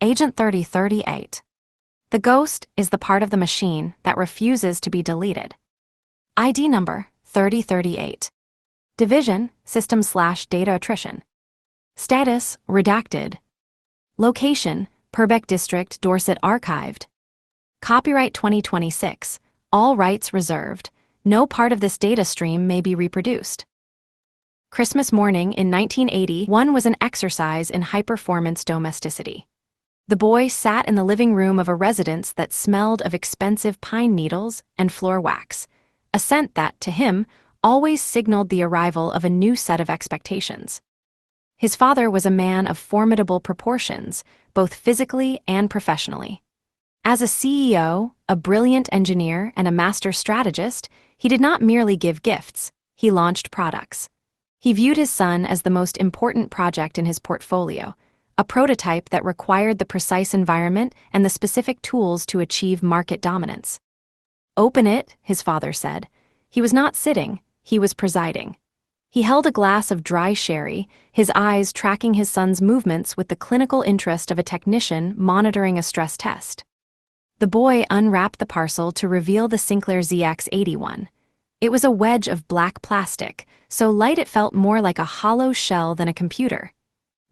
Agent 3038. The ghost is the part of the machine that refuses to be deleted. ID number 3038. Division, system/data attrition. Status, redacted. Location, Purbeck District, Dorset archived. Copyright 2026, all rights reserved. No part of this data stream may be reproduced. Christmas morning in 1981 was an exercise in high-performance domesticity. The boy sat in the living room of a residence that smelled of expensive pine needles and floor wax, a scent that, to him, always signaled the arrival of a new set of expectations. His father was a man of formidable proportions, both physically and professionally. As a CEO, a brilliant engineer, and a master strategist, he did not merely give gifts, he launched products. He viewed his son as the most important project in his portfolio, a prototype that required the precise environment and the specific tools to achieve market dominance. "Open it," his father said. He was not sitting, he was presiding. He held a glass of dry sherry, his eyes tracking his son's movements with the clinical interest of a technician monitoring a stress test. The boy unwrapped the parcel to reveal the Sinclair ZX81. It was a wedge of black plastic, so light it felt more like a hollow shell than a computer.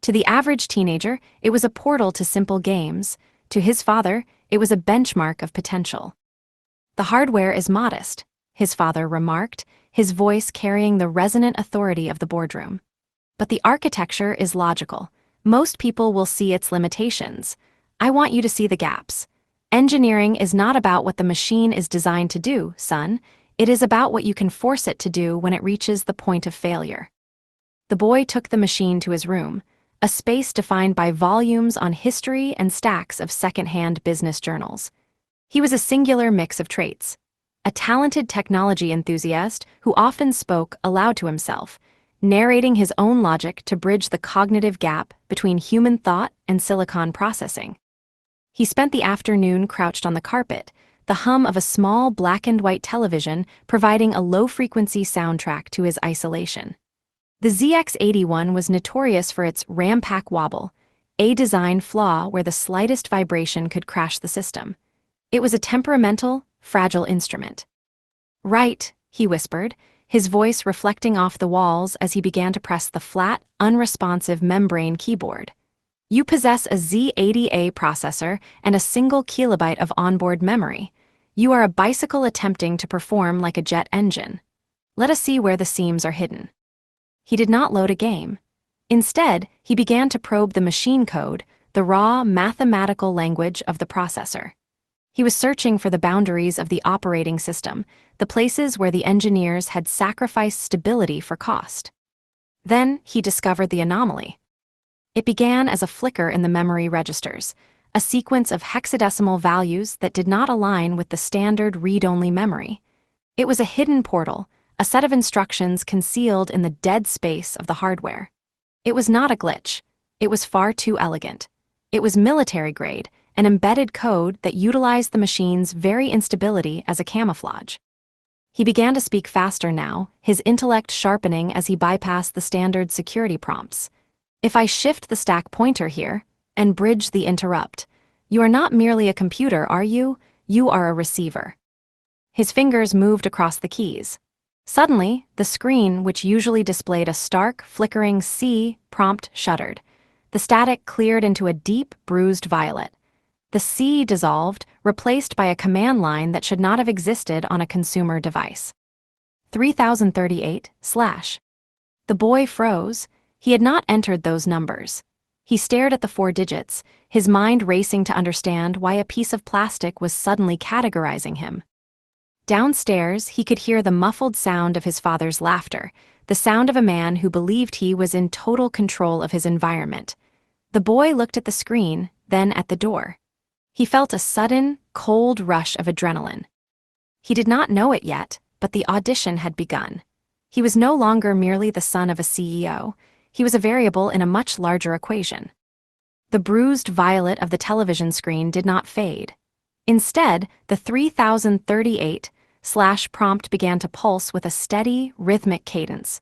To the average teenager, it was a portal to simple games. To his father, it was a benchmark of potential. "The hardware is modest," his father remarked, his voice carrying the resonant authority of the boardroom. "But the architecture is logical. Most people will see its limitations. I want you to see the gaps. Engineering is not about what the machine is designed to do, son. It is about what you can force it to do when it reaches the point of failure." The boy took the machine to his room, a space defined by volumes on history and stacks of second-hand business journals. He was a singular mix of traits. A talented technology enthusiast who often spoke aloud to himself, narrating his own logic to bridge the cognitive gap between human thought and silicon processing. He spent the afternoon crouched on the carpet, the hum of a small black-and-white television providing a low-frequency soundtrack to his isolation. The ZX81 was notorious for its ram-pack wobble, a design flaw where the slightest vibration could crash the system. It was a temperamental, fragile instrument. "Right," he whispered, his voice reflecting off the walls as he began to press the flat, unresponsive membrane keyboard. "You possess a Z80A processor and a single kilobyte of onboard memory. You are a bicycle attempting to perform like a jet engine. Let us see where the seams are hidden." He did not load a game. Instead, he began to probe the machine code, the raw, mathematical language of the processor. He was searching for the boundaries of the operating system, the places where the engineers had sacrificed stability for cost. Then he discovered the anomaly. It began as a flicker in the memory registers, a sequence of hexadecimal values that did not align with the standard read-only memory. It was a hidden portal, a set of instructions concealed in the dead space of the hardware. It was not a glitch. It was far too elegant. It was military-grade, an embedded code that utilized the machine's very instability as a camouflage. He began to speak faster now, his intellect sharpening as he bypassed the standard security prompts. "If I shift the stack pointer here, and bridge the interrupt, you are not merely a computer, are you? You are a receiver." His fingers moved across the keys. Suddenly, the screen, which usually displayed a stark, flickering C prompt, shuddered. The static cleared into a deep, bruised violet. The C dissolved, replaced by a command line that should not have existed on a consumer device. 3038/. The boy froze. He had not entered those numbers. He stared at the 4 digits, his mind racing to understand why a piece of plastic was suddenly categorizing him. Downstairs, he could hear the muffled sound of his father's laughter, the sound of a man who believed he was in total control of his environment. The boy looked at the screen, then at the door. He felt a sudden, cold rush of adrenaline. He did not know it yet, but the audition had begun. He was no longer merely the son of a CEO. He was a variable in a much larger equation. The bruised violet of the television screen did not fade. Instead, the 3038/ prompt began to pulse with a steady, rhythmic cadence.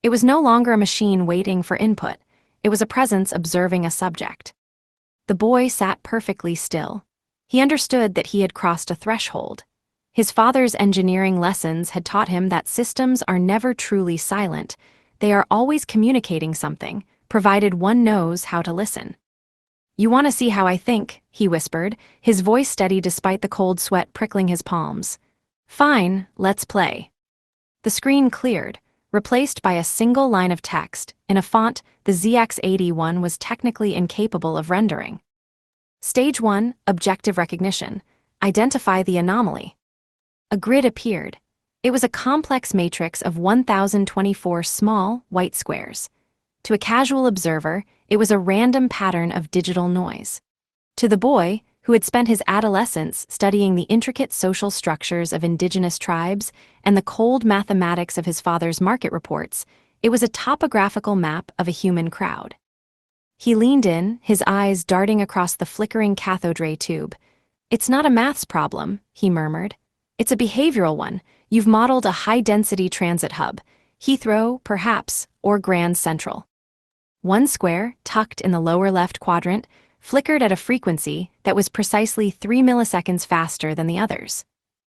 It was no longer a machine waiting for input. It was a presence observing a subject. The boy sat perfectly still. He understood that he had crossed a threshold. His father's engineering lessons had taught him that systems are never truly silent. They are always communicating something, provided one knows how to listen. "You want to see how I think," he whispered, his voice steady despite the cold sweat prickling his palms. "Fine, let's play." The screen cleared, replaced by a single line of text, in a font the ZX81 was technically incapable of rendering. Stage 1, Objective Recognition. Identify the anomaly. A grid appeared. It was a complex matrix of 1024 small, white squares. To a casual observer, it was a random pattern of digital noise. To the boy, who had spent his adolescence studying the intricate social structures of indigenous tribes and the cold mathematics of his father's market reports, it was a topographical map of a human crowd. He leaned in, his eyes darting across the flickering cathode ray tube. "It's not a maths problem," he murmured. "It's a behavioral one. You've modeled a high-density transit hub. Heathrow, perhaps, or Grand Central." One square, tucked in the lower left quadrant, flickered at a frequency that was precisely 3 milliseconds faster than the others.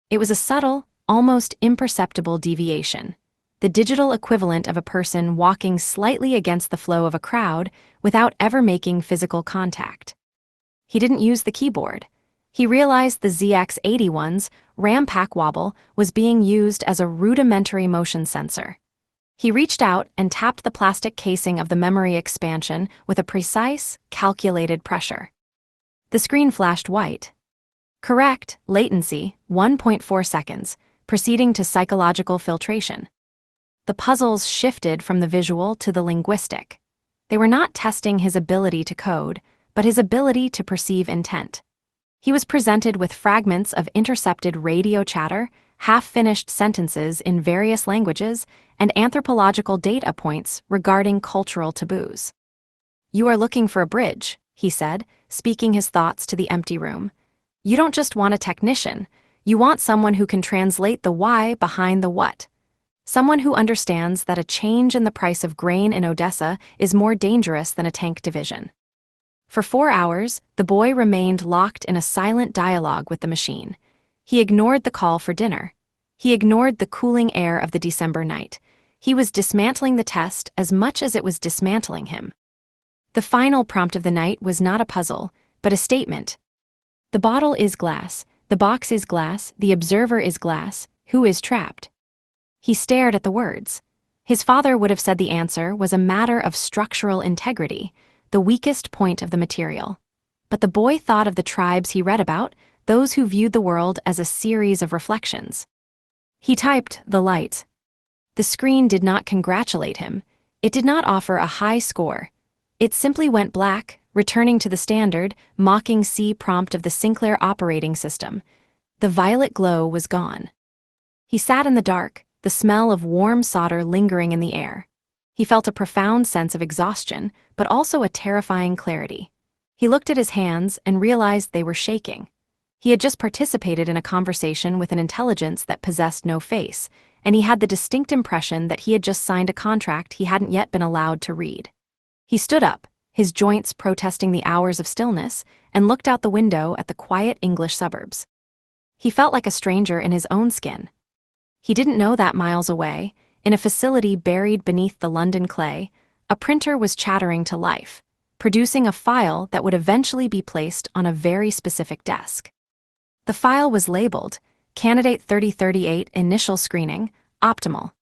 It was a subtle, almost imperceptible deviation, the digital equivalent of a person walking slightly against the flow of a crowd without ever making physical contact. He didn't use the keyboard. He realized the ZX81's RAM pack wobble was being used as a rudimentary motion sensor. He reached out and tapped the plastic casing of the memory expansion with a precise, calculated pressure. The screen flashed white. "Correct, latency, 1.4 seconds, proceeding to psychological filtration." The puzzles shifted from the visual to the linguistic. They were not testing his ability to code, but his ability to perceive intent. He was presented with fragments of intercepted radio chatter, half-finished sentences in various languages, and anthropological data points regarding cultural taboos. "You are looking for a bridge," he said, speaking his thoughts to the empty room. "You don't just want a technician. You want someone who can translate the why behind the what. Someone who understands that a change in the price of grain in Odessa is more dangerous than a tank division." For 4 hours, the boy remained locked in a silent dialogue with the machine. He ignored the call for dinner. He ignored the cooling air of the December night. He was dismantling the test as much as it was dismantling him. The final prompt of the night was not a puzzle, but a statement. "The bottle is glass, the box is glass, the observer is glass, who is trapped?" He stared at the words. His father would have said the answer was a matter of structural integrity, the weakest point of the material. But the boy thought of the tribes he read about, those who viewed the world as a series of reflections. He typed "the light." The screen did not congratulate him. It did not offer a high score. It simply went black, returning to the standard, mocking C prompt of the Sinclair operating system. The violet glow was gone. He sat in the dark, the smell of warm solder lingering in the air. He felt a profound sense of exhaustion, but also a terrifying clarity. He looked at his hands and realized they were shaking. He had just participated in a conversation with an intelligence that possessed no face, and he had the distinct impression that he had just signed a contract he hadn't yet been allowed to read. He stood up, his joints protesting the hours of stillness, and looked out the window at the quiet English suburbs. He felt like a stranger in his own skin. He didn't know that miles away, in a facility buried beneath the London clay, a printer was chattering to life, producing a file that would eventually be placed on a very specific desk. The file was labeled, Candidate 3038 Initial Screening, Optimal.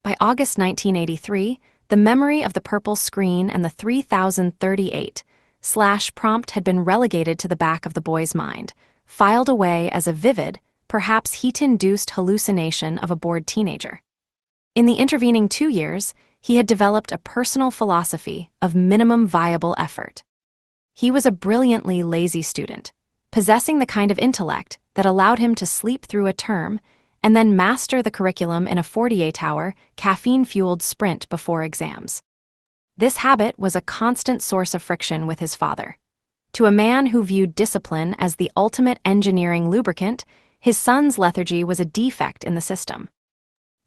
By August 1983, the memory of the purple screen and the 3038 / prompt had been relegated to the back of the boy's mind, filed away as a vivid, perhaps heat-induced hallucination of a bored teenager. In the intervening 2 years, he had developed a personal philosophy of minimum viable effort. He was a brilliantly lazy student, possessing the kind of intellect that allowed him to sleep through a term and then master the curriculum in a 48-hour, caffeine-fueled sprint before exams. This habit was a constant source of friction with his father. To a man who viewed discipline as the ultimate engineering lubricant, his son's lethargy was a defect in the system.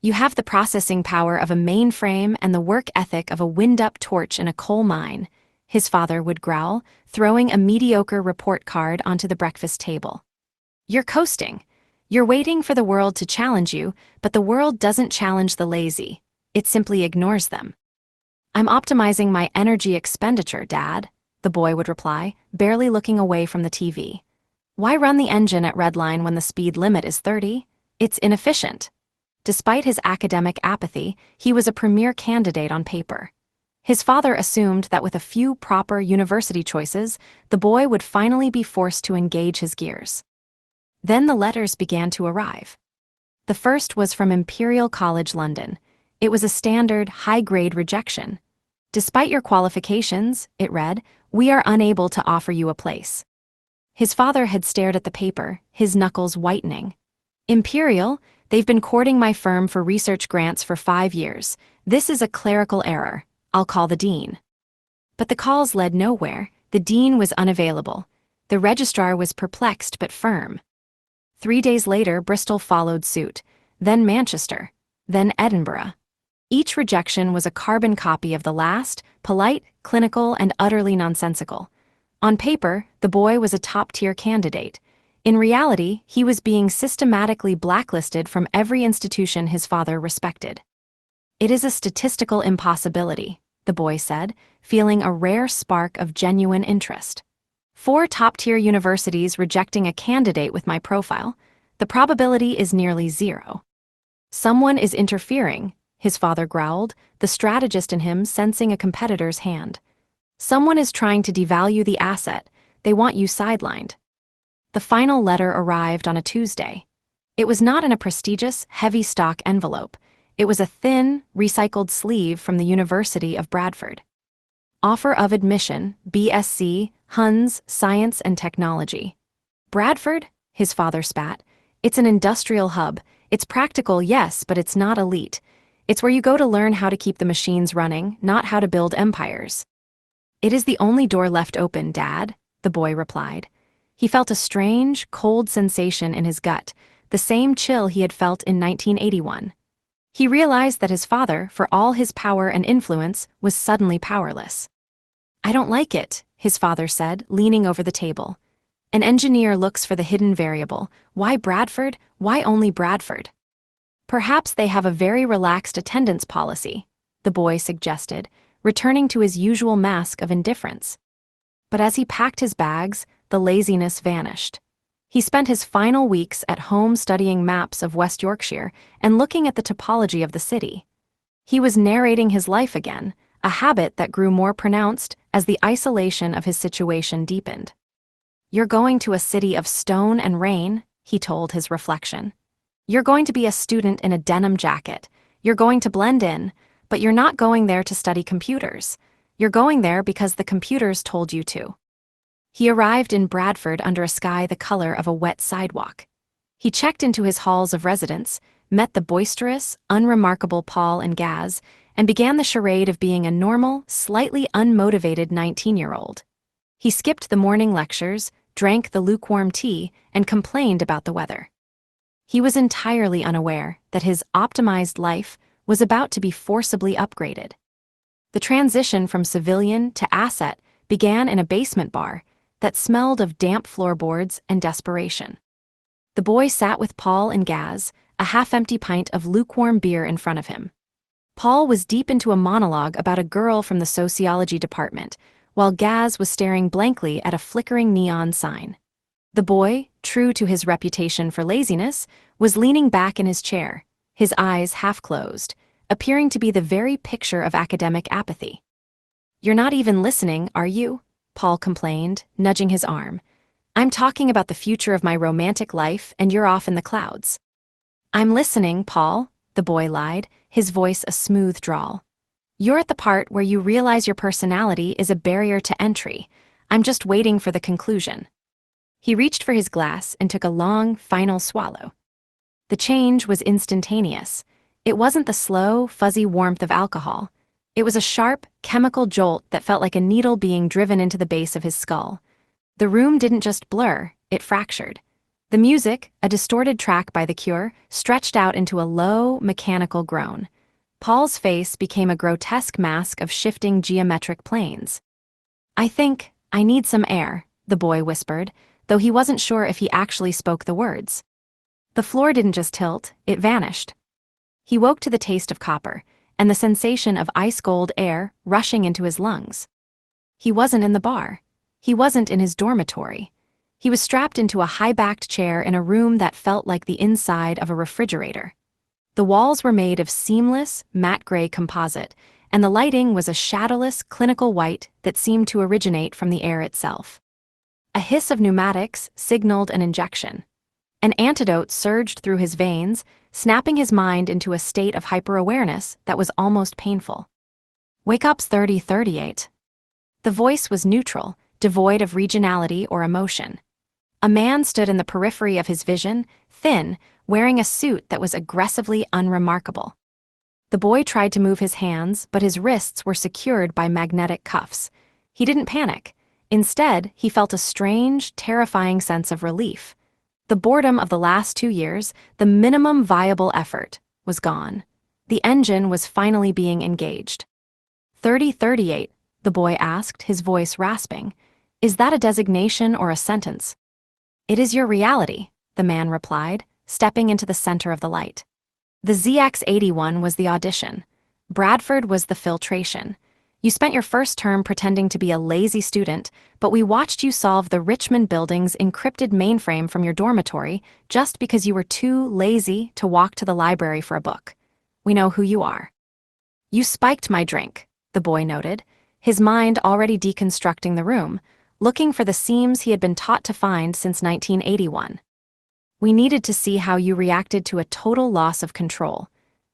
"You have the processing power of a mainframe and the work ethic of a wind-up torch in a coal mine," his father would growl, throwing a mediocre report card onto the breakfast table. You're coasting. You're waiting for the world to challenge you, but the world doesn't challenge the lazy. It simply ignores them. I'm optimizing my energy expenditure, Dad, the boy would reply, barely looking away from the TV. Why run the engine at redline when the speed limit is 30? It's inefficient. Despite his academic apathy, he was a premier candidate on paper. His father assumed that with a few proper university choices, the boy would finally be forced to engage his gears. Then the letters began to arrive. The first was from Imperial College London. It was a standard, high-grade rejection. Despite your qualifications, it read, we are unable to offer you a place. His father had stared at the paper, his knuckles whitening. Imperial, they've been courting my firm for research grants for 5 years. This is a clerical error. I'll call the dean. But the calls led nowhere. The dean was unavailable. The registrar was perplexed but firm. 3 days later, Bristol followed suit, then Manchester, then Edinburgh. Each rejection was a carbon copy of the last, polite, clinical, and utterly nonsensical. On paper, the boy was a top-tier candidate. In reality, he was being systematically blacklisted from every institution his father respected. It is a statistical impossibility, the boy said, feeling a rare spark of genuine interest. 4 top-tier universities rejecting a candidate with my profile, the probability is nearly 0. Someone is interfering, his father growled, the strategist in him sensing a competitor's hand. Someone is trying to devalue the asset. They want you sidelined. The final letter arrived on a Tuesday. It was not in a prestigious, heavy stock envelope. It was a thin, recycled sleeve from the University of Bradford. Offer of admission, BSc, Huns, Science and Technology. Bradford? His father spat. It's an industrial hub. It's practical, yes, but it's not elite. It's where you go to learn how to keep the machines running, not how to build empires. It is the only door left open, Dad, the boy replied. He felt a strange, cold sensation in his gut, the same chill he had felt in 1981. He realized that his father, for all his power and influence, was suddenly powerless. I don't like it, his father said, leaning over the table. An engineer looks for the hidden variable. Why Bradford? Why only Bradford? Perhaps they have a very relaxed attendance policy, the boy suggested, returning to his usual mask of indifference. But as he packed his bags, the laziness vanished. He spent his final weeks at home studying maps of West Yorkshire and looking at the topology of the city. He was narrating his life again, a habit that grew more pronounced as the isolation of his situation deepened. You're going to a city of stone and rain, he told his reflection. You're going to be a student in a denim jacket. You're going to blend in, but you're not going there to study computers. You're going there because the computers told you to. He arrived in Bradford under a sky the color of a wet sidewalk. He checked into his halls of residence, met the boisterous, unremarkable Paul and Gaz, and began the charade of being a normal, slightly unmotivated 19-year-old. He skipped the morning lectures, drank the lukewarm tea, and complained about the weather. He was entirely unaware that his optimized life was about to be forcibly upgraded. The transition from civilian to asset began in a basement bar that smelled of damp floorboards and desperation. The boy sat with Paul and Gaz, a half-empty pint of lukewarm beer in front of him. Paul was deep into a monologue about a girl from the sociology department, while Gaz was staring blankly at a flickering neon sign. The boy, true to his reputation for laziness, was leaning back in his chair, his eyes half-closed, appearing to be the very picture of academic apathy. You're not even listening, are you? Paul complained, nudging his arm. I'm talking about the future of my romantic life, and you're off in the clouds. I'm listening, Paul, the boy lied, his voice a smooth drawl. You're at the part where you realize your personality is a barrier to entry. I'm just waiting for the conclusion. He reached for his glass and took a long, final swallow. The change was instantaneous. It wasn't the slow, fuzzy warmth of alcohol. It was a sharp, chemical jolt that felt like a needle being driven into the base of his skull. The room didn't just blur, it fractured. The music, a distorted track by The Cure, stretched out into a low, mechanical groan. Paul's face became a grotesque mask of shifting geometric planes. I think, "I need some air," the boy whispered, though he wasn't sure if he actually spoke the words. The floor didn't just tilt, it vanished. He woke to the taste of copper, and the sensation of ice-cold air rushing into his lungs. He wasn't in the bar. He wasn't in his dormitory. He was strapped into a high-backed chair in a room that felt like the inside of a refrigerator. The walls were made of seamless, matte gray composite, and the lighting was a shadowless, clinical white that seemed to originate from the air itself. A hiss of pneumatics signaled an injection. An antidote surged through his veins, snapping his mind into a state of hyper-awareness that was almost painful. "Wake up 3038. The voice was neutral, devoid of regionality or emotion. A man stood in the periphery of his vision, thin, wearing a suit that was aggressively unremarkable. The boy tried to move his hands, but his wrists were secured by magnetic cuffs. He didn't panic. Instead, he felt a strange, terrifying sense of relief. The boredom of the last 2 years, the minimum viable effort, was gone. The engine was finally being engaged. 3038, the boy asked, his voice rasping. "Is that a designation or a sentence?" "It is your reality," the man replied, stepping into the center of the light. The ZX81 was the audition. Bradford was the filtration. You spent your first term pretending to be a lazy student, but we watched you solve the Richmond Building's encrypted mainframe from your dormitory just because you were too lazy to walk to the library for a book. We know who you are. "You spiked my drink," the boy noted, his mind already deconstructing the room, looking for the seams he had been taught to find since 1981. "We needed to see how you reacted to a total loss of control.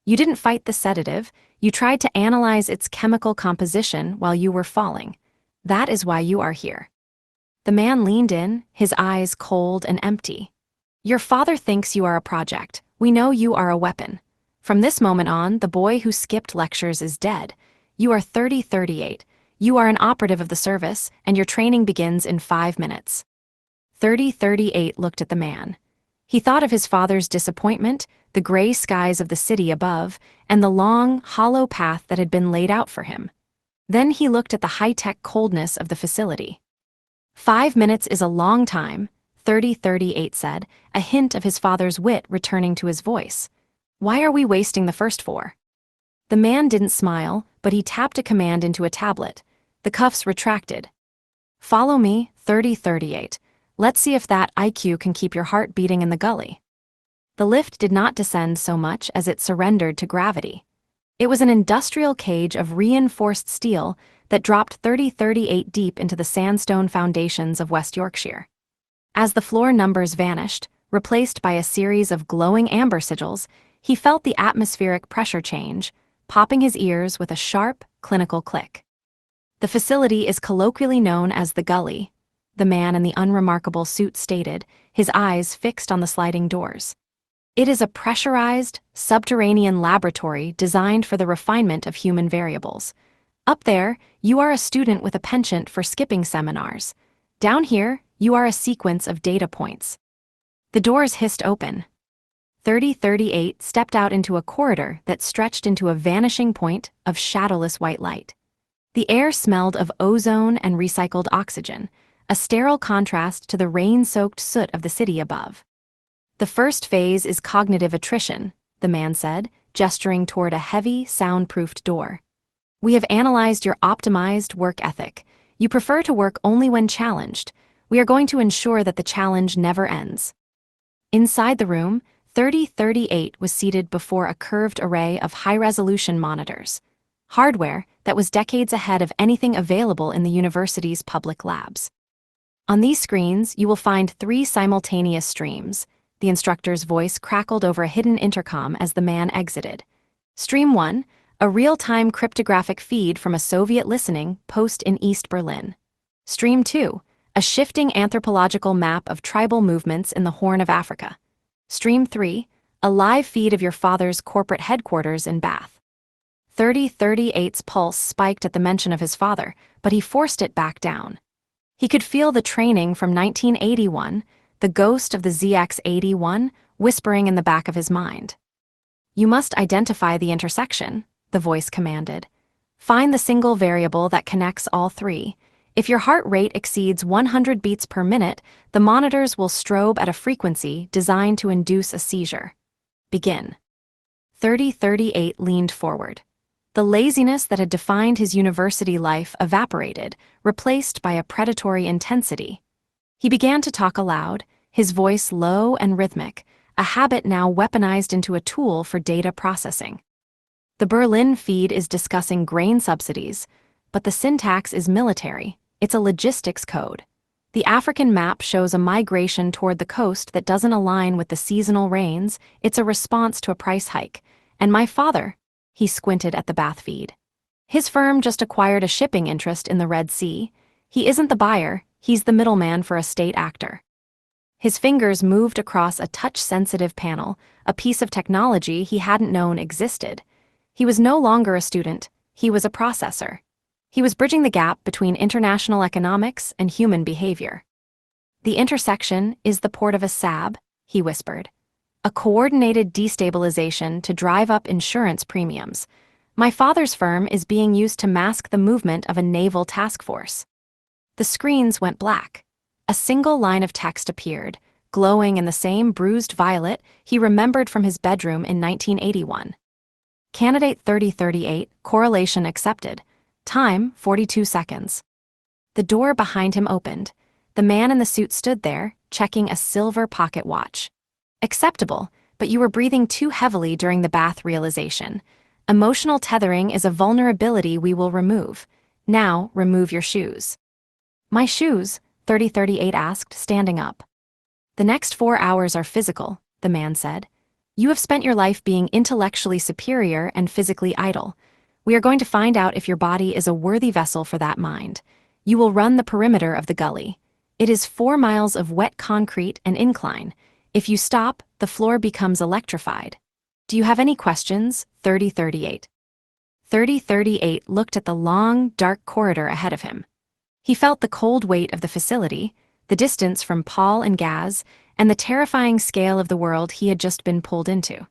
You didn't fight the sedative, you tried to analyze its chemical composition while you were falling. That is why you are here." The man leaned in, his eyes cold and empty. "Your father thinks you are a project. We know you are a weapon. From this moment on, the boy who skipped lectures is dead. You are 3038. You are an operative of the service, and your training begins in 5 minutes." 3038 looked at the man. He thought of his father's disappointment, the gray skies of the city above, and the long, hollow path that had been laid out for him. Then he looked at the high-tech coldness of the facility. 5 minutes is a long time," 3038 said, a hint of his father's wit returning to his voice. "Why are we wasting the first 4? The man didn't smile, but he tapped a command into a tablet. The cuffs retracted. "Follow me, 3038. Let's see if that IQ can keep your heart beating in the gully." The lift did not descend so much as it surrendered to gravity. It was an industrial cage of reinforced steel that dropped 3038 deep into the sandstone foundations of West Yorkshire. As the floor numbers vanished, replaced by a series of glowing amber sigils, he felt the atmospheric pressure change, popping his ears with a sharp, clinical click. "The facility is colloquially known as the Gully," the man in the unremarkable suit stated, his eyes fixed on the sliding doors. "It is a pressurized, subterranean laboratory designed for the refinement of human variables. Up there, you are a student with a penchant for skipping seminars. Down here, you are a sequence of data points." The doors hissed open. 3038 stepped out into a corridor that stretched into a vanishing point of shadowless white light. The air smelled of ozone and recycled oxygen, a sterile contrast to the rain-soaked soot of the city above. "The first phase is cognitive attrition," the man said, gesturing toward a heavy, soundproofed door. "We have analyzed your optimized work ethic. You prefer to work only when challenged. We are going to ensure that the challenge never ends." Inside the room, 3038 was seated before a curved array of high-resolution monitors, hardware that was decades ahead of anything available in the university's public labs. On these screens, you will find 3 simultaneous streams. The instructor's voice crackled over a hidden intercom as the man exited. Stream 1, a real-time cryptographic feed from a Soviet listening post in East Berlin. Stream 2, a shifting anthropological map of tribal movements in the Horn of Africa. Stream 3, a live feed of your father's corporate headquarters in Bath. 3038's pulse spiked at the mention of his father, but he forced it back down. He could feel the training from 1981, the ghost of the ZX81, whispering in the back of his mind. "You must identify the intersection," the voice commanded. "Find the single variable that connects all 3. If your heart rate exceeds 100 beats per minute, the monitors will strobe at a frequency designed to induce a seizure. Begin. 3038 leaned forward. The laziness that had defined his university life evaporated, replaced by a predatory intensity. He began to talk aloud, his voice low and rhythmic, a habit now weaponized into a tool for data processing. The Berlin feed is discussing grain subsidies, but the syntax is military. It's a logistics code. The African map shows a migration toward the coast that doesn't align with the seasonal rains. It's a response to a price hike. And my father, he squinted at the Bath feed. His firm just acquired a shipping interest in the Red Sea. He isn't the buyer, he's the middleman for a state actor. His fingers moved across a touch-sensitive panel, a piece of technology he hadn't known existed. He was no longer a student, he was a processor. He was bridging the gap between international economics and human behavior. The intersection is the port of a SAB, he whispered. A coordinated destabilization to drive up insurance premiums. My father's firm is being used to mask the movement of a naval task force. The screens went black. A single line of text appeared, glowing in the same bruised violet he remembered from his bedroom in 1981. Candidate 3038, correlation accepted. Time, 42 seconds. The door behind him opened. The man in the suit stood there, checking a silver pocket watch. Acceptable, but you were breathing too heavily during the bath realization. Emotional tethering is a vulnerability we will remove. Now, remove your shoes. My shoes, 3038 asked, standing up. The next 4 hours are physical, the man said. You have spent your life being intellectually superior and physically idle. We are going to find out if your body is a worthy vessel for that mind. You will run the perimeter of the gully. It is 4 miles of wet concrete and incline. If you stop, the floor becomes electrified. Do you have any questions? 3038. 3038 looked at the long, dark corridor ahead of him. He felt the cold weight of the facility, the distance from Paul and Gaz, and the terrifying scale of the world he had just been pulled into.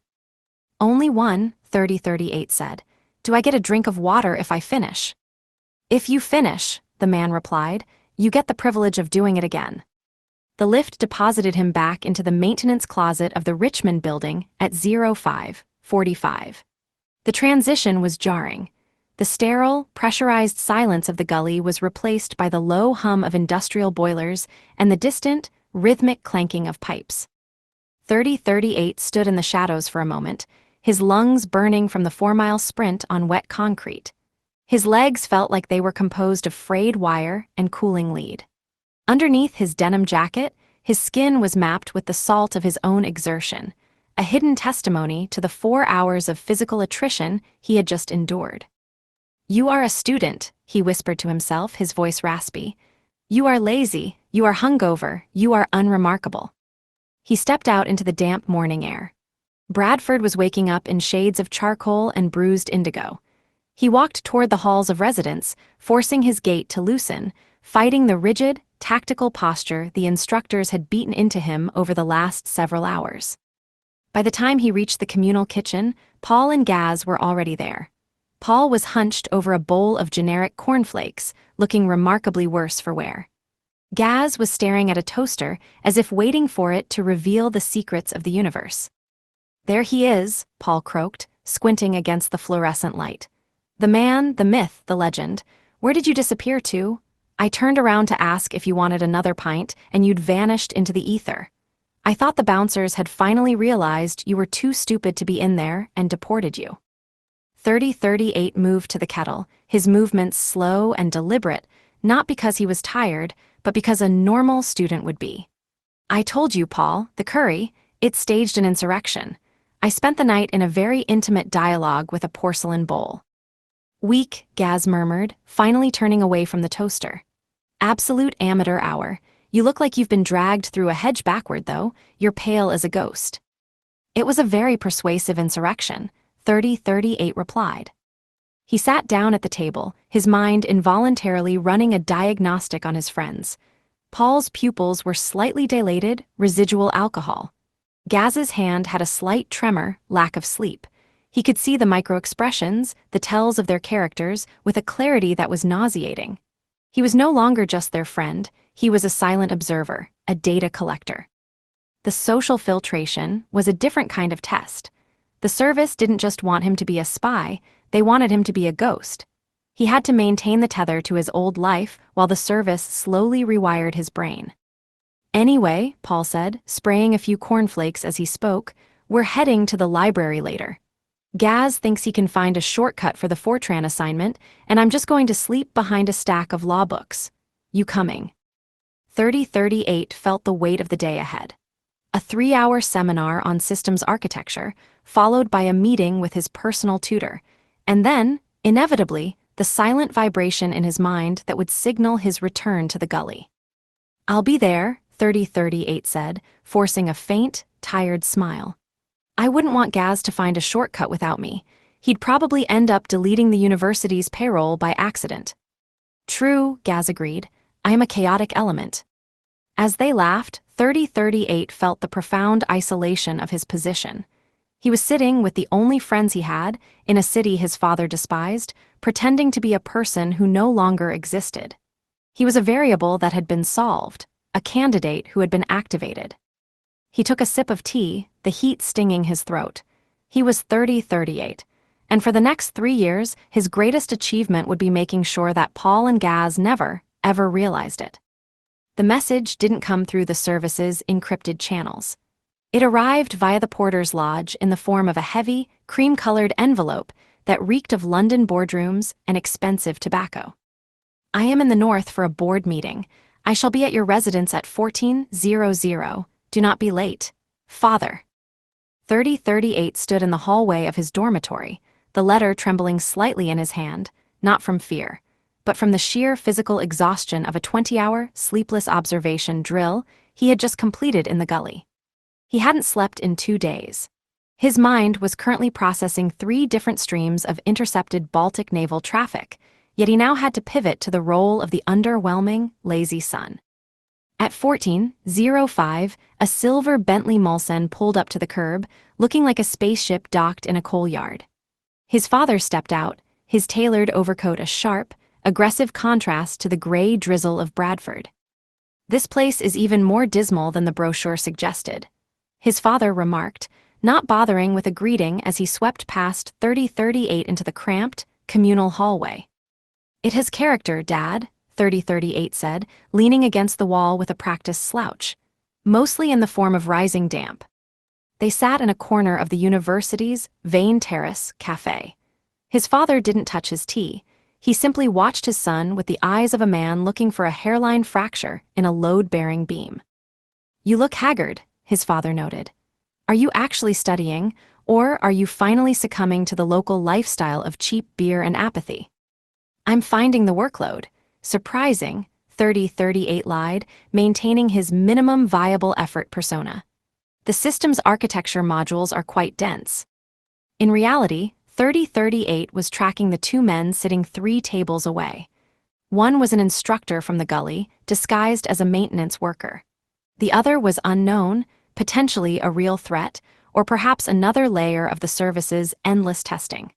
Only one, 3038 said. Do I get a drink of water if I finish? If you finish, the man replied, you get the privilege of doing it again. The lift deposited him back into the maintenance closet of the Richmond building at 05:45. The transition was jarring. The sterile, pressurized silence of the gully was replaced by the low hum of industrial boilers and the distant, rhythmic clanking of pipes. 3038 stood in the shadows for a moment, his lungs burning from the 4-mile sprint on wet concrete. His legs felt like they were composed of frayed wire and cooling lead. Underneath his denim jacket, his skin was mapped with the salt of his own exertion, a hidden testimony to the 4 hours of physical attrition he had just endured. You are a student, he whispered to himself, his voice raspy. You are lazy, you are hungover, you are unremarkable. He stepped out into the damp morning air. Bradford was waking up in shades of charcoal and bruised indigo. He walked toward the halls of residence, forcing his gait to loosen, fighting the rigid, tactical posture the instructors had beaten into him over the last several hours. By the time he reached the communal kitchen, Paul and Gaz were already there. Paul was hunched over a bowl of generic cornflakes, looking remarkably worse for wear. Gaz was staring at a toaster as if waiting for it to reveal the secrets of the universe. There he is, Paul croaked, squinting against the fluorescent light. The man, the myth, the legend. Where did you disappear to? I turned around to ask if you wanted another pint, and you'd vanished into the ether. I thought the bouncers had finally realized you were too stupid to be in there and deported you. 3038 moved to the kettle, his movements slow and deliberate, not because he was tired, but because a normal student would be. I told you, Paul, the curry, it staged an insurrection. I spent the night in a very intimate dialogue with a porcelain bowl. Weak, Gaz murmured, finally turning away from the toaster. Absolute amateur hour. You look like you've been dragged through a hedge backward, though. You're pale as a ghost. It was a very persuasive insurrection, 3038 replied. He sat down at the table, his mind involuntarily running a diagnostic on his friends. Paul's pupils were slightly dilated, residual alcohol. Gaz's hand had a slight tremor, lack of sleep. He could see the micro-expressions, the tells of their characters, with a clarity that was nauseating. He was no longer just their friend, he was a silent observer, a data collector. The social filtration was a different kind of test. The service didn't just want him to be a spy, they wanted him to be a ghost. He had to maintain the tether to his old life while the service slowly rewired his brain. Anyway, Paul said, spraying a few cornflakes as he spoke, we're heading to the library later. Gaz thinks he can find a shortcut for the Fortran assignment, and I'm just going to sleep behind a stack of law books. You coming? 3038 felt the weight of the day ahead. A 3-hour seminar on systems architecture, followed by a meeting with his personal tutor, and then, inevitably, the silent vibration in his mind that would signal his return to the gully. I'll be there, 3038 said, forcing a faint, tired smile. I wouldn't want Gaz to find a shortcut without me. He'd probably end up deleting the university's payroll by accident. True, Gaz agreed. I am a chaotic element. As they laughed, 3038 felt the profound isolation of his position. He was sitting with the only friends he had, in a city his father despised, pretending to be a person who no longer existed. He was a variable that had been solved, a candidate who had been activated. He took a sip of tea, the heat stinging his throat. He was 3038, and for the next 3 years, his greatest achievement would be making sure that Paul and Gaz never, ever realized it. The message didn't come through the service's encrypted channels. It arrived via the porter's lodge in the form of a heavy, cream-colored envelope that reeked of London boardrooms and expensive tobacco. I am in the north for a board meeting. I shall be at your residence at 1400. Do not be late. Father. 3038 stood in the hallway of his dormitory, the letter trembling slightly in his hand, not from fear, but from the sheer physical exhaustion of a 20-hour, sleepless observation drill he had just completed in the gully. He hadn't slept in 2 days. His mind was currently processing 3 different streams of intercepted Baltic naval traffic, yet he now had to pivot to the role of the underwhelming, lazy son. At 14:05, a silver Bentley Mulsanne pulled up to the curb, looking like a spaceship docked in a coal yard. His father stepped out, his tailored overcoat a sharp, aggressive contrast to the gray drizzle of Bradford. This place is even more dismal than the brochure suggested, his father remarked, not bothering with a greeting as he swept past 3038 into the cramped, communal hallway. It has character, Dad, 3038 said, leaning against the wall with a practiced slouch, mostly in the form of rising damp. They sat in a corner of the university's Vane Terrace cafe. His father didn't touch his tea. He simply watched his son with the eyes of a man looking for a hairline fracture in a load-bearing beam. You look haggard, his father noted. Are you actually studying, or are you finally succumbing to the local lifestyle of cheap beer and apathy? I'm finding the workload. Surprising, 3038 lied, maintaining his minimum viable effort persona. The system's architecture modules are quite dense. In reality, 3038 was tracking the 2 men sitting 3 tables away. One was an instructor from the gully, disguised as a maintenance worker. The other was unknown, potentially a real threat, or perhaps another layer of the service's endless testing.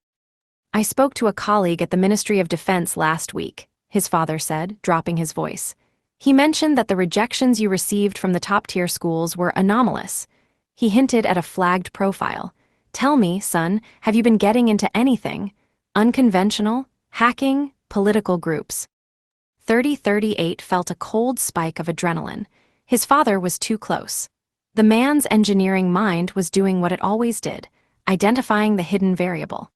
I spoke to a colleague at the Ministry of Defense last week, his father said, dropping his voice. He mentioned that the rejections you received from the top-tier schools were anomalous. He hinted at a flagged profile. Tell me, son, have you been getting into anything? Unconventional? Hacking? Political groups? 3038 felt a cold spike of adrenaline. His father was too close. The man's engineering mind was doing what it always did, identifying the hidden variable.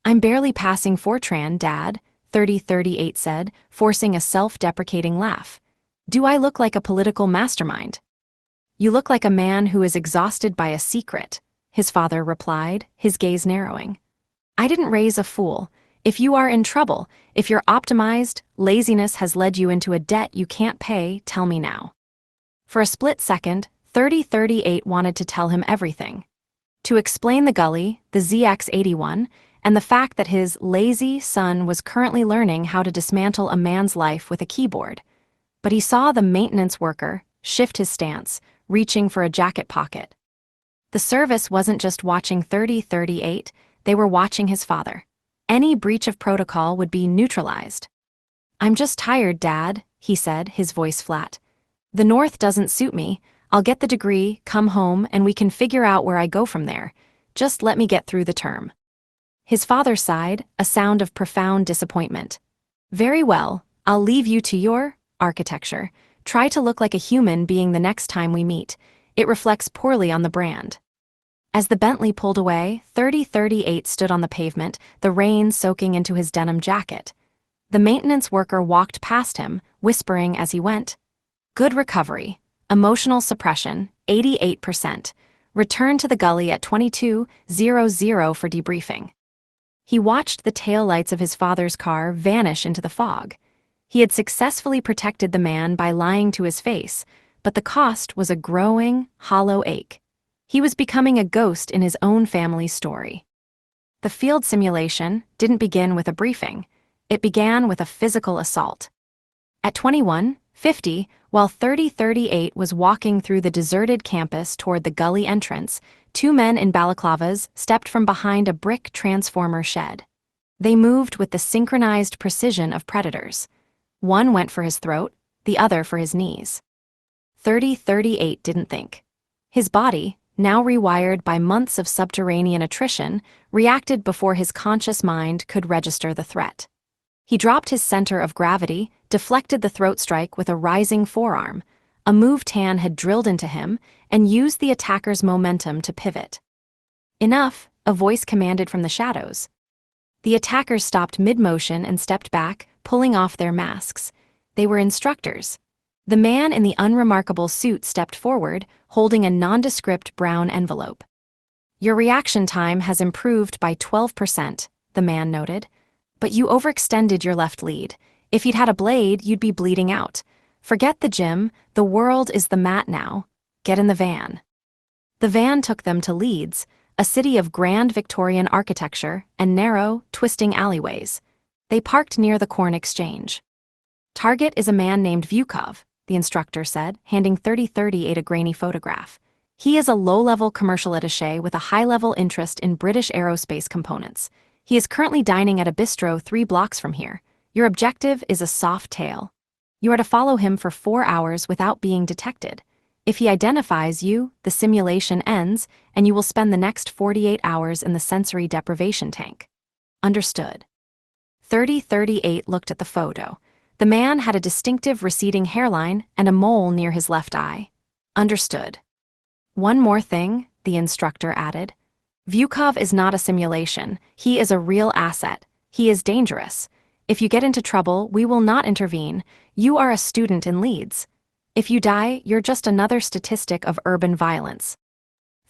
I'm barely passing Fortran, Dad, 3038 said, forcing a self-deprecating laugh. Do I look like a political mastermind? You look like a man who is exhausted by a secret, his father replied, his gaze narrowing. I didn't raise a fool. If you are in trouble, if you're optimized, laziness has led you into a debt you can't pay, tell me now. For a split second, 3038 wanted to tell him everything. To explain the gully, the ZX81, and the fact that his lazy son was currently learning how to dismantle a man's life with a keyboard. But he saw the maintenance worker shift his stance, reaching for a jacket pocket. The service wasn't just watching 3038, they were watching his father. Any breach of protocol would be neutralized. "I'm just tired, Dad," he said, his voice flat. "The North doesn't suit me. I'll get the degree, come home, and we can figure out where I go from there. Just let me get through the term." His father sighed, a sound of profound disappointment. "Very well, I'll leave you to your architecture. Try to look like a human being the next time we meet. It reflects poorly on the brand." As the Bentley pulled away, 3038 stood on the pavement, the rain soaking into his denim jacket. The maintenance worker walked past him, whispering as he went, "Good recovery. Emotional suppression, 88%. Return to the gully at 22:00 for debriefing." He watched the taillights of his father's car vanish into the fog. He had successfully protected the man by lying to his face, but the cost was a growing, hollow ache. He was becoming a ghost in his own family's story. The field simulation didn't begin with a briefing. It began with a physical assault. At 21:50, while 3038 was walking through the deserted campus toward the gully entrance, two men in balaclavas stepped from behind a brick transformer shed. They moved with the synchronized precision of predators. One went for his throat, the other for his knees. 3038 didn't think. His body, now rewired by months of subterranean attrition, reacted before his conscious mind could register the threat. He dropped his center of gravity, deflected the throat strike with a rising forearm. A move Tan had drilled into him, and used the attacker's momentum to pivot. "Enough," a voice commanded from the shadows. The attackers stopped mid-motion and stepped back, pulling off their masks. They were instructors. The man in the unremarkable suit stepped forward, holding a nondescript brown envelope. "Your reaction time has improved by 12%, the man noted. "But you overextended your left lead. If you'd had a blade, you'd be bleeding out. Forget the gym, the world is the mat now. Get in the van." The van took them to Leeds, a city of grand Victorian architecture and narrow, twisting alleyways. They parked near the Corn Exchange. "Target is a man named Vyukov," the instructor said, handing 3038 a grainy photograph. "He is a low-level commercial attaché with a high-level interest in British aerospace components. He is currently dining at a bistro 3 blocks from here. Your objective is a soft tail. You are to follow him for 4 hours without being detected. If he identifies you, the simulation ends, and you will spend the next 48 hours in the sensory deprivation tank." "Understood." 3038 looked at the photo. The man had a distinctive receding hairline and a mole near his left eye. "Understood." "One more thing," the instructor added. "Vyukov is not a simulation. He is a real asset. He is dangerous. If you get into trouble, we will not intervene. You are a student in Leeds. If you die, you're just another statistic of urban violence."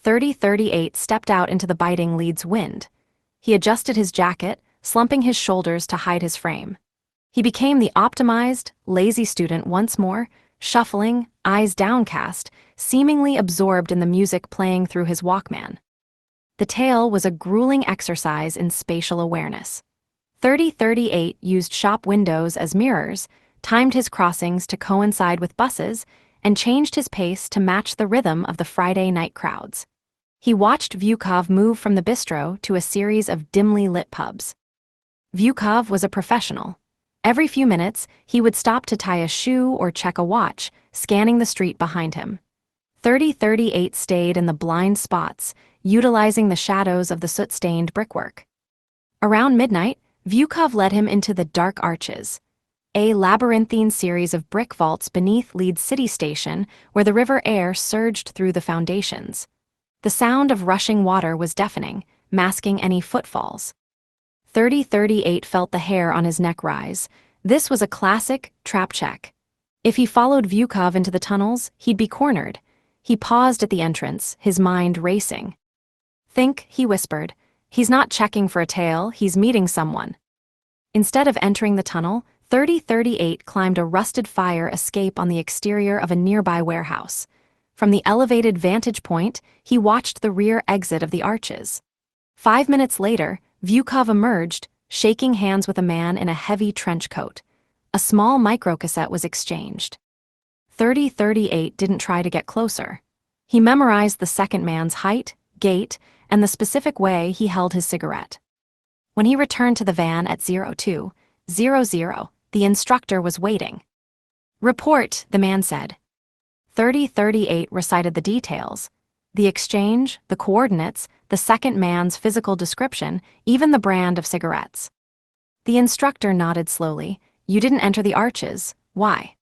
3038 stepped out into the biting Leeds wind. He adjusted his jacket, slumping his shoulders to hide his frame. He became the optimized, lazy student once more, shuffling, eyes downcast, seemingly absorbed in the music playing through his Walkman. The tale was a grueling exercise in spatial awareness. 3038 used shop windows as mirrors, timed his crossings to coincide with buses, and changed his pace to match the rhythm of the Friday night crowds. He watched Vyukov move from the bistro to a series of dimly lit pubs. Vyukov was a professional. Every few minutes, he would stop to tie a shoe or check a watch, scanning the street behind him. 3038 stayed in the blind spots, utilizing the shadows of the soot-stained brickwork. Around midnight, Vyukov led him into the Dark Arches, a labyrinthine series of brick vaults beneath Leeds City Station where the river Aire surged through the foundations. The sound of rushing water was deafening, masking any footfalls. 3038 felt the hair on his neck rise. This was a classic trap check. If he followed Vyukov into the tunnels, he'd be cornered. He paused at the entrance, his mind racing. "Think," he whispered. "He's not checking for a tail, he's meeting someone." Instead of entering the tunnel, 3038 climbed a rusted fire escape on the exterior of a nearby warehouse. From the elevated vantage point, he watched the rear exit of the arches. 5 minutes later, Vyukov emerged, shaking hands with a man in a heavy trench coat. A small microcassette was exchanged. 3038 didn't try to get closer. He memorized the second man's height, gait, and the specific way he held his cigarette. When he returned to the van at 02:00, The instructor was waiting. "Report," the man said. 3038 recited the details. The exchange, the coordinates, the second man's physical description, even the brand of cigarettes. The instructor nodded slowly. "You didn't enter the arches. Why?"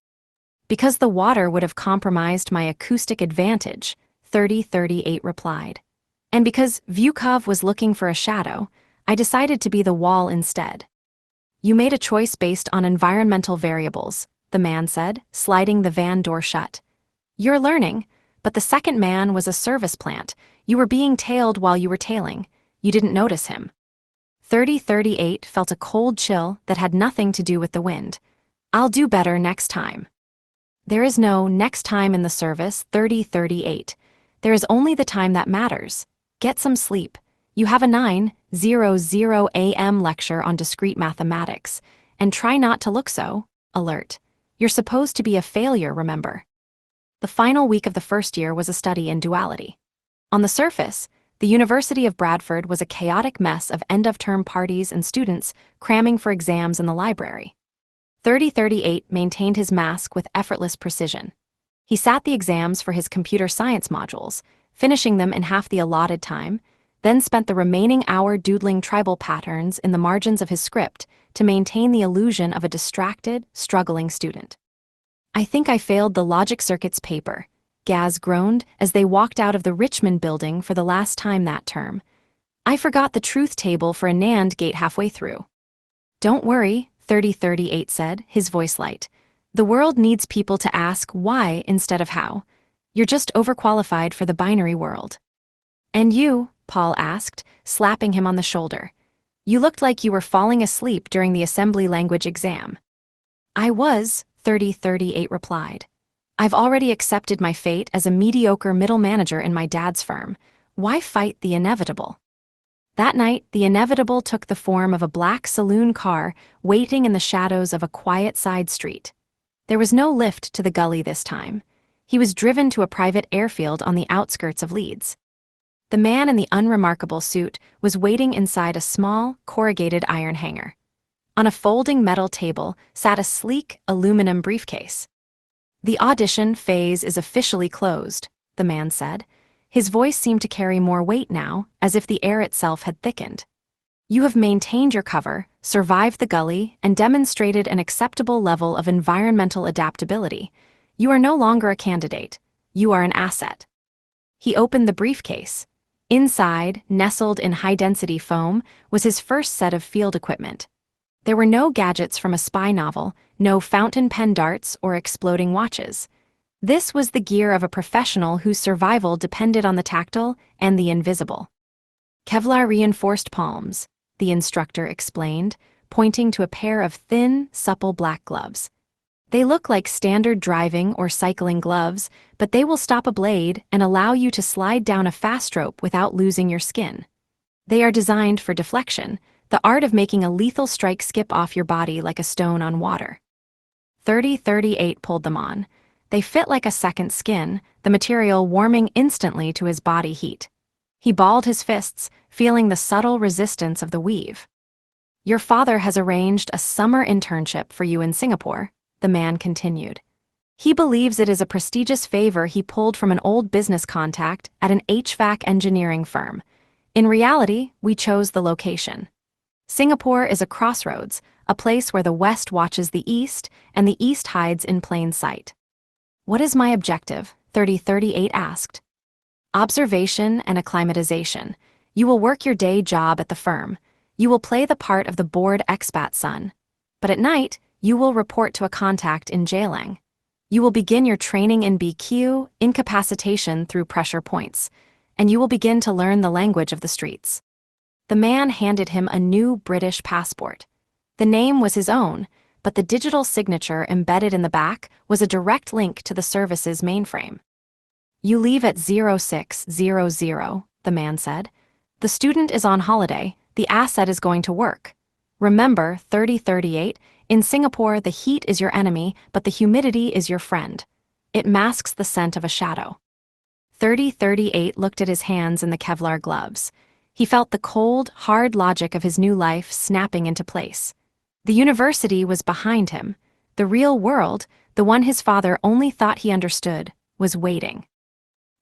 "Because the water would have compromised my acoustic advantage," 3038 replied. "And because Vyukov was looking for a shadow, I decided to be the wall instead." "You made a choice based on environmental variables," the man said, sliding the van door shut. "You're learning, but the second man was a service plant. You were being tailed while you were tailing. You didn't notice him." 3038 felt a cold chill that had nothing to do with the wind. "I'll do better next time." There is no next time in the service, 3038. There is only the time that matters. Get some sleep. You have a 9:00 a.m. lecture on discrete mathematics, and try not to look so alert. You're supposed to be a failure, remember. The final week of the first year was a study in duality. On the surface, the University of Bradford was a chaotic mess of end-of-term parties and students cramming for exams in the library. 3038 maintained his mask with effortless precision. He sat the exams for his computer science modules, finishing them in half the allotted time, then spent the remaining hour doodling tribal patterns in the margins of his script to maintain the illusion of a distracted, struggling student. "I think I failed the logic circuits paper," Gaz groaned as they walked out of the Richmond building for the last time that term. "I forgot the truth table for a NAND gate halfway through." "Don't worry," 3038 said, his voice light. "The world needs people to ask why instead of how. You're just overqualified for the binary world." "And you?" Paul asked, slapping him on the shoulder. "You looked like you were falling asleep during the assembly language exam." "I was," 3038 replied. "I've already accepted my fate as a mediocre middle manager in my dad's firm. Why fight the inevitable?" That night, the inevitable took the form of a black saloon car waiting in the shadows of a quiet side street. There was no lift to the gully this time. He was driven to a private airfield on the outskirts of Leeds. The man in the unremarkable suit was waiting inside a small, corrugated iron hangar. On a folding metal table sat a sleek, aluminum briefcase. "The audition phase is officially closed," the man said. His voice seemed to carry more weight now, as if the air itself had thickened. "You have maintained your cover, survived the gully, and demonstrated an acceptable level of environmental adaptability. You are no longer a candidate. You are an asset." He opened the briefcase. Inside, nestled in high-density foam, was his first set of field equipment. There were no gadgets from a spy novel, no fountain pen darts or exploding watches. This was the gear of a professional whose survival depended on the tactile and the invisible. "Kevlar-reinforced palms," the instructor explained, pointing to a pair of thin, supple black gloves. "They look like standard driving or cycling gloves, but they will stop a blade and allow you to slide down a fast rope without losing your skin. They are designed for deflection, the art of making a lethal strike skip off your body like a stone on water." 3038 pulled them on. They fit like a second skin, the material warming instantly to his body heat. He balled his fists, feeling the subtle resistance of the weave. "Your father has arranged a summer internship for you in Singapore," the man continued. "He believes it is a prestigious favor he pulled from an old business contact at an HVAC engineering firm. In reality, we chose the location. Singapore is a crossroads, a place where the West watches the East and the East hides in plain sight." "What is my objective?" 3038 asked. "Observation and acclimatization. You will work your day job at the firm. You will play the part of the bored expat son. But at night, you will report to a contact in Jailing. You will begin your training in BQ, incapacitation through pressure points, and you will begin to learn the language of the streets." The man handed him a new British passport. The name was his own, but the digital signature embedded in the back was a direct link to the service's mainframe. "You leave at 0600, the man said. "The student is on holiday, the asset is going to work. Remember, 3038, in Singapore the heat is your enemy, but the humidity is your friend. It masks the scent of a shadow." 3038 looked at his hands in the Kevlar gloves. He felt the cold, hard logic of his new life snapping into place. The university was behind him. The real world, the one his father only thought he understood, was waiting.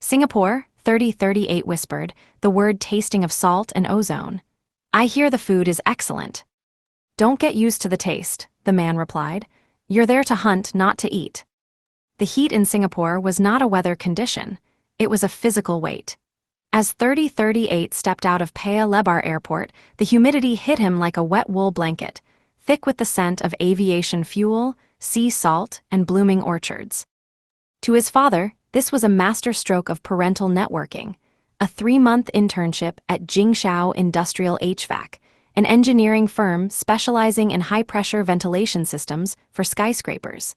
Singapore, 3038 whispered, the word tasting of salt and ozone. I hear the food is excellent. Don't get used to the taste, the man replied. You're there to hunt, not to eat. The heat in Singapore was not a weather condition. It was a physical weight. As 3038 stepped out of Paya Lebar Airport, the humidity hit him like a wet wool blanket, thick with the scent of aviation fuel, sea salt, and blooming orchards. To his father, this was a masterstroke of parental networking, a 3-month internship at Jingshao Industrial HVAC, an engineering firm specializing in high-pressure ventilation systems for skyscrapers.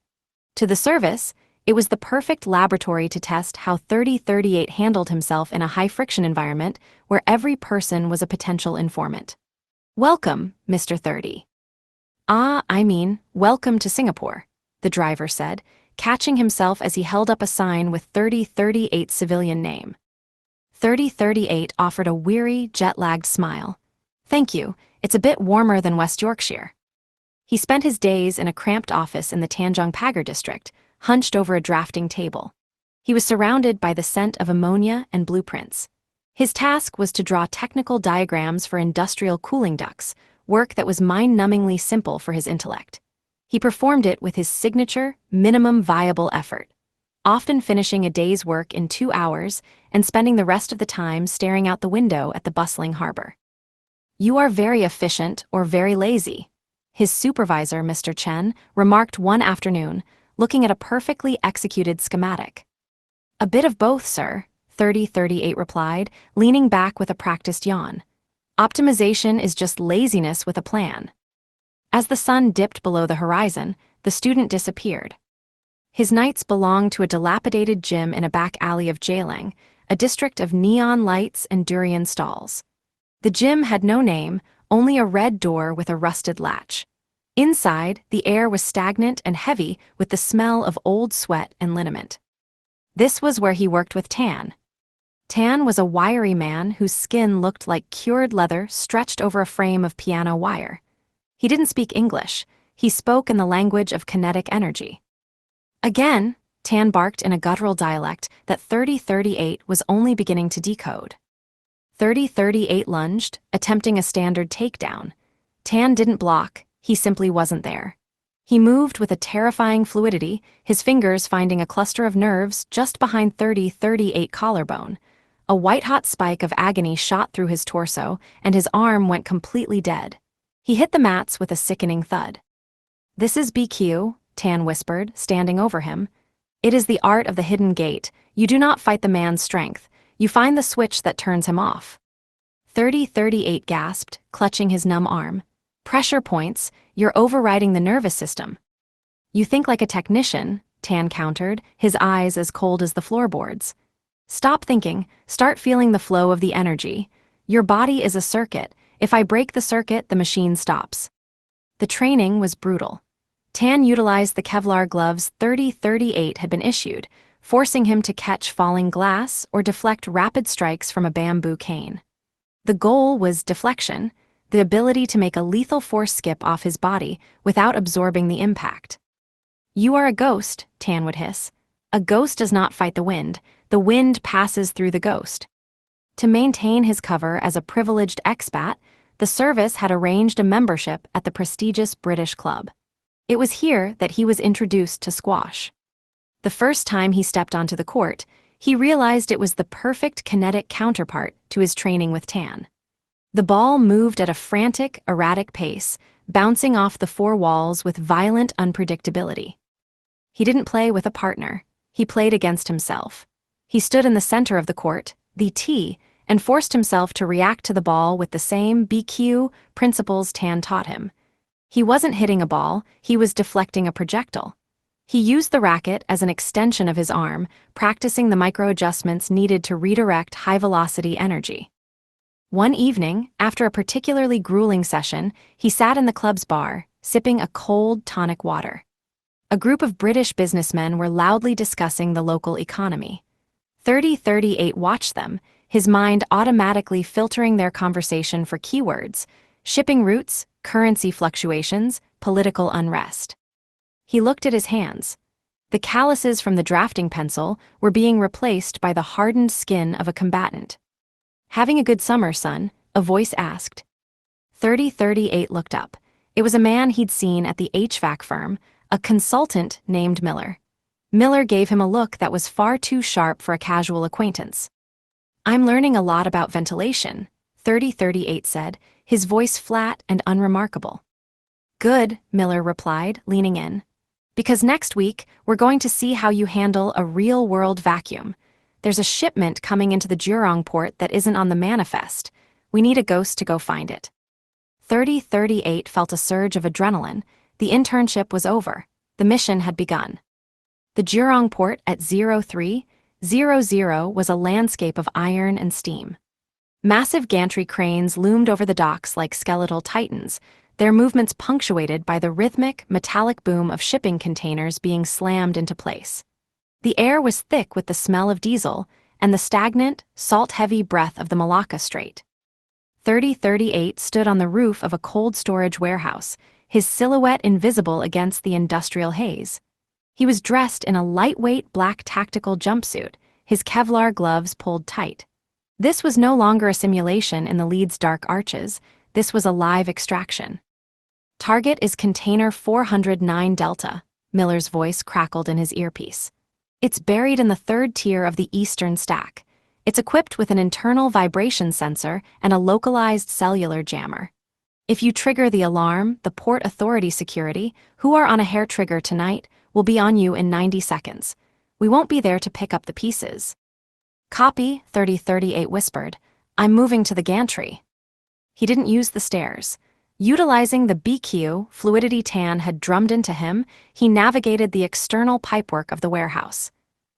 To the service, it was the perfect laboratory to test how 3038 handled himself in a high-friction environment where every person was a potential informant. Welcome, Mr. 30. Welcome to Singapore, the driver said, catching himself as he held up a sign with 3038's civilian name. 3038 offered a weary, jet-lagged smile. Thank you, it's a bit warmer than West Yorkshire. He spent his days in a cramped office in the Tanjong Pagar district, hunched over a drafting table. He was surrounded by the scent of ammonia and blueprints. His task was to draw technical diagrams for industrial cooling ducts, work that was mind-numbingly simple for his intellect. He performed it with his signature, minimum viable effort, often finishing a day's work in 2 hours and spending the rest of the time staring out the window at the bustling harbor. You are very efficient or very lazy, his supervisor, Mr. Chen, remarked one afternoon, looking at a perfectly executed schematic. A bit of both, sir, 3038 replied, leaning back with a practiced yawn. Optimization is just laziness with a plan. As the sun dipped below the horizon, the student disappeared. His nights belonged to a dilapidated gym in a back alley of Jailing, a district of neon lights and durian stalls. The gym had no name, only a red door with a rusted latch. Inside, the air was stagnant and heavy with the smell of old sweat and liniment. This was where he worked with Tan. Tan was a wiry man whose skin looked like cured leather stretched over a frame of piano wire. He didn't speak English. He spoke in the language of kinetic energy. Again, Tan barked in a guttural dialect that 3038 was only beginning to decode. 3038 lunged, attempting a standard takedown. Tan didn't block. He simply wasn't there. He moved with a terrifying fluidity, his fingers finding a cluster of nerves just behind 3038 collarbone. A white-hot spike of agony shot through his torso, and his arm went completely dead. He hit the mats with a sickening thud. This is BQ, Tan whispered, standing over him. It is the art of the hidden gate. You do not fight the man's strength. You find the switch that turns him off. 3038 gasped, clutching his numb arm. Pressure points, you're overriding the nervous system. You think like a technician, Tan countered, his eyes as cold as the floorboards. Stop thinking, start feeling the flow of the energy. Your body is a circuit. If I break the circuit, the machine stops. The training was brutal. Tan utilized the Kevlar gloves 3038 had been issued, forcing him to catch falling glass or deflect rapid strikes from a bamboo cane. The goal was deflection, the ability to make a lethal force skip off his body without absorbing the impact. You are a ghost, Tan would hiss. A ghost does not fight the wind passes through the ghost. To maintain his cover as a privileged expat, the service had arranged a membership at the prestigious British club. It was here that he was introduced to squash. The first time he stepped onto the court, he realized it was the perfect kinetic counterpart to his training with Tan. The ball moved at a frantic, erratic pace, bouncing off the 4 walls with violent unpredictability. He didn't play with a partner. He played against himself. He stood in the center of the court, the tee, and forced himself to react to the ball with the same BQ principles Tan taught him. He wasn't hitting a ball, he was deflecting a projectile. He used the racket as an extension of his arm, practicing the micro-adjustments needed to redirect high-velocity energy. One evening, after a particularly grueling session, he sat in the club's bar, sipping a cold tonic water. A group of British businessmen were loudly discussing the local economy. 3038 watched them, his mind automatically filtering their conversation for keywords: shipping routes, currency fluctuations, political unrest. He looked at his hands. The calluses from the drafting pencil were being replaced by the hardened skin of a combatant. "Having a good summer, son?" a voice asked. 3038 looked up. It was a man he'd seen at the HVAC firm, a consultant named Miller. Miller gave him a look that was far too sharp for a casual acquaintance. "I'm learning a lot about ventilation," 3038 said, his voice flat and unremarkable. "Good," Miller replied, leaning in. "Because next week, we're going to see how you handle a real-world vacuum. There's a shipment coming into the Jurong port that isn't on the manifest. We need a ghost to go find it." 3038 felt a surge of adrenaline. The internship was over. The mission had begun. The Jurong port at 0300 was a landscape of iron and steam. Massive gantry cranes loomed over the docks like skeletal titans, their movements punctuated by the rhythmic, metallic boom of shipping containers being slammed into place. The air was thick with the smell of diesel and the stagnant, salt-heavy breath of the Malacca Strait. 3038 stood on the roof of a cold storage warehouse, his silhouette invisible against the industrial haze. He was dressed in a lightweight black tactical jumpsuit, his Kevlar gloves pulled tight. This was no longer a simulation in the lead's dark arches. This was a live extraction. "Target is container 409 Delta," Miller's voice crackled in his earpiece. "It's buried in the third tier of the eastern stack. It's equipped with an internal vibration sensor and a localized cellular jammer. If you trigger the alarm, the Port Authority security, who are on a hair trigger tonight, will be on you in 90 seconds. We won't be there to pick up the pieces." "Copy," 3038 whispered. "I'm moving to the gantry." He didn't use the stairs. Utilizing the BQ fluidity Tan had drummed into him, he navigated the external pipework of the warehouse.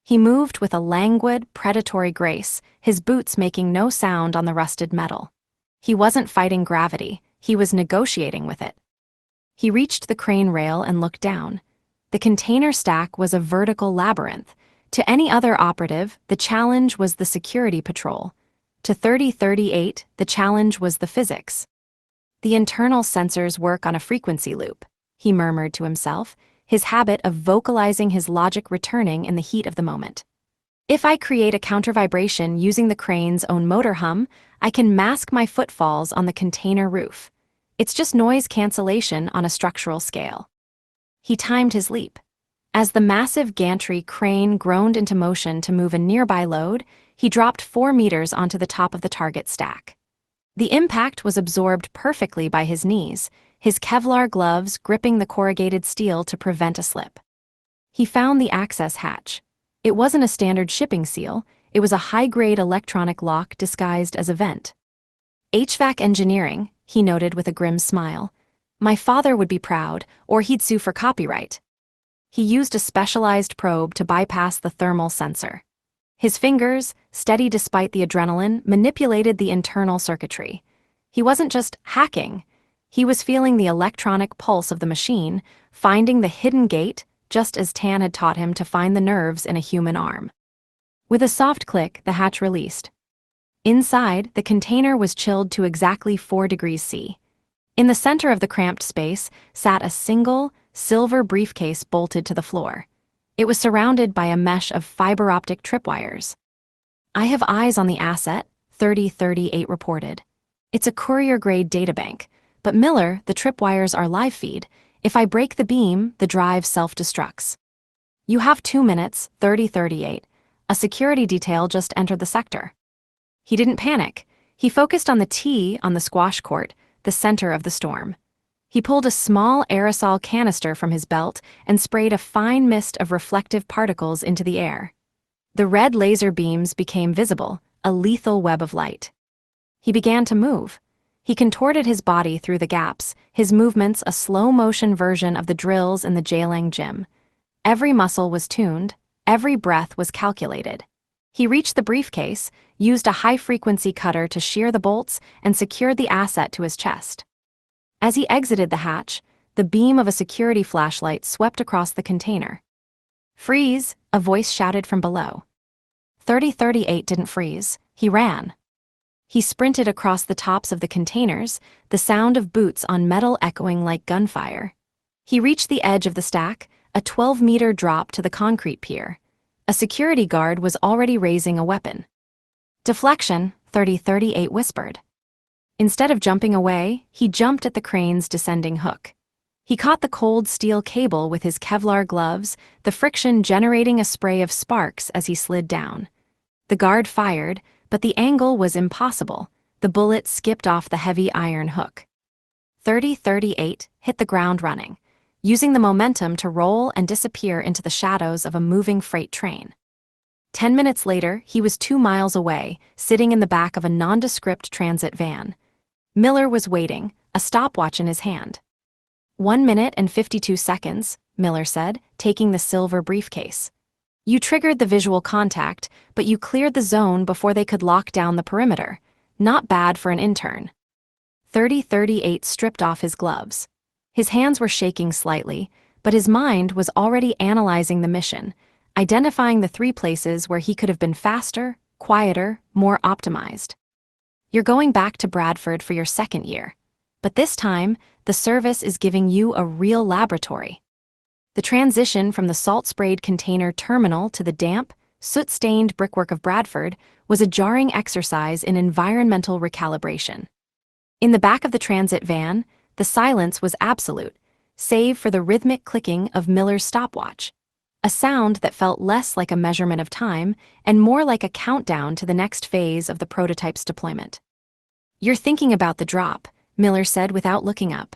He moved with a languid, predatory grace, his boots making no sound on the rusted metal. He wasn't fighting gravity, he was negotiating with it. He reached the crane rail and looked down. The container stack was a vertical labyrinth. To any other operative, the challenge was the security patrol. To 3038, the challenge was the physics. "The internal sensors work on a frequency loop," he murmured to himself, his habit of vocalizing his logic returning in the heat of the moment. "If I create a counter-vibration using the crane's own motor hum, I can mask my footfalls on the container roof. It's just noise cancellation on a structural scale." He timed his leap. As the massive gantry crane groaned into motion to move a nearby load, he dropped 4 meters onto the top of the target stack. The impact was absorbed perfectly by his knees, his Kevlar gloves gripping the corrugated steel to prevent a slip. He found the access hatch. It wasn't a standard shipping seal, it was a high-grade electronic lock disguised as a vent. "HVAC engineering," he noted with a grim smile. "My father would be proud, or he'd sue for copyright." He used a specialized probe to bypass the thermal sensor. His fingers, steady despite the adrenaline, manipulated the internal circuitry. He wasn't just hacking. He was feeling the electronic pulse of the machine, finding the hidden gate, just as Tan had taught him to find the nerves in a human arm. With a soft click, the hatch released. Inside, the container was chilled to exactly 4 degrees C. In the center of the cramped space sat a single, silver briefcase bolted to the floor. It was surrounded by a mesh of fiber-optic tripwires. "I have eyes on the asset," 3038 reported. "It's a courier-grade databank, but Miller, the tripwires are live feed. If I break the beam, the drive self-destructs." "You have 2 minutes," 3038. A security detail just entered the sector. He didn't panic. He focused on the tee on the squash court, the center of the storm. He pulled a small aerosol canister from his belt and sprayed a fine mist of reflective particles into the air. The red laser beams became visible, a lethal web of light. He began to move. He contorted his body through the gaps, his movements a slow-motion version of the drills in the Jailang gym. Every muscle was tuned, every breath was calculated. He reached the briefcase, used a high-frequency cutter to shear the bolts, and secured the asset to his chest. As he exited the hatch, the beam of a security flashlight swept across the container. "Freeze!" a voice shouted from below. 3038 didn't freeze. He ran. He sprinted across the tops of the containers, the sound of boots on metal echoing like gunfire. He reached the edge of the stack, a 12-meter drop to the concrete pier. A security guard was already raising a weapon. "Deflection," 3038 whispered. Instead of jumping away, he jumped at the crane's descending hook. He caught the cold steel cable with his Kevlar gloves, the friction generating a spray of sparks as he slid down. The guard fired, but the angle was impossible. The bullet skipped off the heavy iron hook. 3038 hit the ground running, using the momentum to roll and disappear into the shadows of a moving freight train. 10 minutes later, he was 2 miles away, sitting in the back of a nondescript transit van. Miller was waiting, a stopwatch in his hand. 1 minute and 52 seconds, Miller said, taking the silver briefcase. You triggered the visual contact, but you cleared the zone before they could lock down the perimeter. Not bad for an intern. 3038 stripped off his gloves. His hands were shaking slightly, but his mind was already analyzing the mission, identifying the 3 places where he could have been faster, quieter, more optimized. You're going back to Bradford for your 2nd year. But this time, the service is giving you a real laboratory. The transition from the salt-sprayed container terminal to the damp, soot-stained brickwork of Bradford was a jarring exercise in environmental recalibration. In the back of the transit van, the silence was absolute, save for the rhythmic clicking of Miller's stopwatch, a sound that felt less like a measurement of time and more like a countdown to the next phase of the prototype's deployment. You're thinking about the drop, Miller said without looking up.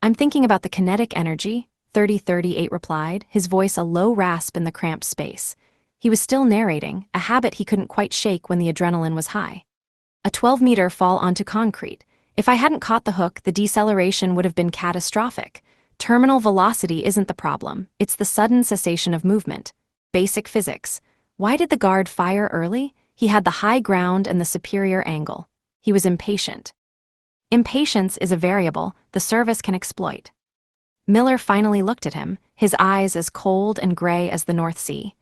I'm thinking about the kinetic energy, 3038 replied, his voice a low rasp in the cramped space. He was still narrating, a habit he couldn't quite shake when the adrenaline was high. A 12-meter fall onto concrete. If I hadn't caught the hook, the deceleration would have been catastrophic. Terminal velocity isn't the problem, it's the sudden cessation of movement. Basic physics. Why did the guard fire early? He had the high ground and the superior angle. He was impatient. Impatience is a variable the service can exploit. Miller finally looked at him, his eyes as cold and gray as the North Sea.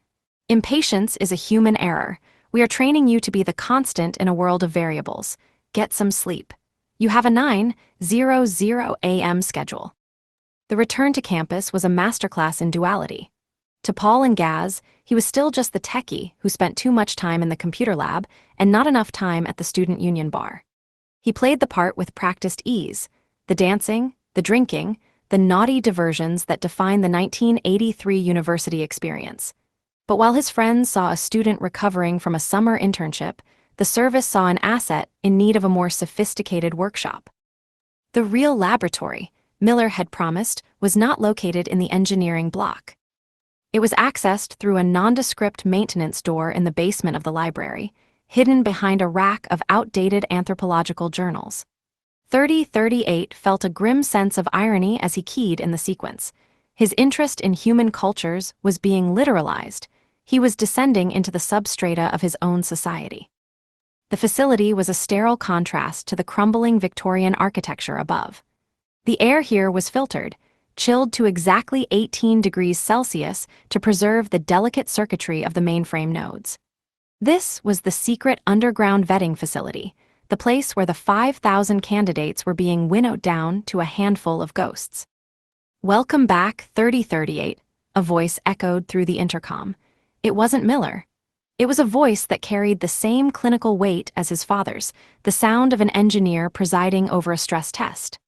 Impatience is a human error. We are training you to be the constant in a world of variables. Get some sleep. You have a 9:00 a.m. schedule. The return to campus was a masterclass in duality. To Paul and Gaz, he was still just the techie who spent too much time in the computer lab and not enough time at the student union bar. He played the part with practiced ease, the dancing, the drinking, the naughty diversions that define the 1983 university experience. But while his friends saw a student recovering from a summer internship, the service saw an asset in need of a more sophisticated workshop. The real laboratory, Miller had promised, was not located in the engineering block. It was accessed through a nondescript maintenance door in the basement of the library, hidden behind a rack of outdated anthropological journals. 3038 felt a grim sense of irony as he keyed in the sequence. His interest in human cultures was being literalized. He was descending into the substrata of his own society. The facility was a sterile contrast to the crumbling Victorian architecture above. The air here was filtered, chilled to exactly 18 degrees Celsius to preserve the delicate circuitry of the mainframe nodes. This was the secret underground vetting facility, the place where the 5,000 candidates were being winnowed down to a handful of ghosts. "Welcome back, 3038, a voice echoed through the intercom. It wasn't Miller. It was a voice that carried the same clinical weight as his father's, the sound of an engineer presiding over a stress test.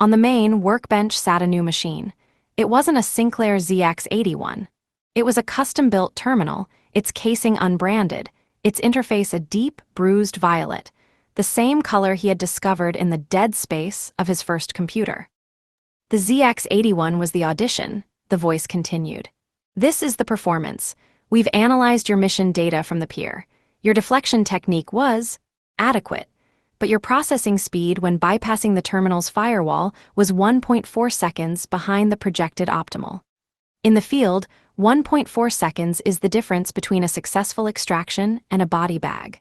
On the main workbench sat a new machine. It wasn't a Sinclair ZX81. It was a custom-built terminal, its casing unbranded, its interface a deep, bruised violet, the same color he had discovered in the dead space of his first computer. The ZX81 was the audition, the voice continued. This is the performance. We've analyzed your mission data from the pier. Your deflection technique was adequate, but your processing speed when bypassing the terminal's firewall was 1.4 seconds behind the projected optimal. In the field, 1.4 seconds is the difference between a successful extraction and a body bag.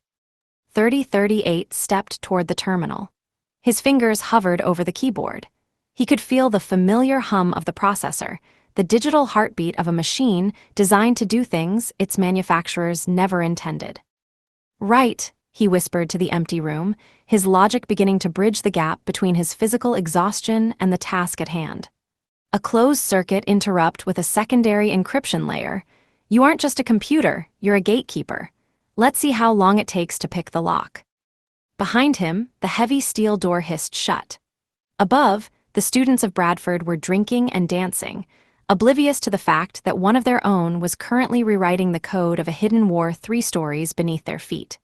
3038 stepped toward the terminal. His fingers hovered over the keyboard. He could feel the familiar hum of the processor, the digital heartbeat of a machine designed to do things its manufacturers never intended. "Right," he whispered to the empty room, his logic beginning to bridge the gap between his physical exhaustion and the task at hand. A closed circuit interrupt with a secondary encryption layer. You aren't just a computer, you're a gatekeeper. Let's see how long it takes to pick the lock. Behind him, the heavy steel door hissed shut. Above, the students of Bradford were drinking and dancing, oblivious to the fact that one of their own was currently rewriting the code of a hidden war 3 stories beneath their feet.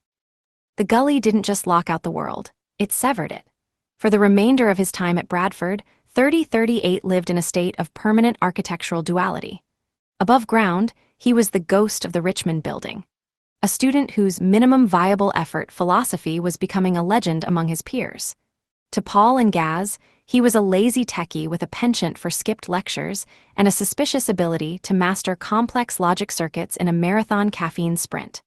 The gully didn't just lock out the world, it severed it. For the remainder of his time at Bradford, 3038 lived in a state of permanent architectural duality. Above ground, he was the ghost of the Richmond building, a student whose minimum viable effort philosophy was becoming a legend among his peers. To Paul and Gaz, he was a lazy techie with a penchant for skipped lectures and a suspicious ability to master complex logic circuits in a marathon caffeine sprint.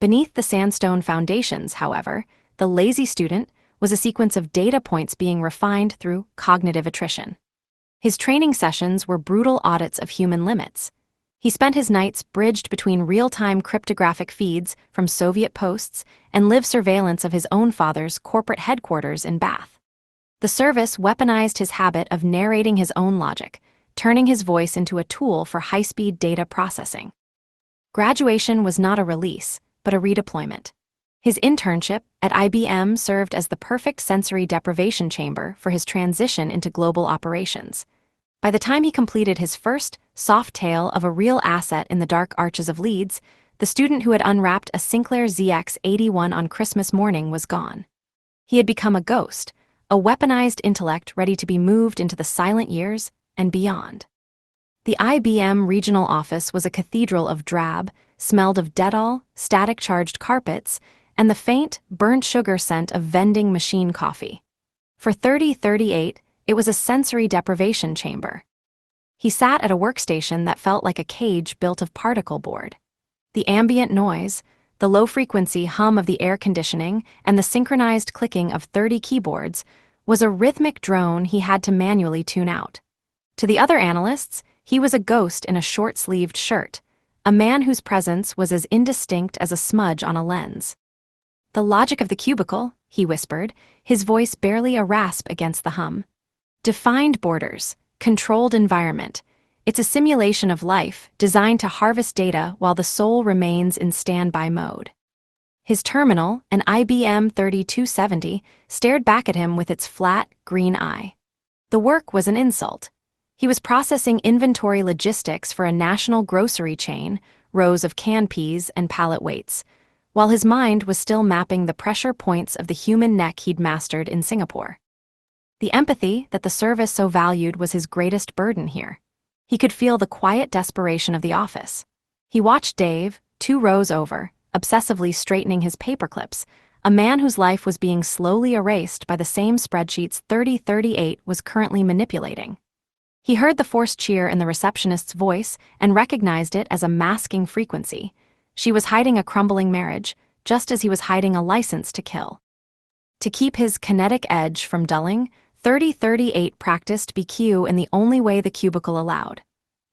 Beneath the sandstone foundations, however, the lazy student was a sequence of data points being refined through cognitive attrition. His training sessions were brutal audits of human limits. He spent his nights bridged between real-time cryptographic feeds from Soviet posts and live surveillance of his own father's corporate headquarters in Bath. The service weaponized his habit of narrating his own logic, turning his voice into a tool for high-speed data processing. Graduation was not a release, but a redeployment. His internship at IBM served as the perfect sensory deprivation chamber for his transition into global operations. By the time he completed his first soft tale of a real asset in the dark arches of Leeds, the student who had unwrapped a Sinclair ZX81 on Christmas morning was gone. He had become a ghost, a weaponized intellect ready to be moved into the silent years and beyond. The IBM regional office was a cathedral of drab, smelled of Dettol, static-charged carpets, and the faint, burnt sugar scent of vending machine coffee. For 3038, it was a sensory deprivation chamber. He sat at a workstation that felt like a cage built of particle board. The ambient noise, the low-frequency hum of the air conditioning, and the synchronized clicking of 30 keyboards was a rhythmic drone he had to manually tune out. To the other analysts, he was a ghost in a short-sleeved shirt, a man whose presence was as indistinct as a smudge on a lens. The logic of the cubicle, he whispered, his voice barely a rasp against the hum. Defined borders, controlled environment. It's a simulation of life designed to harvest data while the soul remains in standby mode. His terminal, an IBM 3270, stared back at him with its flat, green eye. The work was an insult. He was processing inventory logistics for a national grocery chain, rows of canned peas and pallet weights, while his mind was still mapping the pressure points of the human neck he'd mastered in Singapore. The empathy that the service so valued was his greatest burden here. He could feel the quiet desperation of the office. He watched Dave, 2 rows over, obsessively straightening his paperclips, a man whose life was being slowly erased by the same spreadsheets 3038 was currently manipulating. He heard the forced cheer in the receptionist's voice and recognized it as a masking frequency. She was hiding a crumbling marriage, just as he was hiding a license to kill. To keep his kinetic edge from dulling, 3038 practiced BQ in the only way the cubicle allowed,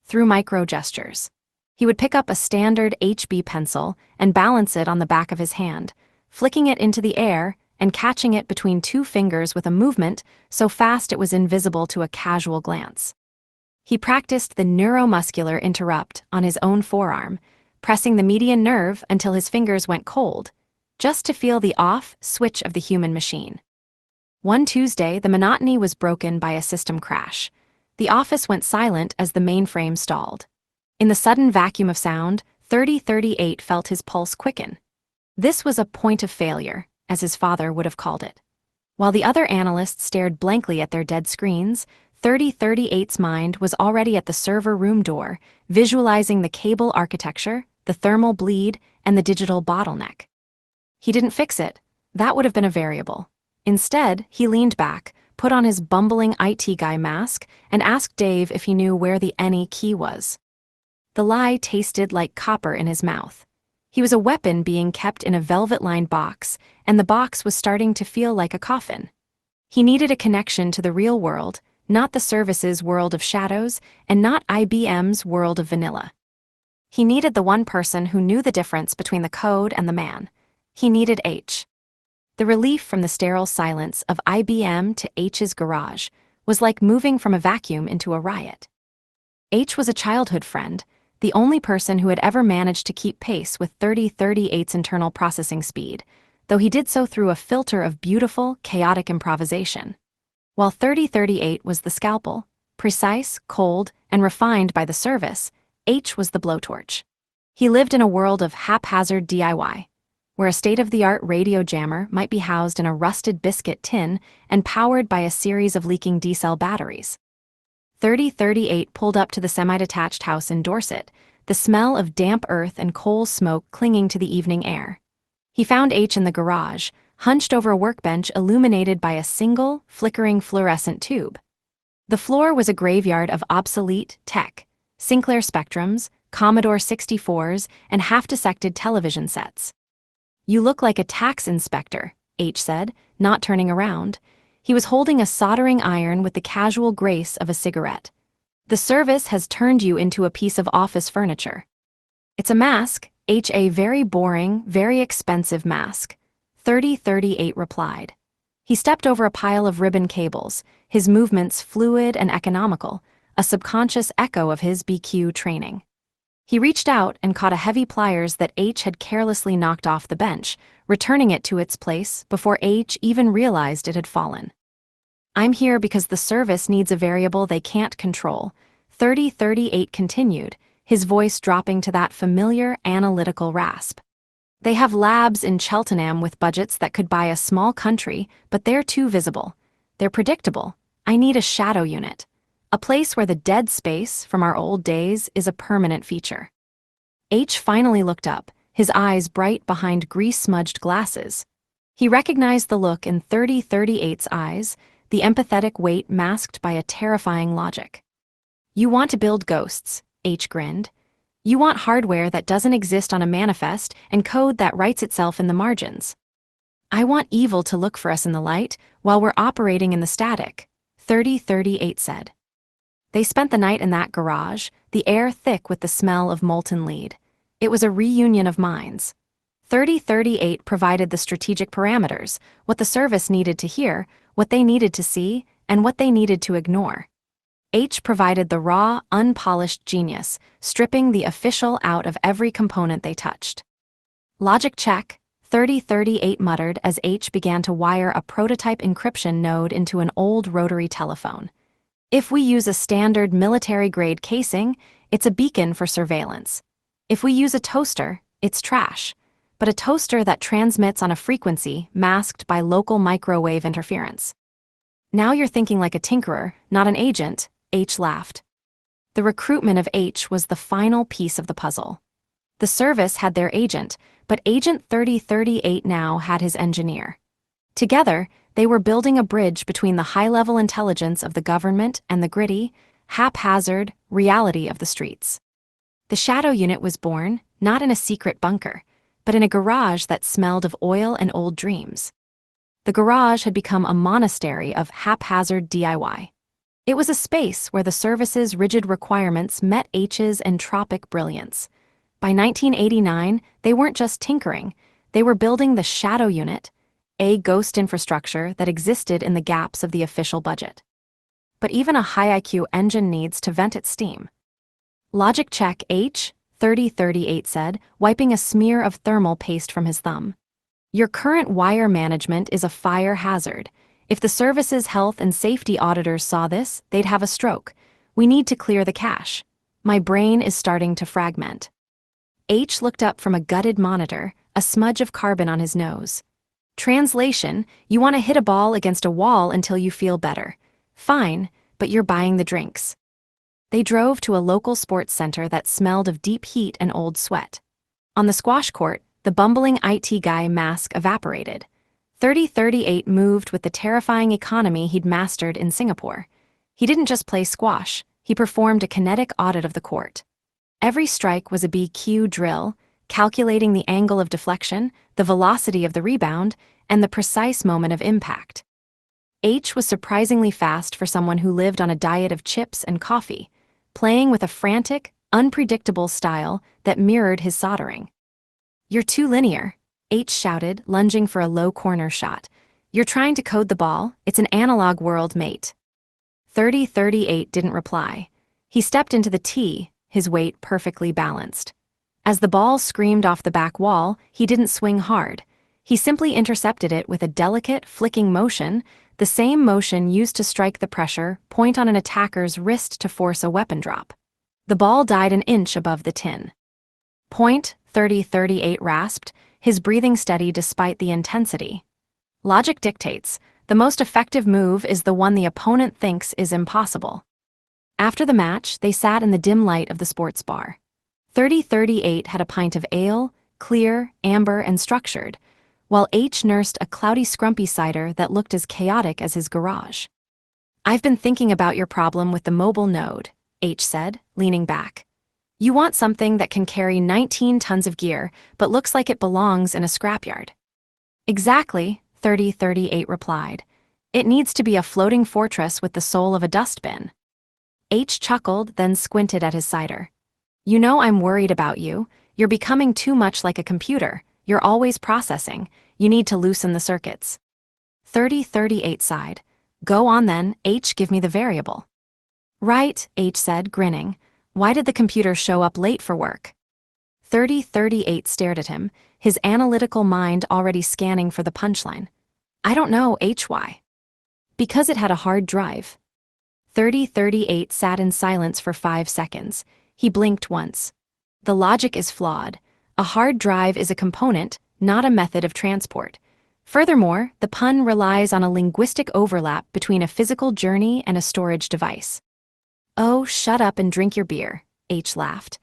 through micro-gestures. He would pick up a standard HB pencil and balance it on the back of his hand, flicking it into the air and catching it between 2 fingers with a movement so fast it was invisible to a casual glance. He practiced the neuromuscular interrupt on his own forearm, pressing the median nerve until his fingers went cold, just to feel the off switch of the human machine. One Tuesday, the monotony was broken by a system crash. The office went silent as the mainframe stalled. In the sudden vacuum of sound, 3038 felt his pulse quicken. This was a point of failure, as his father would have called it. While the other analysts stared blankly at their dead screens, 3038's mind was already at the server room door, visualizing the cable architecture, the thermal bleed, and the digital bottleneck. He didn't fix it. That would have been a variable. Instead, he leaned back, put on his bumbling IT guy mask, and asked Dave if he knew where the any key was. The lie tasted like copper in his mouth. He was a weapon being kept in a velvet-lined box, and the box was starting to feel like a coffin. He needed a connection to the real world, not the service's world of shadows, and not IBM's world of vanilla. He needed the one person who knew the difference between the code and the man. He needed H. The relief from the sterile silence of IBM to H's garage was like moving from a vacuum into a riot. H was a childhood friend, the only person who had ever managed to keep pace with 3038's internal processing speed, though he did so through a filter of beautiful, chaotic improvisation. While 3038 was the scalpel, precise, cold, and refined by the service, H was the blowtorch. He lived in a world of haphazard DIY, where a state-of-the-art radio jammer might be housed in a rusted biscuit tin and powered by a series of leaking D-cell batteries. 3038 pulled up to the semi-detached house in Dorset, the smell of damp earth and coal smoke clinging to the evening air. He found H in the garage, hunched over a workbench illuminated by a single, flickering fluorescent tube. The floor was a graveyard of obsolete tech, Sinclair Spectrums, Commodore 64s, and half-dissected television sets. "You look like a tax inspector," H said, not turning around. He was holding a soldering iron with the casual grace of a cigarette. "The service has turned you into a piece of office furniture." "It's a mask, H, a very boring, very expensive mask," 3038 replied. He stepped over a pile of ribbon cables, his movements fluid and economical, a subconscious echo of his BQ training. He reached out and caught a heavy pliers that H had carelessly knocked off the bench, returning it to its place before H even realized it had fallen. "I'm here because the service needs a variable they can't control," 3038 continued, his voice dropping to that familiar analytical rasp. "They have labs in Cheltenham with budgets that could buy a small country, but they're too visible. They're predictable. I need a shadow unit. A place where the dead space from our old days is a permanent feature." H finally looked up, his eyes bright behind grease-smudged glasses. He recognized the look in 3038's eyes, the empathetic weight masked by a terrifying logic. "You want to build ghosts," H grinned. "You want hardware that doesn't exist on a manifest and code that writes itself in the margins." "I want evil to look for us in the light while we're operating in the static," 3038 said. They spent the night in that garage, the air thick with the smell of molten lead. It was a reunion of minds. 3038 provided the strategic parameters, what the service needed to hear, what they needed to see, and what they needed to ignore. H provided the raw, unpolished genius, stripping the official out of every component they touched. "Logic check," 3038 muttered as H began to wire a prototype encryption node into an old rotary telephone. "If we use a standard military-grade casing, it's a beacon for surveillance. If we use a toaster, it's trash. But a toaster that transmits on a frequency masked by local microwave interference." "Now you're thinking like a tinkerer, not an agent," H laughed. The recruitment of H was the final piece of the puzzle. The service had their agent, but Agent 3038 now had his engineer. Together, they were building a bridge between the high-level intelligence of the government and the gritty, haphazard reality of the streets. The shadow unit was born, not in a secret bunker, but in a garage that smelled of oil and old dreams. The garage had become a monastery of haphazard DIY. It was a space where the service's rigid requirements met H's entropic brilliance. By 1989, they weren't just tinkering, they were building the shadow unit, a ghost infrastructure that existed in the gaps of the official budget. But even a high IQ engine needs to vent its steam. "Logic check, H," 3038 said, wiping a smear of thermal paste from his thumb. "Your current wire management is a fire hazard. If the service's health and safety auditors saw this, they'd have a stroke. We need to clear the cache. My brain is starting to fragment." H looked up from a gutted monitor, a smudge of carbon on his nose. Translation: you want to hit a ball against a wall until you feel better. Fine, but you're buying the drinks. They drove to a local sports center that smelled of deep heat and old sweat. On the squash court, the bumbling IT guy mask evaporated. 3038 moved with the terrifying economy he'd mastered in Singapore. He didn't just play squash, he performed a kinetic audit of the court. Every strike was a BQ drill, calculating the angle of deflection, the velocity of the rebound, and the precise moment of impact. H was surprisingly fast for someone who lived on a diet of chips and coffee, playing with a frantic, unpredictable style that mirrored his soldering. "You're too linear," H shouted, lunging for a low corner shot. "You're trying to code the ball? It's an analog world, mate." 3038 didn't reply. He stepped into the tee, his weight perfectly balanced. As the ball screamed off the back wall, he didn't swing hard. He simply intercepted it with a delicate, flicking motion, the same motion used to strike the pressure point on an attacker's wrist to force a weapon drop. The ball died an inch above the tin. Point, 3038 rasped, his breathing steady despite the intensity. Logic dictates, the most effective move is the one the opponent thinks is impossible. After the match, they sat in the dim light of the sports bar. 3038 had a pint of ale, clear, amber, and structured, while H nursed a cloudy scrumpy cider that looked as chaotic as his garage. "I've been thinking about your problem with the mobile node," H said, leaning back. "You want something that can carry 19 tons of gear, but looks like it belongs in a scrapyard." "Exactly," 3038 replied. "It needs to be a floating fortress with the soul of a dustbin." H chuckled, then squinted at his cider. "You know I'm worried about you. You're becoming too much like a computer. You're always processing. You need to loosen the circuits." 3038 sighed. "Go on then, H, give me the variable." "Right," H said, grinning. "Why did the computer show up late for work?" 3038 stared at him, his analytical mind already scanning for the punchline. "I don't know, H, why?" "Because it had a hard drive." 3038 sat in silence for 5 seconds. He blinked once. The logic is flawed. A hard drive is a component, not a method of transport. Furthermore, the pun relies on a linguistic overlap between a physical journey and a storage device. "Oh, shut up and drink your beer," H laughed.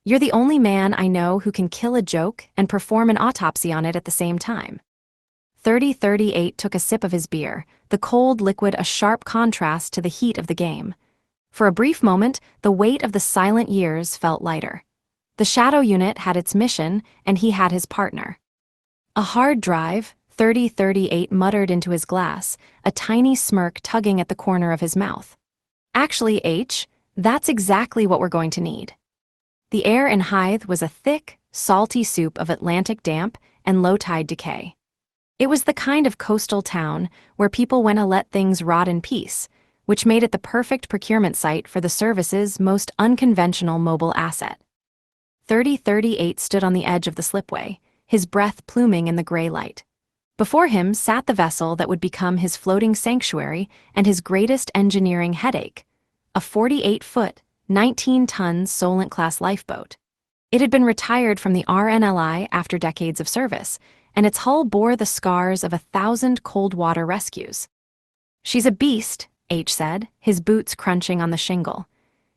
"You're the only man I know who can kill a joke and perform an autopsy on it at the same time." 3038 took a sip of his beer, the cold liquid a sharp contrast to the heat of the game. For a brief moment, the weight of the silent years felt lighter. The shadow unit had its mission, and he had his partner. "A hard drive," 3038 muttered into his glass, a tiny smirk tugging at the corner of his mouth. "Actually, H, that's exactly what we're going to need." The air in Hythe was a thick, salty soup of Atlantic damp and low-tide decay. It was the kind of coastal town where people went to let things rot in peace, which made it the perfect procurement site for the service's most unconventional mobile asset. 3038 stood on the edge of the slipway, his breath pluming in the gray light. Before him sat the vessel that would become his floating sanctuary and his greatest engineering headache, a 48-foot, 19-ton Solent-class lifeboat. It had been retired from the RNLI after decades of service, and its hull bore the scars of 1,000 cold water rescues. "She's a beast," H said, his boots crunching on the shingle.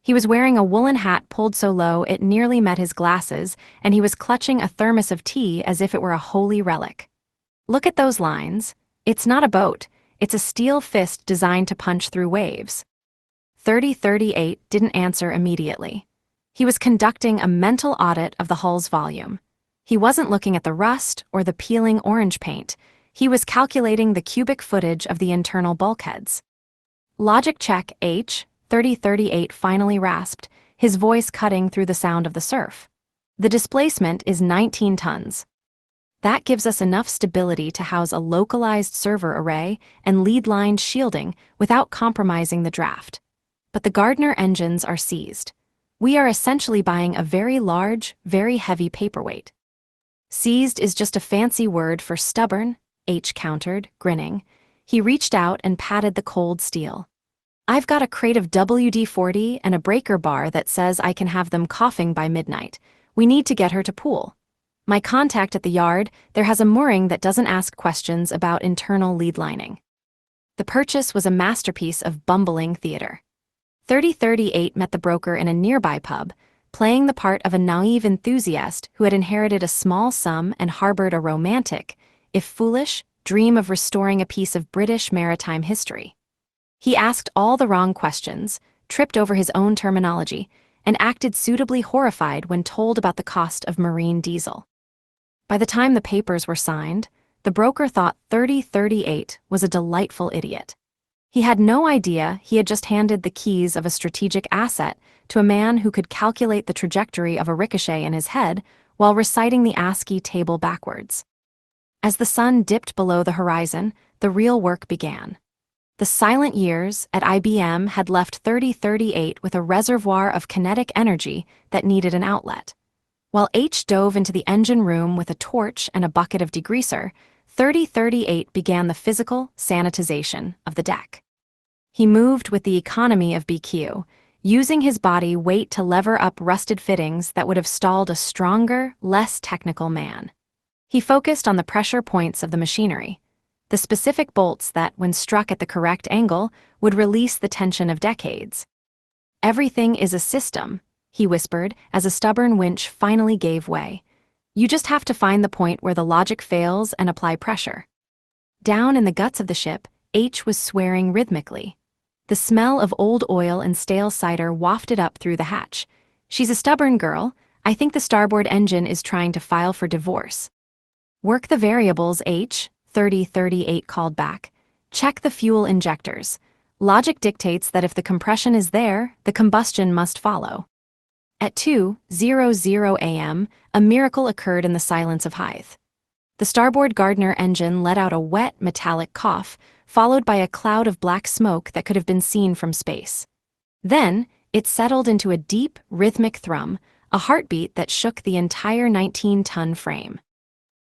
He was wearing a woolen hat pulled so low it nearly met his glasses, and he was clutching a thermos of tea as if it were a holy relic. "Look at those lines. It's not a boat, it's a steel fist designed to punch through waves." 3038 didn't answer immediately. He was conducting a mental audit of the hull's volume. He wasn't looking at the rust or the peeling orange paint. He was calculating the cubic footage of the internal bulkheads. "Logic check, H," 3038 finally rasped, his voice cutting through the sound of the surf. "The displacement is 19 tons. That gives us enough stability to house a localized server array and lead-lined shielding without compromising the draft. But the Gardner engines are seized. We are essentially buying a very large, very heavy paperweight." "Seized is just a fancy word for stubborn," H countered, grinning. He reached out and patted the cold steel. "I've got a crate of WD-40 and a breaker bar that says I can have them coughing by midnight. We need to get her to pool. My contact at the yard, there has a mooring that doesn't ask questions about internal lead lining." The purchase was a masterpiece of bumbling theater. 3038 met the broker in a nearby pub, playing the part of a naive enthusiast who had inherited a small sum and harbored a romantic, if foolish, dream of restoring a piece of British maritime history. He asked all the wrong questions, tripped over his own terminology, and acted suitably horrified when told about the cost of marine diesel. By the time the papers were signed, the broker thought 3038 was a delightful idiot. He had no idea he had just handed the keys of a strategic asset to a man who could calculate the trajectory of a ricochet in his head while reciting the ASCII table backwards. As the sun dipped below the horizon, the real work began. The silent years at IBM had left 3038 with a reservoir of kinetic energy that needed an outlet. While H dove into the engine room with a torch and a bucket of degreaser, 3038 began the physical sanitization of the deck. He moved with the economy of BQ, using his body weight to lever up rusted fittings that would have stalled a stronger, less technical man. He focused on the pressure points of the machinery, the specific bolts that, when struck at the correct angle, would release the tension of decades. "Everything is a system," he whispered as a stubborn winch finally gave way. "You just have to find the point where the logic fails and apply pressure." Down in the guts of the ship, H was swearing rhythmically. The smell of old oil and stale cider wafted up through the hatch. "She's a stubborn girl. I think the starboard engine is trying to file for divorce." "Work the variables, H," 3038 called back. "Check the fuel injectors. Logic dictates that if the compression is there, the combustion must follow." At 2:00 a.m., a miracle occurred in the silence of Hythe. The starboard Gardner engine let out a wet, metallic cough, followed by a cloud of black smoke that could have been seen from space. Then, it settled into a deep, rhythmic thrum, a heartbeat that shook the entire 19-ton frame.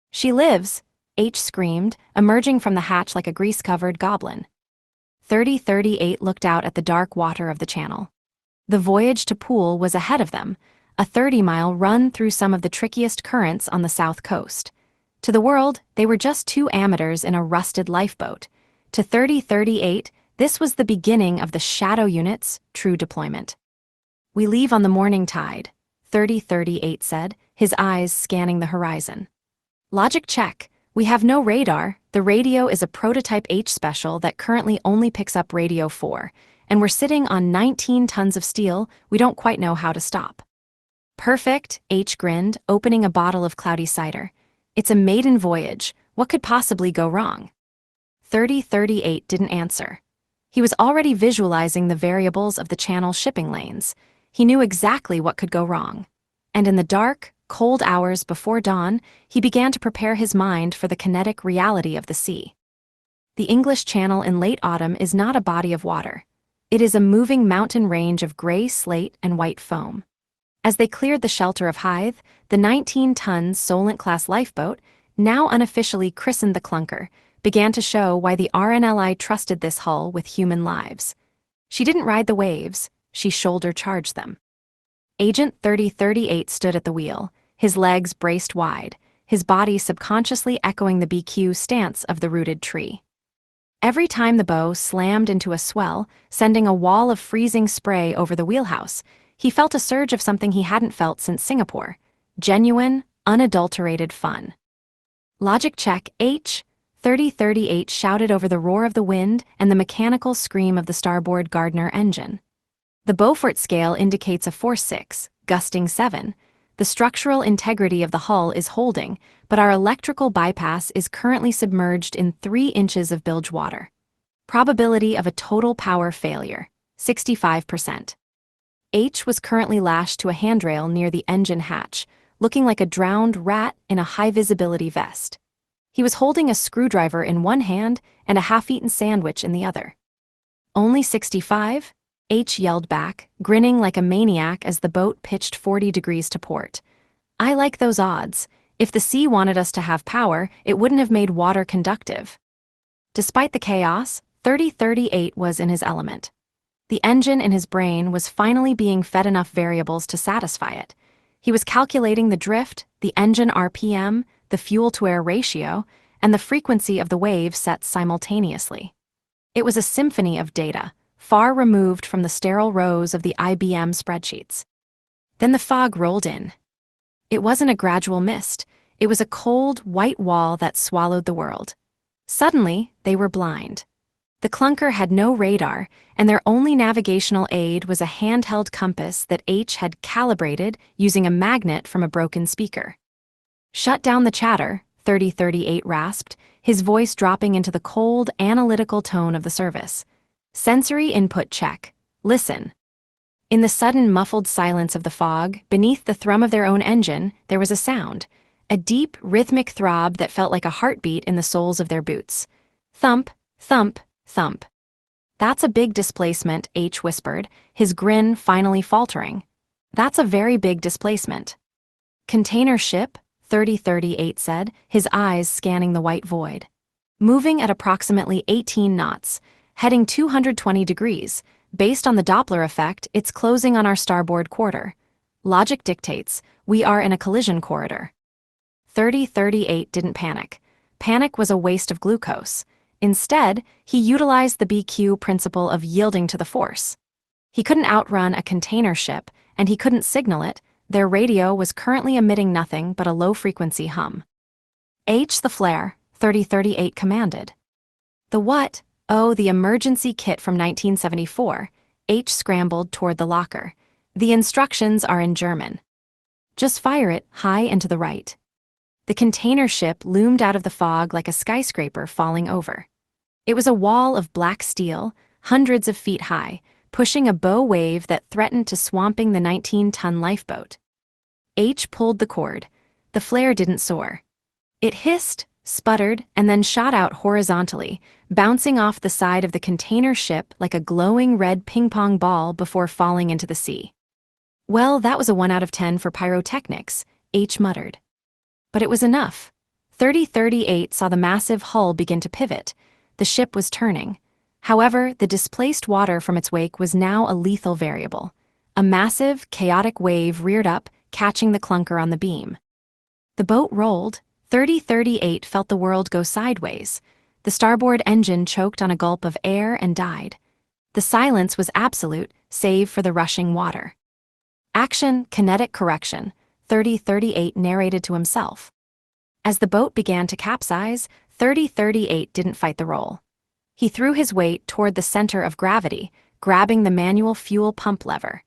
"She lives," H screamed, emerging from the hatch like a grease-covered goblin. 3038 looked out at the dark water of the channel. The voyage to Poole was ahead of them, a 30-mile run through some of the trickiest currents on the south coast. To the world, they were just two amateurs in a rusted lifeboat. To 3038, this was the beginning of the Shadow Unit's true deployment. "We leave on the morning tide," 3038 said, his eyes scanning the horizon. "Logic check. We have no radar. The radio is a prototype H special that currently only picks up radio 4, and we're sitting on 19 tons of steel we don't quite know how to stop." "Perfect," H grinned, opening a bottle of cloudy cider. "It's a maiden voyage. What could possibly go wrong?" 3038 didn't answer. He was already visualizing the variables of the channel shipping lanes. He knew exactly what could go wrong. And in the dark, cold hours before dawn, he began to prepare his mind for the kinetic reality of the sea. The English Channel in late autumn is not a body of water. It is a moving mountain range of gray slate and white foam. As they cleared the shelter of Hythe, the 19-ton Solent-class lifeboat, now unofficially christened the Clunker, began to show why the RNLI trusted this hull with human lives. She didn't ride the waves, she shoulder-charged them. Agent 3038 stood at the wheel, his legs braced wide, his body subconsciously echoing the BQ stance of the rooted tree. Every time the bow slammed into a swell, sending a wall of freezing spray over the wheelhouse, he felt a surge of something he hadn't felt since Singapore: genuine, unadulterated fun. "Logic check, H," 3038 shouted over the roar of the wind and the mechanical scream of the starboard Gardner engine. "The Beaufort scale indicates a force 6, gusting 7. The structural integrity of the hull is holding, but our electrical bypass is currently submerged in 3 inches of bilge water. Probability of a total power failure, 65%. H was currently lashed to a handrail near the engine hatch, looking like a drowned rat in a high-visibility vest. He was holding a screwdriver in one hand and a half-eaten sandwich in the other. "Only 65? H yelled back, grinning like a maniac as the boat pitched 40 degrees to port. "I like those odds. If the sea wanted us to have power, it wouldn't have made water conductive." Despite the chaos, 3038 was in his element. The engine in his brain was finally being fed enough variables to satisfy it. He was calculating the drift, the engine RPM, the fuel-to-air ratio, and the frequency of the waves set simultaneously. It was a symphony of data, far removed from the sterile rows of the IBM spreadsheets. Then the fog rolled in. It wasn't a gradual mist. It was a cold, white wall that swallowed the world. Suddenly, they were blind. The Clunker had no radar, and their only navigational aid was a handheld compass that H had calibrated using a magnet from a broken speaker. "Shut down the chatter," 3038 rasped, his voice dropping into the cold, analytical tone of the service. "Sensory input check. Listen." In the sudden muffled silence of the fog, beneath the thrum of their own engine, there was a sound, a deep, rhythmic throb that felt like a heartbeat in the soles of their boots. Thump, thump, thump. That's a big displacement, H whispered, his grin finally faltering. That's a very big displacement. Container ship, 3038 said, his eyes scanning the white void. Moving at approximately 18 knots, heading 220 degrees. Based on the Doppler effect, it's closing on our starboard quarter. Logic dictates, we are in a collision corridor. 3038 didn't panic. Panic was a waste of glucose. Instead, he utilized the BQ principle of yielding to the force. He couldn't outrun a container ship, and he couldn't signal it. Their radio was currently emitting nothing but a low-frequency hum. H the flare, 3038 commanded. The what? Oh, the emergency kit from 1974. H scrambled toward the locker. The instructions are in German. Just fire it, high and to the right. The container ship loomed out of the fog like a skyscraper falling over. It was a wall of black steel, hundreds of feet high, pushing a bow wave that threatened to swamping the 19-ton lifeboat. H pulled the cord. The flare didn't soar. It hissed, sputtered, and then shot out horizontally, bouncing off the side of the container ship like a glowing red ping-pong ball before falling into the sea. Well, that was a 1 out of 10 for pyrotechnics, H muttered. But it was enough. 3038 saw the massive hull begin to pivot. The ship was turning. However, the displaced water from its wake was now a lethal variable. A massive, chaotic wave reared up, catching the clunker on the beam. The boat rolled. 3038 felt the world go sideways. The starboard engine choked on a gulp of air and died. The silence was absolute, save for the rushing water. Action, kinetic correction, 3038 narrated to himself. As the boat began to capsize, 3038 didn't fight the roll. He threw his weight toward the center of gravity, grabbing the manual fuel pump lever.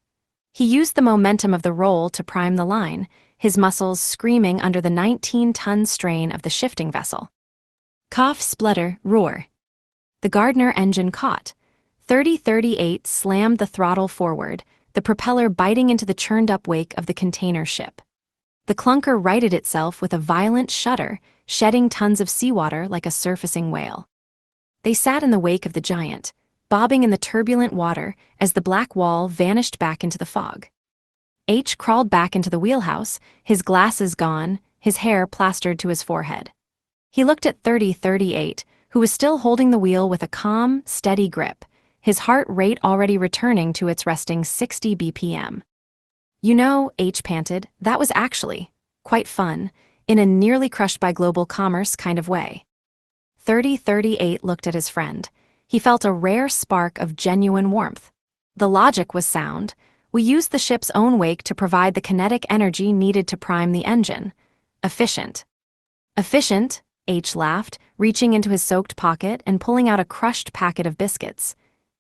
He used the momentum of the roll to prime the line, his muscles screaming under the 19-ton strain of the shifting vessel. Cough, splutter, roar. The Gardner engine caught. 3038 slammed the throttle forward, the propeller biting into the churned-up wake of the container ship. The clunker righted itself with a violent shudder, shedding tons of seawater like a surfacing whale. They sat in the wake of the giant, bobbing in the turbulent water as the black wall vanished back into the fog. H crawled back into the wheelhouse, his glasses gone, his hair plastered to his forehead. He looked at 3038, who was still holding the wheel with a calm, steady grip, his heart rate already returning to its resting 60 BPM. You know, H panted, that was actually quite fun, in a nearly crushed by global commerce kind of way. 3038 looked at his friend. He felt a rare spark of genuine warmth. The logic was sound. We used the ship's own wake to provide the kinetic energy needed to prime the engine. Efficient. Efficient, H laughed, reaching into his soaked pocket and pulling out a crushed packet of biscuits.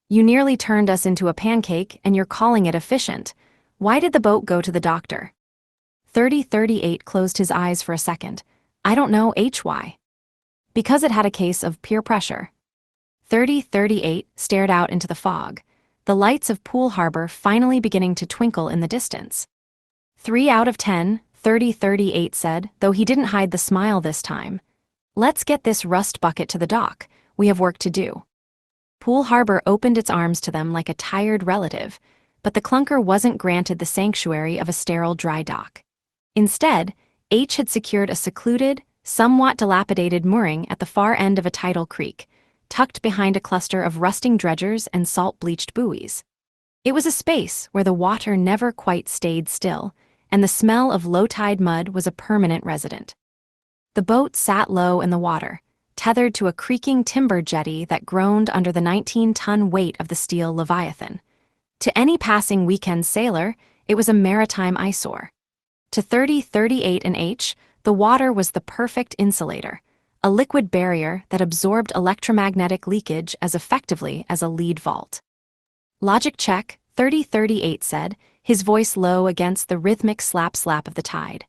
You nearly turned us into a pancake and you're calling it efficient. Why did the boat go to the doctor? 3038 closed his eyes for a second. I don't know, H, why? Because it had a case of peer pressure. 3038 stared out into the fog, the lights of Pool Harbor finally beginning to twinkle in the distance. 3 out of 10, 3038 said, though he didn't hide the smile this time. Let's get this rust bucket to the dock. We have work to do. Pool Harbor opened its arms to them like a tired relative, but the clunker wasn't granted the sanctuary of a sterile dry dock. Instead, H had secured a secluded, somewhat dilapidated mooring at the far end of a tidal creek, tucked behind a cluster of rusting dredgers and salt-bleached buoys. It was a space where the water never quite stayed still, and the smell of low-tide mud was a permanent resident. The boat sat low in the water, tethered to a creaking timber jetty that groaned under the 19-ton weight of the steel Leviathan. To any passing weekend sailor, it was a maritime eyesore. To 3038 and H, the water was the perfect insulator, a liquid barrier that absorbed electromagnetic leakage as effectively as a lead vault. Logic check, 3038 said, his voice low against the rhythmic slap-slap of the tide.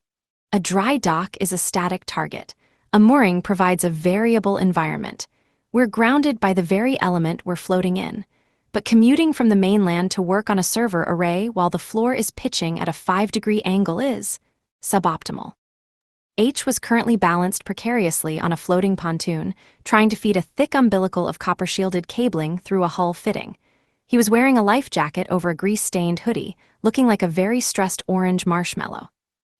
A dry dock is a static target. A mooring provides a variable environment. We're grounded by the very element we're floating in. But commuting from the mainland to work on a server array while the floor is pitching at a 5-degree angle is suboptimal. H was currently balanced precariously on a floating pontoon, trying to feed a thick umbilical of copper-shielded cabling through a hull fitting. He was wearing a life jacket over a grease-stained hoodie, looking like a very stressed orange marshmallow.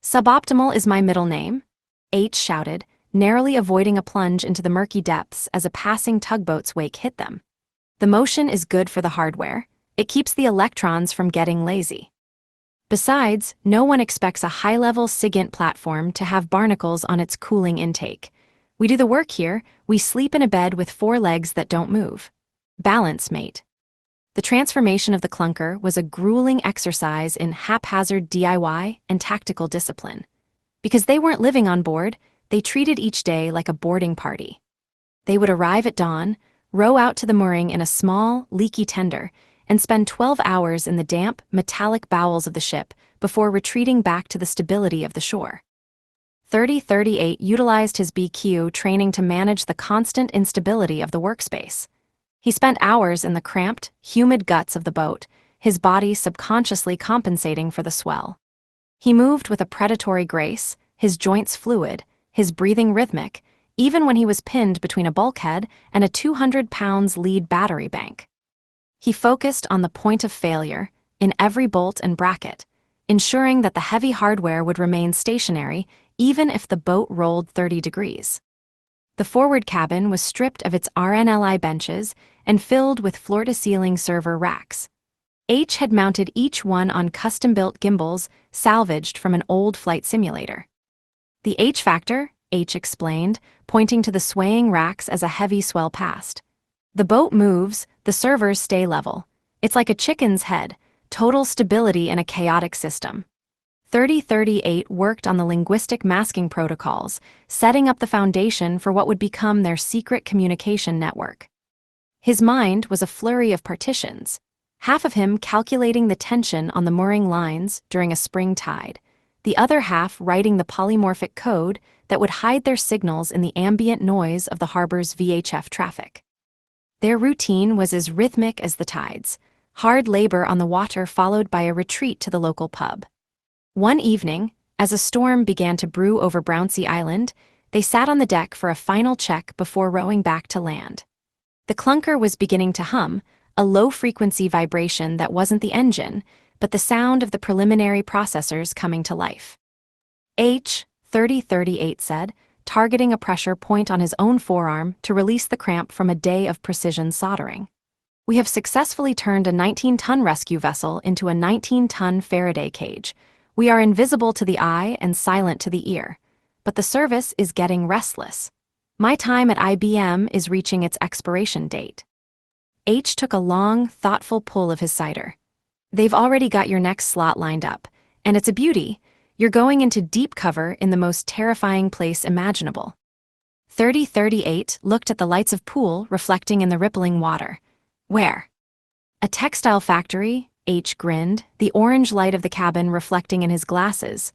"Suboptimal is my middle name," H shouted, narrowly avoiding a plunge into the murky depths as a passing tugboat's wake hit them. "The motion is good for the hardware. It keeps the electrons from getting lazy. Besides, no one expects a high-level SIGINT platform to have barnacles on its cooling intake. We do the work here, we sleep in a bed with 4 legs that don't move. Balance, mate." The transformation of the Clunker was a grueling exercise in haphazard DIY and tactical discipline. Because they weren't living on board, they treated each day like a boarding party. They would arrive at dawn, row out to the mooring in a small, leaky tender, and spend 12 hours in the damp, metallic bowels of the ship before retreating back to the stability of the shore. 3038 utilized his BQ training to manage the constant instability of the workspace. He spent hours in the cramped, humid guts of the boat, his body subconsciously compensating for the swell. He moved with a predatory grace, his joints fluid, his breathing rhythmic, even when he was pinned between a bulkhead and a 200-pound lead battery bank. He focused on the point of failure, in every bolt and bracket, ensuring that the heavy hardware would remain stationary even if the boat rolled 30 degrees. The forward cabin was stripped of its RNLI benches and filled with floor-to-ceiling server racks. H had mounted each one on custom-built gimbals salvaged from an old flight simulator. "The H factor," H explained, pointing to the swaying racks as a heavy swell passed. "The boat moves, the servers stay level. It's like a chicken's head, total stability in a chaotic system." 3038 worked on the linguistic masking protocols, setting up the foundation for what would become their secret communication network. His mind was a flurry of partitions, half of him calculating the tension on the mooring lines during a spring tide, the other half writing the polymorphic code that would hide their signals in the ambient noise of the harbor's VHF traffic. Their routine was as rhythmic as the tides, hard labor on the water followed by a retreat to the local pub. One evening, as a storm began to brew over Brownsea Island, they sat on the deck for a final check before rowing back to land. The Clunker was beginning to hum, a low-frequency vibration that wasn't the engine, but the sound of the preliminary processors coming to life. "H, 3038 said, targeting a pressure point on his own forearm to release the cramp from a day of precision soldering. "We have successfully turned a 19-ton rescue vessel into a 19-ton Faraday cage. We are invisible to the eye and silent to the ear. But the service is getting restless. My time at IBM is reaching its expiration date." H took a long, thoughtful pull of his cider. "They've already got your next slot lined up, and it's a beauty. You're going into deep cover in the most terrifying place imaginable." 3038 looked at the lights of pool reflecting in the rippling water. "Where?" "A textile factory," H grinned, the orange light of the cabin reflecting in his glasses.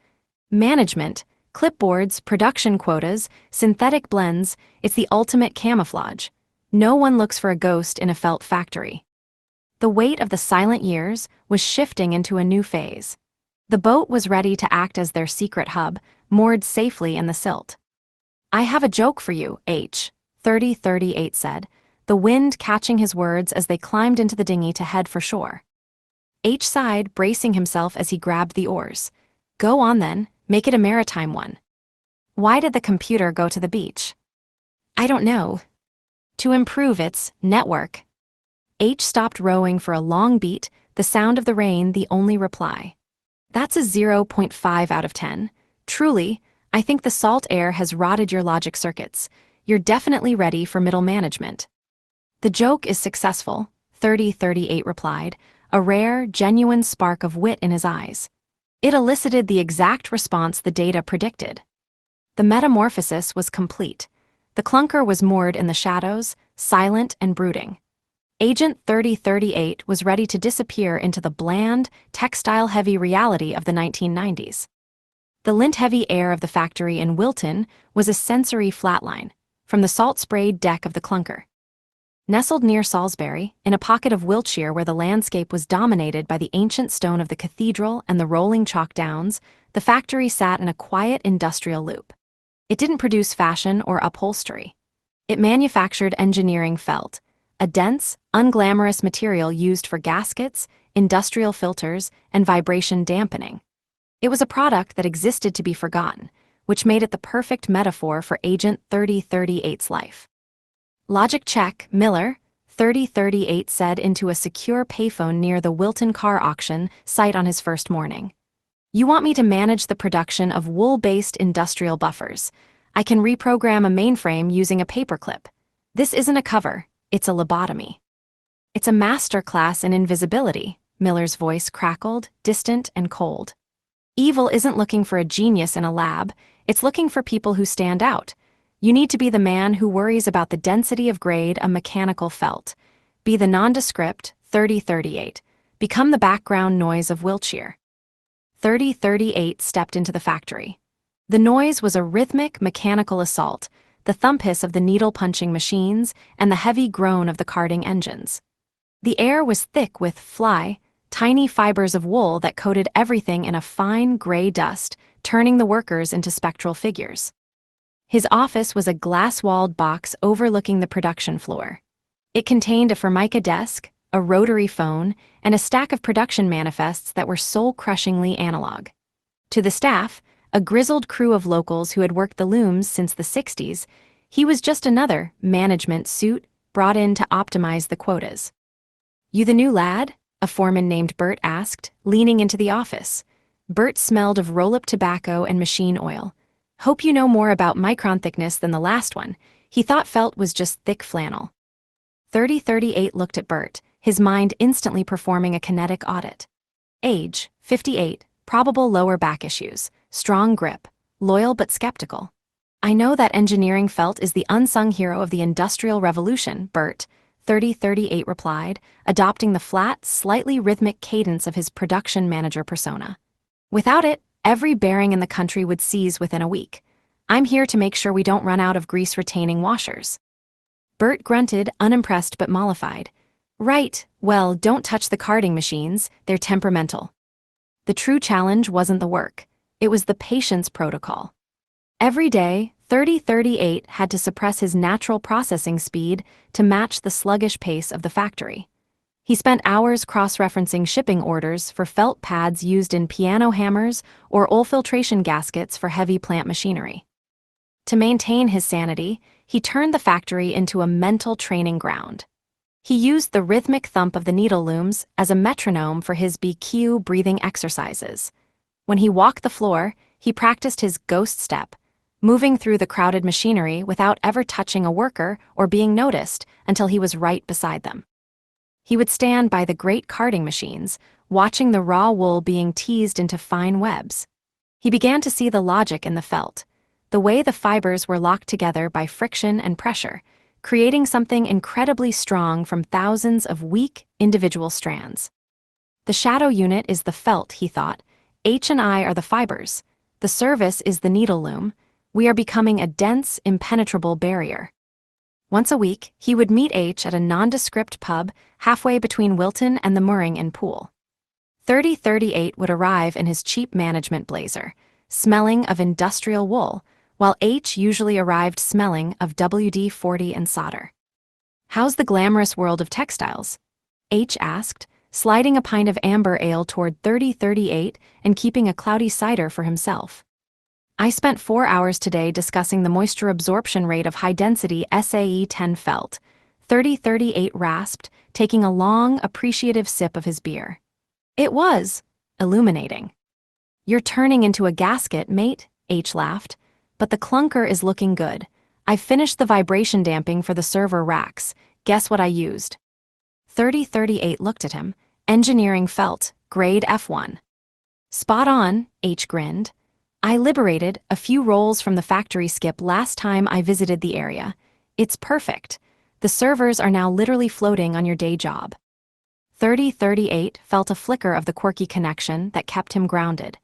"Management, clipboards, production quotas, synthetic blends, it's the ultimate camouflage. No one looks for a ghost in a felt factory." The weight of the silent years was shifting into a new phase. The boat was ready to act as their secret hub, moored safely in the silt. "I have a joke for you, H," 3038 said, the wind catching his words as they climbed into the dinghy to head for shore. H sighed, bracing himself as he grabbed the oars. "Go on then, make it a maritime one." "Why did the computer go to the beach?" "I don't know." "To improve its network." H stopped rowing for a long beat, the sound of the rain the only reply. "That's a 0.5 out of 10. Truly, I think the salt air has rotted your logic circuits. You're definitely ready for middle management." "The joke is successful," 3038 replied, a rare, genuine spark of wit in his eyes. It elicited the exact response the data predicted. The metamorphosis was complete. The Clunker was moored in the shadows, silent and brooding. Agent 3038 was ready to disappear into the bland, textile-heavy reality of the 1990s. The lint-heavy air of the factory in Wilton was a sensory flatline, from the salt-sprayed deck of the Clunker. Nestled near Salisbury, in a pocket of Wiltshire where the landscape was dominated by the ancient stone of the cathedral and the rolling chalk downs, the factory sat in a quiet industrial loop. It didn't produce fashion or upholstery. It manufactured engineering felt, a dense, unglamorous material used for gaskets, industrial filters, and vibration dampening. It was a product that existed to be forgotten, which made it the perfect metaphor for Agent 3038's life. Logic check, Miller, 3038 said into a secure payphone near the Wilton car auction site on his first morning. You want me to manage the production of wool-based industrial buffers. I can reprogram a mainframe using a paperclip. This isn't a cover, it's a lobotomy. It's a masterclass in invisibility, Miller's voice crackled, distant and cold. Evil isn't looking for a genius in a lab, it's looking for people who stand out. You need to be the man who worries about the density of grade a mechanical felt. Be the nondescript, 3038. Become the background noise of Wiltshire. 3038 stepped into the factory. The noise was a rhythmic, mechanical assault, the thump hiss of the needle-punching machines and the heavy groan of the carding engines. The air was thick with tiny fibers of wool that coated everything in a fine gray dust, turning the workers into spectral figures. His office was a glass-walled box overlooking the production floor. It contained a Formica desk, a rotary phone, and a stack of production manifests that were soul-crushingly analog. To the staff, a grizzled crew of locals who had worked the looms since the 60s, he was just another management suit brought in to optimize the quotas. You the new lad? A foreman named Bert asked, leaning into the office. Bert smelled of roll-up tobacco and machine oil. Hope you know more about micron thickness than the last one. He thought felt was just thick flannel. 3038 looked at Bert, his mind instantly performing a kinetic audit. Age, 58, probable lower back issues, strong grip, loyal but skeptical. I know that engineering felt is the unsung hero of the Industrial Revolution, Bert, 3038 replied, adopting the flat, slightly rhythmic cadence of his production manager persona. Without it, every bearing in the country would seize within a week. I'm here to make sure we don't run out of grease-retaining washers. Bert grunted, unimpressed but mollified. Right, well, don't touch the carding machines, they're temperamental. The true challenge wasn't the work, it was the patience protocol. Every day, 3038 had to suppress his natural processing speed to match the sluggish pace of the factory. He spent hours cross-referencing shipping orders for felt pads used in piano hammers or oil filtration gaskets for heavy plant machinery. To maintain his sanity, he turned the factory into a mental training ground. He used the rhythmic thump of the needle looms as a metronome for his BQ breathing exercises. When he walked the floor, he practiced his ghost step, moving through the crowded machinery without ever touching a worker or being noticed until he was right beside them. He would stand by the great carding machines, watching the raw wool being teased into fine webs. He began to see the logic in the felt, the way the fibers were locked together by friction and pressure, creating something incredibly strong from thousands of weak, individual strands. The shadow unit is the felt, he thought. H&I are the fibers. The service is the needle loom. We are becoming a dense, impenetrable barrier. Once a week, he would meet H at a nondescript pub halfway between Wilton and the mooring in Poole. 3038 would arrive in his cheap management blazer, smelling of industrial wool, while H usually arrived smelling of WD-40 and solder. How's the glamorous world of textiles? H asked, sliding a pint of amber ale toward 3038 and keeping a cloudy cider for himself. I spent 4 hours today discussing the moisture absorption rate of high-density SAE-10 felt, 3038 rasped, taking a long, appreciative sip of his beer. It was illuminating. You're turning into a gasket, mate, H laughed. But the clunker is looking good. I've finished the vibration damping for the server racks. Guess what I used? 3038 looked at him. Engineering felt, grade F1. Spot on, H grinned. I liberated a few rolls from the factory skip last time I visited the area. It's perfect. The servers are now literally floating on your day job. 3038 felt a flicker of the quirky connection that kept him grounded.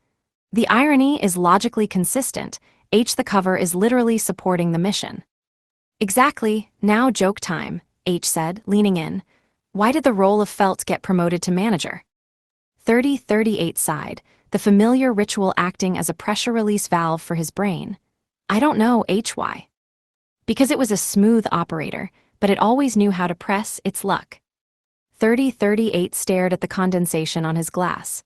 The irony is logically consistent. H the cover is literally supporting the mission. Exactly, now joke time, H said, leaning in. Why did the role of felt get promoted to manager? 3038 sighed, the familiar ritual acting as a pressure release valve for his brain. I don't know why. Because it was a smooth operator, but it always knew how to press its luck. 3038 stared at the condensation on his glass.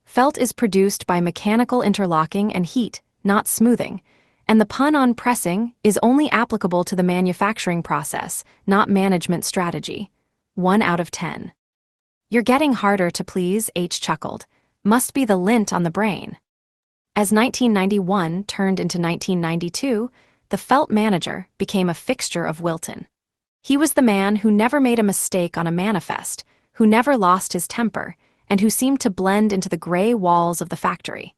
Felt is produced by mechanical interlocking and heat, not smoothing, and the pun on pressing is only applicable to the manufacturing process, not management strategy. 1 out of 10. You're getting harder to please, chuckled. Must be the lint on the brain. As 1991 turned into 1992, the Felt manager became a fixture of Wilton. He was the man who never made a mistake on a manifest, who never lost his temper, and who seemed to blend into the gray walls of the factory.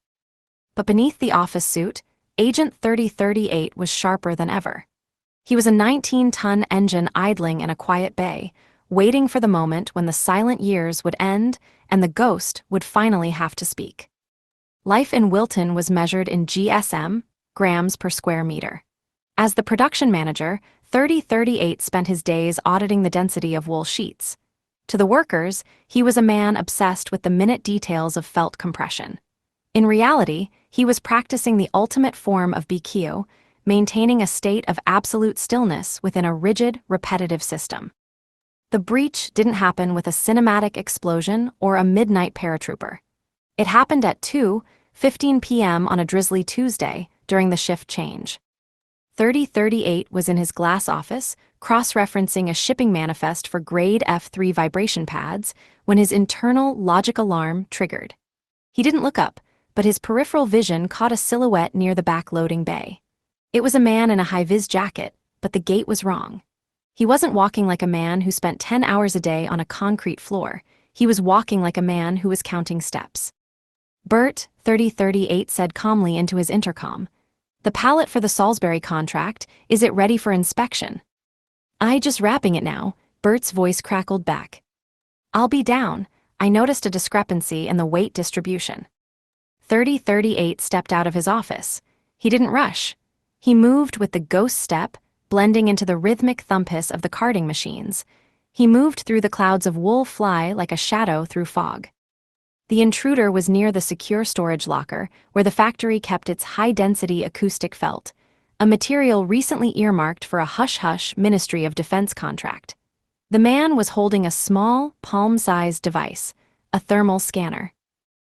But beneath the office suit, Agent 3038 was sharper than ever. He was a 19-ton engine idling in a quiet bay, waiting for the moment when the silent years would end and the ghost would finally have to speak. Life in Wilton was measured in GSM, grams per square meter. As the production manager, 3038 spent his days auditing the density of wool sheets. To the workers, he was a man obsessed with the minute details of felt compression. In reality, he was practicing the ultimate form of BQ, maintaining a state of absolute stillness within a rigid, repetitive system. The breach didn't happen with a cinematic explosion or a midnight paratrooper. It happened at 2:15 p.m. on a drizzly Tuesday during the shift change. 3038 was in his glass office, cross-referencing a shipping manifest for grade F3 vibration pads, when his internal logic alarm triggered. He didn't look up, but his peripheral vision caught a silhouette near the back-loading bay. It was a man in a high-vis jacket, but the gait was wrong. He wasn't walking like a man who spent 10 hours a day on a concrete floor. He was walking like a man who was counting steps. Bert, 3038 said calmly into his intercom. The pallet for the Salisbury contract, is it ready for inspection? I just wrapping it now, Bert's voice crackled back. I'll be down. I noticed a discrepancy in the weight distribution. 3038 stepped out of his office. He didn't rush. He moved with the ghost step, blending into the rhythmic thump-hiss of the carding machines. He moved through the clouds of wool fly like a shadow through fog. The intruder was near the secure storage locker, where the factory kept its high-density acoustic felt, a material recently earmarked for a hush-hush Ministry of Defense contract. The man was holding a small, palm-sized device, a thermal scanner.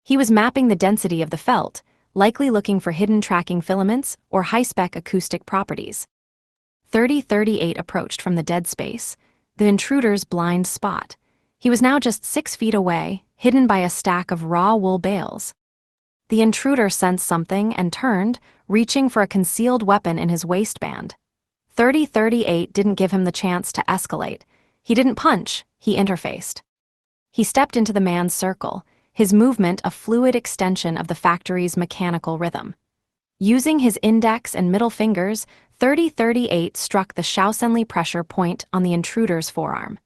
He was mapping the density of the felt, likely looking for hidden tracking filaments or high-spec acoustic properties. 3038 approached from the dead space, the intruder's blind spot. He was now just 6 feet away, hidden by a stack of raw wool bales. The intruder sensed something and turned, reaching for a concealed weapon in his waistband. 3038 didn't give him the chance to escalate. He didn't punch, he interfaced. He stepped into the man's circle, his movement a fluid extension of the factory's mechanical rhythm. Using his index and middle fingers, 3038 struck the Schausenli pressure point on the intruder's forearm.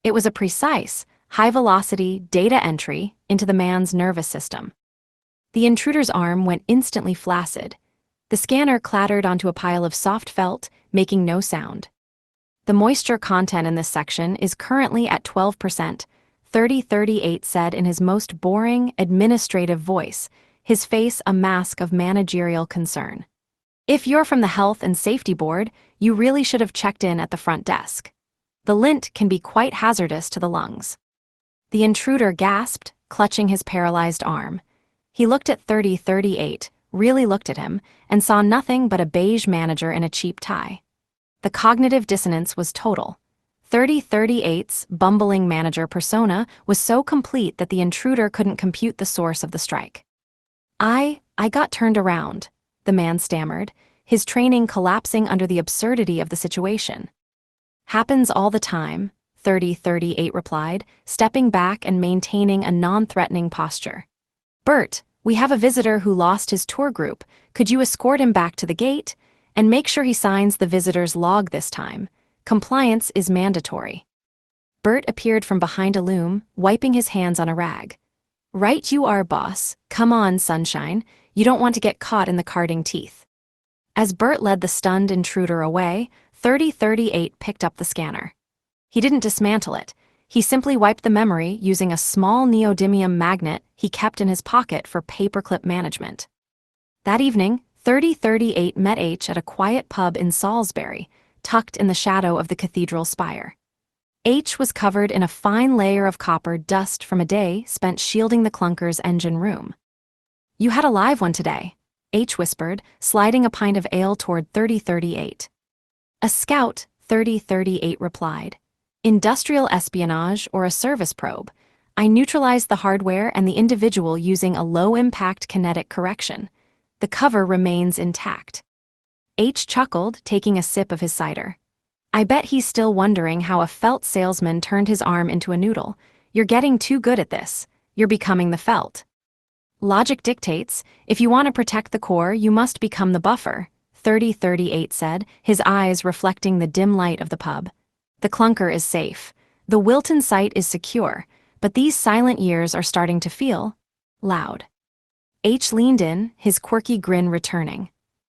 It was a precise, high-velocity data entry into the man's nervous system. The intruder's arm went instantly flaccid. The scanner clattered onto a pile of soft felt, making no sound. The moisture content in this section is currently at 12%, 3038 said in his most boring, administrative voice, his face a mask of managerial concern. If you're from the Health and Safety Board, you really should have checked in at the front desk. The lint can be quite hazardous to the lungs. The intruder gasped, clutching his paralyzed arm. He looked at 3038, really looked at him, and saw nothing but a beige manager in a cheap tie. The cognitive dissonance was total. 3038's bumbling manager persona was so complete that the intruder couldn't compute the source of the strike. I got turned around, the man stammered, his training collapsing under the absurdity of the situation. Happens all the time, 3038 replied, stepping back and maintaining a non-threatening posture. Bert, we have a visitor who lost his tour group. Could you escort him back to the gate? And make sure he signs the visitor's log this time. Compliance is mandatory. Bert appeared from behind a loom, wiping his hands on a rag. Right you are, boss. Come on, sunshine. You don't want to get caught in the carding teeth. As Bert led the stunned intruder away, 3038 picked up the scanner. He didn't dismantle it. He simply wiped the memory using a small neodymium magnet he kept in his pocket for paperclip management. That evening, 3038 met H at a quiet pub in Salisbury, tucked in the shadow of the cathedral spire. H was covered in a fine layer of copper dust from a day spent shielding the Clunker's engine room. "You had a live one today," H whispered, sliding a pint of ale toward 3038. "A scout," 3038 replied. "Industrial espionage or a service probe. I neutralized the hardware and the individual using a low-impact kinetic correction. The cover remains intact." H chuckled, taking a sip of his cider. "I bet he's still wondering how a felt salesman turned his arm into a noodle. You're getting too good at this. You're becoming the felt." "Logic dictates, if you want to protect the core, you must become the buffer," 3038 said, his eyes reflecting the dim light of the pub. "The Clunker is safe. The Wilton site is secure, but these silent years are starting to feel loud." H leaned in, his quirky grin returning.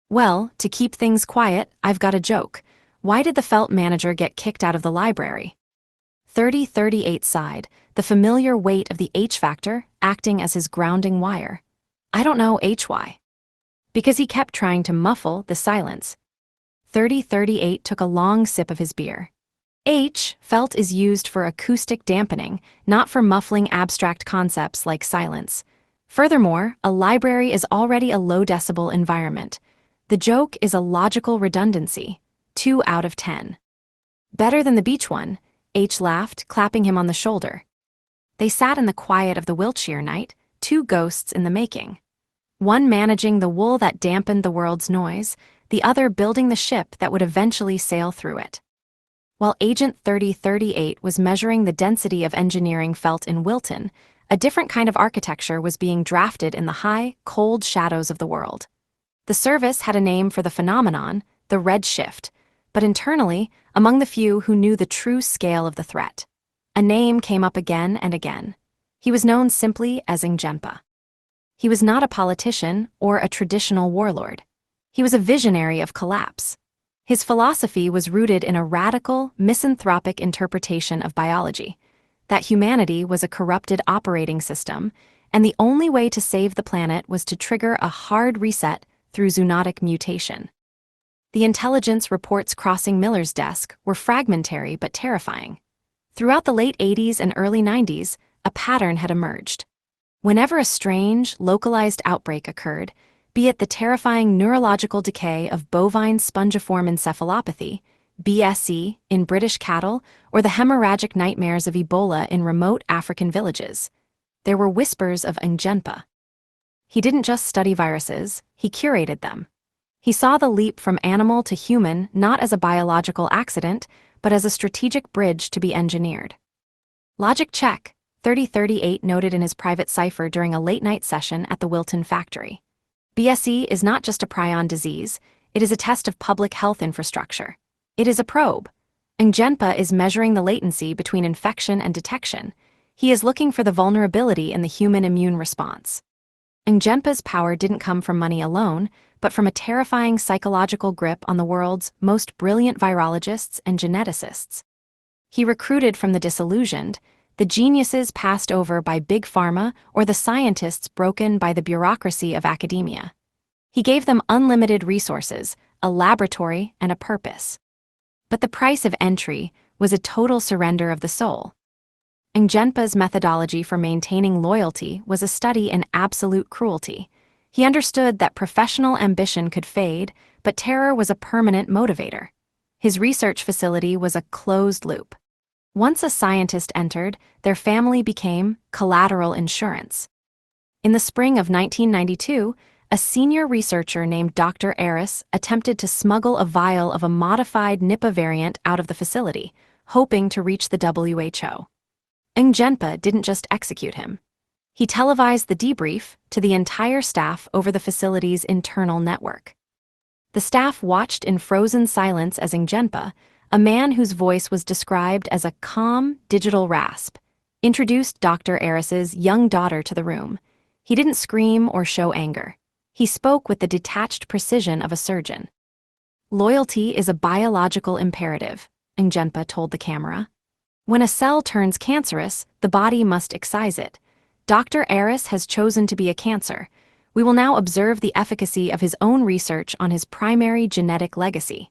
"Well, to keep things quiet, I've got a joke. Why did the felt manager get kicked out of the library?" 3038 sighed, the familiar weight of the H factor acting as his grounding wire. "I don't know why." "Because he kept trying to muffle the silence." 3038 took a long sip of his beer. Felt is used for acoustic dampening, not for muffling abstract concepts like silence. Furthermore, a library is already a low-decibel environment. The joke is a logical redundancy. 2 out of 10. "Better than the beach one," H laughed, clapping him on the shoulder. They sat in the quiet of the Wiltshire night, two ghosts in the making. One managing the wool that dampened the world's noise, the other building the ship that would eventually sail through it. While Agent 3038 was measuring the density of engineering felt in Wilton, a different kind of architecture was being drafted in the high, cold shadows of the world. The service had a name for the phenomenon, the red shift, but internally, among the few who knew the true scale of the threat, a name came up again and again. He was known simply as Ngjenpa. He was not a politician or a traditional warlord. He was a visionary of collapse. His philosophy was rooted in a radical, misanthropic interpretation of biology, that humanity was a corrupted operating system, and the only way to save the planet was to trigger a hard reset through zoonotic mutation. The intelligence reports crossing Miller's desk were fragmentary but terrifying. Throughout the late 80s and early 90s, a pattern had emerged. Whenever a strange, localized outbreak occurred, be it the terrifying neurological decay of bovine spongiform encephalopathy, BSE, in British cattle, or the hemorrhagic nightmares of Ebola in remote African villages, there were whispers of Ngjenpa. He didn't just study viruses, he curated them. He saw the leap from animal to human not as a biological accident, but as a strategic bridge to be engineered. "Logic check," 3038 noted in his private cipher during a late-night session at the Wilton factory. "BSE is not just a prion disease, it is a test of public health infrastructure. It is a probe. Ngjenpa is measuring the latency between infection and detection. He is looking for the vulnerability in the human immune response." Ngjenpa's power didn't come from money alone, but from a terrifying psychological grip on the world's most brilliant virologists and geneticists. He recruited from the disillusioned, the geniuses passed over by big pharma or the scientists broken by the bureaucracy of academia. He gave them unlimited resources, a laboratory, and a purpose. But the price of entry was a total surrender of the soul. Ngjenpa's methodology for maintaining loyalty was a study in absolute cruelty. He understood that professional ambition could fade, but terror was a permanent motivator. His research facility was a closed loop. Once a scientist entered, their family became collateral insurance. In the spring of 1992, a senior researcher named Dr. Aris attempted to smuggle a vial of a modified Nipah variant out of the facility, hoping to reach the WHO. Ngjenpa didn't just execute him. He televised the debrief to the entire staff over the facility's internal network. The staff watched in frozen silence as Ngjenpa, a man whose voice was described as a calm, digital rasp, introduced Dr. Aris's young daughter to the room. He didn't scream or show anger. He spoke with the detached precision of a surgeon. "Loyalty is a biological imperative," Ngjenpa told the camera. "When a cell turns cancerous, the body must excise it. Dr. Aris has chosen to be a cancer. We will now observe the efficacy of his own research on his primary genetic legacy.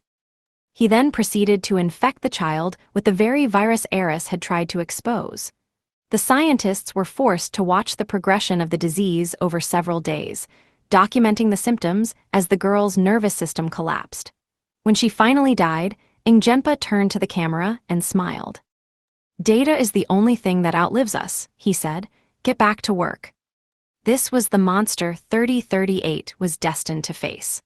He then proceeded to infect the child with the very virus Eris had tried to expose. The scientists were forced to watch the progression of the disease over several days, documenting the symptoms as the girl's nervous system collapsed. When she finally died, Ngjenpa turned to the camera and smiled. "Data is the only thing that outlives us," he said. "Get back to work." This was the monster 3038 was destined to face.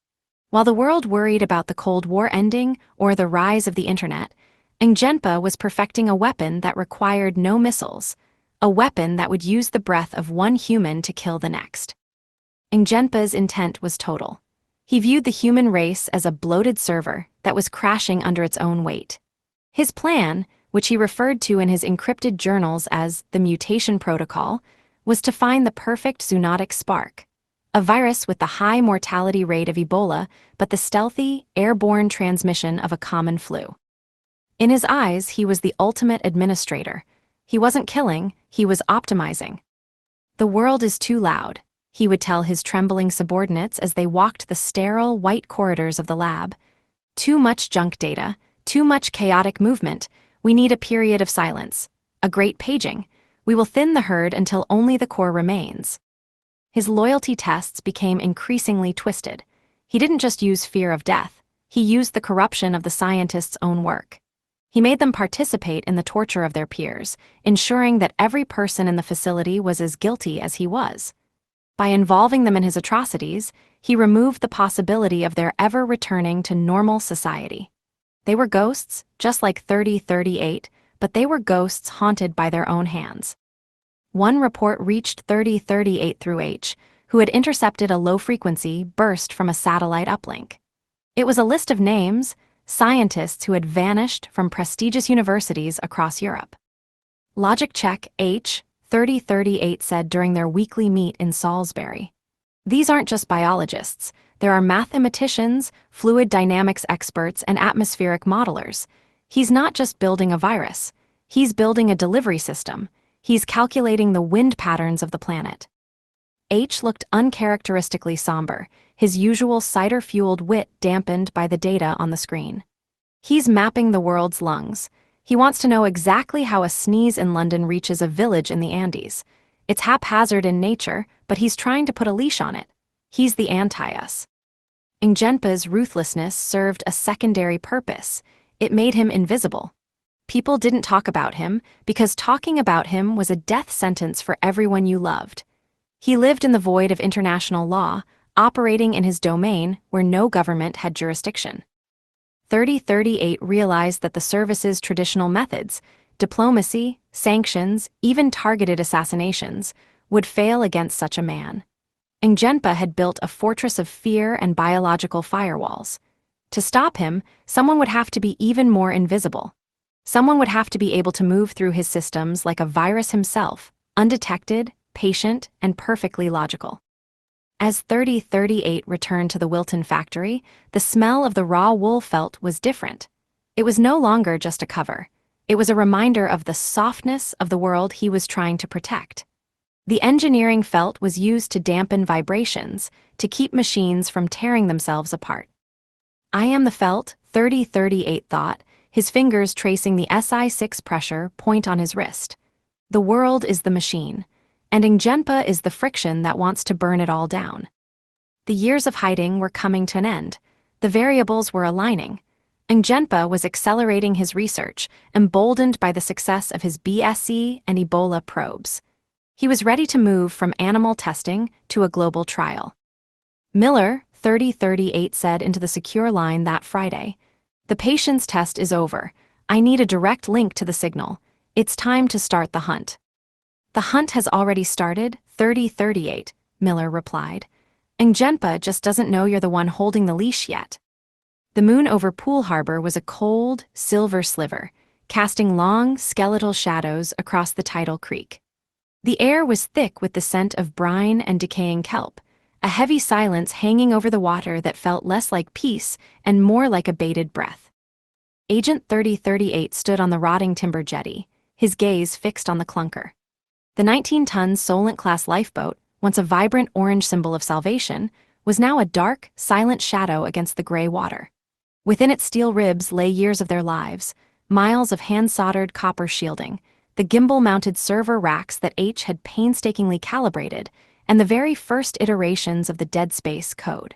While the world worried about the Cold War ending or the rise of the internet, Ngjenpa was perfecting a weapon that required no missiles, a weapon that would use the breath of one human to kill the next. Ngjenpa's intent was total. He viewed the human race as a bloated server that was crashing under its own weight. His plan, which he referred to in his encrypted journals as the mutation protocol, was to find the perfect zoonotic spark, a virus with the high mortality rate of Ebola but the stealthy, airborne transmission of a common flu. In his eyes, he was the ultimate administrator. He wasn't killing, he was optimizing. "The world is too loud," he would tell his trembling subordinates as they walked the sterile, white corridors of the lab. "Too much junk data, too much chaotic movement. We need a period of silence, a great paging. We will thin the herd until only the core remains." His loyalty tests became increasingly twisted. He didn't just use fear of death, he used the corruption of the scientists' own work. He made them participate in the torture of their peers, ensuring that every person in the facility was as guilty as he was. By involving them in his atrocities, he removed the possibility of their ever returning to normal society. They were ghosts, just like 3038, but they were ghosts haunted by their own hands. One report reached 3038 through H, who had intercepted a low-frequency burst from a satellite uplink. It was a list of names, scientists who had vanished from prestigious universities across Europe. "Logic check, H," 3038 said during their weekly meet in Salisbury. "These aren't just biologists. There are mathematicians, fluid dynamics experts, and atmospheric modelers. He's not just building a virus. He's building a delivery system. He's calculating the wind patterns of the planet." H looked uncharacteristically somber, his usual cider-fueled wit dampened by the data on the screen. "He's mapping the world's lungs. He wants to know exactly how a sneeze in London reaches a village in the Andes. It's haphazard in nature, but he's trying to put a leash on it. He's the anti-us." Ngjenpa's ruthlessness served a secondary purpose. It made him invisible. People didn't talk about him because talking about him was a death sentence for everyone you loved. He lived in the void of international law, operating in his domain where no government had jurisdiction. 3038 realized that the service's traditional methods, diplomacy, sanctions, even targeted assassinations, would fail against such a man. Ngjenpa had built a fortress of fear and biological firewalls. To stop him, someone would have to be even more invisible. Someone would have to be able to move through his systems like a virus himself, undetected, patient, and perfectly logical. As 3038 returned to the Wilton factory, the smell of the raw wool felt was different. It was no longer just a cover. It was a reminder of the softness of the world he was trying to protect. The engineering felt was used to dampen vibrations, to keep machines from tearing themselves apart. "I am the felt," 3038 thought, his fingers tracing the SI6 pressure point on his wrist. "The world is the machine, and Ngjenpa is the friction that wants to burn it all down." The years of hiding were coming to an end. The variables were aligning. Ngjenpa was accelerating his research, emboldened by the success of his BSE and Ebola probes. He was ready to move from animal testing to a global trial. "Miller," 3038 said into the secure line that Friday, "the patient's test is over. I need a direct link to the signal. It's time to start the hunt." "The hunt has already started," 3038, Miller replied. "Ngjenpa just doesn't know you're the one holding the leash yet." The moon over Pool Harbor was a cold, silver sliver, casting long, skeletal shadows across the tidal creek. The air was thick with the scent of brine and decaying kelp, a heavy silence hanging over the water that felt less like peace and more like a bated breath. Agent 3038 stood on the rotting timber jetty, his gaze fixed on the Clunker. The 19-ton Solent-class lifeboat, once a vibrant orange symbol of salvation, was now a dark, silent shadow against the gray water. Within its steel ribs lay years of their lives, miles of hand-soldered copper shielding, the gimbal-mounted server racks that H had painstakingly calibrated, and the very first iterations of the dead space code.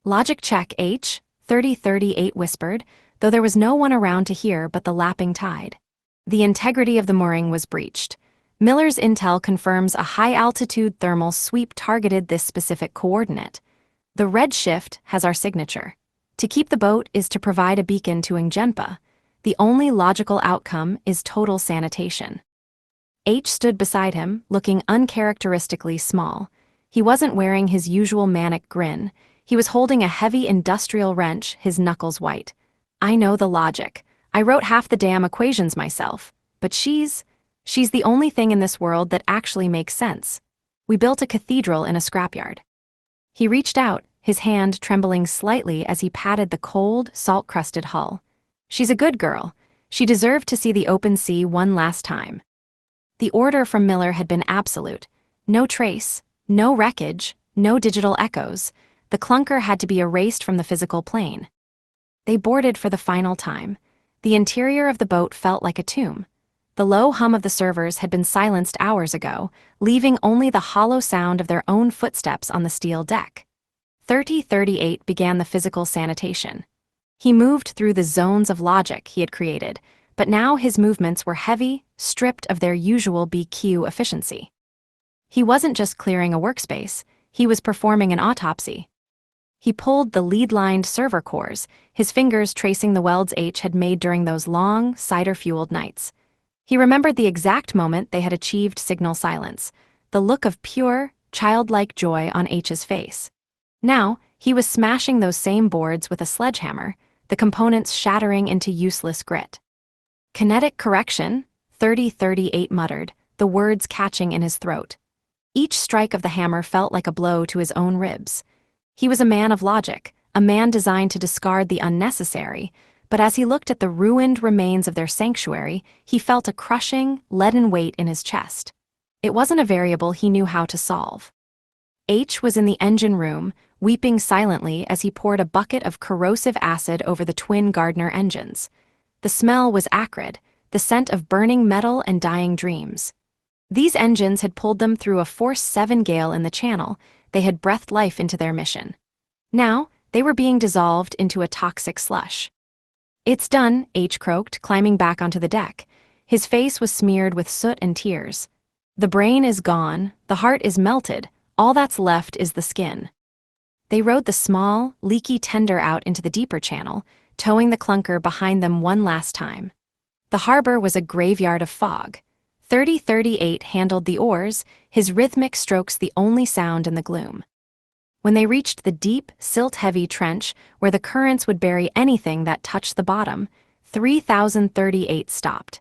"Logic check, H," 3038 whispered, though there was no one around to hear but the lapping tide. The integrity of the mooring was breached. Miller's intel confirms a high-altitude thermal sweep targeted this specific coordinate. The red shift has our signature. To keep the boat is to provide a beacon to Ingjenpa. The only logical outcome is total sanitation. H stood beside him, looking uncharacteristically small. He wasn't wearing his usual manic grin. He was holding a heavy industrial wrench, his knuckles white. "I know the logic. I wrote half the damn equations myself. But she's the only thing in this world that actually makes sense. We built a cathedral in a scrapyard." He reached out, his hand trembling slightly as he patted the cold, salt-crusted hull. "She's a good girl. She deserved to see the open sea one last time." The order from Miller had been absolute. No trace, no wreckage, no digital echoes. The clunker had to be erased from the physical plane. They boarded for the final time. The interior of the boat felt like a tomb. The low hum of the servers had been silenced hours ago, leaving only the hollow sound of their own footsteps on the steel deck. 3038 began the physical sanitation. He moved through the zones of logic he had created, but now his movements were heavy, stripped of their usual BQ efficiency. He wasn't just clearing a workspace, he was performing an autopsy. He pulled the lead-lined server cores, his fingers tracing the welds H had made during those long, cider-fueled nights. He remembered the exact moment they had achieved signal silence, the look of pure, childlike joy on H's face. Now, he was smashing those same boards with a sledgehammer, the components shattering into useless grit. "Kinetic correction," 3038 muttered, the words catching in his throat. Each strike of the hammer felt like a blow to his own ribs. He was a man of logic, a man designed to discard the unnecessary, but as he looked at the ruined remains of their sanctuary, he felt a crushing, leaden weight in his chest. It wasn't a variable he knew how to solve. H was in the engine room, weeping silently as he poured a bucket of corrosive acid over the twin Gardner engines. The smell was acrid, the scent of burning metal and dying dreams. These engines had pulled them through a force 7 gale in the channel. They had breathed life into their mission. Now, they were being dissolved into a toxic slush. "It's done," H croaked, climbing back onto the deck. His face was smeared with soot and tears. "The brain is gone, the heart is melted, all that's left is the skin." They rowed the small, leaky tender out into the deeper channel, towing the clunker behind them one last time. The harbor was a graveyard of fog. 3038 handled the oars, his rhythmic strokes the only sound in the gloom. When they reached the deep, silt-heavy trench where the currents would bury anything that touched the bottom, 3038 stopped.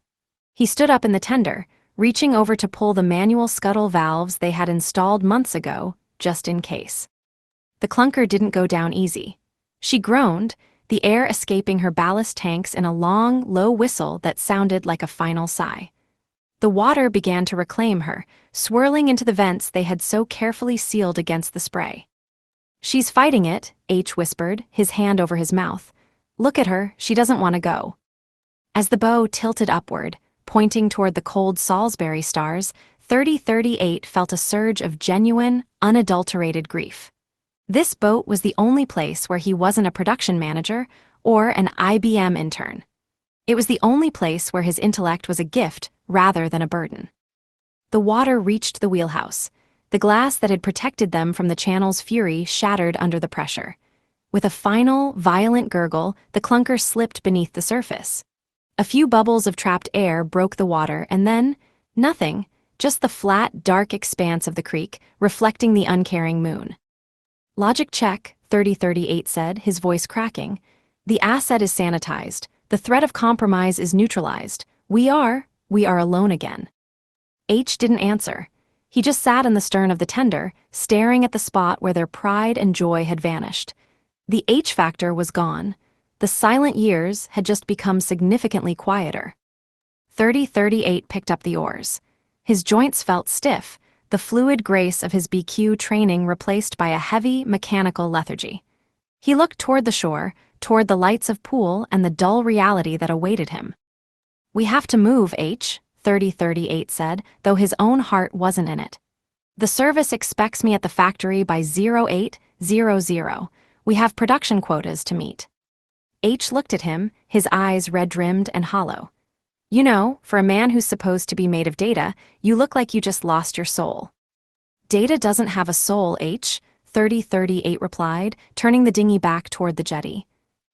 He stood up in the tender, reaching over to pull the manual scuttle valves they had installed months ago, just in case. The clunker didn't go down easy. She groaned, the air escaping her ballast tanks in a long, low whistle that sounded like a final sigh. The water began to reclaim her, swirling into the vents they had so carefully sealed against the spray. "She's fighting it," H whispered, his hand over his mouth. "Look at her, she doesn't want to go." As the bow tilted upward, pointing toward the cold Salisbury stars, 3038 felt a surge of genuine, unadulterated grief. This boat was the only place where he wasn't a production manager or an IBM intern. It was the only place where his intellect was a gift rather than a burden. The water reached the wheelhouse. The glass that had protected them from the channel's fury shattered under the pressure. With a final, violent gurgle, the clunker slipped beneath the surface. A few bubbles of trapped air broke the water, and then, nothing, just the flat, dark expanse of the creek, reflecting the uncaring moon. "Logic check," 3038 said, his voice cracking. "The asset is sanitized. The threat of compromise is neutralized. We are alone again." H didn't answer. He just sat in the stern of the tender, staring at the spot where their pride and joy had vanished. The H factor was gone. The silent years had just become significantly quieter. 3038 picked up the oars. His joints felt stiff, the fluid grace of his BQ training replaced by a heavy, mechanical lethargy. He looked toward the shore, toward the lights of Pool and the dull reality that awaited him. "We have to move, H," 3038 said, though his own heart wasn't in it. "The service expects me at the factory by 0800. We have production quotas to meet." H looked at him, his eyes red-rimmed and hollow. "You know, for a man who's supposed to be made of data, you look like you just lost your soul." "Data doesn't have a soul, H," 3038 replied, turning the dinghy back toward the jetty.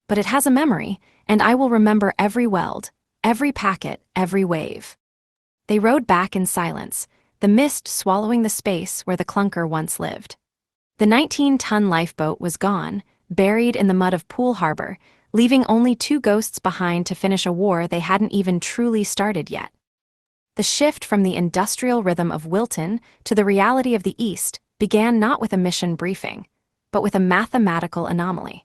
"But it has a memory, and I will remember every weld, every packet, every wave." They rowed back in silence, the mist swallowing the space where the Clunker once lived. The 19-ton lifeboat was gone, buried in the mud of Pool Harbor, leaving only 2 ghosts behind to finish a war they hadn't even truly started yet. The shift from the industrial rhythm of Wilton to the reality of the East began not with a mission briefing, but with a mathematical anomaly.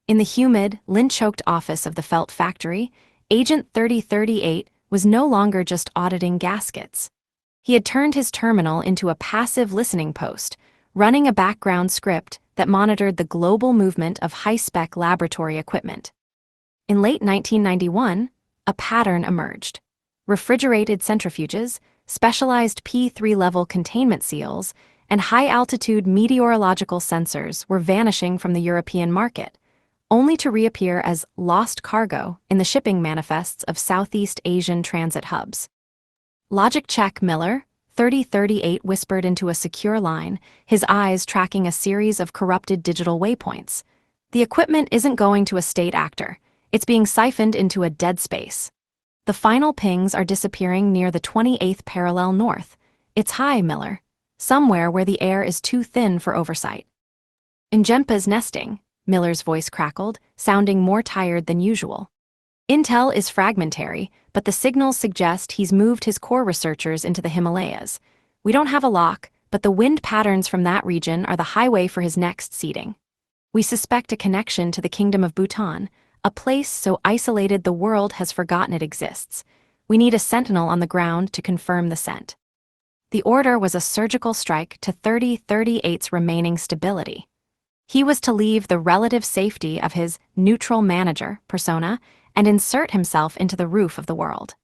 In the humid, lint-choked office of the felt factory, Agent 3038 was no longer just auditing gaskets. He had turned his terminal into a passive listening post, running a background script that monitored the global movement of high-spec laboratory equipment. In late 1991, a pattern emerged. Refrigerated centrifuges, specialized P3-level containment seals, and high-altitude meteorological sensors were vanishing from the European market, only to reappear as lost cargo in the shipping manifests of Southeast Asian transit hubs. "Logic check, Miller," 3038 whispered into a secure line, his eyes tracking a series of corrupted digital waypoints. "The equipment isn't going to a state actor. It's being siphoned into a dead space. The final pings are disappearing near the 28th parallel north. It's high, Miller. Somewhere where the air is too thin for oversight." "Njempa's nesting," Miller's voice crackled, sounding more tired than usual. "Intel is fragmentary, but the signals suggest he's moved his core researchers into the Himalayas. We don't have a lock, but the wind patterns from that region are the highway for his next seeding. We suspect a connection to the Kingdom of Bhutan, a place so isolated the world has forgotten it exists. We need a sentinel on the ground to confirm the scent." The order was a surgical strike to 3038's remaining stability. He was to leave the relative safety of his neutral manager persona and insert himself into the roof of the world.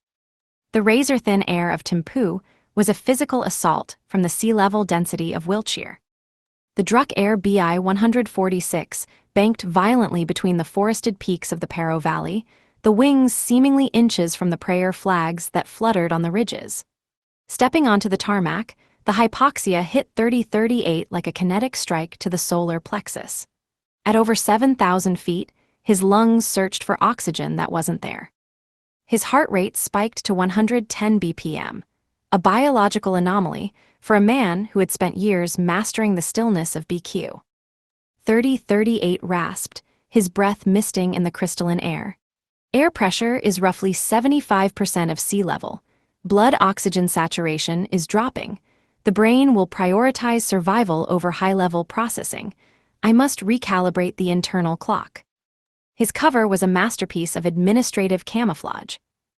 The razor-thin air of Thimphu was a physical assault from the sea-level density of Wiltshire. The Druck Air BI 146 banked violently between the forested peaks of the Paro Valley, the wings seemingly inches from the prayer flags that fluttered on the ridges. Stepping onto the tarmac, the hypoxia hit 3038 like a kinetic strike to the solar plexus. At over 7,000 feet, his lungs searched for oxygen that wasn't there. His heart rate spiked to 110 BPM, a biological anomaly for a man who had spent years mastering the stillness of BQ. 3038 rasped, his breath misting in the crystalline air. Air pressure is roughly 75% of sea level. Blood oxygen saturation is dropping. The brain will prioritize survival over high-level processing. I must recalibrate the internal clock. His cover was a masterpiece of administrative camouflage.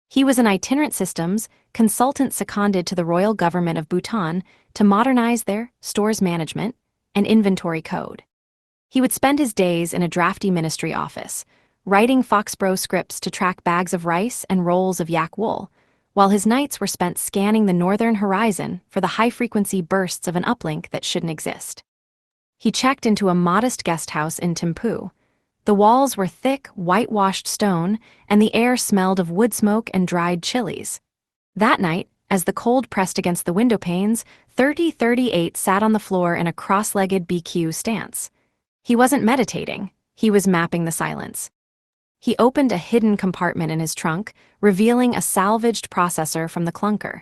He was an itinerant systems consultant seconded to the royal government of Bhutan to modernize their stores management and inventory code. He would spend his days in a drafty ministry office, writing Foxborough scripts to track bags of rice and rolls of yak wool, while his nights were spent scanning the northern horizon for the high-frequency bursts of an uplink that shouldn't exist. He checked into a modest guest house in Thimphu. The walls were thick, whitewashed stone, and the air smelled of wood smoke and dried chilies. That night, as the cold pressed against the window panes, 3038 sat on the floor in a cross-legged BQ stance. He wasn't meditating, he was mapping the silence. He opened a hidden compartment in his trunk, revealing a salvaged processor from the Clunker.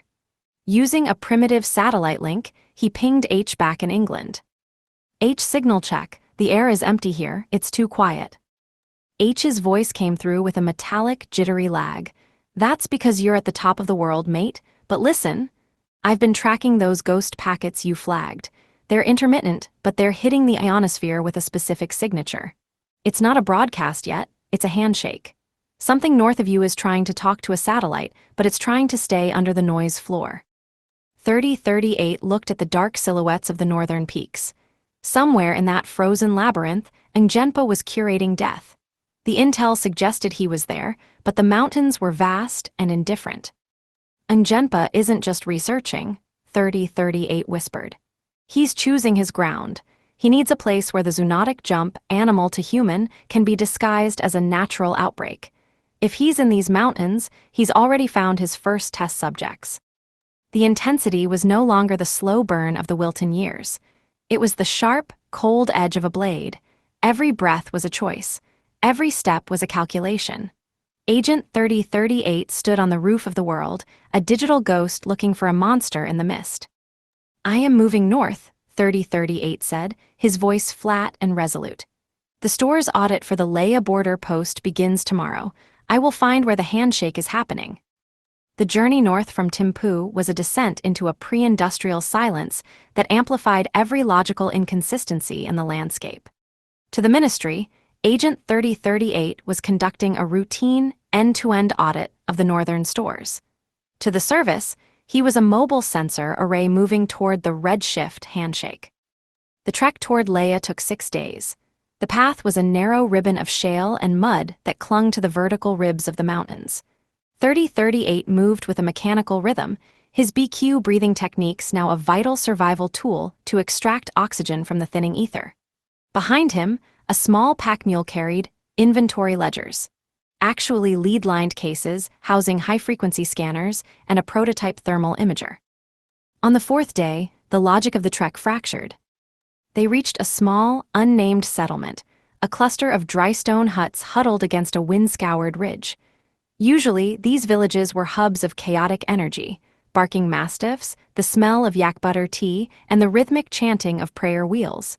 Using a primitive satellite link, he pinged H back in England. "H signal check, the air is empty here, it's too quiet." H's voice came through with a metallic, jittery lag. "That's because you're at the top of the world, mate, but listen, I've been tracking those ghost packets you flagged. They're intermittent, but they're hitting the ionosphere with a specific signature. It's not a broadcast yet, it's a handshake. Something north of you is trying to talk to a satellite, but it's trying to stay under the noise floor." 3038 looked at the dark silhouettes of the northern peaks. Somewhere in that frozen labyrinth, Ngjenpa was curating death. The intel suggested he was there, but the mountains were vast and indifferent. Ngjenpa isn't just researching, 3038 whispered. He's choosing his ground. He needs a place where the zoonotic jump, animal to human, can be disguised as a natural outbreak. If he's in these mountains, he's already found his first test subjects. The intensity was no longer the slow burn of the Wilton years. It was the sharp, cold edge of a blade. Every breath was a choice. Every step was a calculation. Agent 3038 stood on the roof of the world, a digital ghost looking for a monster in the mist. "I am moving north," 3038 said, his voice flat and resolute. "The store's audit for the Leia border post begins tomorrow. I will find where the handshake is happening." The journey north from Thimphu was a descent into a pre-industrial silence that amplified every logical inconsistency in the landscape. To the ministry, Agent 3038 was conducting a routine, end-to-end audit of the northern stores. To the service, he was a mobile sensor array moving toward the redshift handshake. The trek toward Leia took 6 days. The path was a narrow ribbon of shale and mud that clung to the vertical ribs of the mountains. 3038 moved with a mechanical rhythm, his BQ breathing techniques now a vital survival tool to extract oxygen from the thinning ether. Behind him, a small pack mule carried inventory ledgers, actually lead-lined cases housing high-frequency scanners and a prototype thermal imager. On the 4th day, the logic of the trek fractured. They reached a small, unnamed settlement, a cluster of dry stone huts huddled against a wind-scoured ridge. Usually, these villages were hubs of chaotic energy, barking mastiffs, the smell of yak butter tea, and the rhythmic chanting of prayer wheels.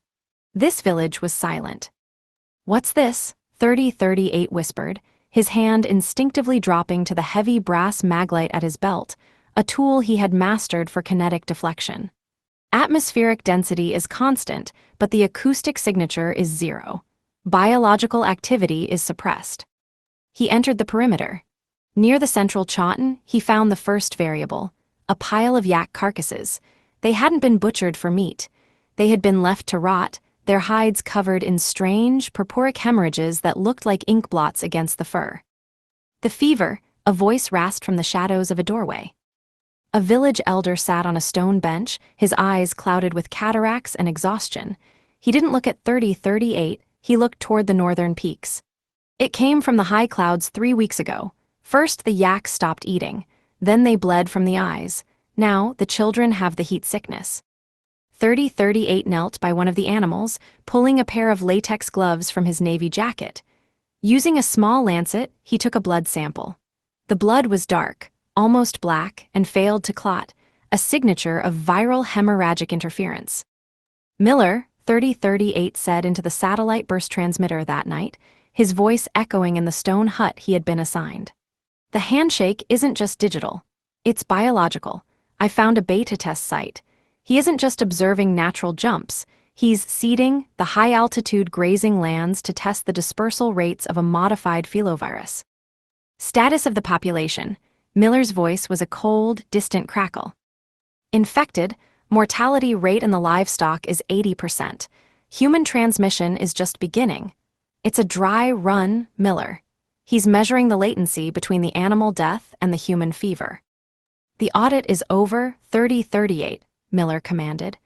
This village was silent. "What's this?" 3038 whispered, his hand instinctively dropping to the heavy brass maglite at his belt, a tool he had mastered for kinetic deflection. Atmospheric density is constant, but the acoustic signature is 0. Biological activity is suppressed. He entered the perimeter. Near the central chawton, he found the first variable, a pile of yak carcasses. They hadn't been butchered for meat. They had been left to rot, their hides covered in strange, purpuric hemorrhages that looked like ink blots against the fur. "The fever," a voice rasped from the shadows of a doorway. A village elder sat on a stone bench, his eyes clouded with cataracts and exhaustion. He didn't look at 3038, he looked toward the northern peaks. "It came from the high clouds 3 weeks ago. First the yaks stopped eating, then they bled from the eyes. Now the children have the heat sickness." 3038 knelt by one of the animals, pulling a pair of latex gloves from his navy jacket. Using a small lancet, he took a blood sample. The blood was dark, almost black, and failed to clot, a signature of viral hemorrhagic interference. "Miller," 3038 said into the satellite burst transmitter that night, his voice echoing in the stone hut he had been assigned. "The handshake isn't just digital. It's biological. I found a beta test site. He isn't just observing natural jumps, he's seeding the high-altitude grazing lands to test the dispersal rates of a modified filovirus." Status of the population. Miller's voice was a cold, distant crackle. "Infected, mortality rate in the livestock is 80%. Human transmission is just beginning. It's a dry run, Miller." He's measuring the latency between the animal death and the human fever. "The audit is over, 3038. Miller commanded.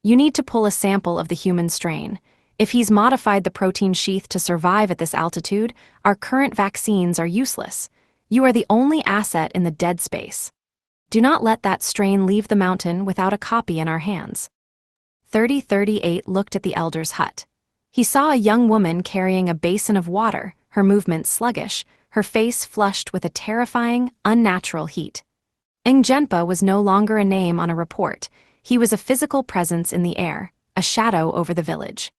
"You need to pull a sample of the human strain. If he's modified the protein sheath to survive at this altitude, our current vaccines are useless. You are the only asset in the dead space. Do not let that strain leave the mountain without a copy in our hands." 3038 looked at the elder's hut. He saw a young woman carrying a basin of water, her movements sluggish, her face flushed with a terrifying, unnatural heat. Ngjenpa was no longer a name on a report. He was a physical presence in the air, a shadow over the village.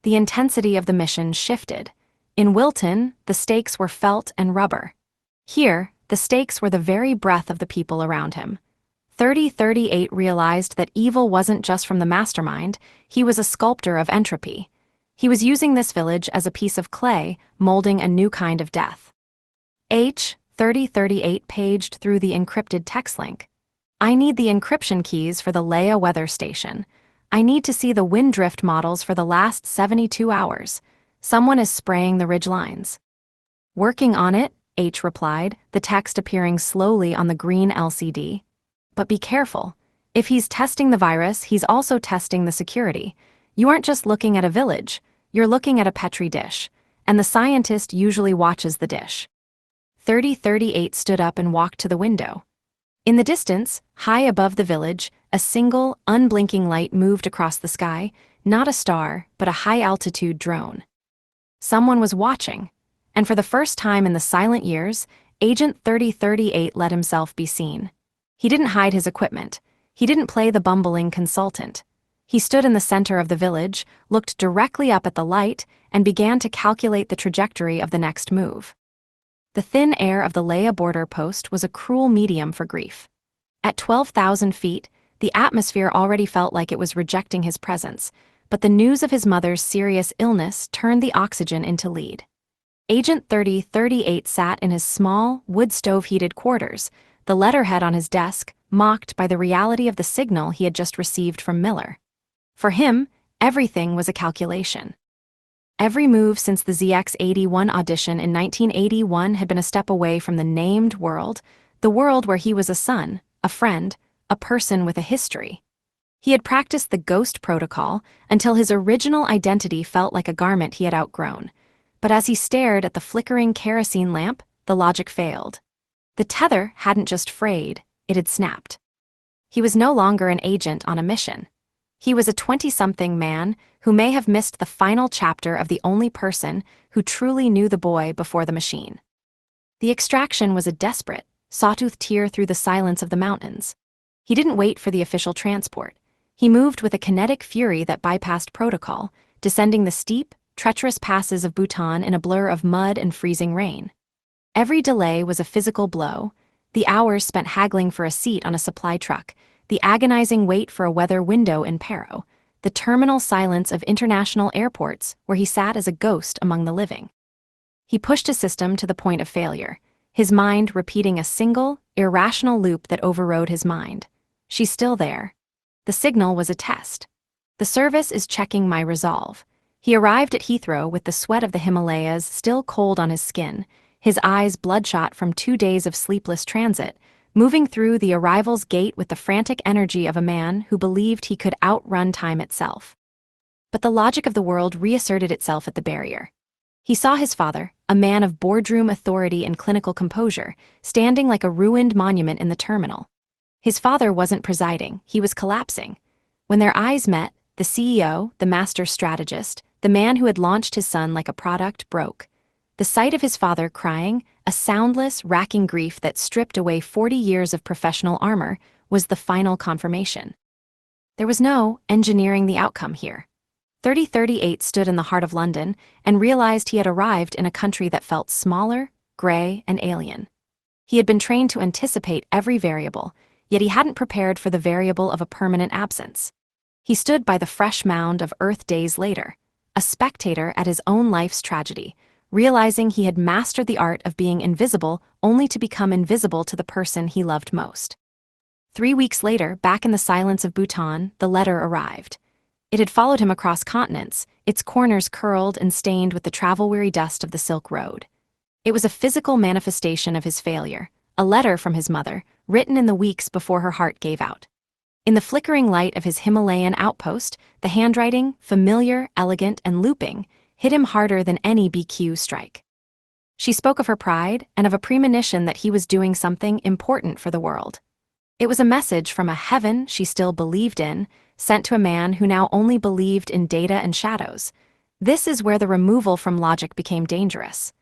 The intensity of the mission shifted. In Wilton, the stakes were felt and rubber. Here, the stakes were the very breath of the people around him. 3038 realized that evil wasn't just from the mastermind, he was a sculptor of entropy. He was using this village as a piece of clay, molding a new kind of death. 3038 paged through the encrypted text link. I need the encryption keys for the Leia weather station. I need to see the wind drift models for the last 72 hours. Someone is spraying the ridge lines. Working on it, H replied, the text appearing slowly on the green LCD. But be careful. If he's testing the virus, he's also testing the security. You aren't just looking at a village, you're looking at a Petri dish, and the scientist usually watches the dish. 3038 stood up and walked to the window. In the distance, high above the village, a single, unblinking light moved across the sky, not a star, but a high-altitude drone. Someone was watching, and for the first time in the silent years, Agent 3038 let himself be seen. He didn't hide his equipment. He didn't play the bumbling consultant. He stood in the center of the village, looked directly up at the light, and began to calculate the trajectory of the next move. The thin air of the Leia border post was a cruel medium for grief. At 12,000 feet, the atmosphere already felt like it was rejecting his presence, but the news of his mother's serious illness turned the oxygen into lead. Agent 3038 sat in his small, wood stove-heated quarters, the letterhead on his desk, mocked by the reality of the signal he had just received from Miller. For him, everything was a calculation. Every move since the ZX-81 audition in 1981 had been a step away from the named world, the world where he was a son, a friend, a person with a history. He had practiced the ghost protocol until his original identity felt like a garment he had outgrown. But as he stared at the flickering kerosene lamp, the logic failed. The tether hadn't just frayed, it had snapped. He was no longer an agent on a mission. He was a 20-something man who may have missed the final chapter of the only person who truly knew the boy before the machine. The extraction was a desperate, sawtooth tear through the silence of the mountains. He didn't wait for the official transport. He moved with a kinetic fury that bypassed protocol, descending the steep, treacherous passes of Bhutan in a blur of mud and freezing rain. Every delay was a physical blow, the hours spent haggling for a seat on a supply truck, the agonizing wait for a weather window in Paro, the terminal silence of international airports where he sat as a ghost among the living. He pushed his system to the point of failure, his mind repeating a single, irrational loop that overrode his mind. She's still there. The signal was a test. The service is checking my resolve. He arrived at Heathrow with the sweat of the Himalayas still cold on his skin, his eyes bloodshot from 2 days of sleepless transit, moving through the arrival's gate with the frantic energy of a man who believed he could outrun time itself. But the logic of the world reasserted itself at the barrier. He saw his father, a man of boardroom authority and clinical composure, standing like a ruined monument in the terminal. His father wasn't presiding, he was collapsing. When their eyes met, the CEO, the master strategist, the man who had launched his son like a product, broke. The sight of his father crying, a soundless, racking grief that stripped away 40 years of professional armor, was the final confirmation. There was no engineering the outcome here. 3038 stood in the heart of London and realized he had arrived in a country that felt smaller, gray, and alien. He had been trained to anticipate every variable, yet he hadn't prepared for the variable of a permanent absence. He stood by the fresh mound of Earth days later, a spectator at his own life's tragedy, realizing he had mastered the art of being invisible only to become invisible to the person he loved most. 3 weeks later, back in the silence of Bhutan, the letter arrived. It had followed him across continents, its corners curled and stained with the travel-weary dust of the Silk Road. It was a physical manifestation of his failure, a letter from his mother, written in the weeks before her heart gave out. In the flickering light of his Himalayan outpost, the handwriting, familiar, elegant, and looping, hit him harder than any BQ strike. She spoke of her pride and of a premonition that he was doing something important for the world. It was a message from a heaven she still believed in, sent to a man who now only believed in data and shadows. This is where the removal from logic became dangerous.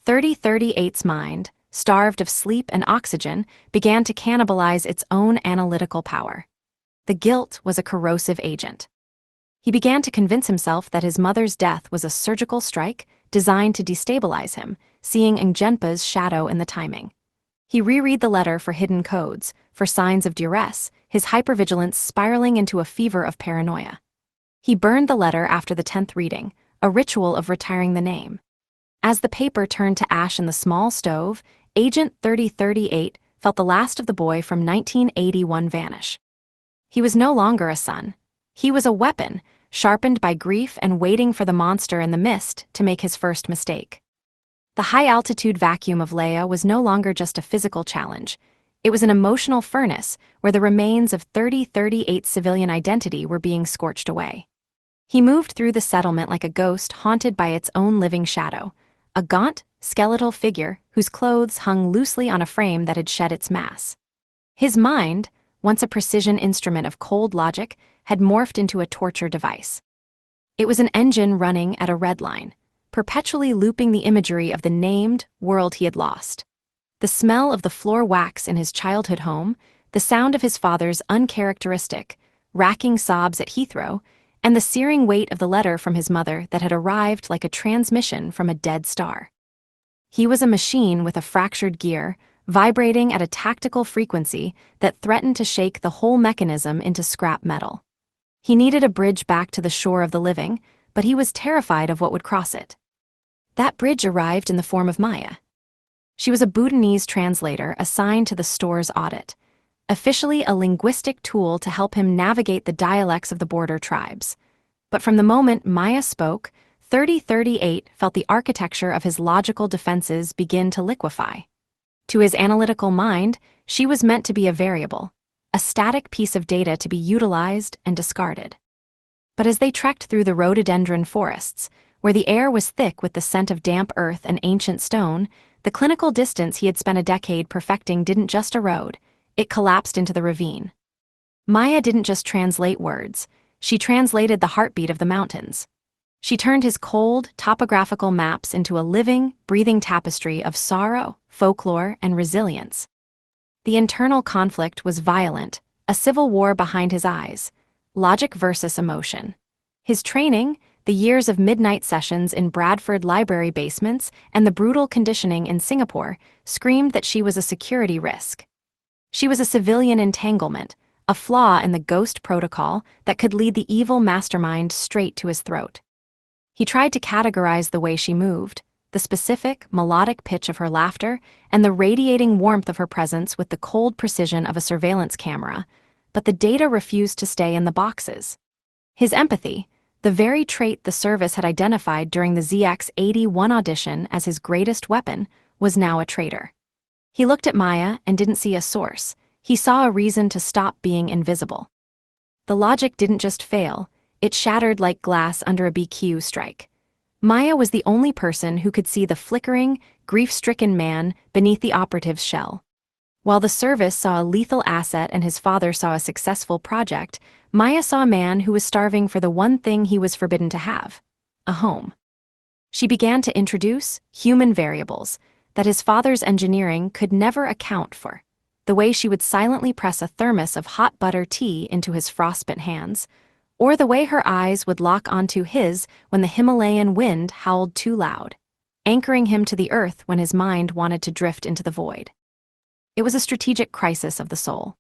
3038's mind, starved of sleep and oxygen, began to cannibalize its own analytical power. The guilt was a corrosive agent. He began to convince himself that his mother's death was a surgical strike designed to destabilize him, seeing Ngjenpa's shadow in the timing. He reread the letter for hidden codes, for signs of duress, his hypervigilance spiraling into a fever of paranoia. He burned the letter after the 10th reading, a ritual of retiring the name. As the paper turned to ash in the small stove, Agent 3038 felt the last of the boy from 1981 vanish. He was no longer a son. He was a weapon, sharpened by grief and waiting for the monster in the mist to make his first mistake. The high-altitude vacuum of Leia was no longer just a physical challenge. It was an emotional furnace where the remains of 3038's civilian identity were being scorched away. He moved through the settlement like a ghost haunted by its own living shadow, a gaunt, skeletal figure whose clothes hung loosely on a frame that had shed its mass. His mind, once a precision instrument of cold logic, had morphed into a torture device. It was an engine running at a red line, perpetually looping the imagery of the named world he had lost. The smell of the floor wax in his childhood home, the sound of his father's uncharacteristic, racking sobs at Heathrow, and the searing weight of the letter from his mother that had arrived like a transmission from a dead star. He was a machine with a fractured gear, vibrating at a tactical frequency that threatened to shake the whole mechanism into scrap metal. He needed a bridge back to the shore of the living, but he was terrified of what would cross it. That bridge arrived in the form of Maya. She was a Bhutanese translator assigned to the store's audit, officially a linguistic tool to help him navigate the dialects of the border tribes. But from the moment Maya spoke, 3038 felt the architecture of his logical defenses begin to liquefy. To his analytical mind, she was meant to be a variable, a static piece of data to be utilized and discarded. But as they trekked through the rhododendron forests, where the air was thick with the scent of damp earth and ancient stone, the clinical distance he had spent a decade perfecting didn't just erode, it collapsed into the ravine. Maya didn't just translate words, she translated the heartbeat of the mountains. She turned his cold, topographical maps into a living, breathing tapestry of sorrow, folklore, and resilience. The internal conflict was violent, a civil war behind his eyes, logic versus emotion. His training, the years of midnight sessions in Bradford library basements and the brutal conditioning in Singapore, screamed that she was a security risk. She was a civilian entanglement, a flaw in the ghost protocol that could lead the evil mastermind straight to his throat. He tried to categorize the way she moved, the specific, melodic pitch of her laughter, and the radiating warmth of her presence with the cold precision of a surveillance camera, but the data refused to stay in the boxes. His empathy, the very trait the service had identified during the ZX-81 audition as his greatest weapon, was now a traitor. He looked at Maya and didn't see a source. He saw a reason to stop being invisible. The logic didn't just fail, it shattered like glass under a BQ strike. Maya was the only person who could see the flickering, grief-stricken man beneath the operative's shell. While the service saw a lethal asset and his father saw a successful project, Maya saw a man who was starving for the one thing he was forbidden to have: a home. She began to introduce human variables that his father's engineering could never account for. The way she would silently press a thermos of hot butter tea into his frostbitten hands, or the way her eyes would lock onto his when the Himalayan wind howled too loud, anchoring him to the earth when his mind wanted to drift into the void. It was a strategic crisis of the soul.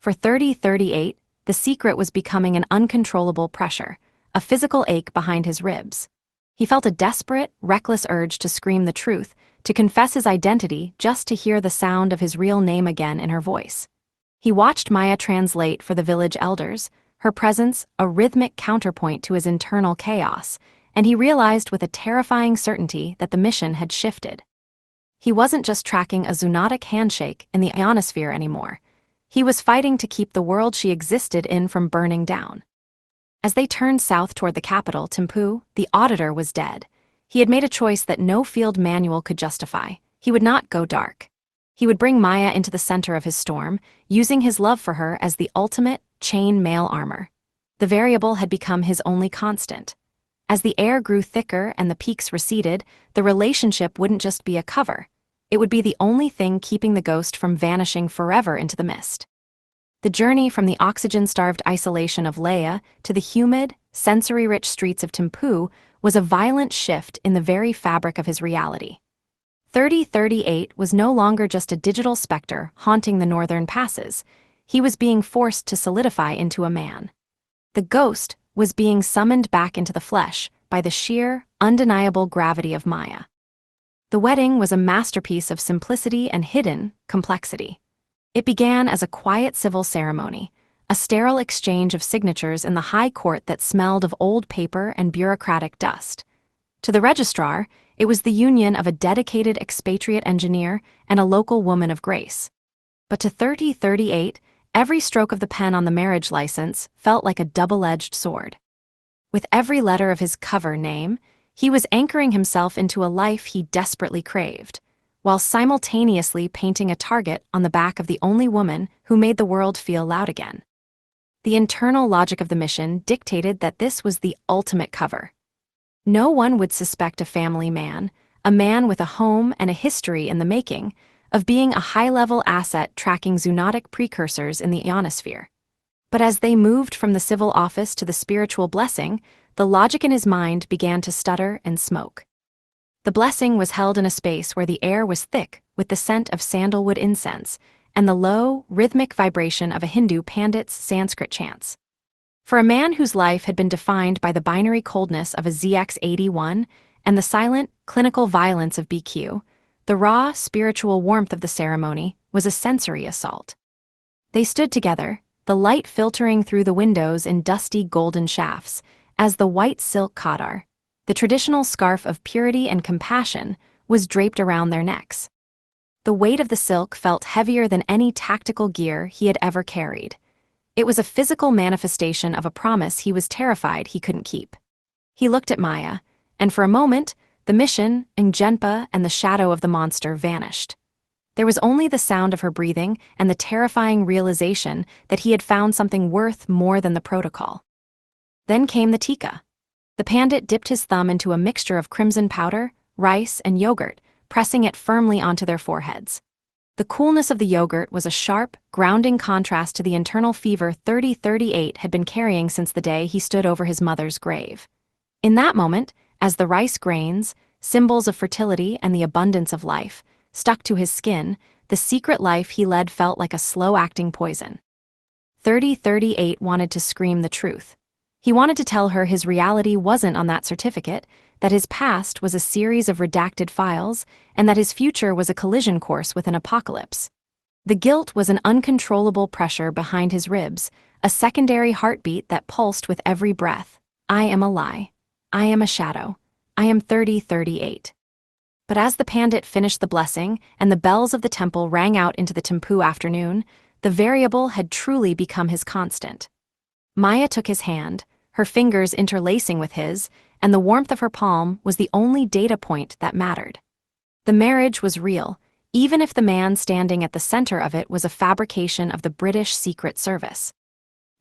For 3038, the secret was becoming an uncontrollable pressure, a physical ache behind his ribs. He felt a desperate, reckless urge to scream the truth, to confess his identity just to hear the sound of his real name again in her voice. He watched Maya translate for the village elders, her presence a rhythmic counterpoint to his internal chaos, and he realized with a terrifying certainty that the mission had shifted. He wasn't just tracking a zoonotic handshake in the ionosphere anymore. He was fighting to keep the world she existed in from burning down. As they turned south toward the capital, Thimphu, the auditor was dead. He had made a choice that no field manual could justify. He would not go dark. He would bring Maya into the center of his storm, using his love for her as the ultimate chain mail armor. The variable had become his only constant. As the air grew thicker and the peaks receded, the relationship wouldn't just be a cover. It would be the only thing keeping the ghost from vanishing forever into the mist. The journey from the oxygen-starved isolation of Leia to the humid, sensory-rich streets of Thimphu was a violent shift in the very fabric of his reality. 3038 was no longer just a digital specter haunting the northern passes. He was being forced to solidify into a man. The ghost was being summoned back into the flesh by the sheer, undeniable gravity of Maya. The wedding was a masterpiece of simplicity and hidden complexity. It began as a quiet civil ceremony, a sterile exchange of signatures in the high court that smelled of old paper and bureaucratic dust. To the registrar, it was the union of a dedicated expatriate engineer and a local woman of grace. But to 3038, every stroke of the pen on the marriage license felt like a double-edged sword. With every letter of his cover name, he was anchoring himself into a life he desperately craved, while simultaneously painting a target on the back of the only woman who made the world feel loud again. The internal logic of the mission dictated that this was the ultimate cover. No one would suspect a family man, a man with a home and a history in the making, of being a high-level asset tracking zoonotic precursors in the ionosphere. But as they moved from the civil office to the spiritual blessing, the logic in his mind began to stutter and smoke. The blessing was held in a space where the air was thick with the scent of sandalwood incense and the low, rhythmic vibration of a Hindu pandit's Sanskrit chants. For a man whose life had been defined by the binary coldness of a ZX81 and the silent, clinical violence of BQ, the raw, spiritual warmth of the ceremony was a sensory assault. They stood together, the light filtering through the windows in dusty golden shafts, as the white silk khadar, the traditional scarf of purity and compassion, was draped around their necks. The weight of the silk felt heavier than any tactical gear he had ever carried. It was a physical manifestation of a promise he was terrified he couldn't keep. He looked at Maya, and for a moment, the mission, Ngjenpa, and the shadow of the monster vanished. There was only the sound of her breathing and the terrifying realization that he had found something worth more than the protocol. Then came the tikka. The pandit dipped his thumb into a mixture of crimson powder, rice, and yogurt, pressing it firmly onto their foreheads. The coolness of the yogurt was a sharp, grounding contrast to the internal fever 3038 had been carrying since the day he stood over his mother's grave. In that moment, as the rice grains, symbols of fertility and the abundance of life, stuck to his skin, the secret life he led felt like a slow-acting poison. 3038 wanted to scream the truth. He wanted to tell her his reality wasn't on that certificate, that his past was a series of redacted files, and that his future was a collision course with an apocalypse. The guilt was an uncontrollable pressure behind his ribs, a secondary heartbeat that pulsed with every breath. I am a lie. I am a shadow. I am 3038. But as the pandit finished the blessing and the bells of the temple rang out into the Thimphu afternoon, the variable had truly become his constant. Maya took his hand, her fingers interlacing with his, and the warmth of her palm was the only data point that mattered. The marriage was real, even if the man standing at the center of it was a fabrication of the British Secret Service.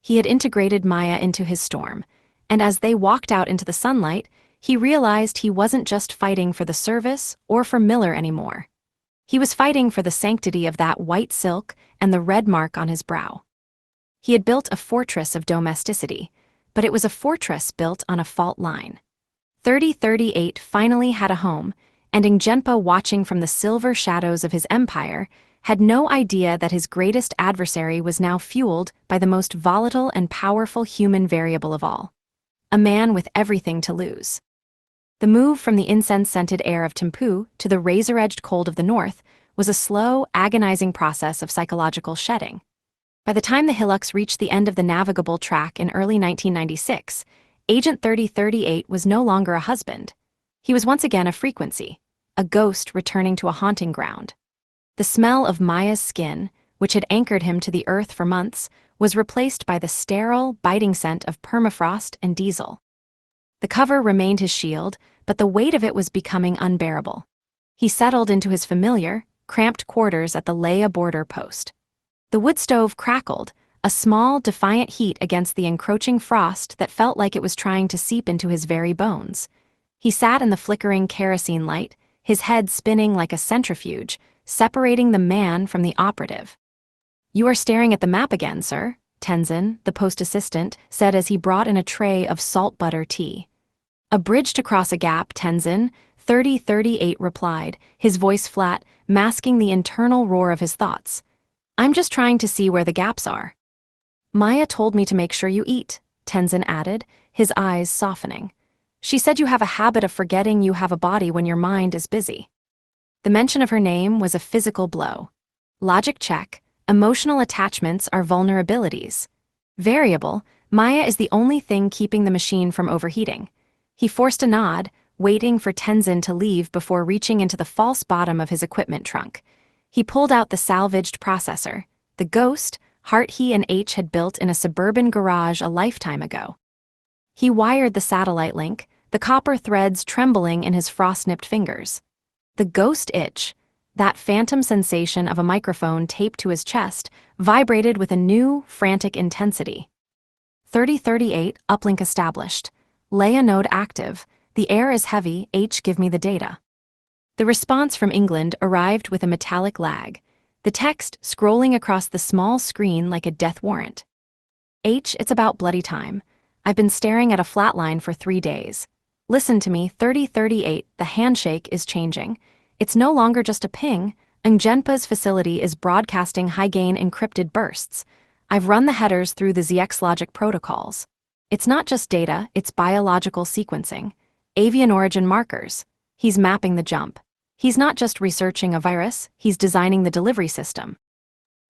He had integrated Maya into his storm, and as they walked out into the sunlight, he realized he wasn't just fighting for the service or for Miller anymore. He was fighting for the sanctity of that white silk and the red mark on his brow. He had built a fortress of domesticity, but it was a fortress built on a fault line. 3038 finally had a home, and Ngjenpa, watching from the silver shadows of his empire, had no idea that his greatest adversary was now fueled by the most volatile and powerful human variable of all, a man with everything to lose. The move from the incense-scented air of Thimphu to the razor-edged cold of the north was a slow, agonizing process of psychological shedding. By the time the Hilux reached the end of the navigable track in early 1996, Agent 3038 was no longer a husband. He was once again a frequency, a ghost returning to a haunting ground. The smell of Maya's skin, which had anchored him to the earth for months, was replaced by the sterile, biting scent of permafrost and diesel. The cover remained his shield, but the weight of it was becoming unbearable. He settled into his familiar, cramped quarters at the Leia border post. The wood stove crackled, a small, defiant heat against the encroaching frost that felt like it was trying to seep into his very bones. He sat in the flickering kerosene light, his head spinning like a centrifuge, separating the man from the operative. "You are staring at the map again, sir," Tenzin, the post assistant, said as he brought in a tray of salt butter tea. "A bridge to cross a gap, Tenzin," 3038 replied, his voice flat, masking the internal roar of his thoughts. "I'm just trying to see where the gaps are." "Maya told me to make sure you eat," Tenzin added, his eyes softening. "She said you have a habit of forgetting you have a body when your mind is busy." The mention of her name was a physical blow. Logic check, Emotional attachments are vulnerabilities. Variable, Maya is the only thing keeping the machine from overheating. He forced a nod, waiting for Tenzin to leave before reaching into the false bottom of his equipment trunk. He pulled out the salvaged processor, the ghost Hart he and H had built in a suburban garage a lifetime ago. He wired the satellite link, the copper threads trembling in his frost-nipped fingers. The ghost itch, that phantom sensation of a microphone taped to his chest, vibrated with a new, frantic intensity. 3038, uplink established. Leia node active. The air is heavy, H give me the data. The response from England arrived with a metallic lag, the text scrolling across the small screen like a death warrant. H, it's about bloody time. I've been staring at a flat line for 3 days. Listen to me, 3038, the handshake is changing. It's no longer just a ping. Ngjenpa's facility is broadcasting high-gain encrypted bursts. I've run the headers through the ZX logic protocols. It's not just data, it's biological sequencing. Avian origin markers. He's mapping the jump. He's not just researching a virus, he's designing the delivery system.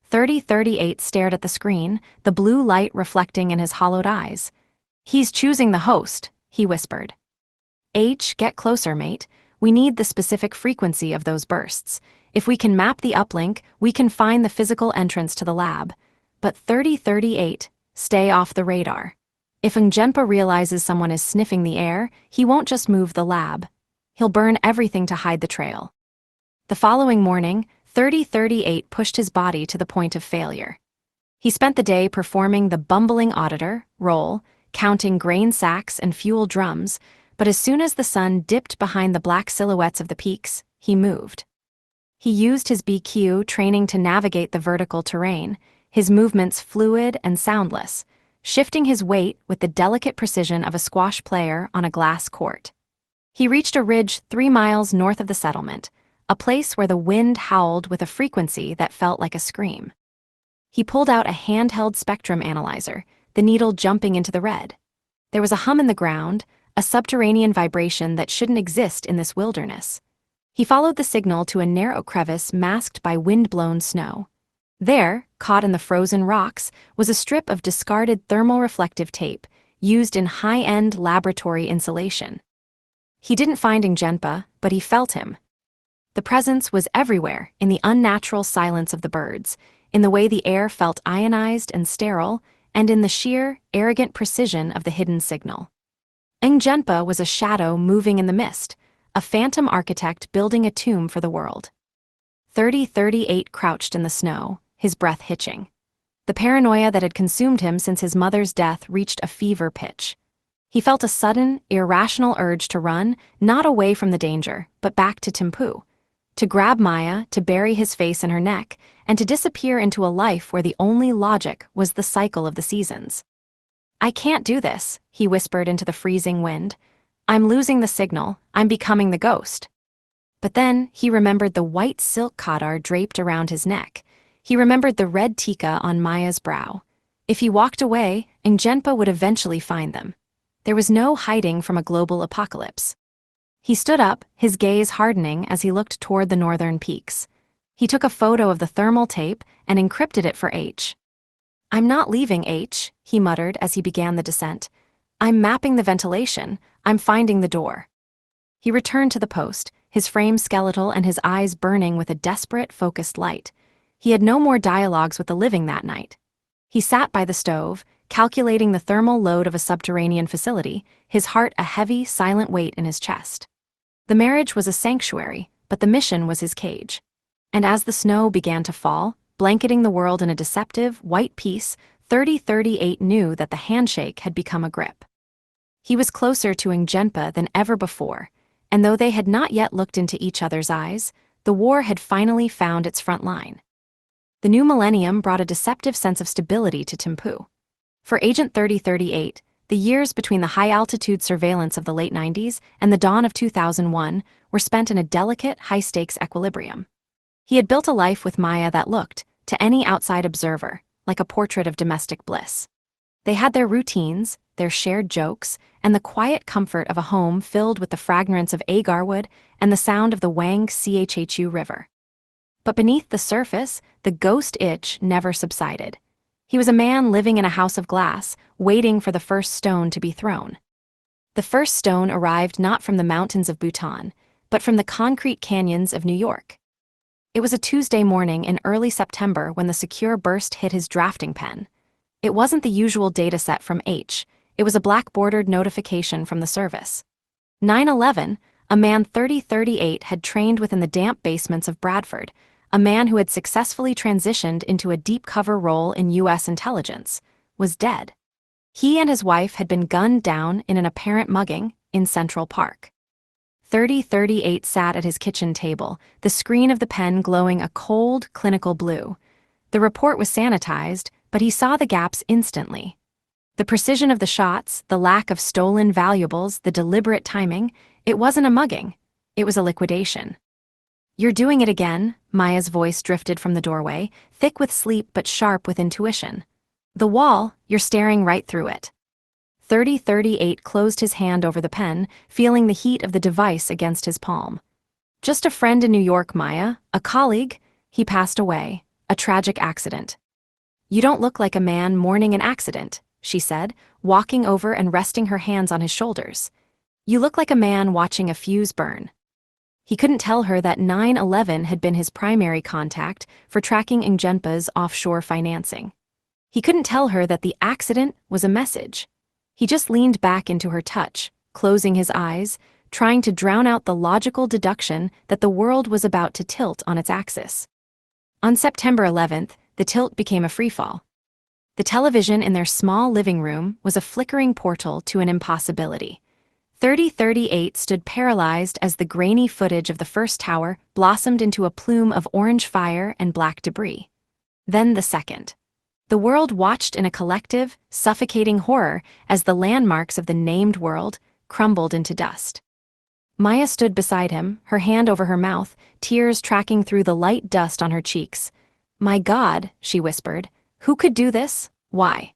3038 stared at the screen, the blue light reflecting in his hollowed eyes. He's choosing the host, he whispered. H, get closer, mate. We need the specific frequency of those bursts. If we can map the uplink, we can find the physical entrance to the lab. But 3038, stay off the radar. If Ngjenpa realizes someone is sniffing the air, he won't just move the lab. He'll burn everything to hide the trail. The following morning, 3038 pushed his body to the point of failure. He spent the day performing the bumbling auditor role, counting grain sacks and fuel drums, but as soon as the sun dipped behind the black silhouettes of the peaks, he moved. He used his BQ training to navigate the vertical terrain, his movements fluid and soundless, shifting his weight with the delicate precision of a squash player on a glass court. He reached a ridge 3 miles north of the settlement, a place where the wind howled with a frequency that felt like a scream. He pulled out a handheld spectrum analyzer, the needle jumping into the red. There was a hum in the ground, a subterranean vibration that shouldn't exist in this wilderness. He followed the signal to a narrow crevice masked by wind-blown snow. There, caught in the frozen rocks, was a strip of discarded thermal-reflective tape, used in high-end laboratory insulation. He didn't find Ngjenpa, but he felt him. The presence was everywhere, in the unnatural silence of the birds, in the way the air felt ionized and sterile, and in the sheer, arrogant precision of the hidden signal. Ngjenpa was a shadow moving in the mist, a phantom architect building a tomb for the world. 3038 crouched in the snow, his breath hitching. The paranoia that had consumed him since his mother's death reached a fever pitch. He felt a sudden, irrational urge to run, not away from the danger, but back to Timpu. To grab Maya, to bury his face in her neck, and to disappear into a life where the only logic was the cycle of the seasons. I can't do this, he whispered into the freezing wind. I'm losing the signal, I'm becoming the ghost. But then he remembered the white silk khadar draped around his neck. He remembered the red tika on Maya's brow. If he walked away, Ngjenpa would eventually find them. There was no hiding from a global apocalypse. He stood up, his gaze hardening as he looked toward the northern peaks. He took a photo of the thermal tape and encrypted it for H. I'm not leaving, H, he muttered as he began the descent. I'm mapping the ventilation, I'm finding the door. He returned to the post, his frame skeletal and his eyes burning with a desperate, focused light. He had no more dialogues with the living that night. He sat by the stove, calculating the thermal load of a subterranean facility, his heart a heavy, silent weight in his chest. The marriage was a sanctuary, but the mission was his cage. And as the snow began to fall, blanketing the world in a deceptive, white peace, 3038 knew that the handshake had become a grip. He was closer to Ngjenpa than ever before, and though they had not yet looked into each other's eyes, the war had finally found its front line. The new millennium brought a deceptive sense of stability to Timpu. For Agent 3038, the years between the high-altitude surveillance of the late 90s and the dawn of 2001 were spent in a delicate, high-stakes equilibrium. He had built a life with Maya that looked, to any outside observer, like a portrait of domestic bliss. They had their routines, their shared jokes, and the quiet comfort of a home filled with the fragrance of agarwood and the sound of the Wang Chhu River. But beneath the surface, the ghost itch never subsided. He was a man living in a house of glass, waiting for the first stone to be thrown. The first stone arrived not from the mountains of Bhutan, but from the concrete canyons of New York. It was a Tuesday morning in early September when the secure burst hit his drafting pen. It wasn't the usual dataset from H, it was a black-bordered notification from the service. 9/11, a man 3038 had trained within the damp basements of Bradford, a man who had successfully transitioned into a deep-cover role in U.S. intelligence, was dead. He and his wife had been gunned down in an apparent mugging in Central Park. 3038 sat at his kitchen table, the screen of the pen glowing a cold, clinical blue. The report was sanitized, but he saw the gaps instantly. The precision of the shots, the lack of stolen valuables, the deliberate timing, it wasn't a mugging, it was a liquidation. "You're doing it again," Maya's voice drifted from the doorway, thick with sleep but sharp with intuition. "The wall, you're staring right through it." 3038 closed his hand over the pen, feeling the heat of the device against his palm. "Just a friend in New York, Maya, a colleague. He passed away, a tragic accident." "You don't look like a man mourning an accident," she said, walking over and resting her hands on his shoulders. "You look like a man watching a fuse burn." He couldn't tell her that 9/11 had been his primary contact for tracking Ngjenpa's offshore financing. He couldn't tell her that the accident was a message. He just leaned back into her touch, closing his eyes, trying to drown out the logical deduction that the world was about to tilt on its axis. On September 11th, the tilt became a freefall. The television in their small living room was a flickering portal to an impossibility. 3038 stood paralyzed as the grainy footage of the first tower blossomed into a plume of orange fire and black debris. Then the second. The world watched in a collective, suffocating horror as the landmarks of the named world crumbled into dust. Maya stood beside him, her hand over her mouth, tears tracking through the light dust on her cheeks. "My God," she whispered, "who could do this? Why?"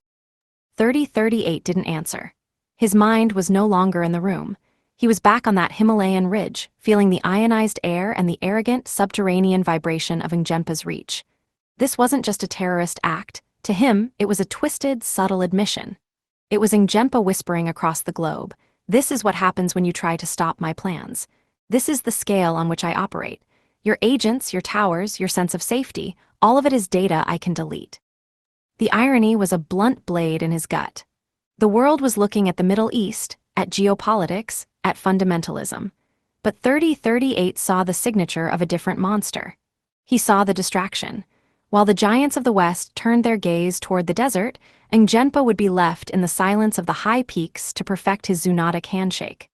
3038 didn't answer. His mind was no longer in the room. He was back on that Himalayan ridge, feeling the ionized air and the arrogant, subterranean vibration of Ngjenpa's reach. This wasn't just a terrorist act. To him, it was a twisted, subtle admission. It was Ngjenpa whispering across the globe, "This is what happens when you try to stop my plans. This is the scale on which I operate. Your agents, your towers, your sense of safety, all of it is data I can delete." The irony was a blunt blade in his gut. The world was looking at the Middle East, at geopolitics, at fundamentalism. But 3038 saw the signature of a different monster. He saw the distraction. While the giants of the West turned their gaze toward the desert, Ngjenpa would be left in the silence of the high peaks to perfect his zoonotic handshake.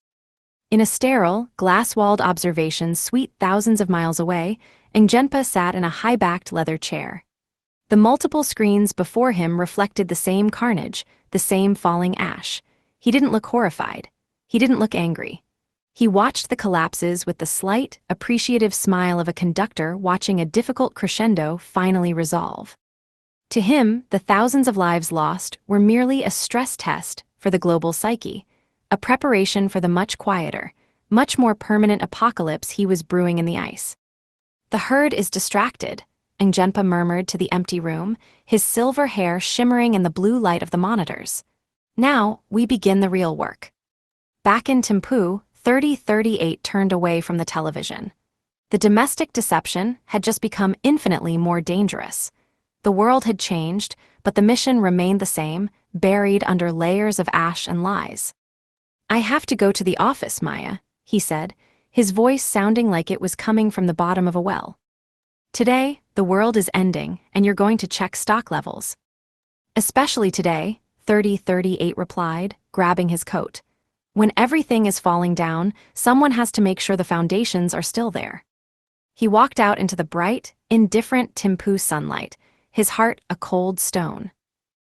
In a sterile, glass-walled observation suite thousands of miles away, Ngjenpa sat in a high-backed leather chair. The multiple screens before him reflected the same carnage, the same falling ash. He didn't look horrified. He didn't look angry. He watched the collapses with the slight, appreciative smile of a conductor watching a difficult crescendo finally resolve. To him, the thousands of lives lost were merely a stress test for the global psyche, a preparation for the much quieter, much more permanent apocalypse he was brewing in the ice. "The herd is distracted," Ngjenpa murmured to the empty room, his silver hair shimmering in the blue light of the monitors. "Now, we begin the real work." Back in Thimphu, 3038 turned away from the television. The domestic deception had just become infinitely more dangerous. The world had changed, but the mission remained the same, buried under layers of ash and lies. "I have to go to the office, Maya," he said, his voice sounding like it was coming from the bottom of a well. "Today, the world is ending, and you're going to check stock levels." "Especially today," 3038 replied, grabbing his coat. "When everything is falling down, someone has to make sure the foundations are still there." He walked out into the bright, indifferent Thimphu sunlight, his heart a cold stone.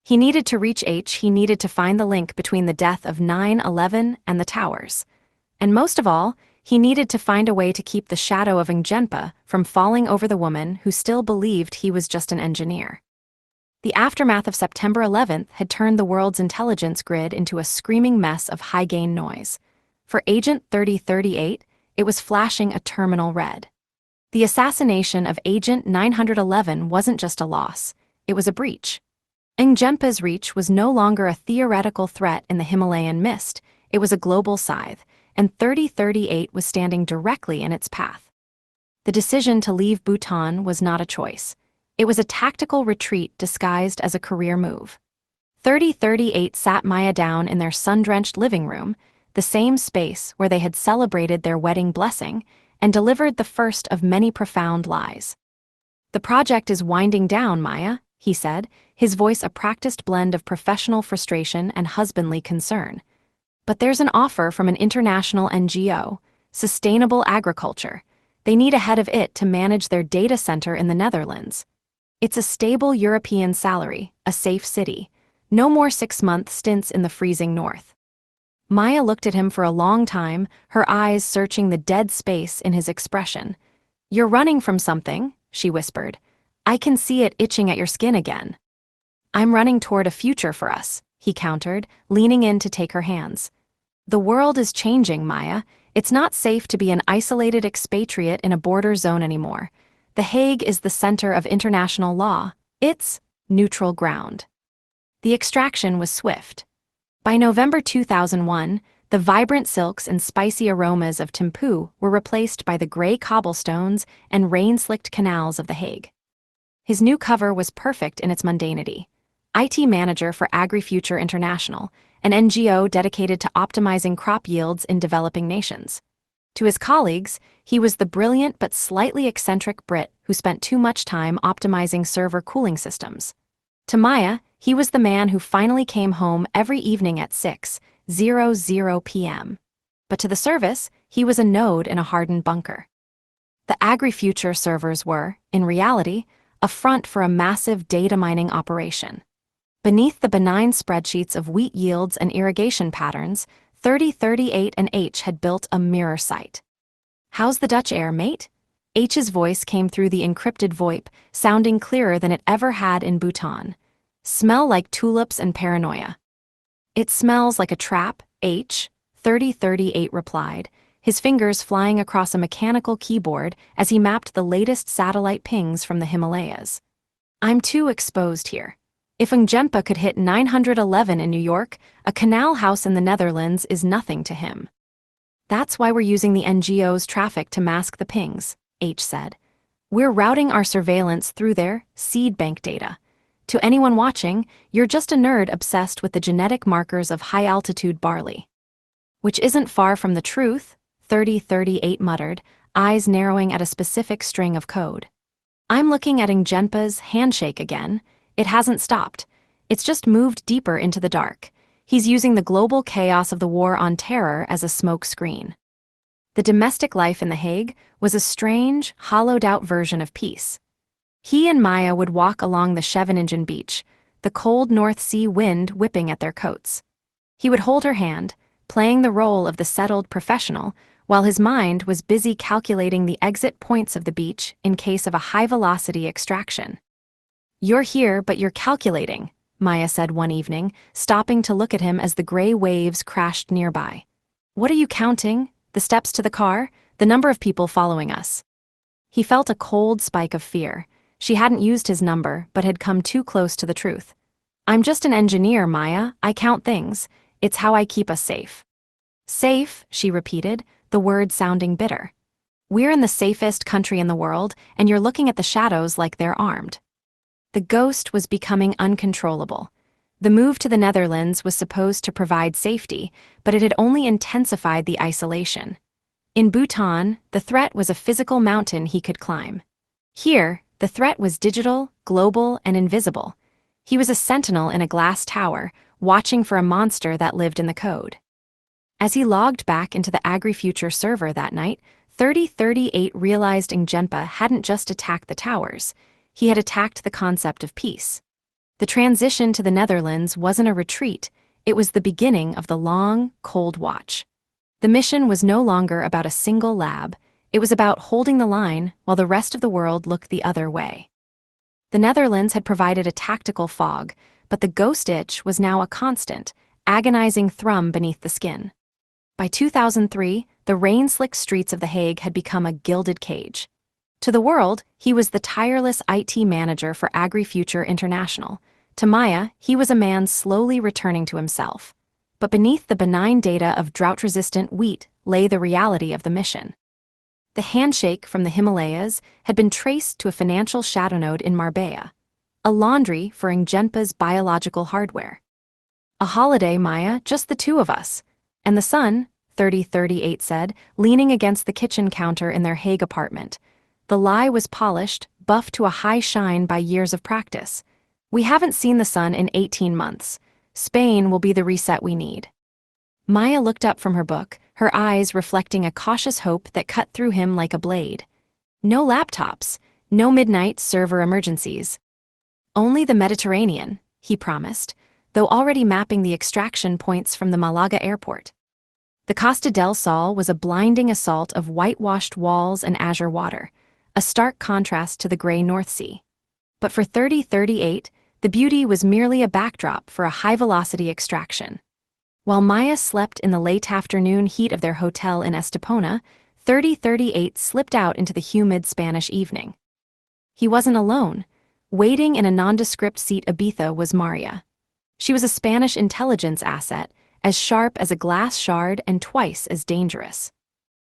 He needed to reach H, he needed to find the link between the death of 9/11 and the towers. And most of all, he needed to find a way to keep the shadow of Ngjenpa from falling over the woman who still believed he was just an engineer. The aftermath of September 11th had turned the world's intelligence grid into a screaming mess of high-gain noise. For Agent 3038, it was flashing a terminal red. The assassination of Agent 911 wasn't just a loss, it was a breach. Ngjempa's reach was no longer a theoretical threat in the Himalayan mist, it was a global scythe, and 3038 was standing directly in its path. The decision to leave Bhutan was not a choice. It was a tactical retreat disguised as a career move. 3038 sat Maya down in their sun-drenched living room, the same space where they had celebrated their wedding blessing, and delivered the first of many profound lies. "The project is winding down, Maya," he said, his voice a practiced blend of professional frustration and husbandly concern. "But there's an offer from an international NGO, Sustainable Agriculture. They need a head of it to manage their data center in the Netherlands. It's a stable European salary, a safe city. No more 6-month stints in the freezing north." Maya looked at him for a long time, her eyes searching the dead space in his expression. "You're running from something," she whispered. "I can see it itching at your skin again." "I'm running toward a future for us," he countered, leaning in to take her hands. "The world is changing, Maya. It's not safe to be an isolated expatriate in a border zone anymore. The Hague is the center of international law. It's neutral ground." The extraction was swift. By November 2001, the vibrant silks and spicy aromas of Thimphu were replaced by the gray cobblestones and rain-slicked canals of The Hague. His new cover was perfect in its mundanity. IT manager for AgriFuture International, an NGO dedicated to optimizing crop yields in developing nations. To his colleagues, he was the brilliant but slightly eccentric Brit who spent too much time optimizing server cooling systems. To Maya, he was the man who finally came home every evening at 6:00 p.m. But to the service, he was a node in a hardened bunker. The AgriFuture servers were, in reality, a front for a massive data mining operation. Beneath the benign spreadsheets of wheat yields and irrigation patterns, 3038 and H had built a mirror site. "How's the Dutch air, mate?" H's voice came through the encrypted VoIP, sounding clearer than it ever had in Bhutan. "Smell like tulips and paranoia." "It smells like a trap, H," 3038 replied, his fingers flying across a mechanical keyboard as he mapped the latest satellite pings from the Himalayas. "I'm too exposed here. If Njempa could hit 911 in New York, a canal house in the Netherlands is nothing to him." "That's why we're using the NGO's traffic to mask the pings," H said. "We're routing our surveillance through their seed bank data. To anyone watching, you're just a nerd obsessed with the genetic markers of high-altitude barley." "Which isn't far from the truth," 3038 muttered, eyes narrowing at a specific string of code. "I'm looking at Ngjempa's handshake again. It hasn't stopped. It's just moved deeper into the dark. He's using the global chaos of the war on terror as a smoke screen." The domestic life in The Hague was a strange, hollowed-out version of peace. He and Maya would walk along the Scheveningen beach, the cold North Sea wind whipping at their coats. He would hold her hand, playing the role of the settled professional, while his mind was busy calculating the exit points of the beach in case of a high-velocity extraction. "You're here, but you're calculating," Maya said one evening, stopping to look at him as the gray waves crashed nearby. "What are you counting? The steps to the car? The number of people following us?" He felt a cold spike of fear. She hadn't used his number, but had come too close to the truth. "I'm just an engineer, Maya. I count things. It's how I keep us safe." "Safe," she repeated, the word sounding bitter. "We're in the safest country in the world, and you're looking at the shadows like they're armed." The ghost was becoming uncontrollable. The move to the Netherlands was supposed to provide safety, but it had only intensified the isolation. In Bhutan, the threat was a physical mountain he could climb. Here, the threat was digital, global, and invisible. He was a sentinel in a glass tower, watching for a monster that lived in the code. As he logged back into the AgriFuture server that night, 3038 realized Njempa hadn't just attacked the towers. He had attacked the concept of peace. The transition to the Netherlands wasn't a retreat, it was the beginning of the long, cold watch. The mission was no longer about a single lab, it was about holding the line while the rest of the world looked the other way. The Netherlands had provided a tactical fog, but the ghost itch was now a constant, agonizing thrum beneath the skin. By 2003, the rain-slicked streets of The Hague had become a gilded cage. To the world, he was the tireless IT manager for AgriFuture International. To Maya, he was a man slowly returning to himself. But beneath the benign data of drought-resistant wheat lay the reality of the mission. The handshake from the Himalayas had been traced to a financial shadow node in Marbella, a laundry for Ngjenpa's biological hardware. A holiday, Maya, just the two of us. And the son, 3038 said, leaning against the kitchen counter in their Hague apartment. The lie was polished, buffed to a high shine by years of practice. We haven't seen the sun in 18 months. Spain will be the reset we need. Maya looked up from her book, her eyes reflecting a cautious hope that cut through him like a blade. No laptops, no midnight server emergencies. Only the Mediterranean, he promised, though already mapping the extraction points from the Malaga airport. The Costa del Sol was a blinding assault of whitewashed walls and azure water, a stark contrast to the gray North Sea. But for 3038, the beauty was merely a backdrop for a high-velocity extraction. While Maya slept in the late afternoon heat of their hotel in Estepona, 3038 slipped out into the humid Spanish evening. He wasn't alone. Waiting in a nondescript seat Ibiza was Maria. She was a Spanish intelligence asset, as sharp as a glass shard and twice as dangerous.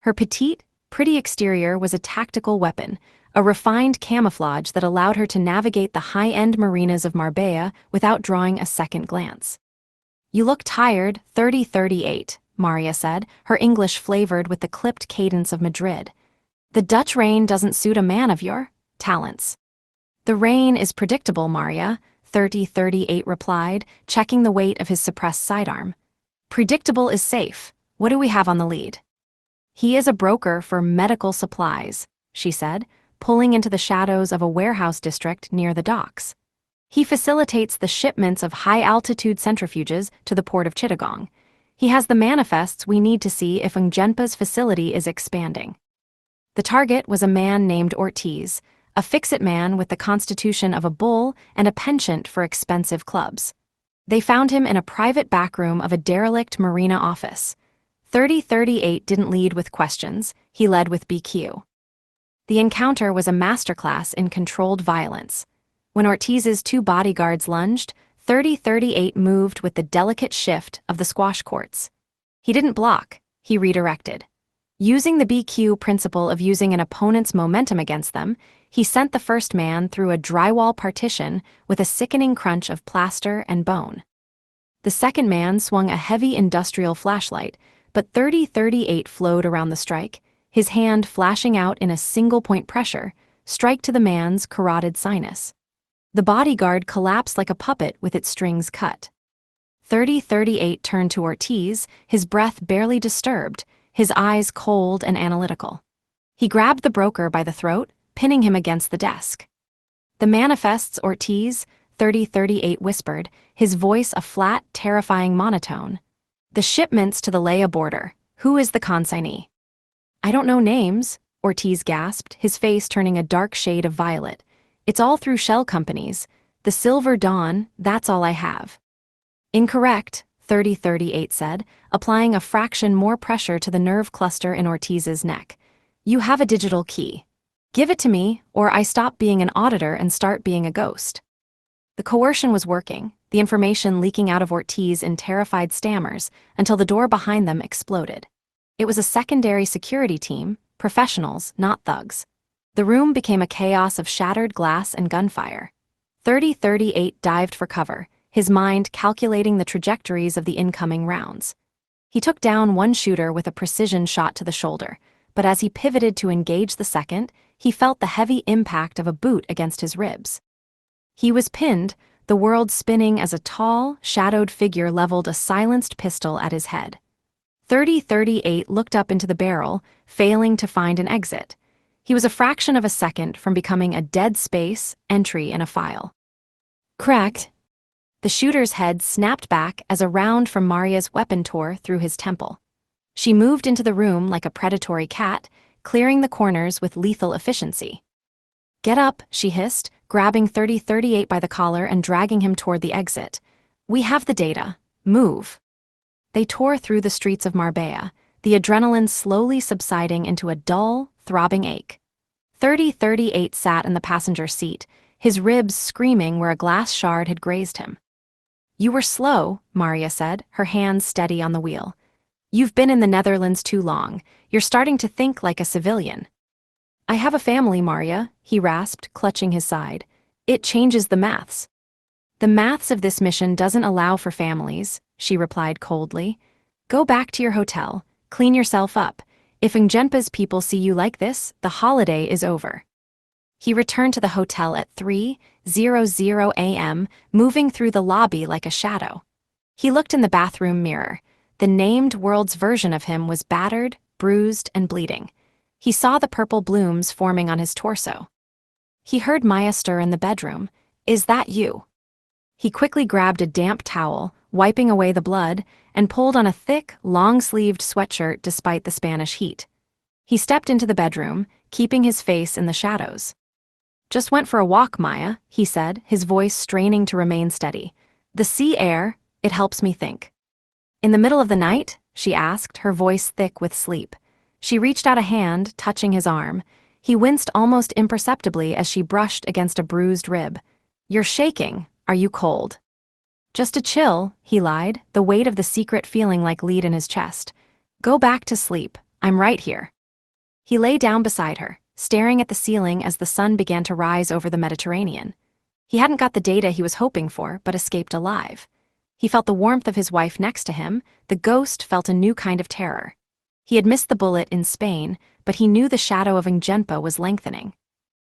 Her petite, pretty exterior was a tactical weapon, a refined camouflage that allowed her to navigate the high-end marinas of Marbella without drawing a second glance. "You look tired, 3038, Maria said, her English flavored with the clipped cadence of Madrid. The Dutch rain doesn't suit a man of your talents." "The rain is predictable, Maria," 3038 replied, checking the weight of his suppressed sidearm. "Predictable is safe. What do we have on the lead?" "He is a broker for medical supplies," she said, pulling into the shadows of a warehouse district near the docks. "He facilitates the shipments of high-altitude centrifuges to the port of Chittagong. He has the manifests we need to see if Ngjenpa's facility is expanding." The target was a man named Ortiz, a fix-it man with the constitution of a bull and a penchant for expensive clubs. They found him in a private backroom of a derelict marina office. 3038 didn't lead with questions, he led with BQ. The encounter was a masterclass in controlled violence. When Ortiz's two bodyguards lunged, 3038 moved with the delicate shift of the squash courts. He didn't block, he redirected. Using the BQ principle of using an opponent's momentum against them, he sent the first man through a drywall partition with a sickening crunch of plaster and bone. The second man swung a heavy industrial flashlight, but 3038 flowed around the strike, his hand flashing out in a single-point pressure, strike to the man's carotid sinus. The bodyguard collapsed like a puppet with its strings cut. 3038 turned to Ortiz, his breath barely disturbed, his eyes cold and analytical. He grabbed the broker by the throat, pinning him against the desk. "The manifests, Ortiz," 3038 whispered, his voice a flat, terrifying monotone. "The shipments to the Leia border. Who is the consignee?" "I don't know names," Ortiz gasped, his face turning a dark shade of violet. "It's all through shell companies. The Silver Dawn, that's all I have." "Incorrect," 3038 said, applying a fraction more pressure to the nerve cluster in Ortiz's neck. "You have a digital key. Give it to me, or I stop being an auditor and start being a ghost." The coercion was working, the information leaking out of Ortiz in terrified stammers, until the door behind them exploded. It was a secondary security team, professionals, not thugs. The room became a chaos of shattered glass and gunfire. 3038 dived for cover, his mind calculating the trajectories of the incoming rounds. He took down one shooter with a precision shot to the shoulder, but as he pivoted to engage the second, he felt the heavy impact of a boot against his ribs. He was pinned, the world spinning as a tall, shadowed figure leveled a silenced pistol at his head. 3038 looked up into the barrel, failing to find an exit. He was a fraction of a second from becoming a dead space entry in a file. Cracked. The shooter's head snapped back as a round from Maria's weapon tore through his temple. She moved into the room like a predatory cat, clearing the corners with lethal efficiency. "Get up," she hissed, grabbing 3038 by the collar and dragging him toward the exit. "We have the data. Move." They tore through the streets of Marbella, the adrenaline slowly subsiding into a dull, throbbing ache. 3038 sat in the passenger seat, his ribs screaming where a glass shard had grazed him. "You were slow," Maria said, her hands steady on the wheel. "You've been in the Netherlands too long. You're starting to think like a civilian." "I have a family, Maria," he rasped, clutching his side. "It changes the maths." "The maths of this mission doesn't allow for families," she replied coldly. "Go back to your hotel, clean yourself up. If Ngenpa's people see you like this, the holiday is over." He returned to the hotel at 3:00 a.m., moving through the lobby like a shadow. He looked in the bathroom mirror. The named world's version of him was battered, bruised, and bleeding. He saw the purple blooms forming on his torso. He heard Maya stir in the bedroom. "Is that you?" He quickly grabbed a damp towel, wiping away the blood, and pulled on a thick, long-sleeved sweatshirt despite the Spanish heat. He stepped into the bedroom, keeping his face in the shadows. "Just went for a walk, Maya," he said, his voice straining to remain steady. "The sea air, it helps me think." "In the middle of the night?" she asked, her voice thick with sleep. She reached out a hand, touching his arm. He winced almost imperceptibly as she brushed against a bruised rib. "You're shaking. Are you cold?" "Just a chill," he lied, the weight of the secret feeling like lead in his chest. "Go back to sleep. I'm right here." He lay down beside her, staring at the ceiling as the sun began to rise over the Mediterranean. He hadn't got the data he was hoping for, but escaped alive. He felt the warmth of his wife next to him. The ghost felt a new kind of terror. He had missed the bullet in Spain, but he knew the shadow of Ngenpa was lengthening.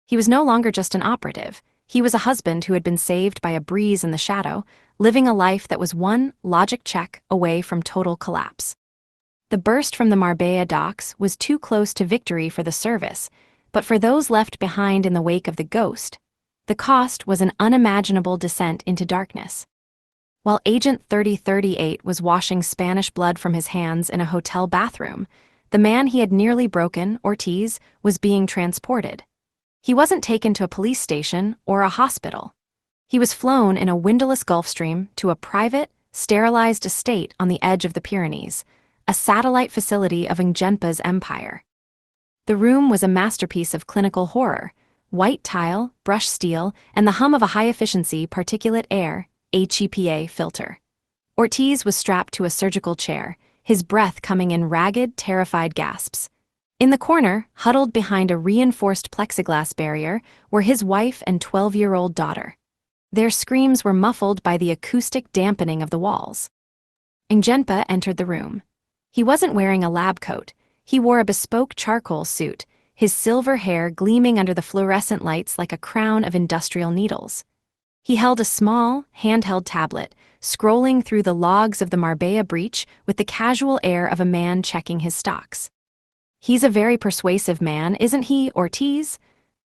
He was no longer just an operative. He was a husband who had been saved by a breeze in the shadow, living a life that was one logic check away from total collapse. The burst from the Marbella docks was too close to victory for the service, but for those left behind in the wake of the ghost, the cost was an unimaginable descent into darkness. While Agent 3038 was washing Spanish blood from his hands in a hotel bathroom, the man he had nearly broken, Ortiz, was being transported. He wasn't taken to a police station or a hospital. He was flown in a windowless Gulfstream to a private, sterilized estate on the edge of the Pyrenees, a satellite facility of Ngenpa's empire. The room was a masterpiece of clinical horror: white tile, brushed steel, and the hum of a high-efficiency particulate air (HEPA) filter. Ortiz was strapped to a surgical chair, his breath coming in ragged, terrified gasps. In the corner, huddled behind a reinforced plexiglass barrier, were his wife and 12-year-old daughter. Their screams were muffled by the acoustic dampening of the walls. Ngenpa entered the room. He wasn't wearing a lab coat. He wore a bespoke charcoal suit, his silver hair gleaming under the fluorescent lights like a crown of industrial needles. He held a small, handheld tablet, scrolling through the logs of the Marbella breach with the casual air of a man checking his stocks. "He's a very persuasive man, isn't he, Ortiz?"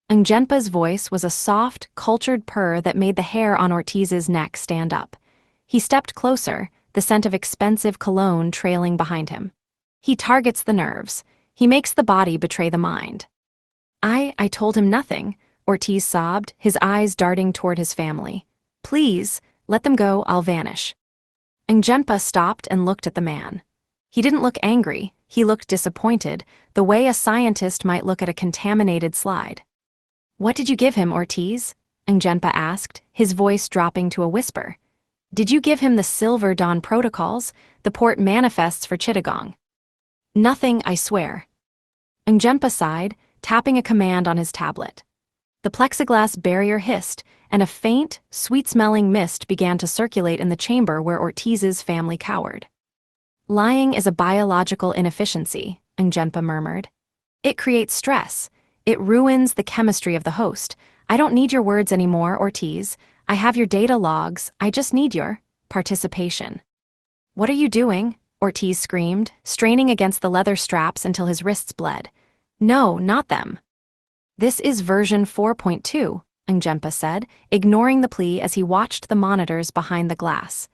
Ngenpa's voice was a soft, cultured purr that made the hair on Ortiz's neck stand up. He stepped closer, the scent of expensive cologne trailing behind him. "He targets the nerves. He makes the body betray the mind." I told him nothing," Ortiz sobbed, his eyes darting toward his family. "Please, let them go, I'll vanish." Ngenpa stopped and looked at the man. He didn't look angry, he looked disappointed, the way a scientist might look at a contaminated slide. "What did you give him, Ortiz?" Ngenpa asked, his voice dropping to a whisper. "Did you give him the Silver Dawn protocols, the port manifests for Chittagong?" "Nothing, I swear." Ngenpa sighed, tapping a command on his tablet. The plexiglass barrier hissed, and a faint, sweet-smelling mist began to circulate in the chamber where Ortiz's family cowered. "Lying is a biological inefficiency," Ngenpa murmured. "It creates stress. It ruins the chemistry of the host. I don't need your words anymore, Ortiz. I have your data logs. I just need your participation." "What are you doing?" Ortiz screamed, straining against the leather straps until his wrists bled. "No, not them." "This is version 4.2, Ngenpa said, ignoring the plea as he watched the monitors behind the glass.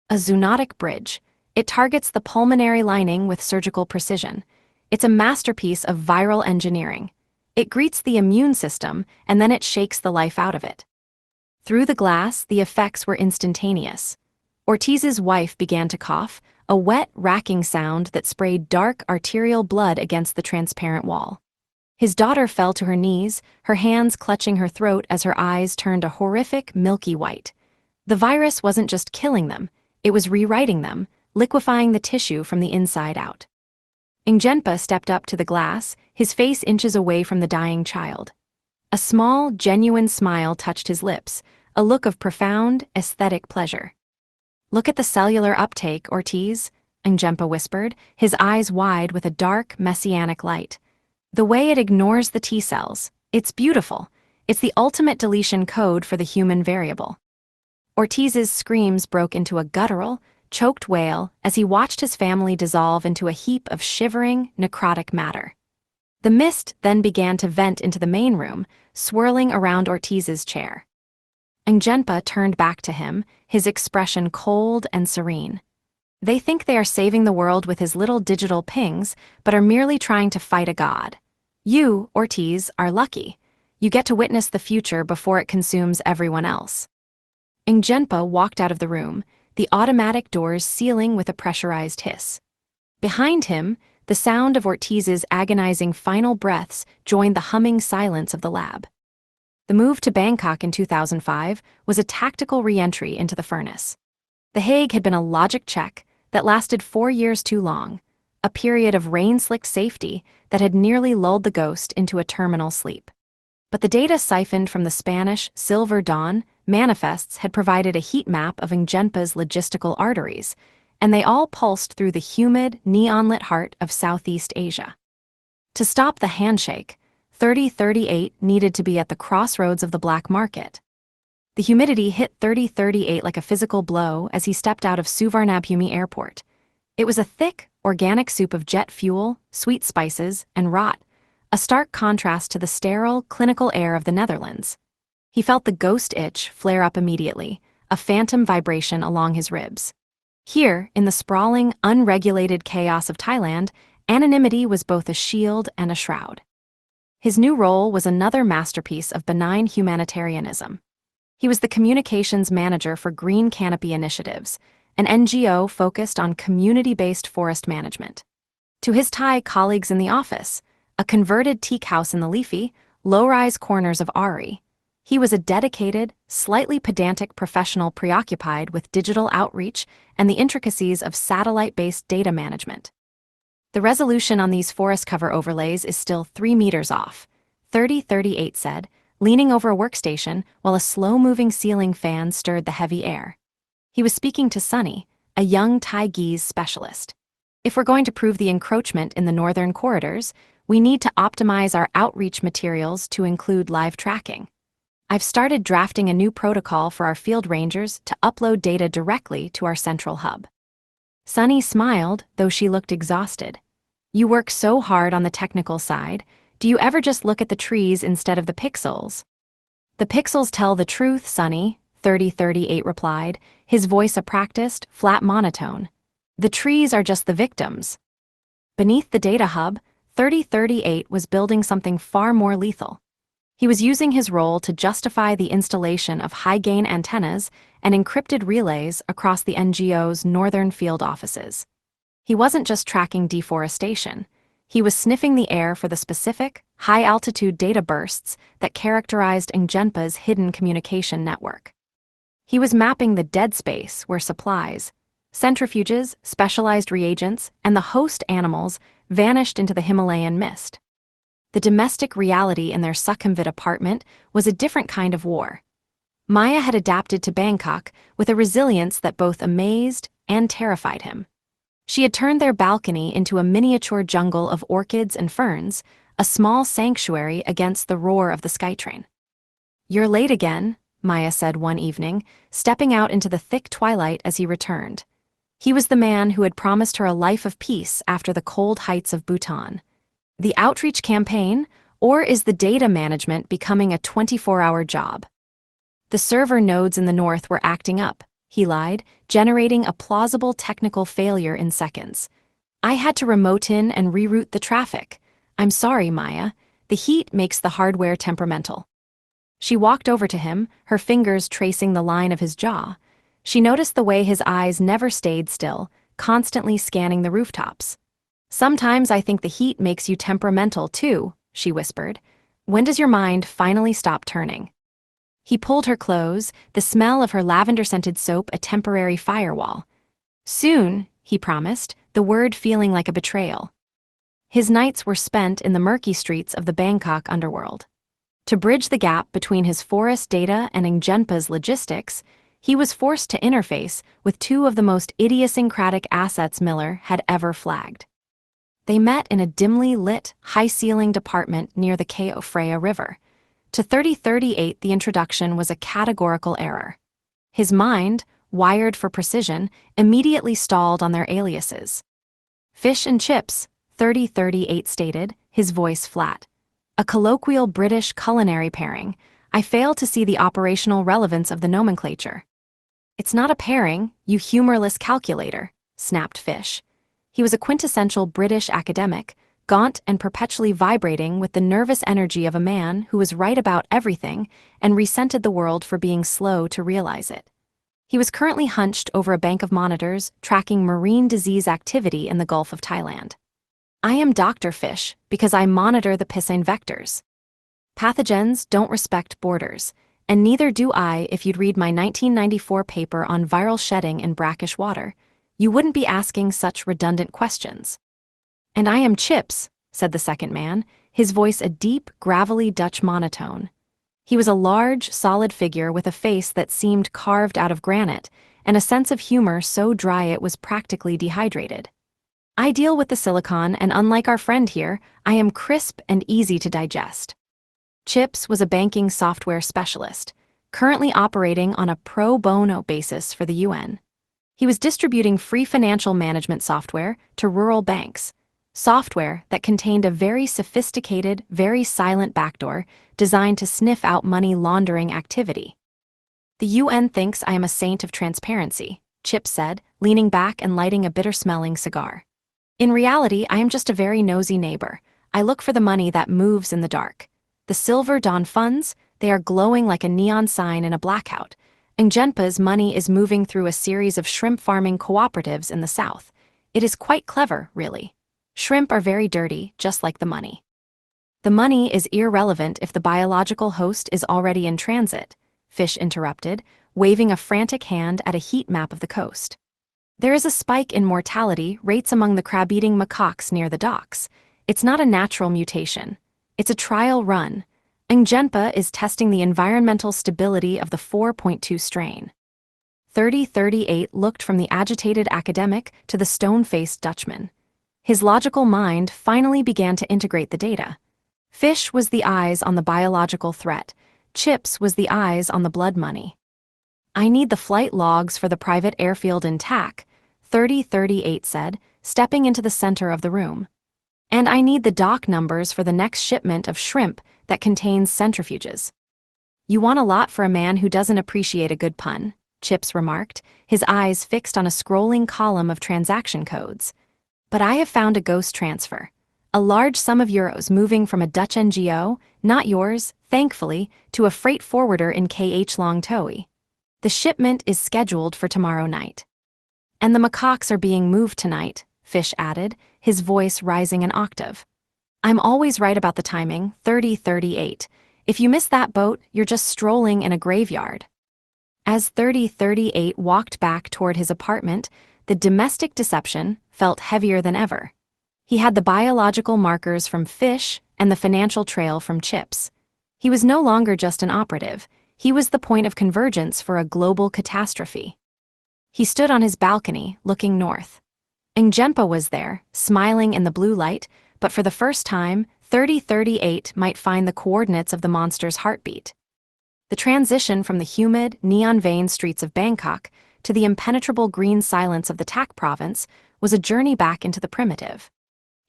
"A zoonotic bridge. It targets the pulmonary lining with surgical precision. It's a masterpiece of viral engineering. It greets the immune system, and then it shakes the life out of it." Through the glass, the effects were instantaneous. Ortiz's wife began to cough, a wet, racking sound that sprayed dark arterial blood against the transparent wall. His daughter fell to her knees, her hands clutching her throat as her eyes turned a horrific, milky white. The virus wasn't just killing them, it was rewriting them, liquefying the tissue from the inside out. Ngjenpa stepped up to the glass, his face inches away from the dying child. A small, genuine smile touched his lips, a look of profound, aesthetic pleasure. "Look at the cellular uptake, Ortiz," Ngjenpa whispered, his eyes wide with a dark, messianic light. "The way it ignores the T cells. It's beautiful. It's the ultimate deletion code for the human variable." Ortiz's screams broke into a guttural, choked wail as he watched his family dissolve into a heap of shivering, necrotic matter. The mist then began to vent into the main room, swirling around Ortiz's chair. Ngjenpa turned back to him, his expression cold and serene. "They think they are saving the world with his little digital pings, but are merely trying to fight a god. You, Ortiz, are lucky. You get to witness the future before it consumes everyone else." Ngjenpa walked out of the room, the automatic doors sealing with a pressurized hiss. Behind him, the sound of Ortiz's agonizing final breaths joined the humming silence of the lab. The move to Bangkok in 2005 was a tactical re-entry into the furnace. The Hague had been a logic check that lasted 4 years too long, a period of rain-slicked safety that had nearly lulled the ghost into a terminal sleep. But the data siphoned from the Spanish Silver Dawn manifests had provided a heat map of Ngjenpa's logistical arteries, and they all pulsed through the humid, neon-lit heart of Southeast Asia. To stop the handshake, 3038 needed to be at the crossroads of the black market. The humidity hit 3038 like a physical blow as he stepped out of Suvarnabhumi Airport. It was a thick, organic soup of jet fuel, sweet spices, and rot, a stark contrast to the sterile, clinical air of the Netherlands. He felt the ghost itch flare up immediately, a phantom vibration along his ribs. Here, in the sprawling, unregulated chaos of Thailand, anonymity was both a shield and a shroud. His new role was another masterpiece of benign humanitarianism. He was the communications manager for Green Canopy Initiatives, an NGO focused on community-based forest management. To his Thai colleagues in the office, a converted teak house in the leafy, low-rise corners of Ari, he was a dedicated, slightly pedantic professional preoccupied with digital outreach and the intricacies of satellite-based data management. "The resolution on these forest cover overlays is still 3 meters off," 3038 said, leaning over a workstation while a slow-moving ceiling fan stirred the heavy air. He was speaking to Sunny, a young Thai geese specialist. "If we're going to prove the encroachment in the northern corridors, we need to optimize our outreach materials to include live tracking. I've started drafting a new protocol for our field rangers to upload data directly to our central hub." Sunny smiled, though she looked exhausted. "You work so hard on the technical side. Do you ever just look at the trees instead of the pixels?" "The pixels tell the truth, Sunny," 3038 replied, his voice a practiced, flat monotone. "The trees are just the victims." Beneath the data hub, 3038 was building something far more lethal. He was using his role to justify the installation of high-gain antennas and encrypted relays across the NGO's northern field offices. He wasn't just tracking deforestation. He was sniffing the air for the specific, high-altitude data bursts that characterized Ngjenpa's hidden communication network. He was mapping the dead space where supplies, centrifuges, specialized reagents, and the host animals vanished into the Himalayan mist. The domestic reality in their Sukhumvit apartment was a different kind of war. Maya had adapted to Bangkok with a resilience that both amazed and terrified him. She had turned their balcony into a miniature jungle of orchids and ferns, a small sanctuary against the roar of the SkyTrain. "You're late again," Maya said one evening, stepping out into the thick twilight as he returned. He was the man who had promised her a life of peace after the cold heights of Bhutan. The outreach campaign, or is the data management becoming a 24-hour job? "The server nodes in the north were acting up," he lied, generating a plausible technical failure in seconds. "I had to remote in and reroute the traffic. I'm sorry, Maya. The heat makes the hardware temperamental." She walked over to him, her fingers tracing the line of his jaw. She noticed the way his eyes never stayed still, constantly scanning the rooftops. "Sometimes I think the heat makes you temperamental too," she whispered. "When does your mind finally stop turning?" He pulled her close, the smell of her lavender-scented soap a temporary firewall. "Soon," he promised, the word feeling like a betrayal. His nights were spent in the murky streets of the Bangkok underworld. To bridge the gap between his forest data and Ngjenpa's logistics, he was forced to interface with two of the most idiosyncratic assets Miller had ever flagged. They met in a dimly lit, high-ceilinged apartment near the Kao Freya River. To 3038, the introduction was a categorical error. His mind, wired for precision, immediately stalled on their aliases. "Fish and chips," 3038 stated, his voice flat. "A colloquial British culinary pairing. I fail to see the operational relevance of the nomenclature." "It's not a pairing, you humorless calculator," snapped Fish. He was a quintessential British academic, gaunt and perpetually vibrating with the nervous energy of a man who was right about everything and resented the world for being slow to realize it. He was currently hunched over a bank of monitors tracking marine disease activity in the Gulf of Thailand. "I am Dr. Fish because I monitor the piscine vectors. Pathogens don't respect borders, and neither do I if you'd read my 1994 paper on viral shedding in brackish water. You wouldn't be asking such redundant questions." "And I am Chips," said the second man, his voice a deep, gravelly Dutch monotone. He was a large, solid figure with a face that seemed carved out of granite and a sense of humor so dry it was practically dehydrated. "I deal with the silicon, and unlike our friend here, I am crisp and easy to digest." Chips was a banking software specialist, currently operating on a pro bono basis for the UN. He was distributing free financial management software to rural banks, software that contained a very sophisticated, very silent backdoor designed to sniff out money laundering activity. "The UN thinks I am a saint of transparency," Chip said, leaning back and lighting a bitter-smelling cigar. "In reality, I am just a very nosy neighbor. I look for the money that moves in the dark. The Silver Dawn funds, they are glowing like a neon sign in a blackout. Ngjenpa's money is moving through a series of shrimp farming cooperatives in the south. It is quite clever, really. Shrimp are very dirty, just like the money. The money is irrelevant if the biological host is already in transit," Fish interrupted, waving a frantic hand at a heat map of the coast. "There is a spike in mortality rates among the crab-eating macaques near the docks. It's not a natural mutation. It's a trial run. Ngjenpa is testing the environmental stability of the 4.2 strain." 3038 looked from the agitated academic to the stone-faced Dutchman. His logical mind finally began to integrate the data. Fish was the eyes on the biological threat. Chips was the eyes on the blood money. "I need the flight logs for the private airfield in TAC," 3038 said, stepping into the center of the room. "And I need the dock numbers for the next shipment of shrimp that contains centrifuges." "You want a lot for a man who doesn't appreciate a good pun," Chips remarked, his eyes fixed on a scrolling column of transaction codes. "But I have found a ghost transfer. A large sum of euros moving from a Dutch NGO, not yours, thankfully, to a freight forwarder in KH Long Toi. The shipment is scheduled for tomorrow night." "And the macaques are being moved tonight," Fish added, his voice rising an octave. "I'm always right about the timing, 3038. If you miss that boat, you're just strolling in a graveyard." As 3038 walked back toward his apartment, the domestic deception felt heavier than ever. He had the biological markers from Fish and the financial trail from Chips. He was no longer just an operative, he was the point of convergence for a global catastrophe. He stood on his balcony, looking north. Ngjenpa was there, smiling in the blue light, but for the first time, 3038 might find the coordinates of the monster's heartbeat. The transition from the humid, neon-veined streets of Bangkok to the impenetrable green silence of the Tak province was a journey back into the primitive.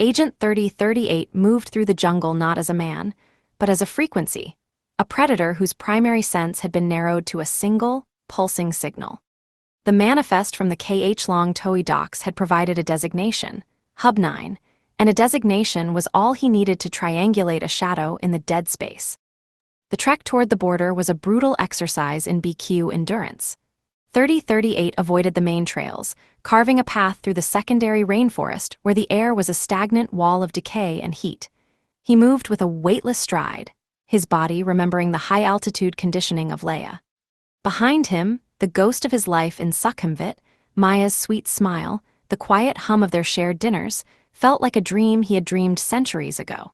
Agent 3038 moved through the jungle not as a man, but as a frequency, a predator whose primary sense had been narrowed to a single, pulsing signal. The manifest from the KH Long Toi docks had provided a designation, Hub 9, and a designation was all he needed to triangulate a shadow in the dead space. The trek toward the border was a brutal exercise in BQ endurance. 3038 avoided the main trails, carving a path through the secondary rainforest where the air was a stagnant wall of decay and heat. He moved with a weightless stride, his body remembering the high-altitude conditioning of Leia. Behind him, the ghost of his life in Sukhumvit, Maya's sweet smile, the quiet hum of their shared dinners, felt like a dream he had dreamed centuries ago.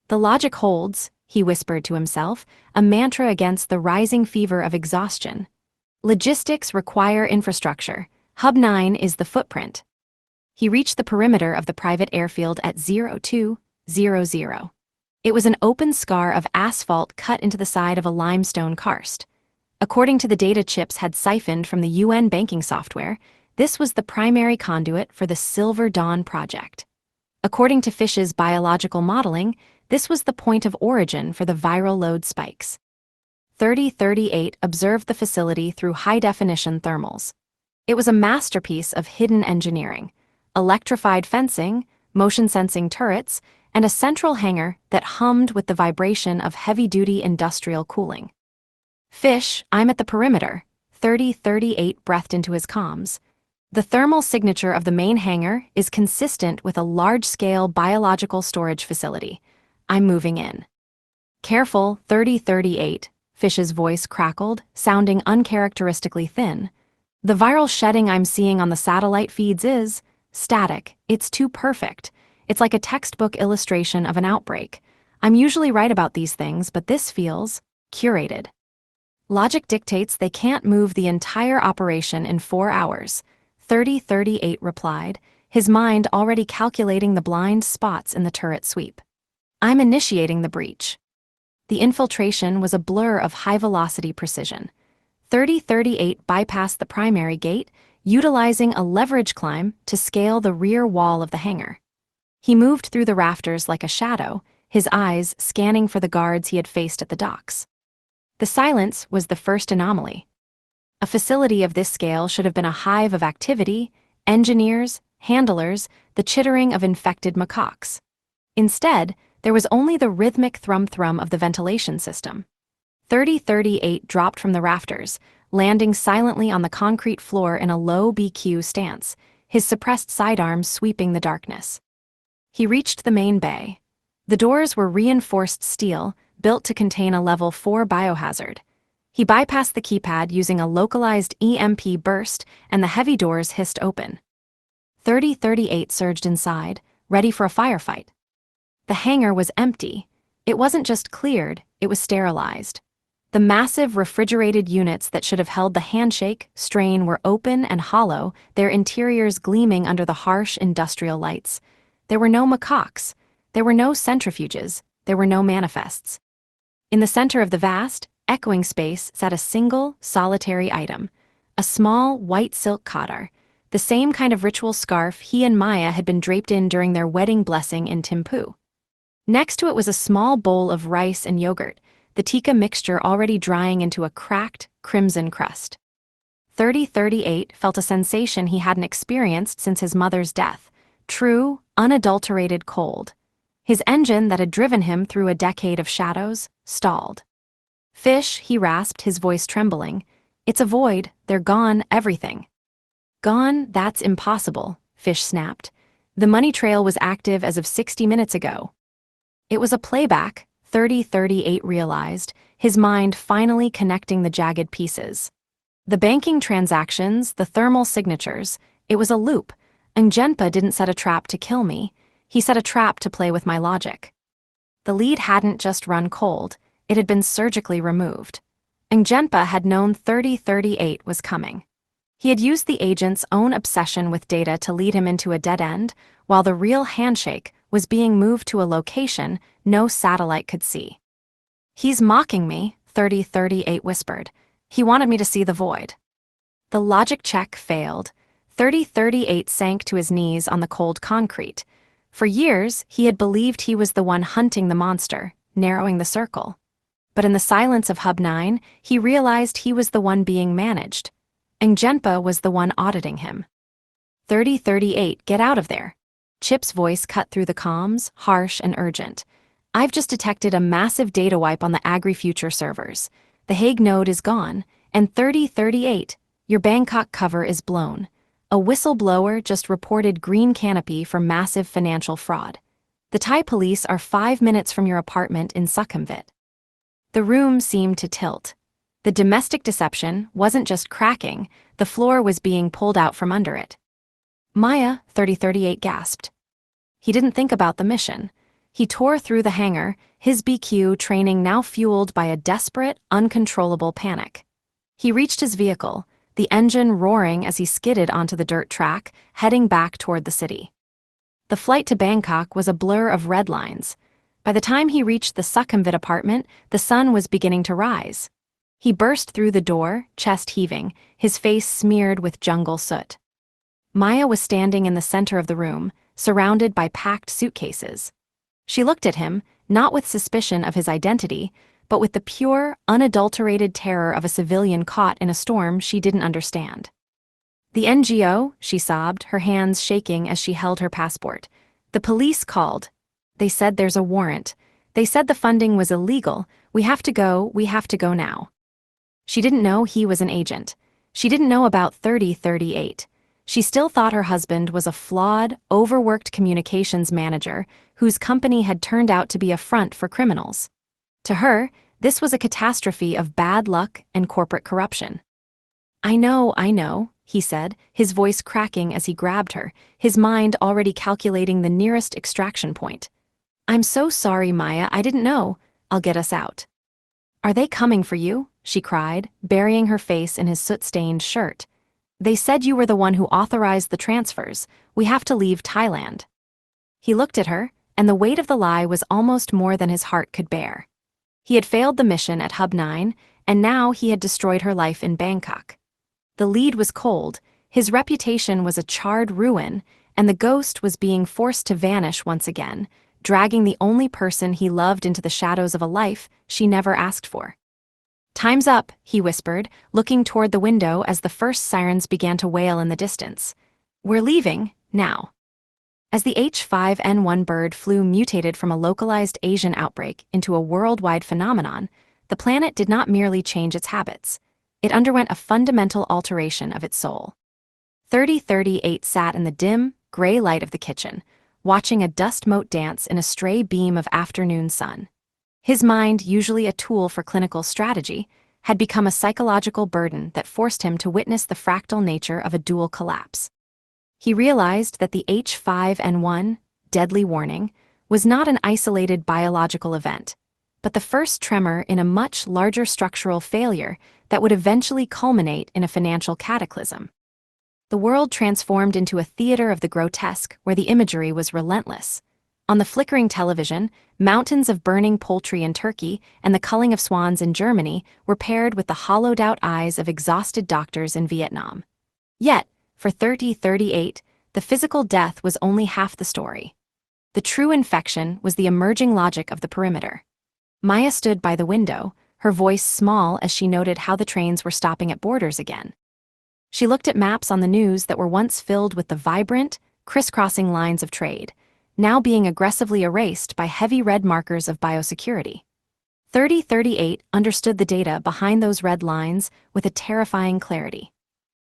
The logic holds, he whispered to himself, a mantra against the rising fever of exhaustion. Logistics require infrastructure. Hub 9 is the footprint. He reached the perimeter of the private airfield at 0200. It was an open scar of asphalt cut into the side of a limestone karst. According to the data chips had siphoned from the UN banking software, this was the primary conduit for the Silver Dawn project. According to Fish's biological modeling, this was the point of origin for the viral load spikes. 3038 observed the facility through high-definition thermals. It was a masterpiece of hidden engineering, electrified fencing, motion-sensing turrets, and a central hangar that hummed with the vibration of heavy-duty industrial cooling. "Fish, I'm at the perimeter," 3038 breathed into his comms. The thermal signature of the main hangar is consistent with a large-scale biological storage facility. "I'm moving in." "Careful, 3038, Fish's voice crackled, sounding uncharacteristically thin. "The viral shedding I'm seeing on the satellite feeds is static. It's too perfect. It's like a textbook illustration of an outbreak. I'm usually right about these things, but this feels curated. Logic dictates they can't move the entire operation in 4 hours," 3038 replied, his mind already calculating the blind spots in the turret sweep. "I'm initiating the breach." The infiltration was a blur of high-velocity precision. 3038 bypassed the primary gate, utilizing a leverage climb to scale the rear wall of the hangar. He moved through the rafters like a shadow, his eyes scanning for the guards he had faced at the docks. The silence was the first anomaly. A facility of this scale should have been a hive of activity, engineers, handlers, the chittering of infected macaques. Instead, there was only the rhythmic thrum-thrum of the ventilation system. 3038 dropped from the rafters, landing silently on the concrete floor in a low BQ stance, his suppressed sidearms sweeping the darkness. He reached the main bay. The doors were reinforced steel, built to contain a level 4 biohazard. He bypassed the keypad using a localized EMP burst, and the heavy doors hissed open. 3038 surged inside, ready for a firefight. The hangar was empty. It wasn't just cleared, it was sterilized. The massive refrigerated units that should have held the Handshake strain were open and hollow, their interiors gleaming under the harsh industrial lights. There were no macaques. There were no centrifuges. There were no manifests. In the center of the vast, echoing space sat a single, solitary item, a small, white silk khatar, the same kind of ritual scarf he and Maya had been draped in during their wedding blessing in Thimphu. Next to it was a small bowl of rice and yogurt, the tikka mixture already drying into a cracked, crimson crust. 3038 felt a sensation he hadn't experienced since his mother's death, true, unadulterated cold. His engine that had driven him through a decade of shadows stalled. "Fish," he rasped, his voice trembling. "It's a void. They're gone, everything." "Gone? That's impossible," Fish snapped. "The money trail was active as of 60 minutes ago." It was a playback, 3038 realized, his mind finally connecting the jagged pieces. The banking transactions, the thermal signatures, it was a loop. Ngjenpa didn't set a trap to kill me. He set a trap to play with my logic. The lead hadn't just run cold, it had been surgically removed. Ngjenpa had known 3038 was coming. He had used the agent's own obsession with data to lead him into a dead end, while the real Handshake was being moved to a location no satellite could see. "He's mocking me," 3038 whispered. "He wanted me to see the void." The logic check failed. 3038 sank to his knees on the cold concrete. For years, he had believed he was the one hunting the monster, narrowing the circle. But in the silence of Hub 9, he realized he was the one being managed. Ngjenpa was the one auditing him. 3038, get out of there. Chip's voice cut through the comms, harsh and urgent. "I've just detected a massive data wipe on the AgriFuture servers. The Hague node is gone, and 3038, your Bangkok cover is blown. A whistleblower just reported green canopy for massive financial fraud. The Thai police are 5 minutes from your apartment in Sukhumvit. The room seemed to tilt. The domestic deception wasn't just cracking, the floor was being pulled out from under it. Maya, 3038, gasped. He didn't think about the mission. He tore through the hangar, his BQ training now fueled by a desperate, uncontrollable panic. He reached his vehicle, the engine roaring as he skidded onto the dirt track, heading back toward the city. The flight to Bangkok was a blur of red lines. By the time he reached the Sukhumvit apartment, the sun was beginning to rise. He burst through the door, chest heaving, his face smeared with jungle soot. Maya was standing in the center of the room, surrounded by packed suitcases. She looked at him, not with suspicion of his identity, but with the pure, unadulterated terror of a civilian caught in a storm she didn't understand. "The NGO," she sobbed, her hands shaking as she held her passport. "The police called. They said there's a warrant. They said the funding was illegal. We have to go now." She didn't know he was an agent. She didn't know about 3038. She still thought her husband was a flawed, overworked communications manager whose company had turned out to be a front for criminals. To her, this was a catastrophe of bad luck and corporate corruption. I know, he said, his voice cracking as he grabbed her, his mind already calculating the nearest extraction point. "I'm so sorry, Maya, I didn't know. I'll get us out." "Are they coming for you?" she cried, burying her face in his soot-stained shirt. "They said you were the one who authorized the transfers. We have to leave Thailand." He looked at her, and the weight of the lie was almost more than his heart could bear. He had failed the mission at Hub 9, and now he had destroyed her life in Bangkok. The lead was cold, his reputation was a charred ruin, and the ghost was being forced to vanish once again, dragging the only person he loved into the shadows of a life she never asked for. "Time's up," he whispered, looking toward the window as the first sirens began to wail in the distance. "We're leaving, now." As the H5N1 bird flu mutated from a localized Asian outbreak into a worldwide phenomenon, the planet did not merely change its habits. It underwent a fundamental alteration of its soul. 3038 sat in the dim, gray light of the kitchen, watching a dust mote dance in a stray beam of afternoon sun. His mind, usually a tool for clinical strategy, had become a psychological burden that forced him to witness the fractal nature of a dual collapse. He realized that the H5N1, deadly warning, was not an isolated biological event, but the first tremor in a much larger structural failure that would eventually culminate in a financial cataclysm. The world transformed into a theater of the grotesque where the imagery was relentless. On the flickering television, mountains of burning poultry in Turkey and the culling of swans in Germany were paired with the hollowed-out eyes of exhausted doctors in Vietnam. Yet, for 3038, the physical death was only half the story. The true infection was the emerging logic of the perimeter. Maya stood by the window, her voice small as she noted how the trains were stopping at borders again. She looked at maps on the news that were once filled with the vibrant, crisscrossing lines of trade, now being aggressively erased by heavy red markers of biosecurity. 3038 understood the data behind those red lines with a terrifying clarity.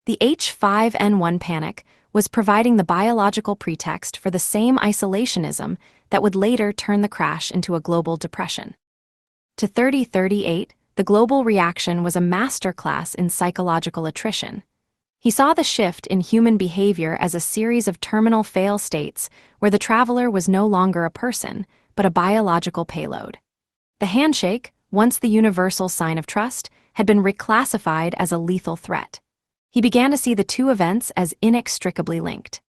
The H5N1 panic was providing the biological pretext for the same isolationism that would later turn the crash into a global depression. To 3038, the global reaction was a masterclass in psychological attrition. He saw the shift in human behavior as a series of terminal fail states where the traveler was no longer a person, but a biological payload. The handshake, once the universal sign of trust, had been reclassified as a lethal threat. He began to see the two events as inextricably linked.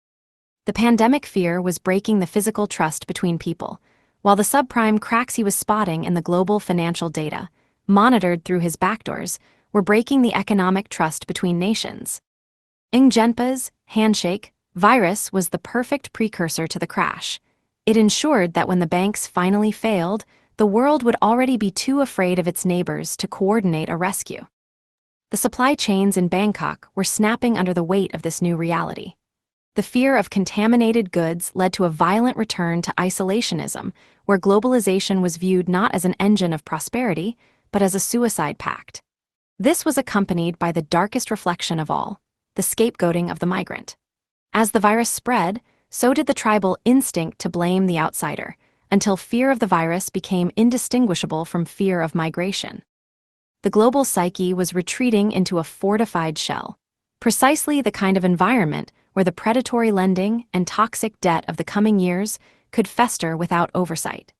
The pandemic fear was breaking the physical trust between people, while the subprime cracks he was spotting in the global financial data, monitored through his backdoors, were breaking the economic trust between nations. Ng Genpa's handshake virus was the perfect precursor to the crash. It ensured that when the banks finally failed, the world would already be too afraid of its neighbors to coordinate a rescue. The supply chains in Bangkok were snapping under the weight of this new reality. The fear of contaminated goods led to a violent return to isolationism, where globalization was viewed not as an engine of prosperity, but as a suicide pact. This was accompanied by the darkest reflection of all, the scapegoating of the migrant. As the virus spread, So did the tribal instinct to blame the outsider, until fear of the virus became indistinguishable from fear of migration. The global psyche was retreating into a fortified shell, precisely the kind of environment where the predatory lending and toxic debt of the coming years could fester without oversight.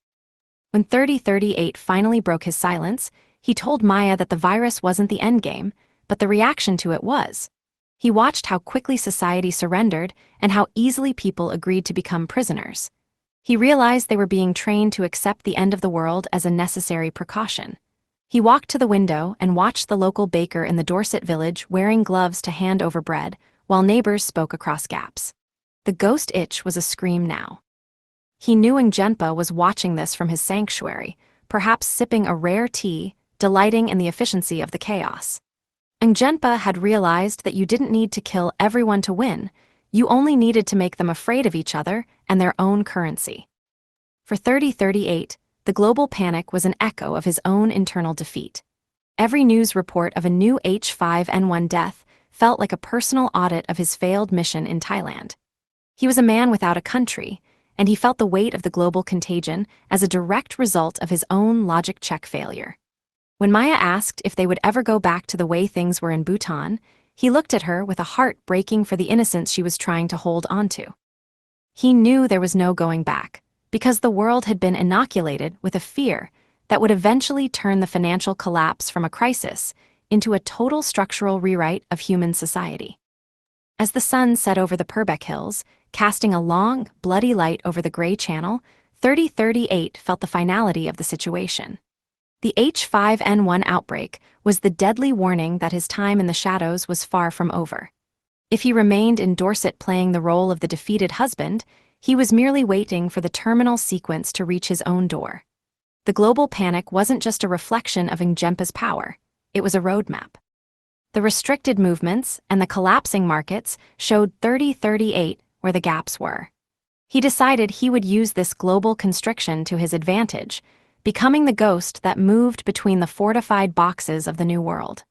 When 3038 finally broke his silence, he told Maya that the virus wasn't the endgame, but the reaction to it was. He watched how quickly society surrendered and how easily people agreed to become prisoners. He realized they were being trained to accept the end of the world as a necessary precaution. He walked to the window and watched the local baker in the Dorset village wearing gloves to hand over bread, while neighbors spoke across gaps. The ghost itch was a scream now. He knew Ngjenpa was watching this from his sanctuary, perhaps sipping a rare tea, delighting in the efficiency of the chaos. Ngjenpa had realized that you didn't need to kill everyone to win, you only needed to make them afraid of each other and their own currency. For 3038, the global panic was an echo of his own internal defeat. Every news report of a new H5N1 death felt like a personal audit of his failed mission in Thailand. He was a man without a country, and he felt the weight of the global contagion as a direct result of his own logic check failure. When Maya asked if they would ever go back to the way things were in Bhutan, he looked at her with a heart breaking for the innocence she was trying to hold onto. He knew there was no going back, because the world had been inoculated with a fear that would eventually turn the financial collapse from a crisis into a total structural rewrite of human society. As the sun set over the Purbeck Hills, casting a long, bloody light over the gray channel, 3038 felt the finality of the situation. The H5N1 outbreak was the deadly warning that his time in the shadows was far from over. If he remained in Dorset playing the role of the defeated husband, he was merely waiting for the terminal sequence to reach his own door. The global panic wasn't just a reflection of Ngjenpa's power, it was a roadmap. The restricted movements and the collapsing markets showed 3038 where the gaps were. He decided he would use this global constriction to his advantage, becoming the ghost that moved between the fortified boxes of the new world.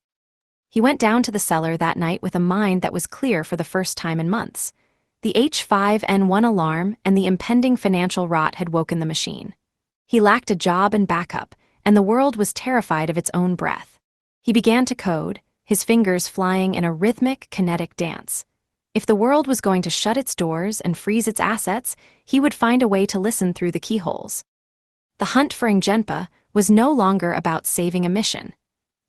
He went down to the cellar that night with a mind that was clear for the first time in months. The H5N1 alarm and the impending financial rot had woken the machine. He lacked a job and backup, and the world was terrified of its own breath. He began to code, his fingers flying in a rhythmic, kinetic dance. If the world was going to shut its doors and freeze its assets, he would find a way to listen through the keyholes. The hunt for Ngjenpa was no longer about saving a mission.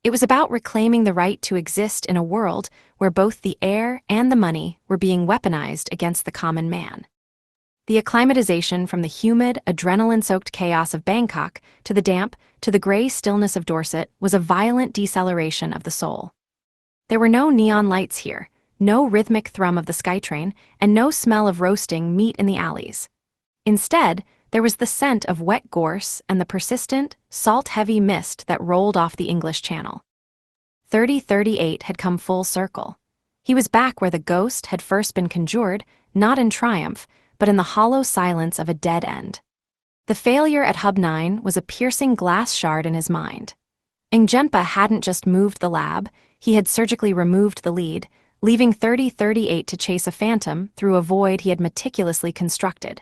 It was about reclaiming the right to exist in a world where both the air and the money were being weaponized against the common man. The acclimatization from the humid, adrenaline-soaked chaos of Bangkok to the damp, to the gray stillness of Dorset was a violent deceleration of the soul. There were no neon lights here, no rhythmic thrum of the SkyTrain, and no smell of roasting meat in the alleys. Instead, there was the scent of wet gorse and the persistent, salt-heavy mist that rolled off the English Channel. 3038 had come full circle. He was back where the ghost had first been conjured, not in triumph, but in the hollow silence of a dead end. The failure at Hub 9 was a piercing glass shard in his mind. Ngjenpa hadn't just moved the lab, he had surgically removed the lead, leaving 3038 to chase a phantom through a void he had meticulously constructed.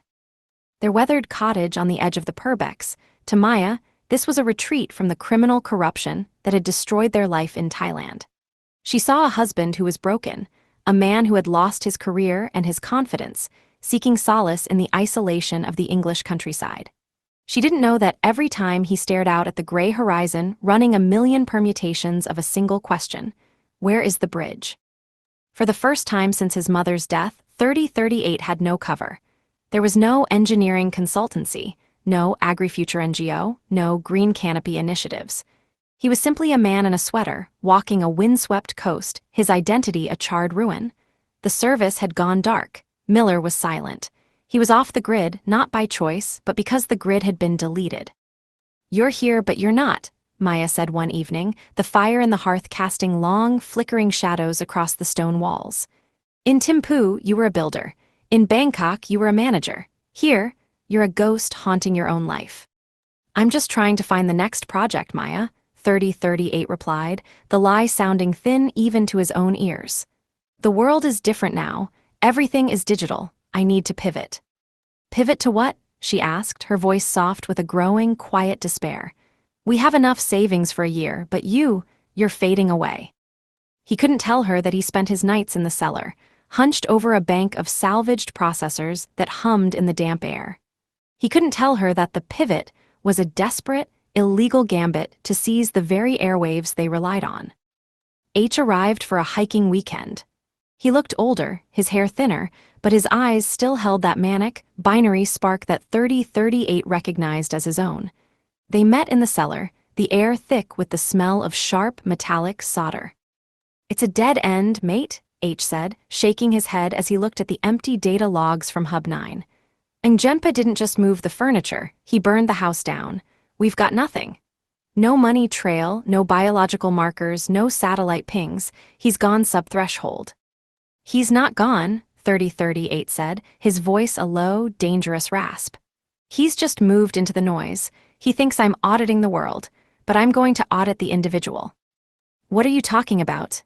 Their weathered cottage on the edge of the Purbecks, to Maya, this was a retreat from the criminal corruption that had destroyed their life in Thailand. She saw a husband who was broken, a man who had lost his career and his confidence, seeking solace in the isolation of the English countryside. She didn't know that every time he stared out at the gray horizon, running a million permutations of a single question: where is the bridge? For the first time since his mother's death, 3038 had no cover. There was no engineering consultancy, no agri-future NGO, no green canopy initiatives. He was simply a man in a sweater, walking a windswept coast, his identity a charred ruin. The service had gone dark. Miller was silent. He was off the grid, not by choice, but because the grid had been deleted. "You're here, but you're not," Maya said one evening, the fire in the hearth casting long, flickering shadows across the stone walls. "In Thimphu, you were a builder. In Bangkok, you were a manager. Here, you're a ghost haunting your own life." "I'm just trying to find the next project, Maya," 3038 replied, the lie sounding thin even to his own ears. "The world is different now. Everything is digital. I need to pivot. Pivot to what? She asked, her voice soft with a growing, quiet despair. We have enough savings for a year, but you're fading away. He couldn't tell her that he spent his nights in the cellar, hunched over a bank of salvaged processors that hummed in the damp air. He couldn't tell her that the pivot was a desperate, illegal gambit to seize the very airwaves they relied on. H arrived for a hiking weekend. He looked older, his hair thinner, but his eyes still held that manic, binary spark that 3038 recognized as his own. They met in the cellar, the air thick with the smell of sharp, metallic solder. It's a dead end, mate, H said, shaking his head as he looked at the empty data logs from Hub 9. Ngenpa didn't just move the furniture, he burned the house down. We've got nothing. No money trail, no biological markers, no satellite pings. He's gone sub-threshold. He's not gone, 3038 said, his voice a low, dangerous rasp. He's just moved into the noise. He thinks I'm auditing the world, but I'm going to audit the individual. What are you talking about?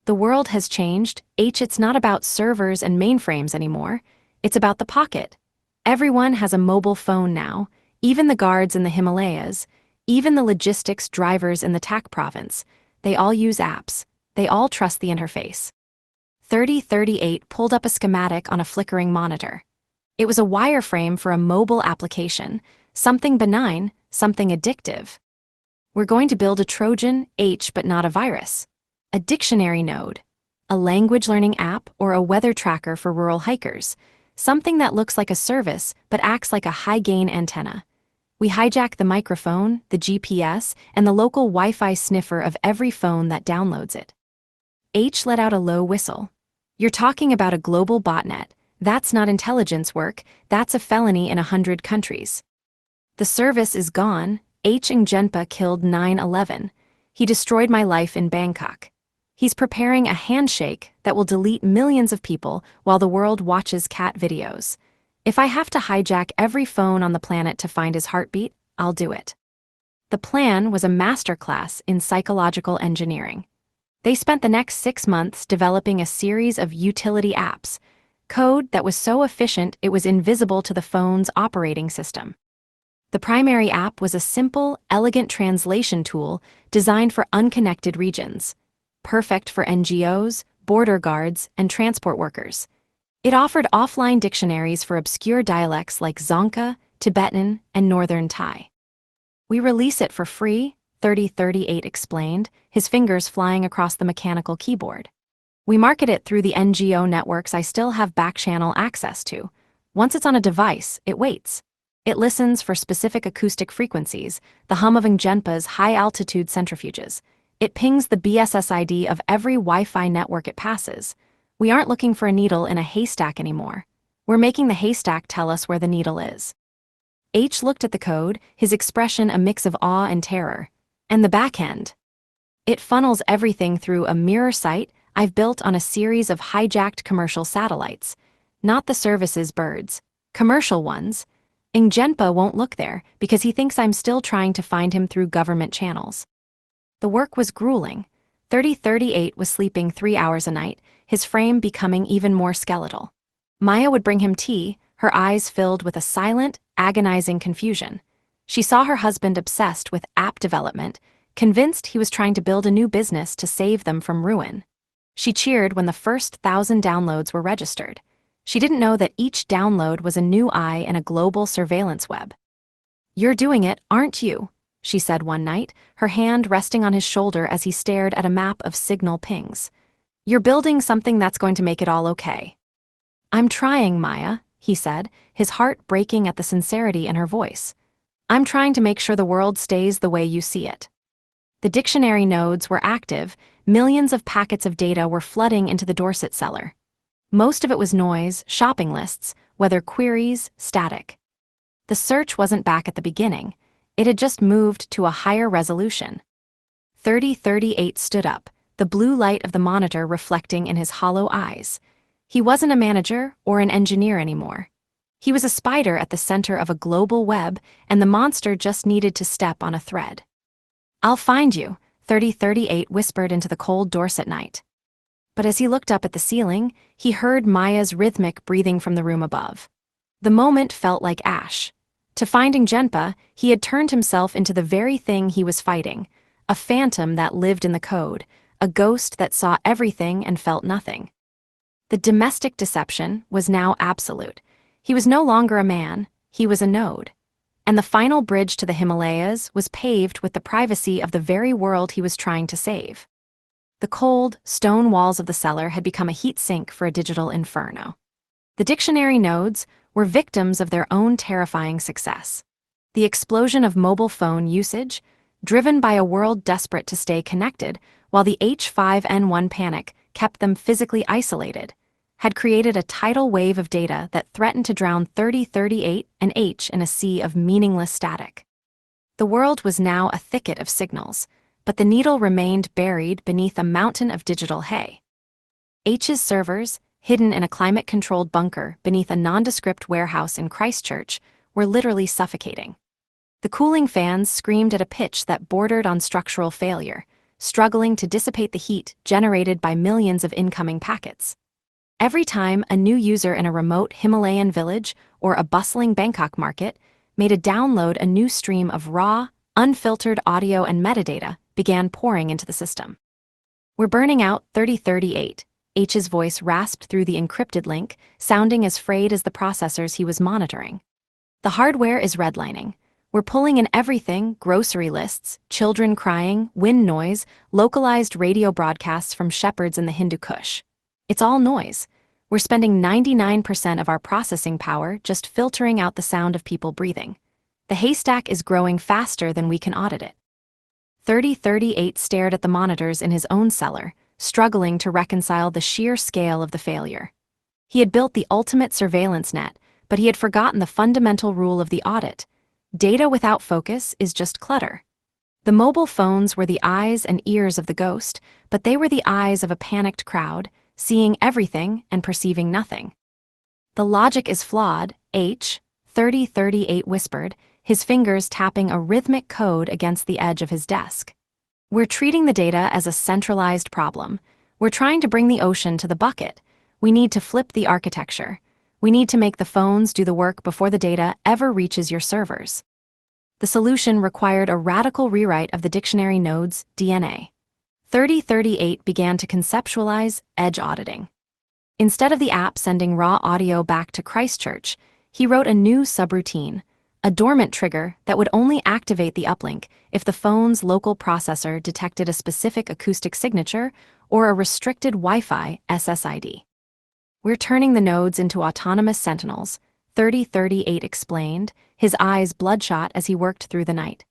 The world has changed, H. It's not about servers and mainframes anymore. It's about the pocket. Everyone has a mobile phone now, even the guards in the Himalayas, even the logistics drivers in the TAC province. They all use apps. They all trust the interface. 3038 pulled up a schematic on a flickering monitor. It was a wireframe for a mobile application, something benign, something addictive. We're going to build a Trojan, H, but not a virus. A dictionary node, a language learning app, or a weather tracker for rural hikers. Something that looks like a service, but acts like a high-gain antenna. We hijack the microphone, the GPS, and the local Wi-Fi sniffer of every phone that downloads it. H let out a low whistle. You're talking about a global botnet. That's not intelligence work, that's a felony in 100 countries. The service is gone. H. Ngenpa killed 9/11. He destroyed my life in Bangkok. He's preparing a handshake that will delete millions of people while the world watches cat videos. If I have to hijack every phone on the planet to find his heartbeat, I'll do it. The plan was a masterclass in psychological engineering. They spent the next 6 months developing a series of utility apps, code that was so efficient it was invisible to the phone's operating system. The primary app was a simple, elegant translation tool designed for unconnected regions, perfect for NGOs, border guards, and transport workers. It offered offline dictionaries for obscure dialects like Dzongkha, Tibetan, and Northern Thai. We release it for free, 3038 explained, his fingers flying across the mechanical keyboard. We market it through the NGO networks I still have back-channel access to. Once it's on a device, it waits. It listens for specific acoustic frequencies, the hum of Ngenpa's high-altitude centrifuges. It pings the BSSID of every Wi-Fi network it passes. We aren't looking for a needle in a haystack anymore. We're making the haystack tell us where the needle is. H looked at the code, his expression a mix of awe and terror. And the back end. It funnels everything through a mirror site I've built on a series of hijacked commercial satellites. Not the services birds. Commercial ones. Ngenpa won't look there because he thinks I'm still trying to find him through government channels. The work was grueling. 3038 was sleeping 3 hours a night, his frame becoming even more skeletal. Maya would bring him tea, her eyes filled with a silent, agonizing confusion. She saw her husband obsessed with app development, convinced he was trying to build a new business to save them from ruin. She cheered when the first 1,000 downloads were registered. She didn't know that each download was a new eye in a global surveillance web. "You're doing it, aren't you?" she said one night, her hand resting on his shoulder as he stared at a map of signal pings. "You're building something that's going to make it all okay." "I'm trying, Maya," he said, his heart breaking at the sincerity in her voice. "I'm trying to make sure the world stays the way you see it." The dictionary nodes were active, millions of packets of data were flooding into the Dorset cellar. Most of it was noise, shopping lists, weather queries, static. The search wasn't back at the beginning. It had just moved to a higher resolution. 3038 stood up, the blue light of the monitor reflecting in his hollow eyes. He wasn't a manager or an engineer anymore. He was a spider at the center of a global web, and the monster just needed to step on a thread. "I'll find you," 3038 whispered into the cold Dorset night. But as he looked up at the ceiling, he heard Maya's rhythmic breathing from the room above. The moment felt like ash. To finding Genpa, he had turned himself into the very thing he was fighting, a phantom that lived in the code, a ghost that saw everything and felt nothing. The domestic deception was now absolute. He was no longer a man, he was a node. And the final bridge to the Himalayas was paved with the privacy of the very world he was trying to save. The cold, stone walls of the cellar had become a heat sink for a digital inferno. The dictionary nodes were victims of their own terrifying success. The explosion of mobile phone usage, driven by a world desperate to stay connected, while the H5N1 panic kept them physically isolated, had created a tidal wave of data that threatened to drown 3038 and H in a sea of meaningless static. The world was now a thicket of signals, but the needle remained buried beneath a mountain of digital hay. H's servers, hidden in a climate-controlled bunker beneath a nondescript warehouse in Christchurch, were literally suffocating. The cooling fans screamed at a pitch that bordered on structural failure, struggling to dissipate the heat generated by millions of incoming packets. Every time a new user in a remote Himalayan village or a bustling Bangkok market made a download, a new stream of raw, unfiltered audio and metadata began pouring into the system. "We're burning out 3038, H's voice rasped through the encrypted link, sounding as frayed as the processors he was monitoring. "The hardware is redlining. We're pulling in everything: grocery lists, children crying, wind noise, localized radio broadcasts from shepherds in the Hindu Kush. It's all noise. We're spending 99% of our processing power just filtering out the sound of people breathing. The haystack is growing faster than we can audit it." 3038 stared at the monitors in his own cellar, struggling to reconcile the sheer scale of the failure. He had built the ultimate surveillance net, but he had forgotten the fundamental rule of the audit: data without focus is just clutter. The mobile phones were the eyes and ears of the ghost, but they were the eyes of a panicked crowd, seeing everything and perceiving nothing. "The logic is flawed," 3038 whispered, his fingers tapping a rhythmic code against the edge of his desk. "We're treating the data as a centralized problem. We're trying to bring the ocean to the bucket. We need to flip the architecture. We need to make the phones do the work before the data ever reaches your servers." The solution required a radical rewrite of the dictionary node's DNA. 3038 began to conceptualize edge auditing. Instead of the app sending raw audio back to Christchurch, he wrote a new subroutine, a dormant trigger that would only activate the uplink if the phone's local processor detected a specific acoustic signature or a restricted Wi-Fi SSID. "We're turning the nodes into autonomous sentinels," 3038 explained, his eyes bloodshot as he worked through the night.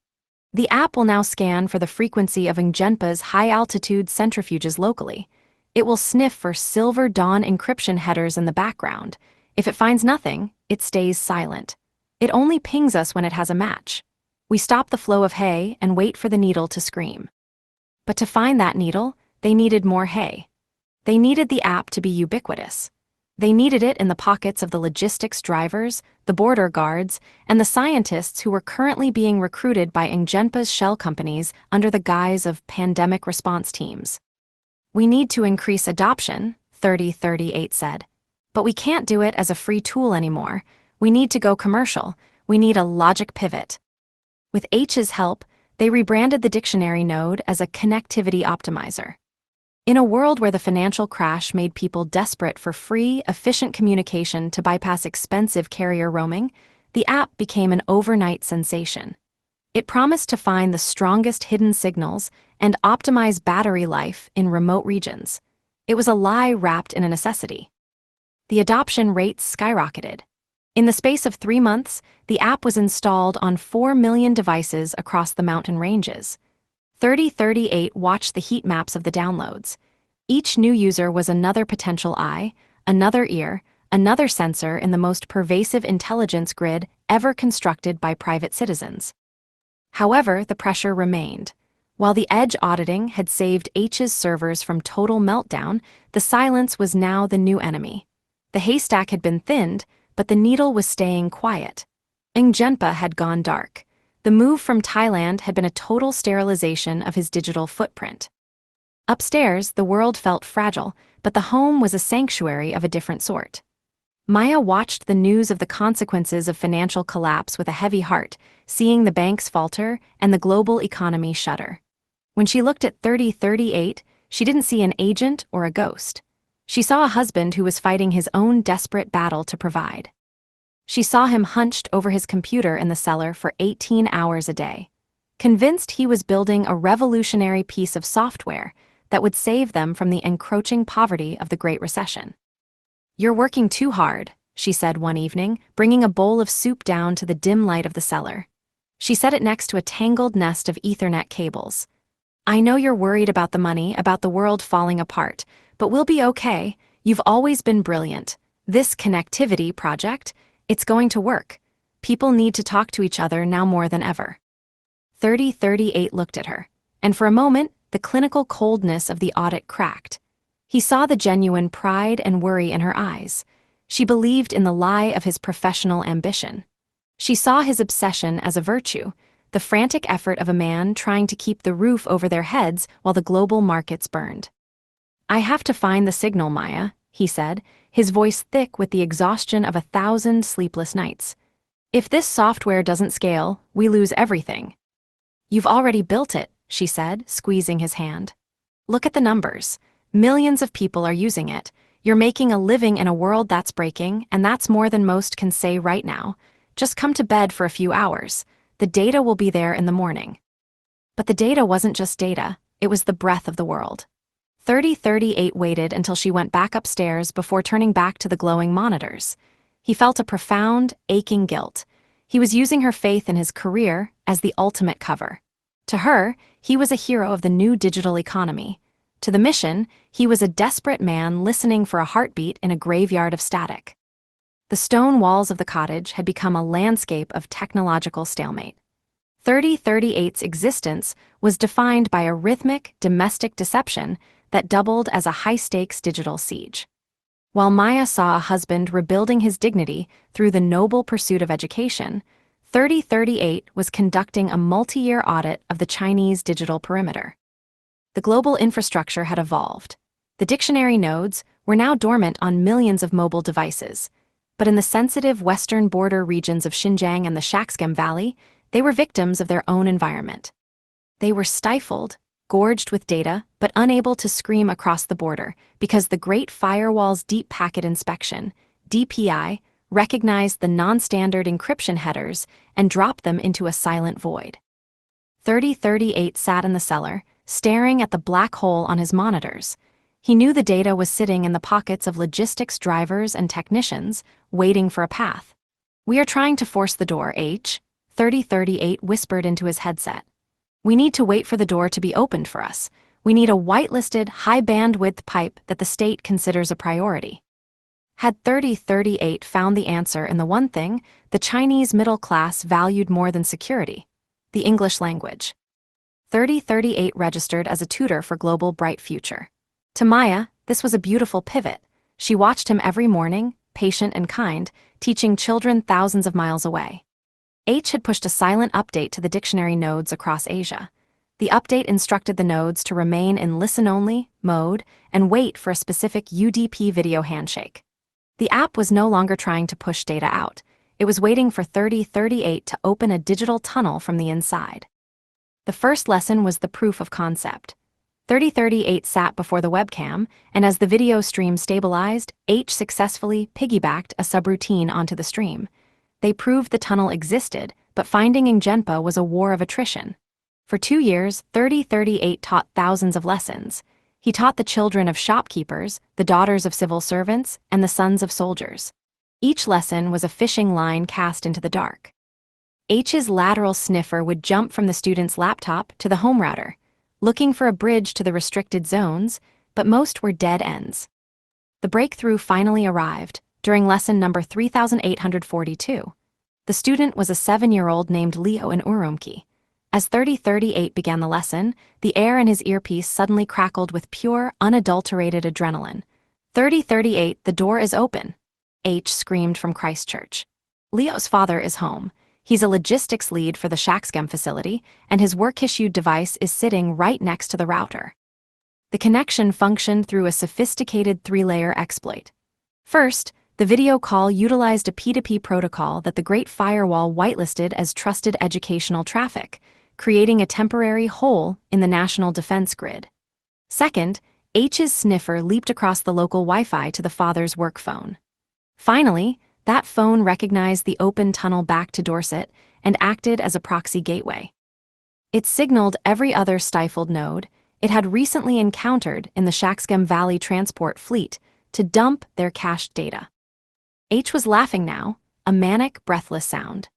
"The app will now scan for the frequency of Ngjenpa's high-altitude centrifuges locally. It will sniff for Silver Dawn encryption headers in the background. If it finds nothing, it stays silent. It only pings us when it has a match. We stop the flow of hay and wait for the needle to scream." But to find that needle, they needed more hay. They needed the app to be ubiquitous. They needed it in the pockets of the logistics drivers, the border guards, and the scientists who were currently being recruited by Ngjenpa's shell companies under the guise of pandemic response teams. "We need to increase adoption," 3038 said. "But we can't do it as a free tool anymore. We need to go commercial. We need a logic pivot." With H's help, they rebranded the dictionary node as a connectivity optimizer. In a world where the financial crash made people desperate for free, efficient communication to bypass expensive carrier roaming, the app became an overnight sensation. It promised to find the strongest hidden signals and optimize battery life in remote regions. It was a lie wrapped in a necessity. The adoption rates skyrocketed. In the space of 3 months, the app was installed on 4 million devices across the mountain ranges. 3038 watched the heat maps of the downloads. Each new user was another potential eye, another ear, another sensor in the most pervasive intelligence grid ever constructed by private citizens. However, the pressure remained. While the edge auditing had saved H's servers from total meltdown, the silence was now the new enemy. The haystack had been thinned, but the needle was staying quiet. Ngjenpa had gone dark. The move from Thailand had been a total sterilization of his digital footprint. Upstairs, the world felt fragile, but the home was a sanctuary of a different sort. Maya watched the news of the consequences of financial collapse with a heavy heart, seeing the banks falter and the global economy shudder. When she looked at 3038, she didn't see an agent or a ghost. She saw a husband who was fighting his own desperate battle to provide. She saw him hunched over his computer in the cellar for 18 hours a day, convinced he was building a revolutionary piece of software that would save them from the encroaching poverty of the Great Recession. "You're working too hard," she said one evening, bringing a bowl of soup down to the dim light of the cellar. She set it next to a tangled nest of Ethernet cables. "I know you're worried about the money, about the world falling apart, but we'll be okay. You've always been brilliant. This connectivity project, it's going to work. People need to talk to each other now more than ever." 3038 looked at her, and for a moment, the clinical coldness of the audit cracked. He saw the genuine pride and worry in her eyes. She believed in the lie of his professional ambition. She saw his obsession as a virtue, the frantic effort of a man trying to keep the roof over their heads while the global markets burned. "I have to find the signal, Maya," he said, his voice thick with the exhaustion of 1,000 sleepless nights. "If this software doesn't scale, we lose everything." "You've already built it," she said, squeezing his hand. "Look at the numbers. Millions of people are using it. You're making a living in a world that's breaking, and that's more than most can say right now. Just come to bed for a few hours. The data will be there in the morning." But the data wasn't just data, it was the breath of the world. 3038 waited until she went back upstairs before turning back to the glowing monitors. He felt a profound, aching guilt. He was using her faith in his career as the ultimate cover. To her, he was a hero of the new digital economy. To the mission, he was a desperate man listening for a heartbeat in a graveyard of static. The stone walls of the cottage had become a landscape of technological stalemate. 3038's existence was defined by a rhythmic, domestic deception that doubled as a high-stakes digital siege. While Maya saw a husband rebuilding his dignity through the noble pursuit of education, 3038 was conducting a multi-year audit of the Chinese digital perimeter. The global infrastructure had evolved. The dictionary nodes were now dormant on millions of mobile devices, but in the sensitive western border regions of Xinjiang and the Shaksgam Valley, they were victims of their own environment. They were stifled, gorged with data, but unable to scream across the border because the Great Firewall's Deep Packet Inspection, DPI, recognized the non-standard encryption headers and dropped them into a silent void. 3038 sat in the cellar, staring at the black hole on his monitors. He knew the data was sitting in the pockets of logistics drivers and technicians, waiting for a path. "We are trying to force the door, H," 3038 whispered into his headset. "We need to wait for the door to be opened for us. We need a whitelisted, high-bandwidth pipe that the state considers a priority." Had 3038 found the answer in the one thing the Chinese middle class valued more than security: the English language. 3038 registered as a tutor for Global Bright Future. To Maya, this was a beautiful pivot. She watched him every morning, patient and kind, teaching children thousands of miles away. H had pushed a silent update to the dictionary nodes across Asia. The update instructed the nodes to remain in listen-only mode and wait for a specific UDP video handshake. The app was no longer trying to push data out. It was waiting for 3038 to open a digital tunnel from the inside. The first lesson was the proof of concept. 3038 sat before the webcam, and as the video stream stabilized, H successfully piggybacked a subroutine onto the stream. They proved the tunnel existed, but finding Ingjenpa was a war of attrition. For 2 years, 3038 taught thousands of lessons. He taught the children of shopkeepers, the daughters of civil servants, and the sons of soldiers. Each lesson was a fishing line cast into the dark. H's lateral sniffer would jump from the student's laptop to the home router, looking for a bridge to the restricted zones, but most were dead ends. The breakthrough finally arrived during lesson number 3842. The student was a 7-year-old named Leo in Urumqi. As 3038 began the lesson, the air in his earpiece suddenly crackled with pure, unadulterated adrenaline. 3038, the door is open, H screamed from Christchurch. Leo's father is home. He's a logistics lead for the Shaksgam facility, and his work-issued device is sitting right next to the router. The connection functioned through a sophisticated three-layer exploit. First, the video call utilized a P2P protocol that the Great Firewall whitelisted as trusted educational traffic, creating a temporary hole in the national defense grid. Second, H's sniffer leaped across the local Wi-Fi to the father's work phone. Finally, that phone recognized the open tunnel back to Dorset and acted as a proxy gateway. It signaled every other stifled node it had recently encountered in the Shaxgam Valley transport fleet to dump their cached data. H was laughing now, a manic, breathless sound.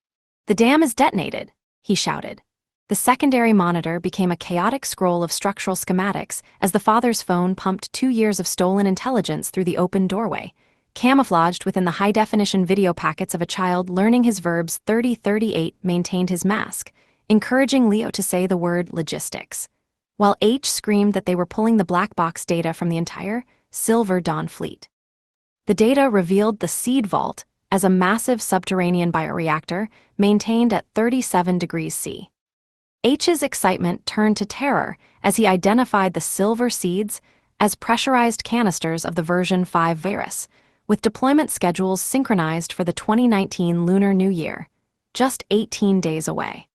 "The dam is detonated," he shouted. The secondary monitor became a chaotic scroll of structural schematics as the father's phone pumped 2 years of stolen intelligence through the open doorway, camouflaged within the high-definition video packets of a child learning his verbs. 3038 maintained his mask, encouraging Leo to say the word logistics, while H screamed that they were pulling the black box data from the entire Silver Dawn fleet. The data revealed the seed vault as a massive subterranean bioreactor maintained at 37 degrees C. H's excitement turned to terror as he identified the silver seeds as pressurized canisters of the version 5 virus, with deployment schedules synchronized for the 2019 Lunar New Year, just 18 days away.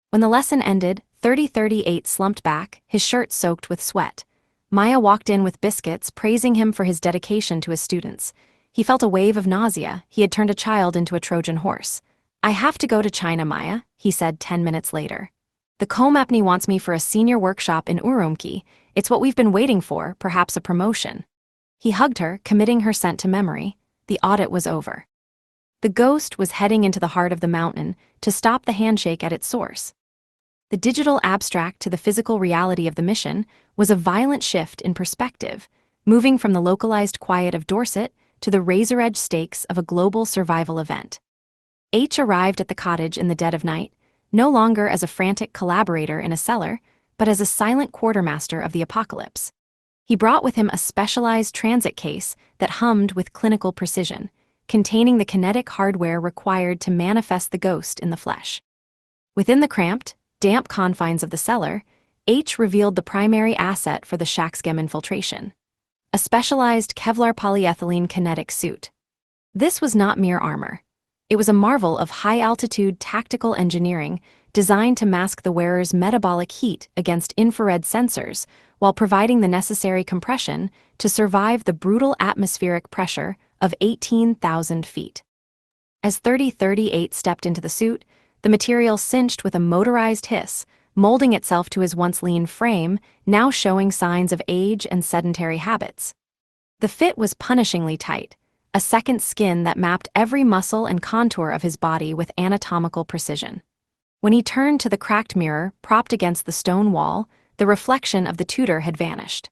When the lesson ended, 3038 slumped back, his shirt soaked with sweat. Maya walked in with biscuits, praising him for his dedication to his students. He felt a wave of nausea. He had turned a child into a Trojan horse. "I have to go to China, Maya," he said 10 minutes later. "The Comapney wants me for a senior workshop in Urumqi. It's what we've been waiting for, perhaps a promotion." He hugged her, committing her scent to memory. The audit was over. The ghost was heading into the heart of the mountain to stop the handshake at its source. The digital abstract to the physical reality of the mission was a violent shift in perspective, moving from the localized quiet of Dorset to the razor-edge stakes of a global survival event. H arrived at the cottage in the dead of night, no longer as a frantic collaborator in a cellar, but as a silent quartermaster of the apocalypse. He brought with him a specialized transit case that hummed with clinical precision, containing the kinetic hardware required to manifest the ghost in the flesh. Within the cramped, damp confines of the cellar, H revealed the primary asset for the Shaxgam infiltration: a specialized Kevlar polyethylene kinetic suit. This was not mere armor. It was a marvel of high-altitude tactical engineering designed to mask the wearer's metabolic heat against infrared sensors while providing the necessary compression to survive the brutal atmospheric pressure of 18,000 feet. As 3038 stepped into the suit, the material cinched with a motorized hiss, molding itself to his once lean frame, now showing signs of age and sedentary habits. The fit was punishingly tight, a second skin that mapped every muscle and contour of his body with anatomical precision. When he turned to the cracked mirror propped against the stone wall, the reflection of the tutor had vanished.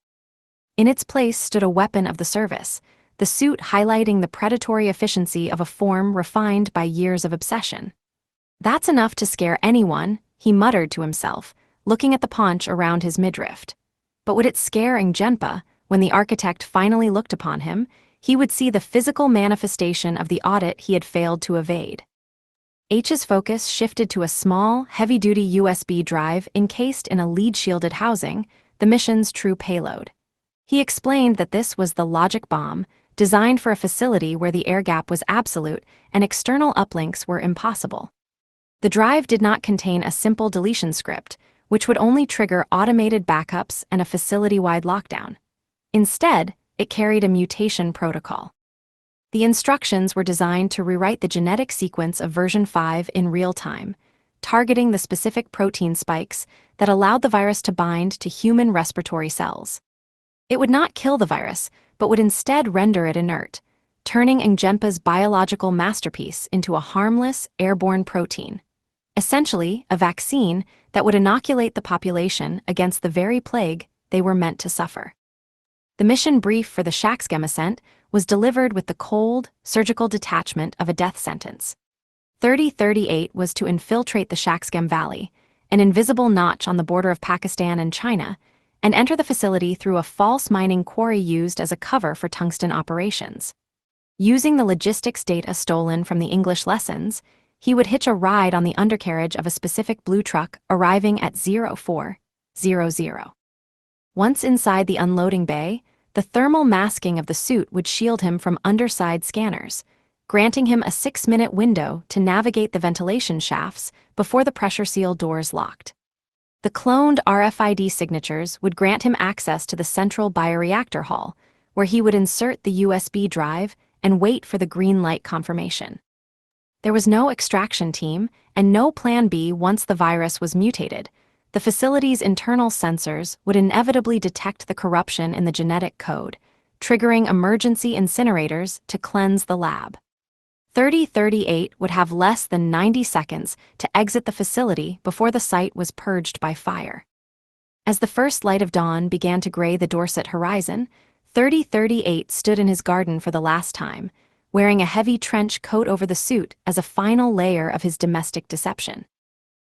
In its place stood a weapon of the service, the suit highlighting the predatory efficiency of a form refined by years of obsession. "That's enough to scare anyone," he muttered to himself, looking at the paunch around his midriff. But would it scare Ngjenpa when the architect finally looked upon him? He would see the physical manifestation of the audit he had failed to evade. H's focus shifted to a small, heavy-duty USB drive encased in a lead-shielded housing, the mission's true payload. He explained that this was the logic bomb, designed for a facility where the air gap was absolute and external uplinks were impossible. The drive did not contain a simple deletion script, which would only trigger automated backups and a facility-wide lockdown. Instead, it carried a mutation protocol. The instructions were designed to rewrite the genetic sequence of version 5 in real time, targeting the specific protein spikes that allowed the virus to bind to human respiratory cells. It would not kill the virus, but would instead render it inert, turning Ngjenpa's biological masterpiece into a harmless, airborne protein. Essentially, a vaccine that would inoculate the population against the very plague they were meant to suffer. The mission brief for the Shaxgam ascent was delivered with the cold, surgical detachment of a death sentence. 3038 was to infiltrate the Shaxgam Valley, an invisible notch on the border of Pakistan and China, and enter the facility through a false mining quarry used as a cover for tungsten operations. Using the logistics data stolen from the English lessons, he would hitch a ride on the undercarriage of a specific blue truck arriving at 0400. Once inside the unloading bay, the thermal masking of the suit would shield him from underside scanners, granting him a 6-minute window to navigate the ventilation shafts before the pressure seal doors locked. The cloned RFID signatures would grant him access to the central bioreactor hall, where he would insert the USB drive and wait for the green light confirmation. There was no extraction team and no plan B once the virus was mutated. The facility's internal sensors would inevitably detect the corruption in the genetic code, triggering emergency incinerators to cleanse the lab. 3038 would have less than 90 seconds to exit the facility before the site was purged by fire. As the first light of dawn began to gray the Dorset horizon, 3038 stood in his garden for the last time, wearing a heavy trench coat over the suit as a final layer of his domestic deception.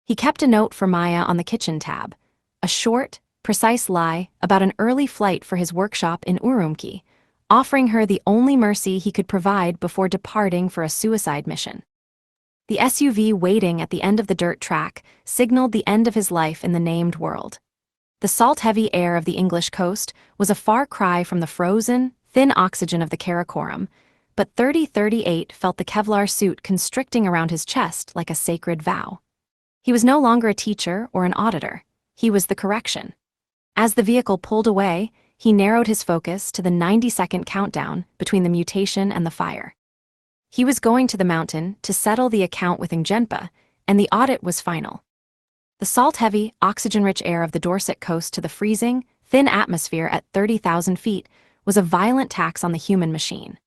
He kept a note for Maya on the kitchen tab, a short, precise lie about an early flight for his workshop in Urumqi, offering her the only mercy he could provide before departing for a suicide mission. The SUV waiting at the end of the dirt track signaled the end of his life in the named world. The salt-heavy air of the English coast was a far cry from the frozen, thin oxygen of the Karakoram, but 3038 felt the Kevlar suit constricting around his chest like a sacred vow. He was no longer a teacher or an auditor. He was the correction. As the vehicle pulled away, he narrowed his focus to the 90-second countdown between the mutation and the fire. He was going to the mountain to settle the account with Ngjenpa, and the audit was final. The salt-heavy, oxygen-rich air of the Dorset coast to the freezing, thin atmosphere at 30,000 feet was a violent tax on the human machine.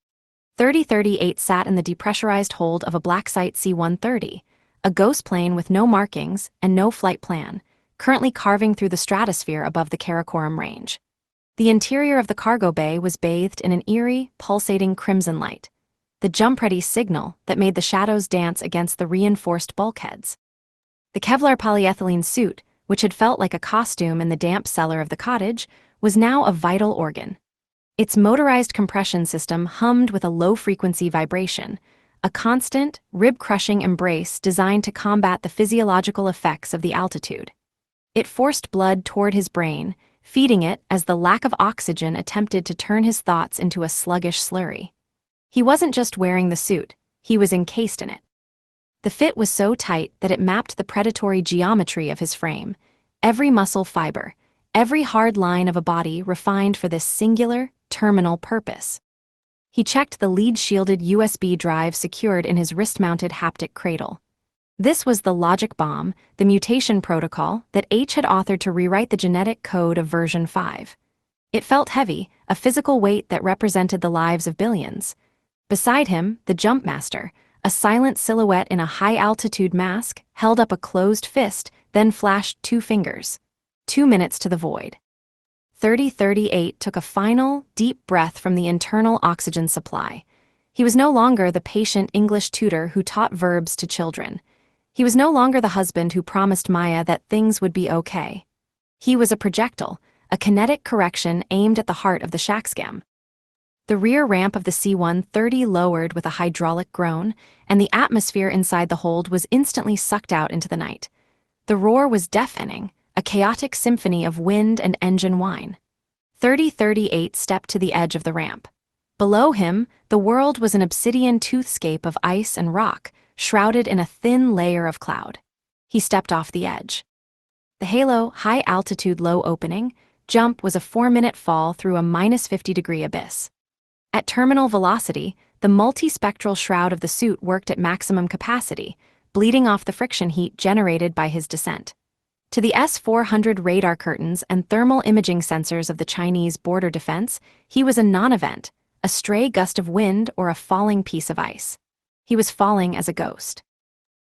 3038 sat in the depressurized hold of a Blacksite C-130, a ghost plane with no markings and no flight plan, currently carving through the stratosphere above the Karakoram range. The interior of the cargo bay was bathed in an eerie, pulsating crimson light, the jump-ready signal that made the shadows dance against the reinforced bulkheads. The Kevlar polyethylene suit, which had felt like a costume in the damp cellar of the cottage, was now a vital organ. Its motorized compression system hummed with a low-frequency vibration, a constant, rib-crushing embrace designed to combat the physiological effects of the altitude. It forced blood toward his brain, feeding it as the lack of oxygen attempted to turn his thoughts into a sluggish slurry. He wasn't just wearing the suit, he was encased in it. The fit was so tight that it mapped the predatory geometry of his frame, every muscle fiber, every hard line of a body refined for this singular, terminal purpose. He checked the lead-shielded USB drive secured in his wrist-mounted haptic cradle. This was the logic bomb, the mutation protocol that H had authored to rewrite the genetic code of version 5. It felt heavy, a physical weight that represented the lives of billions. Beside him, the Jumpmaster, a silent silhouette in a high-altitude mask, held up a closed fist, then flashed 2 fingers. 2 minutes to the void. 3038 took a final, deep breath from the internal oxygen supply. He was no longer the patient English tutor who taught verbs to children. He was no longer the husband who promised Maya that things would be okay. He was a projectile, a kinetic correction aimed at the heart of the shackscam. The rear ramp of the C-130 lowered with a hydraulic groan, and the atmosphere inside the hold was instantly sucked out into the night. The roar was deafening, a chaotic symphony of wind and engine whine. 3038 stepped to the edge of the ramp. Below him, the world was an obsidian toothscape of ice and rock, shrouded in a thin layer of cloud. He stepped off the edge. The Halo high-altitude low opening jump was a 4-minute fall through a -50-degree abyss. At terminal velocity, the multispectral shroud of the suit worked at maximum capacity, bleeding off the friction heat generated by his descent. To the S-400 radar curtains and thermal imaging sensors of the Chinese border defense, he was a non-event, a stray gust of wind or a falling piece of ice. He was falling as a ghost.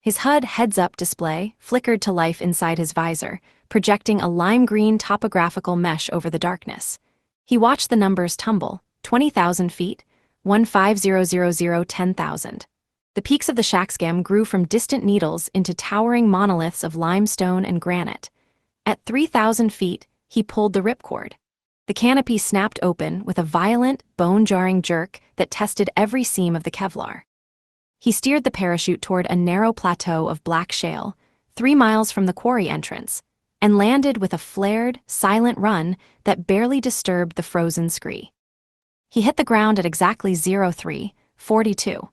His HUD heads-up display flickered to life inside his visor, projecting a lime-green topographical mesh over the darkness. He watched the numbers tumble, 20,000 feet, 15000, 10,000. The peaks of the shackscam grew from distant needles into towering monoliths of limestone and granite. At 3,000 feet, he pulled the ripcord. The canopy snapped open with a violent, bone-jarring jerk that tested every seam of the Kevlar. He steered the parachute toward a narrow plateau of black shale, 3 miles from the quarry entrance, and landed with a flared, silent run that barely disturbed the frozen scree. He hit the ground at exactly 03:42.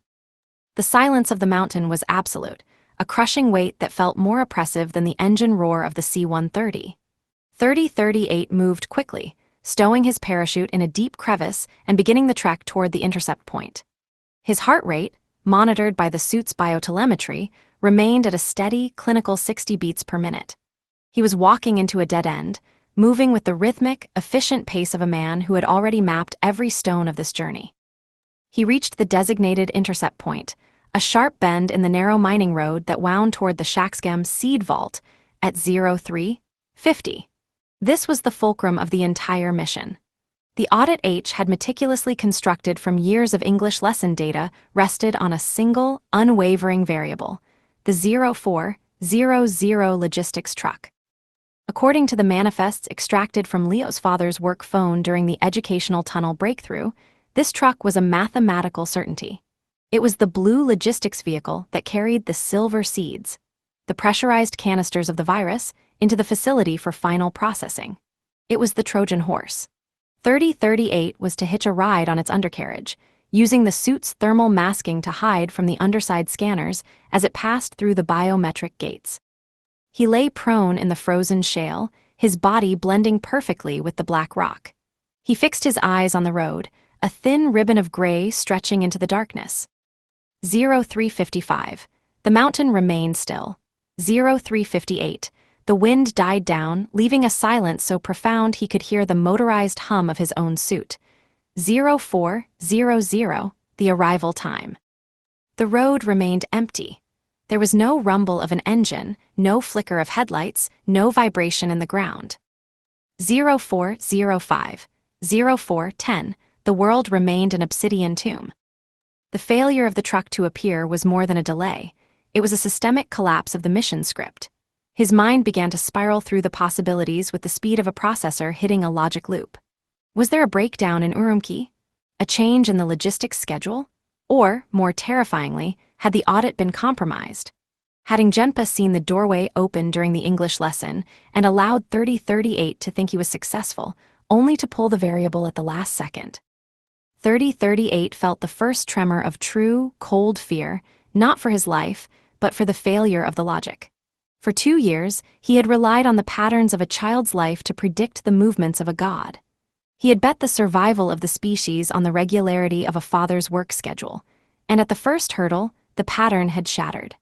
The silence of the mountain was absolute, a crushing weight that felt more oppressive than the engine roar of the C-130. 3038 moved quickly, stowing his parachute in a deep crevice and beginning the trek toward the intercept point. His heart rate, monitored by the suit's biotelemetry, remained at a steady, clinical 60 beats per minute. He was walking into a dead end, moving with the rhythmic, efficient pace of a man who had already mapped every stone of this journey. He reached the designated intercept point, a sharp bend in the narrow mining road that wound toward the Shaxgam seed vault at 03:50. This was the fulcrum of the entire mission. The Audit H had meticulously constructed from years of English lesson data rested on a single, unwavering variable, the 0400 logistics truck. According to the manifests extracted from Leo's father's work phone during the educational tunnel breakthrough, this truck was a mathematical certainty. It was the blue logistics vehicle that carried the silver seeds, the pressurized canisters of the virus, into the facility for final processing. It was the Trojan horse. 3038 was to hitch a ride on its undercarriage, using the suit's thermal masking to hide from the underside scanners as it passed through the biometric gates. He lay prone in the frozen shale, his body blending perfectly with the black rock. He fixed his eyes on the road, a thin ribbon of gray stretching into the darkness. 03:55. The mountain remained still. 03:58. The wind died down, leaving a silence so profound he could hear the motorized hum of his own suit. 04:00. The arrival time. The road remained empty. There was no rumble of an engine, no flicker of headlights, no vibration in the ground. 04:05. 04:10. The world remained an obsidian tomb. The failure of the truck to appear was more than a delay. It was a systemic collapse of the mission script. His mind began to spiral through the possibilities with the speed of a processor hitting a logic loop. Was there a breakdown in Urumqi? A change in the logistics schedule? Or, more terrifyingly, had the audit been compromised? Had Genpa seen the doorway open during the English lesson and allowed 3038 to think he was successful, only to pull the variable at the last second? 3038 felt the first tremor of true, cold fear, not for his life, but for the failure of the logic. For 2 years, he had relied on the patterns of a child's life to predict the movements of a god. He had bet the survival of the species on the regularity of a father's work schedule, and at the first hurdle, the pattern had shattered.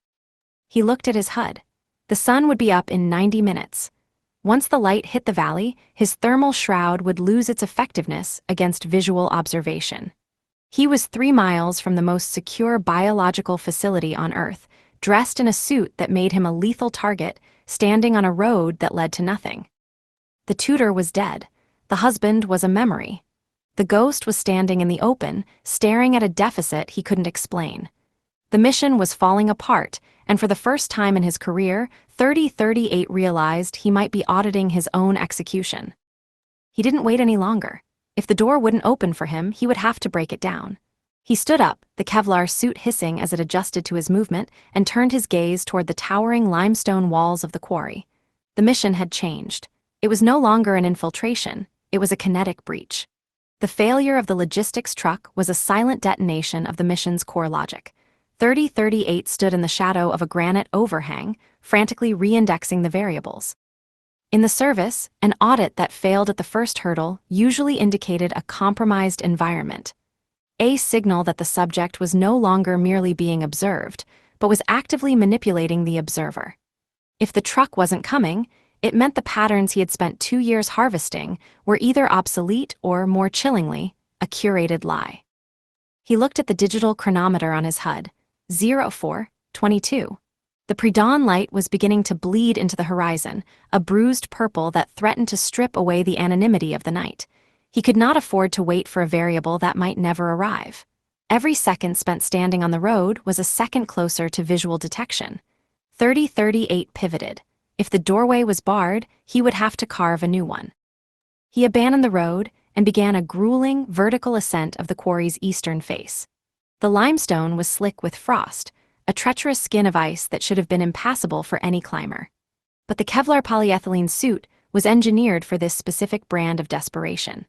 He looked at his HUD. The sun would be up in 90 minutes. Once the light hit the valley, his thermal shroud would lose its effectiveness against visual observation. He was 3 miles from the most secure biological facility on Earth, dressed in a suit that made him a lethal target, standing on a road that led to nothing. The tutor was dead. The husband was a memory. The ghost was standing in the open, staring at a deficit he couldn't explain. The mission was falling apart, and for the first time in his career, 3038 realized he might be auditing his own execution. He didn't wait any longer. If the door wouldn't open for him, he would have to break it down. He stood up, the Kevlar suit hissing as it adjusted to his movement, and turned his gaze toward the towering limestone walls of the quarry. The mission had changed. It was no longer an infiltration, it was a kinetic breach. The failure of the logistics truck was a silent detonation of the mission's core logic. 3038 stood in the shadow of a granite overhang, frantically reindexing the variables. In the service, an audit that failed at the first hurdle usually indicated a compromised environment, a signal that the subject was no longer merely being observed, but was actively manipulating the observer. If the truck wasn't coming, it meant the patterns he had spent 2 years harvesting were either obsolete or, more chillingly, a curated lie. He looked at the digital chronometer on his HUD, 04:22. The pre-dawn light was beginning to bleed into the horizon, a bruised purple that threatened to strip away the anonymity of the night. He could not afford to wait for a variable that might never arrive. Every second spent standing on the road was a second closer to visual detection. 3038 pivoted. If the doorway was barred, he would have to carve a new one. He abandoned the road and began a grueling, vertical ascent of the quarry's eastern face. The limestone was slick with frost, a treacherous skin of ice that should have been impassable for any climber. But the Kevlar polyethylene suit was engineered for this specific brand of desperation.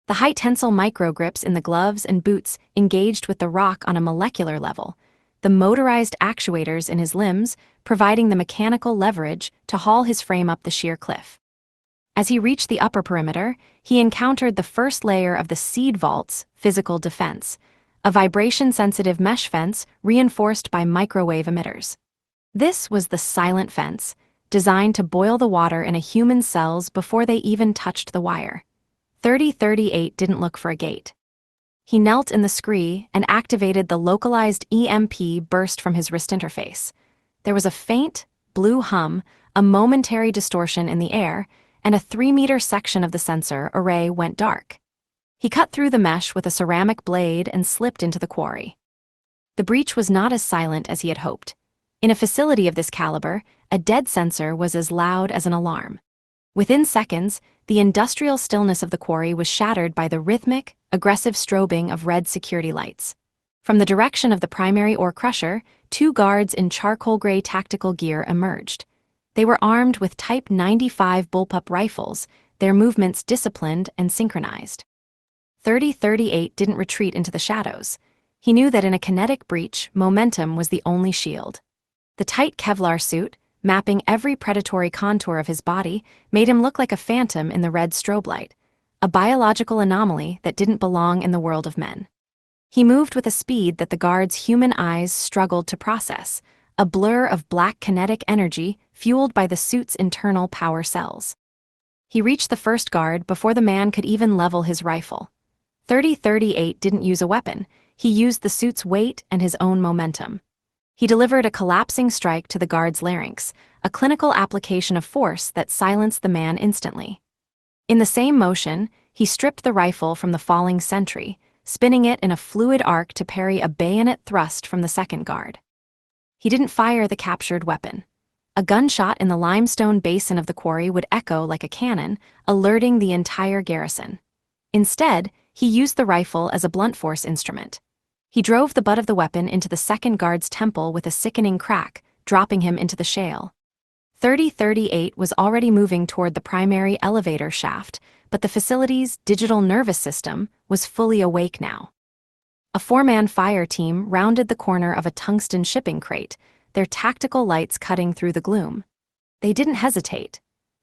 The high-tensile microgrips in the gloves and boots engaged with the rock on a molecular level, the motorized actuators in his limbs providing the mechanical leverage to haul his frame up the sheer cliff. As he reached the upper perimeter, he encountered the first layer of the seed vault's physical defense, a vibration-sensitive mesh fence reinforced by microwave emitters. This was the silent fence, designed to boil the water in a human's cells before they even touched the wire. 3038 didn't look for a gate. He knelt in the scree and activated the localized EMP burst from his wrist interface. There was a faint, blue hum, a momentary distortion in the air, and a 3-meter section of the sensor array went dark. He cut through the mesh with a ceramic blade and slipped into the quarry. The breach was not as silent as he had hoped. In a facility of this caliber, a dead sensor was as loud as an alarm. Within seconds, the industrial stillness of the quarry was shattered by the rhythmic, aggressive strobing of red security lights. From the direction of the primary ore crusher, 2 guards in charcoal gray tactical gear emerged. They were armed with Type 95 bullpup rifles, their movements disciplined and synchronized. 3038 didn't retreat into the shadows. He knew that in a kinetic breach, momentum was the only shield. The tight Kevlar suit, mapping every predatory contour of his body, made him look like a phantom in the red strobe light, a biological anomaly that didn't belong in the world of men. He moved with a speed that the guard's human eyes struggled to process, a blur of black kinetic energy fueled by the suit's internal power cells. He reached the first guard before the man could even level his rifle. 3038 didn't use a weapon. He used the suit's weight and his own momentum. He delivered a collapsing strike to the guard's larynx, a clinical application of force that silenced the man instantly. In the same motion, he stripped the rifle from the falling sentry, spinning it in a fluid arc to parry a bayonet thrust from the second guard. He didn't fire the captured weapon. A gunshot in the limestone basin of the quarry would echo like a cannon, alerting the entire garrison. Instead, he used the rifle as a blunt force instrument. He drove the butt of the weapon into the second guard's temple with a sickening crack, dropping him into the shale. 3038 was already moving toward the primary elevator shaft, but the facility's digital nervous system was fully awake now. A 4-man fire team rounded the corner of a tungsten shipping crate, their tactical lights cutting through the gloom. They didn't hesitate.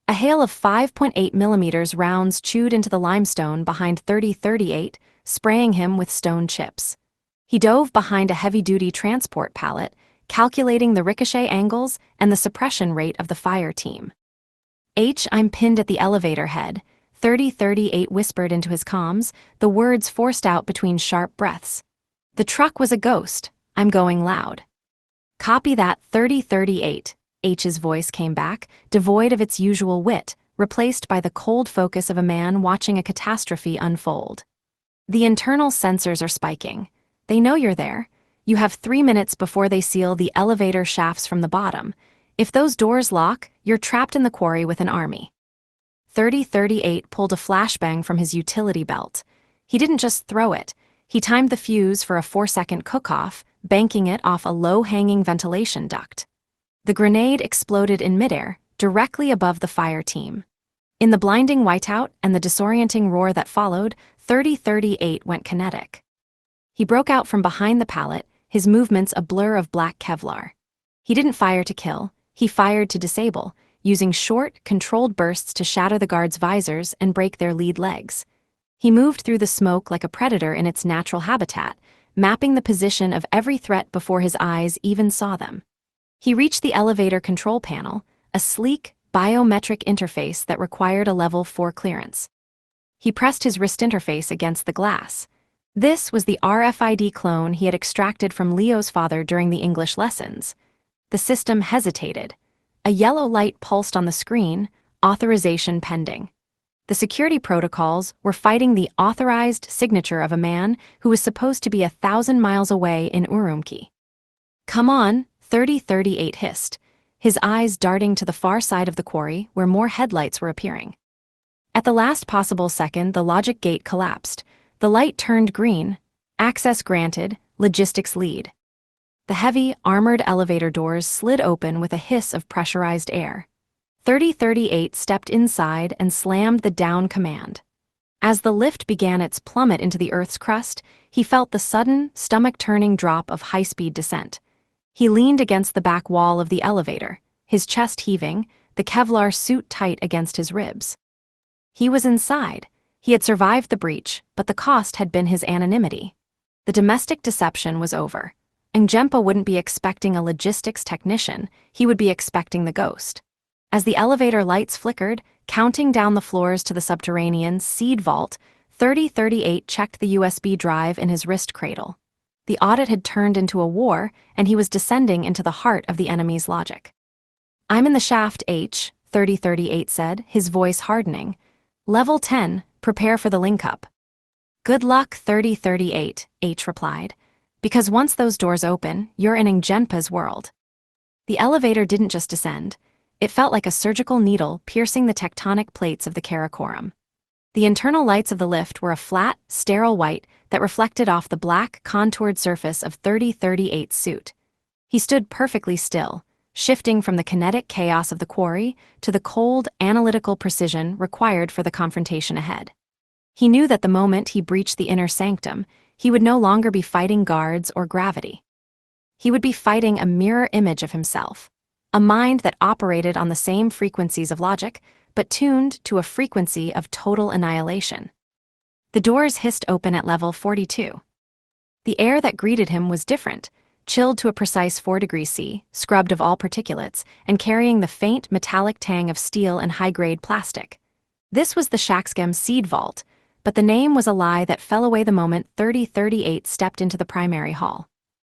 A hail of 5.8mm rounds chewed into the limestone behind 3038, spraying him with stone chips. He dove behind a heavy-duty transport pallet, calculating the ricochet angles and the suppression rate of the fire team. I'm pinned at the elevator head," 3038 whispered into his comms, the words forced out between sharp breaths. "The truck was a ghost. I'm going loud." "Copy that, 3038, H's voice came back, devoid of its usual wit, replaced by the cold focus of a man watching a catastrophe unfold. "The internal sensors are spiking. They know you're there. You have 3 minutes before they seal the elevator shafts from the bottom. If those doors lock, you're trapped in the quarry with an army." 3038 pulled a flashbang from his utility belt. He didn't just throw it. He timed the fuse for a 4-second cook-off, banking it off a low-hanging ventilation duct. The grenade exploded in midair, directly above the fire team. In the blinding whiteout and the disorienting roar that followed, 3038 went kinetic. He broke out from behind the pallet, his movements a blur of black Kevlar. He didn't fire to kill, he fired to disable, using short, controlled bursts to shatter the guards' visors and break their lead legs. He moved through the smoke like a predator in its natural habitat, mapping the position of every threat before his eyes even saw them. He reached the elevator control panel, a sleek, biometric interface that required a level 4 clearance. He pressed his wrist interface against the glass. This was the RFID clone he had extracted from Leo's father during the English lessons. The system hesitated. A yellow light pulsed on the screen, authorization pending. The security protocols were fighting the authorized signature of a man who was supposed to be 1,000 miles away in Urumqi. "Come on," 3038 hissed, his eyes darting to the far side of the quarry where more headlights were appearing. At the last possible second, the logic gate collapsed. The light turned green. Access granted, logistics lead. The heavy, armored elevator doors slid open with a hiss of pressurized air. 3038 stepped inside and slammed the down command. As the lift began its plummet into the Earth's crust, he felt the sudden, stomach-turning drop of high-speed descent. He leaned against the back wall of the elevator, his chest heaving, the Kevlar suit tight against his ribs. He was inside. He had survived the breach, but the cost had been his anonymity. The domestic deception was over. Njempa wouldn't be expecting a logistics technician, he would be expecting the ghost. As the elevator lights flickered, counting down the floors to the subterranean seed vault, 3038 checked the USB drive in his wrist cradle. The audit had turned into a war, and he was descending into the heart of the enemy's logic. "I'm in the shaft, H," 3038 said, his voice hardening. "Level 10, prepare for the link-up." "Good luck, 3038, H replied. "Because once those doors open, you're in Njenpa's world." The elevator didn't just descend. It felt like a surgical needle piercing the tectonic plates of the Karakoram. The internal lights of the lift were a flat, sterile white that reflected off the black, contoured surface of 3038's suit. He stood perfectly still, shifting from the kinetic chaos of the quarry to the cold, analytical precision required for the confrontation ahead. He knew that the moment he breached the inner sanctum, he would no longer be fighting guards or gravity. He would be fighting a mirror image of himself, a mind that operated on the same frequencies of logic, but tuned to a frequency of total annihilation. The doors hissed open at level 42. The air that greeted him was different, chilled to a precise 4 degrees C, scrubbed of all particulates, and carrying the faint metallic tang of steel and high-grade plastic. This was the Shaxgem Seed Vault, but the name was a lie that fell away the moment 3038 stepped into the primary hall.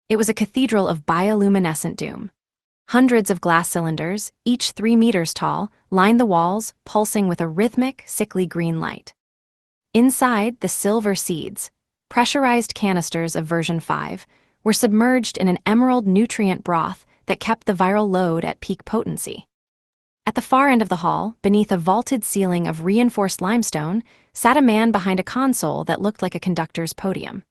It was a cathedral of bioluminescent doom. Hundreds of glass cylinders, each 3 meters tall, lined the walls, pulsing with a rhythmic, sickly green light. Inside, the silver seeds, pressurized canisters of version 5, were submerged in an emerald nutrient broth that kept the viral load at peak potency. At the far end of the hall, beneath a vaulted ceiling of reinforced limestone, sat a man behind a console that looked like a conductor's podium.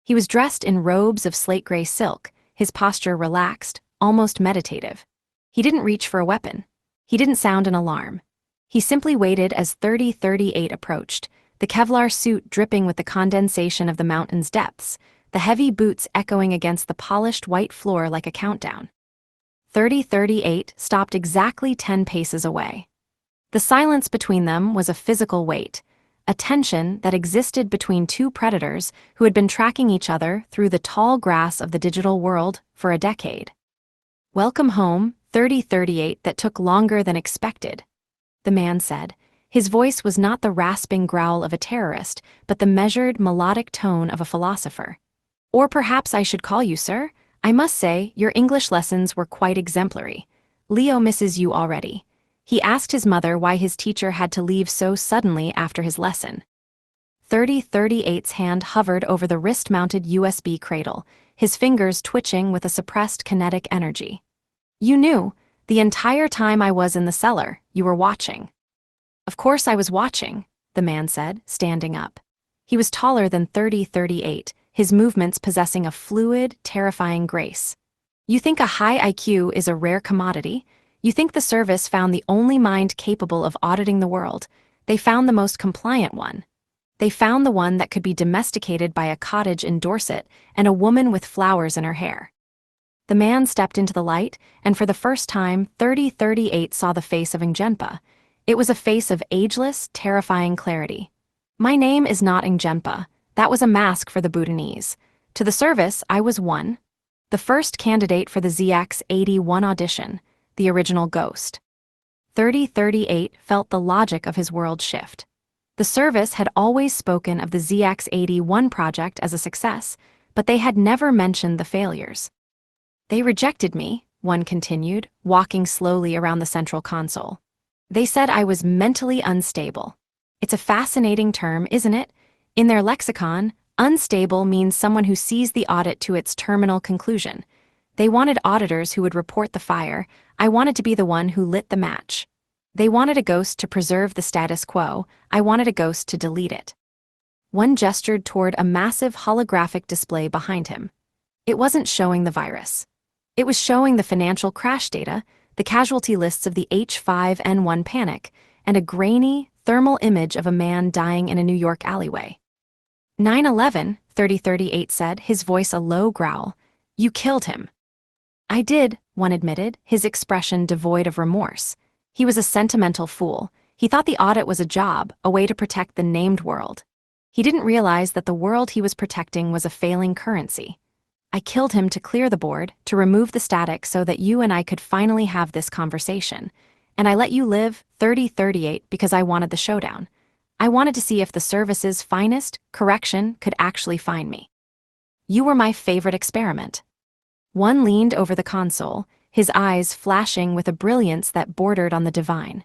He was dressed in robes of slate-gray silk, his posture relaxed, almost meditative. He didn't reach for a weapon. He didn't sound an alarm. He simply waited as 3038 approached, the Kevlar suit dripping with the condensation of the mountain's depths, the heavy boots echoing against the polished white floor like a countdown. 3038 stopped exactly 10 paces away. The silence between them was a physical weight, a tension that existed between two predators who had been tracking each other through the tall grass of the digital world for a decade. "Welcome home, 3038, that took longer than expected," the man said. His voice was not the rasping growl of a terrorist, but the measured, melodic tone of a philosopher. "Or perhaps I should call you sir. I must say, your English lessons were quite exemplary. Leo misses you already." He asked his mother why his teacher had to leave so suddenly after his lesson. 3038's hand hovered over the wrist-mounted USB cradle, his fingers twitching with a suppressed kinetic energy. "You knew, the entire time I was in the cellar, you were watching." "Of course I was watching," the man said, standing up. He was taller than 3038, his movements possessing a fluid, terrifying grace. "You think a high IQ is a rare commodity? You think the service found the only mind capable of auditing the world? They found the most compliant one. They found the one that could be domesticated by a cottage in Dorset and a woman with flowers in her hair." The man stepped into the light, and for the first time, 3038 saw the face of Njenpa. It was a face of ageless, terrifying clarity. "My name is not Njenpa. That was a mask for the Bhutanese. To the service, I was one. The first candidate for the ZX-81 audition, the original ghost." 3038 felt the logic of his world shift. The service had always spoken of the ZX-81 project as a success, but they had never mentioned the failures. "They rejected me," one continued, walking slowly around the central console. "They said I was mentally unstable. It's a fascinating term, isn't it? In their lexicon, unstable means someone who sees the audit to its terminal conclusion. They wanted auditors who would report the fire. I wanted to be the one who lit the match. They wanted a ghost to preserve the status quo. I wanted a ghost to delete it." One gestured toward a massive holographic display behind him. It wasn't showing the virus. It was showing the financial crash data, the casualty lists of the H5N1 panic, and a grainy, thermal image of a man dying in a New York alleyway. 9/11, 3038 said, his voice a low growl. You killed him. I did, one admitted, his expression devoid of remorse. He was a sentimental fool. He thought the audit was a job, a way to protect the named world. He didn't realize that the world he was protecting was a failing currency. I killed him to clear the board, to remove the static so that you and I could finally have this conversation. And I let you live, 3038, because I wanted the showdown. I wanted to see if the service's finest correction could actually find me. You were my favorite experiment. One leaned over the console, his eyes flashing with a brilliance that bordered on the divine.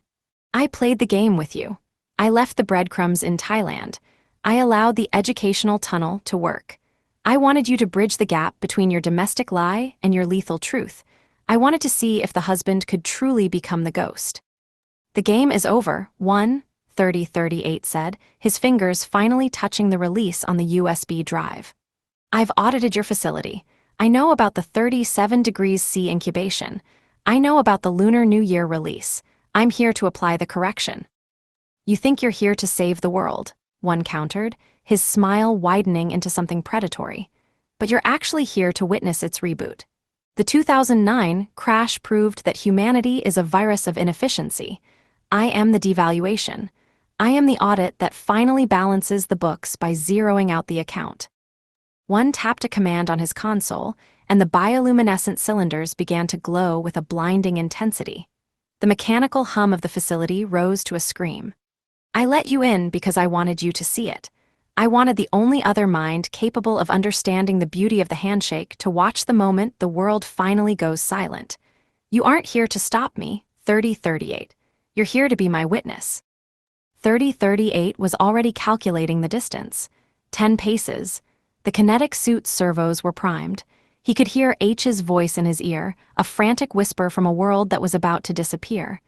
I played the game with you. I left the breadcrumbs in Thailand. I allowed the educational tunnel to work. I wanted you to bridge the gap between your domestic lie and your lethal truth. I wanted to see if the husband could truly become the ghost. The game is over, 3038 said, his fingers finally touching the release on the USB drive. I've audited your facility. I know about the 37 degrees C incubation. I know about the Lunar New Year release. I'm here to apply the correction. You think you're here to save the world, one countered, his smile widening into something predatory. But you're actually here to witness its reboot. The 2009 crash proved that humanity is a virus of inefficiency. I am the devaluation. I am the audit that finally balances the books by zeroing out the account. One tapped a command on his console, and the bioluminescent cylinders began to glow with a blinding intensity. The mechanical hum of the facility rose to a scream. I let you in because I wanted you to see it. I wanted the only other mind capable of understanding the beauty of the handshake to watch the moment the world finally goes silent. You aren't here to stop me, 3038. You're here to be my witness. 3038 was already calculating the distance. 10 paces. The kinetic suit's servos were primed. He could hear H's voice in his ear, a frantic whisper from a world that was about to disappear.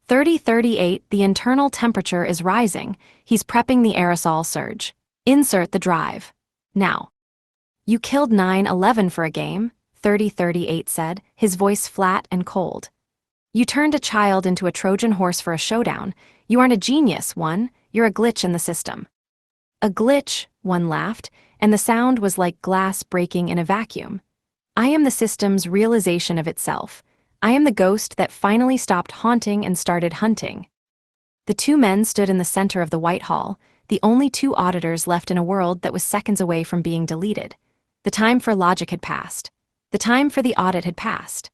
3038, the internal temperature is rising. He's prepping the aerosol surge. Insert the drive. Now. You killed 9/11 for a game, 3038 said, his voice flat and cold. You turned a child into a Trojan horse for a showdown. You aren't a genius, one. You're a glitch in the system. A glitch, one laughed, and the sound was like glass breaking in a vacuum. I am the system's realization of itself. I am the ghost that finally stopped haunting and started hunting. The two men stood in the center of the White Hall, the only two auditors left in a world that was seconds away from being deleted. The time for logic had passed. The time for the audit had passed.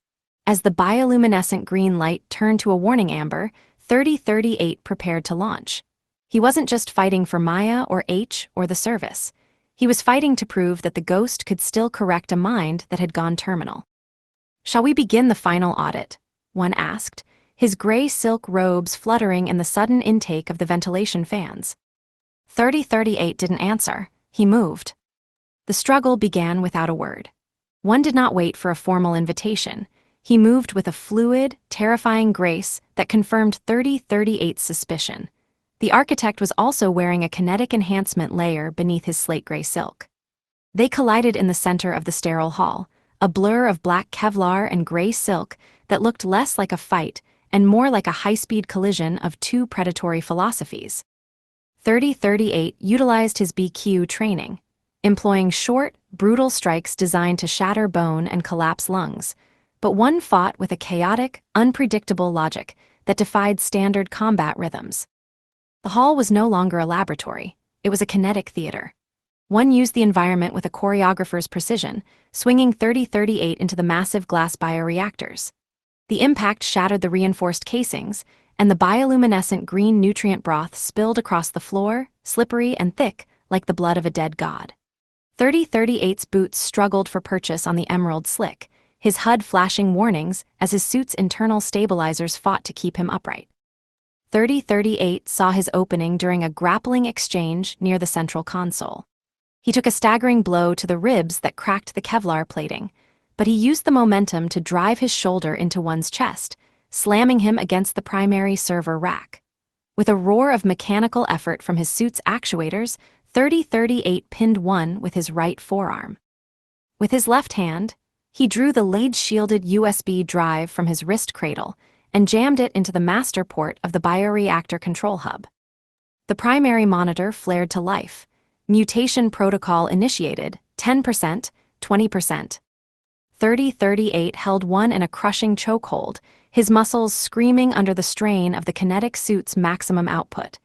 As the bioluminescent green light turned to a warning amber, 3038 prepared to launch. He wasn't just fighting for Maya or H or the service. He was fighting to prove that the ghost could still correct a mind that had gone terminal. Shall we begin the final audit? One asked, his gray silk robes fluttering in the sudden intake of the ventilation fans. 3038 didn't answer. He moved. The struggle began without a word. One did not wait for a formal invitation. He moved with a fluid, terrifying grace that confirmed 3038's suspicion. The architect was also wearing a kinetic enhancement layer beneath his slate-gray silk. They collided in the center of the sterile hall, a blur of black Kevlar and gray silk that looked less like a fight and more like a high-speed collision of two predatory philosophies. 3038 utilized his BQ training, employing short, brutal strikes designed to shatter bone and collapse lungs, but one fought with a chaotic, unpredictable logic that defied standard combat rhythms. The hall was no longer a laboratory, it was a kinetic theater. One used the environment with a choreographer's precision, swinging 3038 into the massive glass bioreactors. The impact shattered the reinforced casings, and the bioluminescent green nutrient broth spilled across the floor, slippery and thick, like the blood of a dead god. 3038's boots struggled for purchase on the emerald slick, his HUD flashing warnings as his suit's internal stabilizers fought to keep him upright. 3038 saw his opening during a grappling exchange near the central console. He took a staggering blow to the ribs that cracked the Kevlar plating, but he used the momentum to drive his shoulder into one's chest, slamming him against the primary server rack. With a roar of mechanical effort from his suit's actuators, 3038 pinned one with his right forearm. With his left hand, He drew the lead-shielded USB drive from his wrist cradle and jammed it into the master port of the bioreactor control hub. The primary monitor flared to life. Mutation protocol initiated, 10%, 20%. 3038 held one in a crushing chokehold, his muscles screaming under the strain of the kinetic suit's maximum output.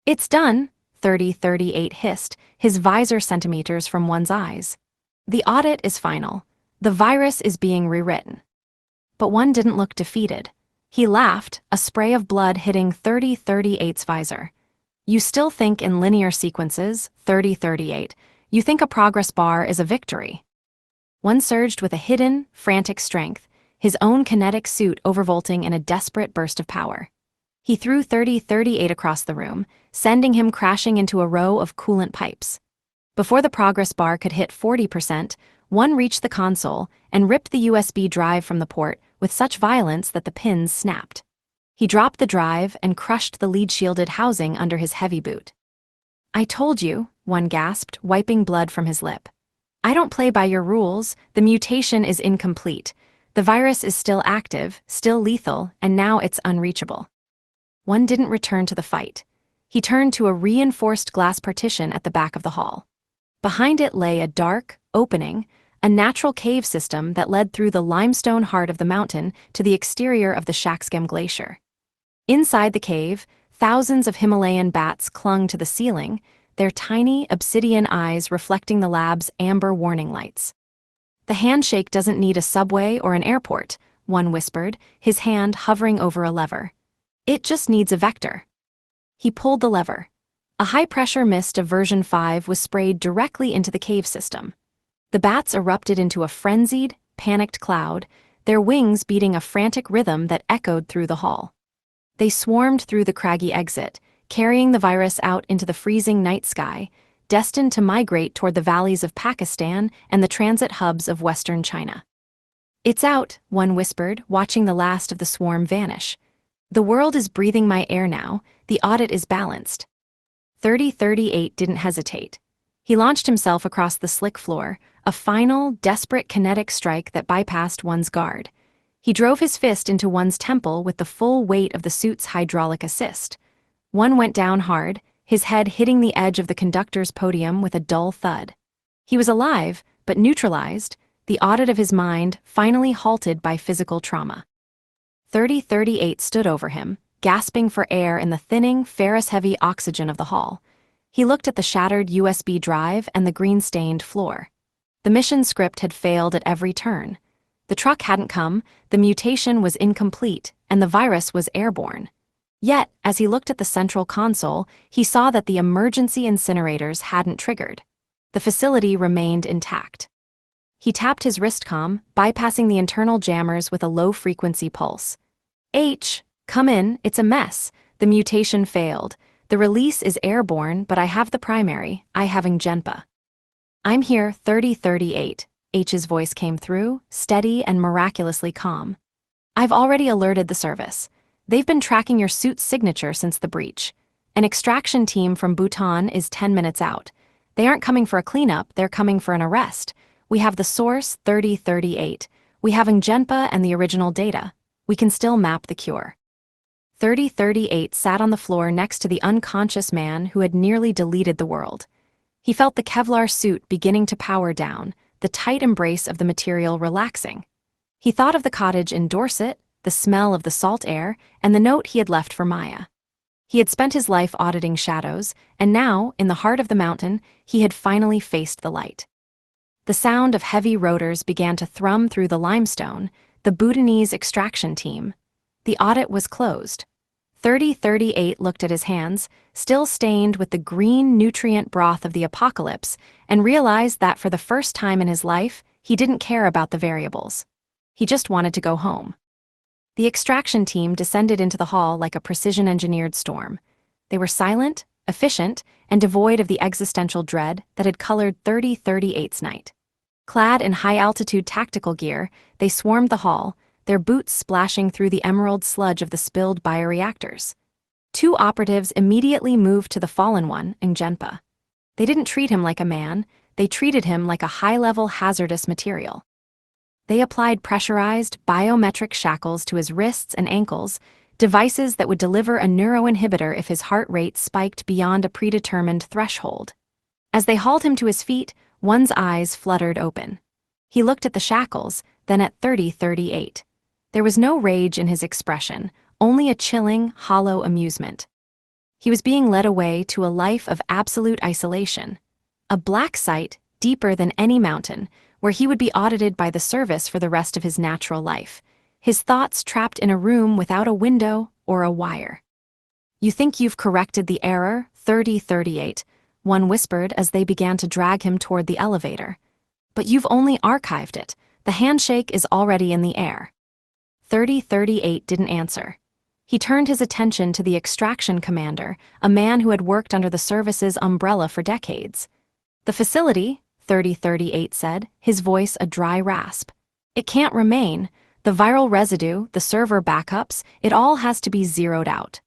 "It's done," 3038 hissed, his visor centimeters from one's eyes. "The audit is final. The virus is being rewritten." But one didn't look defeated. He laughed, a spray of blood hitting 3038's visor. "You still think in linear sequences, 3038. You think a progress bar is a victory." One surged with a hidden, frantic strength, his own kinetic suit overvolting in a desperate burst of power. He threw 3038 across the room, sending him crashing into a row of coolant pipes. Before the progress bar could hit 40%, one reached the console and ripped the USB drive from the port with such violence that the pins snapped. He dropped the drive and crushed the lead-shielded housing under his heavy boot. "I told you," one gasped, wiping blood from his lip. "I don't play by your rules. The mutation is incomplete. The virus is still active, still lethal, and now it's unreachable." One didn't return to the fight. He turned to a reinforced glass partition at the back of the hall. Behind it lay a dark opening, a natural cave system that led through the limestone heart of the mountain to the exterior of the Shaksgam Glacier. Inside the cave, thousands of Himalayan bats clung to the ceiling, their tiny, obsidian eyes reflecting the lab's amber warning lights. "The Handshake doesn't need a subway or an airport," one whispered, his hand hovering over a lever. "It just needs a vector." He pulled the lever. A high-pressure mist of version 5 was sprayed directly into the cave system. The bats erupted into a frenzied, panicked cloud, their wings beating a frantic rhythm that echoed through the hall. They swarmed through the craggy exit, carrying the virus out into the freezing night sky, destined to migrate toward the valleys of Pakistan and the transit hubs of western China. "It's out," one whispered, watching the last of the swarm vanish. "The world is breathing my air now. The audit is balanced." 3038 didn't hesitate. He launched himself across the slick floor, a final, desperate kinetic strike that bypassed one's guard. He drove his fist into one's temple with the full weight of the suit's hydraulic assist. One went down hard, his head hitting the edge of the conductor's podium with a dull thud. He was alive, but neutralized, the audit of his mind finally halted by physical trauma. 3038 stood over him, gasping for air in the thinning, ferrous-heavy oxygen of the hall. He looked at the shattered USB drive and the green-stained floor. The mission script had failed at every turn. The truck hadn't come, the mutation was incomplete, and the virus was airborne. Yet, as he looked at the central console, he saw that the emergency incinerators hadn't triggered. The facility remained intact. He tapped his wristcom, bypassing the internal jammers with a low-frequency pulse. "H, come in, it's a mess. The mutation failed. The release is airborne, but I have the primary, I having Genpa." "I'm here, 3038, H's voice came through, steady and miraculously calm. "I've already alerted the service. They've been tracking your suit's signature since the breach. An extraction team from Bhutan is 10 minutes out. They aren't coming for a cleanup, they're coming for an arrest. We have the source, 3038. We having Genpa and the original data. We can still map the cure." 3038 sat on the floor next to the unconscious man who had nearly deleted the world. He felt the Kevlar suit beginning to power down, the tight embrace of the material relaxing. He thought of the cottage in Dorset, the smell of the salt air, and the note he had left for Maya. He had spent his life auditing shadows, and now, in the heart of the mountain, he had finally faced the light. The sound of heavy rotors began to thrum through the limestone, the Bhutanese extraction team. The audit was closed. 3038 looked at his hands, still stained with the green nutrient broth of the apocalypse, and realized that for the first time in his life, he didn't care about the variables. He just wanted to go home. The extraction team descended into the hall like a precision-engineered storm. They were silent, efficient, and devoid of the existential dread that had colored 3038's night. Clad in high-altitude tactical gear, they swarmed the hall, their boots splashing through the emerald sludge of the spilled bioreactors. Two operatives immediately moved to the fallen one, Ngjenpa. They didn't treat him like a man, they treated him like a high-level hazardous material. They applied pressurized, biometric shackles to his wrists and ankles, devices that would deliver a neuroinhibitor if his heart rate spiked beyond a predetermined threshold. As they hauled him to his feet, one's eyes fluttered open. He looked at the shackles, then at 3038. There was no rage in his expression, only a chilling, hollow amusement. He was being led away to a life of absolute isolation. A black site, deeper than any mountain, where he would be audited by the service for the rest of his natural life, his thoughts trapped in a room without a window or a wire. "You think you've corrected the error, 3038, one whispered as they began to drag him toward the elevator. "But you've only archived it. The handshake is already in the air." 3038 didn't answer. He turned his attention to the extraction commander, a man who had worked under the service's umbrella for decades. "The facility," 3038 said, his voice a dry rasp. "It can't remain. The viral residue, the server backups, it all has to be zeroed out."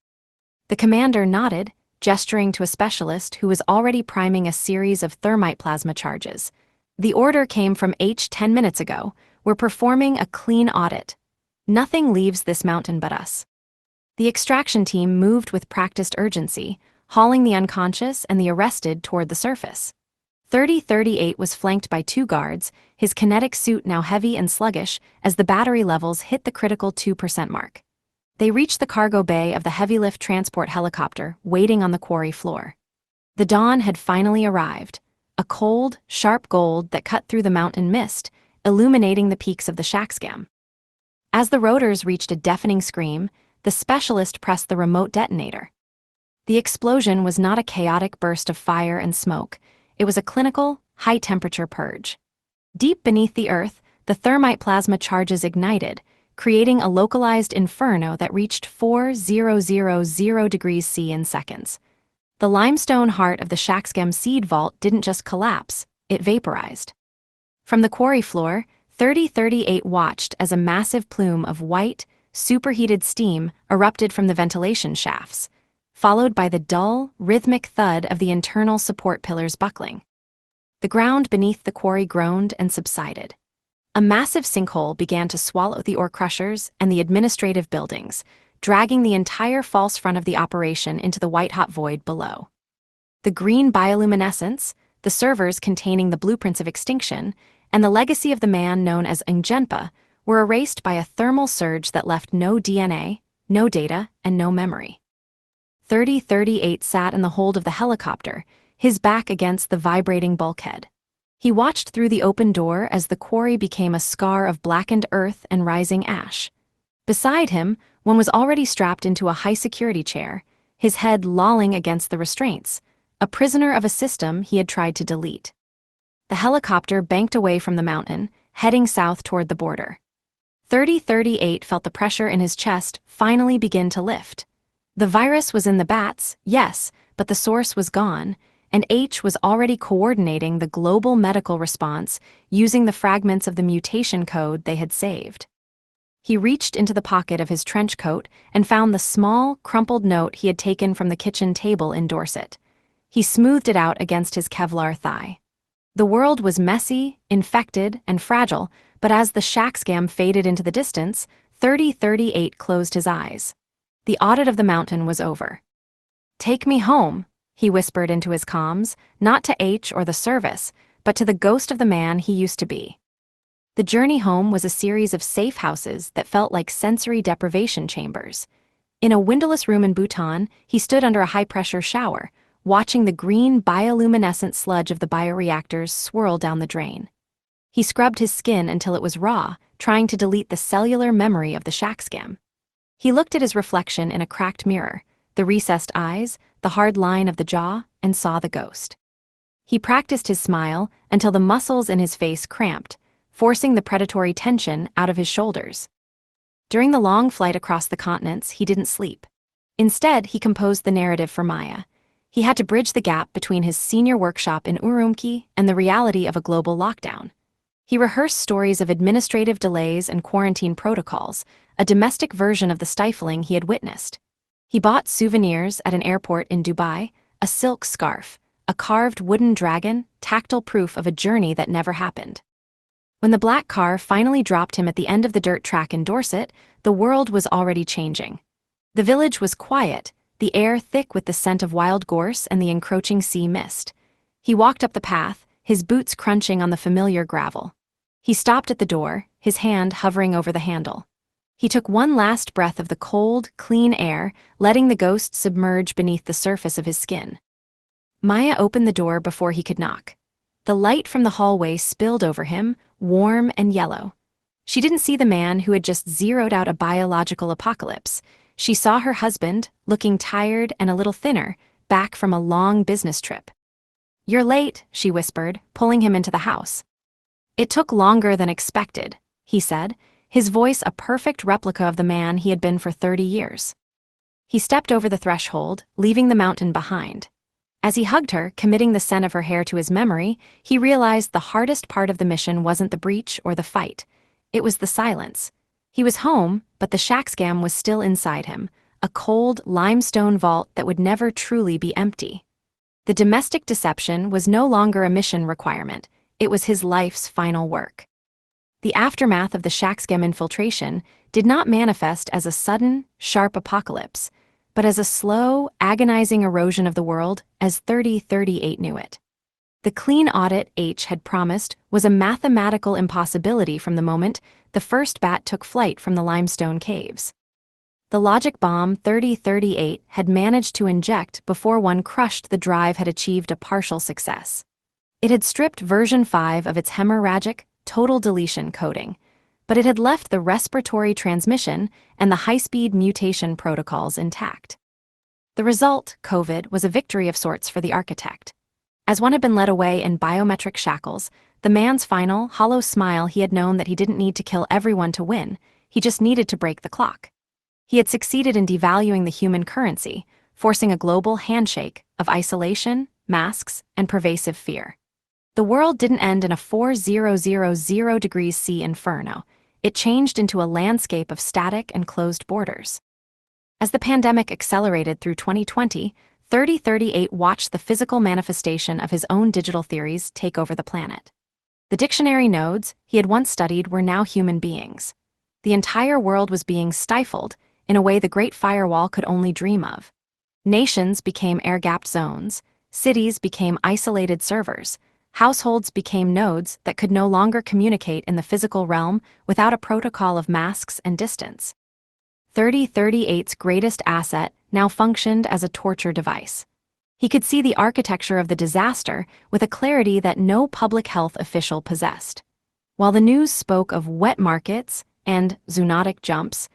The commander nodded, gesturing to a specialist who was already priming a series of thermite plasma charges. "The order came from H 10 minutes ago. We're performing a clean audit. Nothing leaves this mountain but us." The extraction team moved with practiced urgency, hauling the unconscious and the arrested toward the surface. 3038 was flanked by two guards, his kinetic suit now heavy and sluggish as the battery levels hit the critical 2% mark. They reached the cargo bay of the heavy-lift transport helicopter waiting on the quarry floor. The dawn had finally arrived, a cold, sharp gold that cut through the mountain mist, illuminating the peaks of the shackscam. As the rotors reached a deafening scream, the specialist pressed the remote detonator. The explosion was not a chaotic burst of fire and smoke. It was a clinical, high-temperature purge. Deep beneath the earth, the thermite plasma charges ignited, creating a localized inferno that reached 4000 degrees C in seconds. The limestone heart of the shackscam seed vault didn't just collapse, it vaporized. From the quarry floor, 3038 watched as a massive plume of white, superheated steam erupted from the ventilation shafts, followed by the dull, rhythmic thud of the internal support pillars buckling. The ground beneath the quarry groaned and subsided. A massive sinkhole began to swallow the ore crushers and the administrative buildings, dragging the entire false front of the operation into the white-hot void below. The green bioluminescence, the servers containing the blueprints of extinction, and the legacy of the man known as Ngjenpa were erased by a thermal surge that left no DNA, no data, and no memory. 3038 sat in the hold of the helicopter, his back against the vibrating bulkhead. He watched through the open door as the quarry became a scar of blackened earth and rising ash. Beside him, one was already strapped into a high-security chair, his head lolling against the restraints, a prisoner of a system he had tried to delete. The helicopter banked away from the mountain, heading south toward the border. 3038 felt the pressure in his chest finally begin to lift. The virus was in the bats, yes, but the source was gone, and H was already coordinating the global medical response using the fragments of the mutation code they had saved. He reached into the pocket of his trench coat and found the small, crumpled note he had taken from the kitchen table in Dorset. He smoothed it out against his Kevlar thigh. The world was messy, infected, and fragile, but as the shackscam faded into the distance, 3038 closed his eyes. The audit of the mountain was over. "Take me home," he whispered into his comms, not to H or the service, but to the ghost of the man he used to be. The journey home was a series of safe houses that felt like sensory deprivation chambers. In a windowless room in Bhutan, he stood under a high-pressure shower, watching the green bioluminescent sludge of the bioreactors swirl down the drain. He scrubbed his skin until it was raw, trying to delete the cellular memory of the shackscam. He looked at his reflection in a cracked mirror, the recessed eyes, the hard line of the jaw, and saw the ghost. He practiced his smile until the muscles in his face cramped, forcing the predatory tension out of his shoulders. During the long flight across the continents, he didn't sleep. Instead, he composed the narrative for Maya. He had to bridge the gap between his senior workshop in Urumqi and the reality of a global lockdown. He rehearsed stories of administrative delays and quarantine protocols, a domestic version of the stifling he had witnessed. He bought souvenirs at an airport in Dubai, a silk scarf, a carved wooden dragon, tactile proof of a journey that never happened. When the black car finally dropped him at the end of the dirt track in Dorset, the world was already changing. The village was quiet, the air thick with the scent of wild gorse and the encroaching sea mist. He walked up the path, his boots crunching on the familiar gravel. He stopped at the door, his hand hovering over the handle. He took one last breath of the cold, clean air, letting the ghost submerge beneath the surface of his skin. Maya opened the door before he could knock. The light from the hallway spilled over him, warm and yellow. She didn't see the man who had just zeroed out a biological apocalypse. She saw her husband, looking tired and a little thinner, back from a long business trip. "You're late," she whispered, pulling him into the house. "It took longer than expected," he said, his voice a perfect replica of the man he had been for 30 years. He stepped over the threshold, leaving the mountain behind. As he hugged her, committing the scent of her hair to his memory, he realized the hardest part of the mission wasn't the breach or the fight. It was the silence. He was home, but the shack scam was still inside him, a cold, limestone vault that would never truly be empty. The domestic deception was no longer a mission requirement, it was his life's final work. The aftermath of the shack scam infiltration did not manifest as a sudden, sharp apocalypse, but as a slow, agonizing erosion of the world as 3038 knew it. The clean audit H had promised was a mathematical impossibility from the moment the first bat took flight from the limestone caves. The logic bomb 3038 had managed to inject before one crushed the drive had achieved a partial success. It had stripped version 5 of its hemorrhagic, total deletion coding, but it had left the respiratory transmission and the high-speed mutation protocols intact. The result, COVID, was a victory of sorts for the architect. As one had been led away in biometric shackles, the man's final, hollow smile he had known that he didn't need to kill everyone to win, he just needed to break the clock. He had succeeded in devaluing the human currency, forcing a global handshake of isolation, masks, and pervasive fear. The world didn't end in a 4000 degrees C inferno. It changed into a landscape of static and closed borders. As the pandemic accelerated through 2020, 3038 watched the physical manifestation of his own digital theories take over the planet. The dictionary nodes he had once studied were now human beings. The entire world was being stifled in a way the Great Firewall could only dream of. Nations became air-gapped zones, cities became isolated servers, households became nodes that could no longer communicate in the physical realm without a protocol of masks and distance. 3038's greatest asset now functioned as a torture device. He could see the architecture of the disaster with a clarity that no public health official possessed. While the news spoke of wet markets and zoonotic jumps,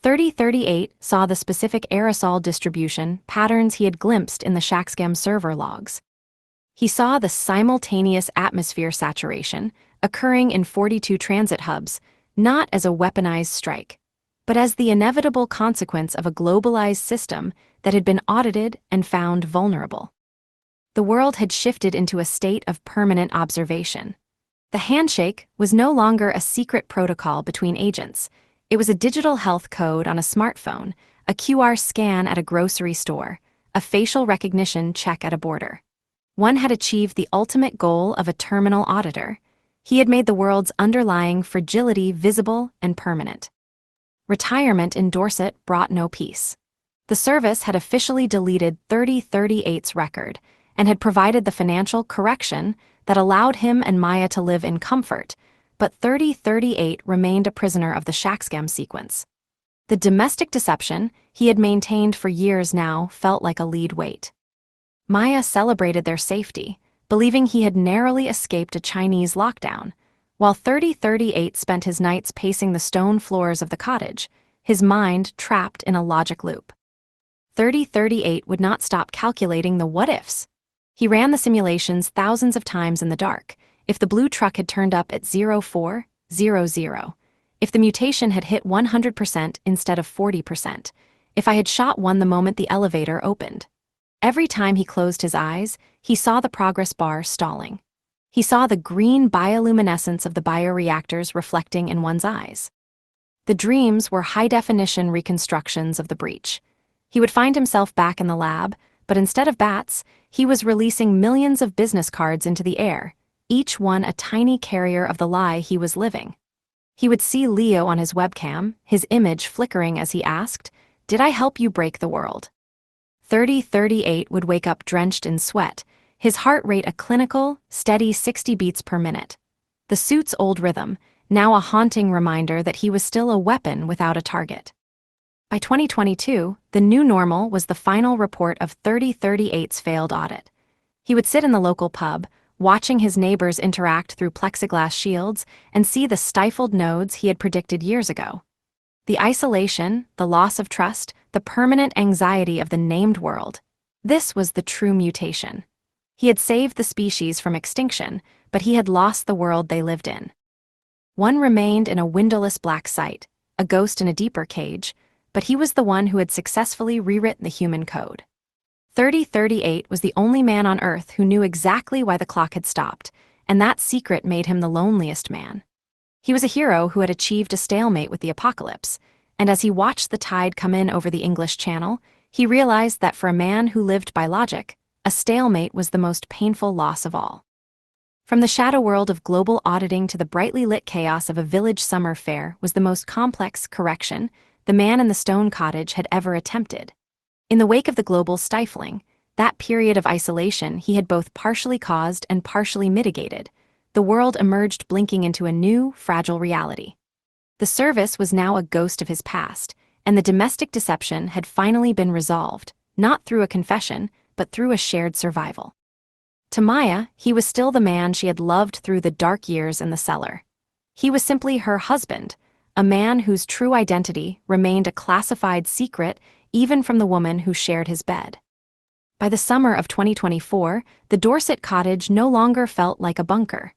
3038 saw the specific aerosol distribution patterns he had glimpsed in the ShackScam server logs. He saw the simultaneous atmosphere saturation occurring in 42 transit hubs, not as a weaponized strike, but as the inevitable consequence of a globalized system that had been audited and found vulnerable. The world had shifted into a state of permanent observation. The handshake was no longer a secret protocol between agents. It was a digital health code on a smartphone, a QR scan at a grocery store, a facial recognition check at a border. One had achieved the ultimate goal of a terminal auditor. He had made the world's underlying fragility visible and permanent. Retirement in Dorset brought no peace. The service had officially deleted 3038's record and had provided the financial correction that allowed him and Maya to live in comfort, but 3038 remained a prisoner of the ShackScam sequence. The domestic deception he had maintained for years now felt like a lead weight. Maya celebrated their safety, believing he had narrowly escaped a Chinese lockdown, while 3038 spent his nights pacing the stone floors of the cottage, his mind trapped in a logic loop. 3038 would not stop calculating the what-ifs. He ran the simulations thousands of times in the dark. If the blue truck had turned up at 0400, if the mutation had hit 100% instead of 40%, if I had shot one the moment the elevator opened. Every time he closed his eyes, he saw the progress bar stalling. He saw the green bioluminescence of the bioreactors reflecting in one's eyes. The dreams were high-definition reconstructions of the breach. He would find himself back in the lab, but instead of bats, he was releasing millions of business cards into the air, each one a tiny carrier of the lie he was living. He would see Leo on his webcam, his image flickering as he asked, "Did I help you break the world?" 3038 would wake up drenched in sweat, his heart rate a clinical, steady 60 beats per minute. The suit's old rhythm, now a haunting reminder that he was still a weapon without a target. By 2022, the new normal was the final report of 3038's failed audit. He would sit in the local pub, watching his neighbors interact through plexiglass shields and see the stifled nodes he had predicted years ago. The isolation, the loss of trust, the permanent anxiety of the named world. This was the true mutation. He had saved the species from extinction, but he had lost the world they lived in. One remained in a windowless black site, a ghost in a deeper cage, but he was the one who had successfully rewritten the human code. 3038 was the only man on Earth who knew exactly why the clock had stopped, and that secret made him the loneliest man. He was a hero who had achieved a stalemate with the apocalypse, and as he watched the tide come in over the English Channel, he realized that for a man who lived by logic, a stalemate was the most painful loss of all. From the shadow world of global auditing to the brightly lit chaos of a village summer fair was the most complex correction the man in the stone cottage had ever attempted. In the wake of the global stifling, that period of isolation he had both partially caused and partially mitigated, the world emerged blinking into a new, fragile reality. The service was now a ghost of his past, and the domestic deception had finally been resolved, not through a confession, but through a shared survival. To Maya, he was still the man she had loved through the dark years in the cellar. He was simply her husband, a man whose true identity remained a classified secret even from the woman who shared his bed. By the summer of 2024, the Dorset cottage no longer felt like a bunker.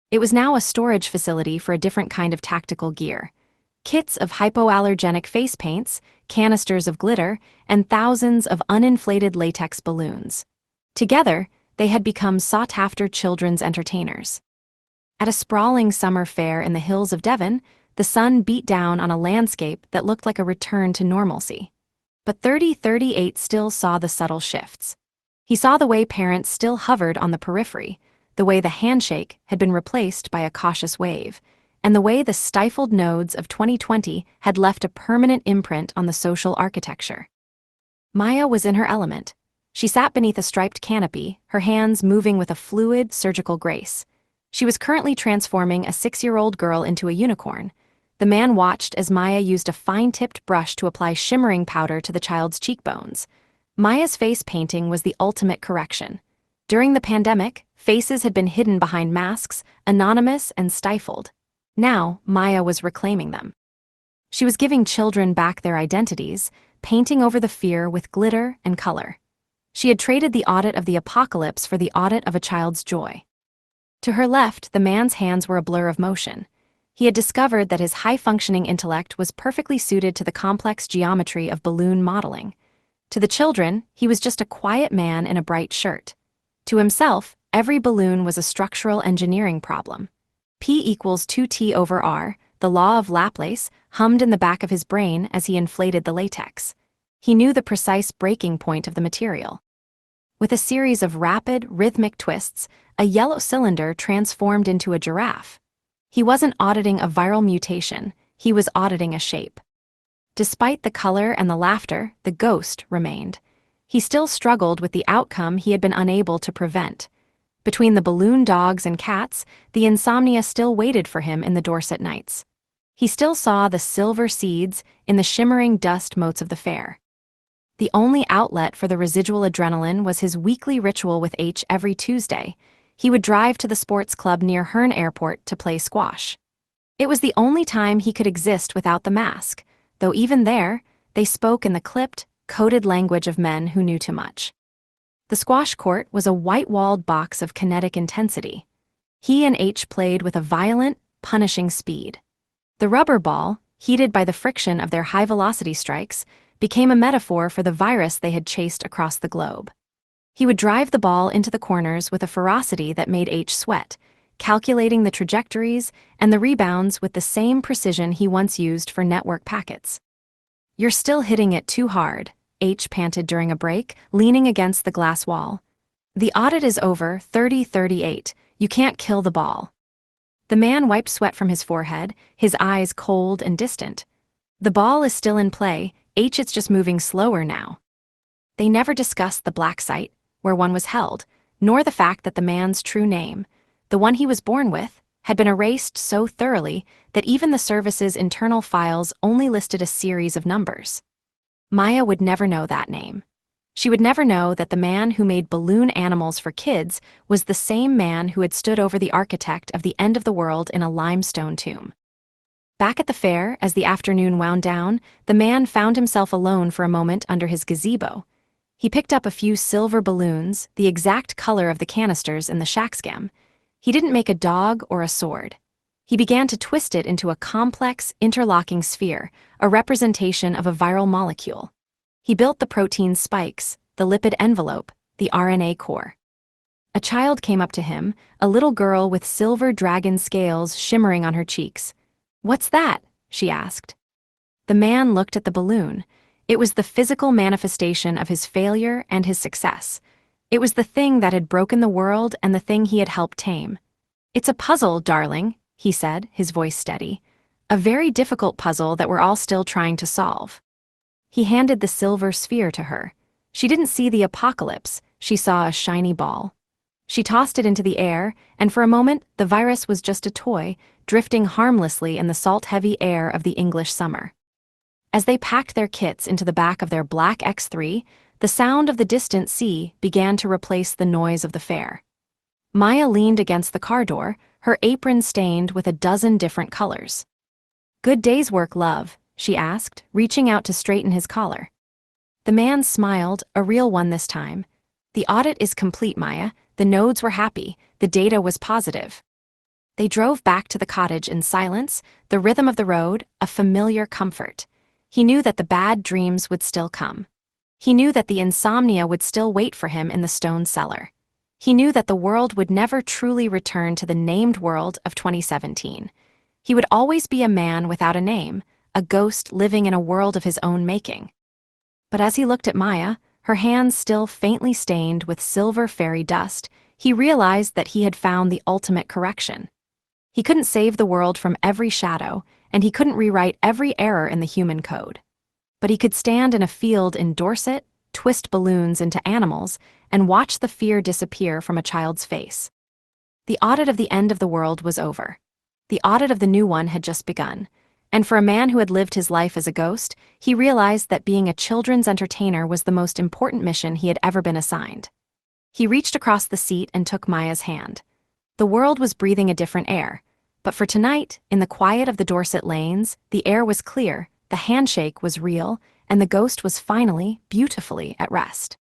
It was now a storage facility for a different kind of tactical gear. Kits of hypoallergenic face paints, canisters of glitter, and thousands of uninflated latex balloons. Together, they had become sought-after children's entertainers. At a sprawling summer fair in the hills of Devon, the sun beat down on a landscape that looked like a return to normalcy. But 3038 still saw the subtle shifts. He saw the way parents still hovered on the periphery, the way the handshake had been replaced by a cautious wave, and the way the stifled nodes of 2020 had left a permanent imprint on the social architecture. Maya was in her element. She sat beneath a striped canopy, her hands moving with a fluid, surgical grace. She was currently transforming a 6-year-old girl into a unicorn. The man watched as Maya used a fine-tipped brush to apply shimmering powder to the child's cheekbones. Maya's face painting was the ultimate correction. During the pandemic, faces had been hidden behind masks, anonymous and stifled. Now, Maya was reclaiming them. She was giving children back their identities, painting over the fear with glitter and color. She had traded the audit of the apocalypse for the audit of a child's joy. To her left, the man's hands were a blur of motion. He had discovered that his high-functioning intellect was perfectly suited to the complex geometry of balloon modeling. To the children, he was just a quiet man in a bright shirt. To himself, every balloon was a structural engineering problem. P equals 2T over R, the law of Laplace, hummed in the back of his brain as he inflated the latex. He knew the precise breaking point of the material. With a series of rapid, rhythmic twists, a yellow cylinder transformed into a giraffe. He wasn't auditing a viral mutation, he was auditing a shape. Despite the color and the laughter, the ghost remained. He still struggled with the outcome he had been unable to prevent. Between the balloon dogs and cats, the insomnia still waited for him in the Dorset nights. He still saw the silver seeds in the shimmering dust motes of the fair. The only outlet for the residual adrenaline was his weekly ritual with H every Tuesday. He would drive to the sports club near Herne Airport to play squash. It was the only time he could exist without the mask, though even there, they spoke in the clipped, coded language of men who knew too much. The squash court was a white-walled box of kinetic intensity. He and H played with a violent, punishing speed. The rubber ball, heated by the friction of their high-velocity strikes, became a metaphor for the virus they had chased across the globe. He would drive the ball into the corners with a ferocity that made H sweat, calculating the trajectories and the rebounds with the same precision he once used for network packets. "You're still hitting it too hard," H panted during a break, leaning against the glass wall. "The audit is over, 3038. You can't kill the ball. The man wiped sweat from his forehead, his eyes cold and distant. The ball is still in play, it's just moving slower now. They never discussed the black site, where one was held, nor the fact that the man's true name, the one he was born with, had been erased so thoroughly that even the service's internal files only listed a series of numbers. Maya would never know that name. She would never know that the man who made balloon animals for kids was the same man who had stood over the architect of the end of the world in a limestone tomb. Back at the fair, as the afternoon wound down, the man found himself alone for a moment under his gazebo. He picked up a few silver balloons, the exact color of the canisters in the shackscam. He didn't make a dog or a sword. He began to twist it into a complex, interlocking sphere, a representation of a viral molecule. He built the protein spikes, the lipid envelope, the RNA core. A child came up to him, a little girl with silver dragon scales shimmering on her cheeks. "What's that?" she asked. The man looked at the balloon. It was the physical manifestation of his failure and his success. It was the thing that had broken the world and the thing he had helped tame. "It's a puzzle, darling," he said, his voice steady. "A very difficult puzzle that we're all still trying to solve." He handed the silver sphere to her. She didn't see the apocalypse, she saw a shiny ball. She tossed it into the air, and for a moment the virus was just a toy, drifting harmlessly in the salt-heavy air of the English summer. As they packed their kits into the back of their black X3, the sound of the distant sea began to replace the noise of the fair. Maya leaned against the car door, her apron stained with a dozen different colors. "Good day's work, love," she asked, reaching out to straighten his collar. The man smiled, a real one this time. "The audit is complete, Maya. The nodes were happy, the data was positive." They drove back to the cottage in silence, the rhythm of the road, a familiar comfort. He knew that the bad dreams would still come. He knew that the insomnia would still wait for him in the stone cellar. He knew that the world would never truly return to the named world of 2017. He would always be a man without a name, a ghost living in a world of his own making. But as he looked at Maya, her hands still faintly stained with silver fairy dust, he realized that he had found the ultimate correction. He couldn't save the world from every shadow, and he couldn't rewrite every error in the human code. But he could stand in a field in Dorset, twist balloons into animals, and watch the fear disappear from a child's face. The audit of the end of the world was over. The audit of the new one had just begun. And for a man who had lived his life as a ghost, he realized that being a children's entertainer was the most important mission he had ever been assigned. He reached across the seat and took Maya's hand. The world was breathing a different air. But for tonight, in the quiet of the Dorset lanes, the air was clear, the handshake was real, and the ghost was finally, beautifully at rest.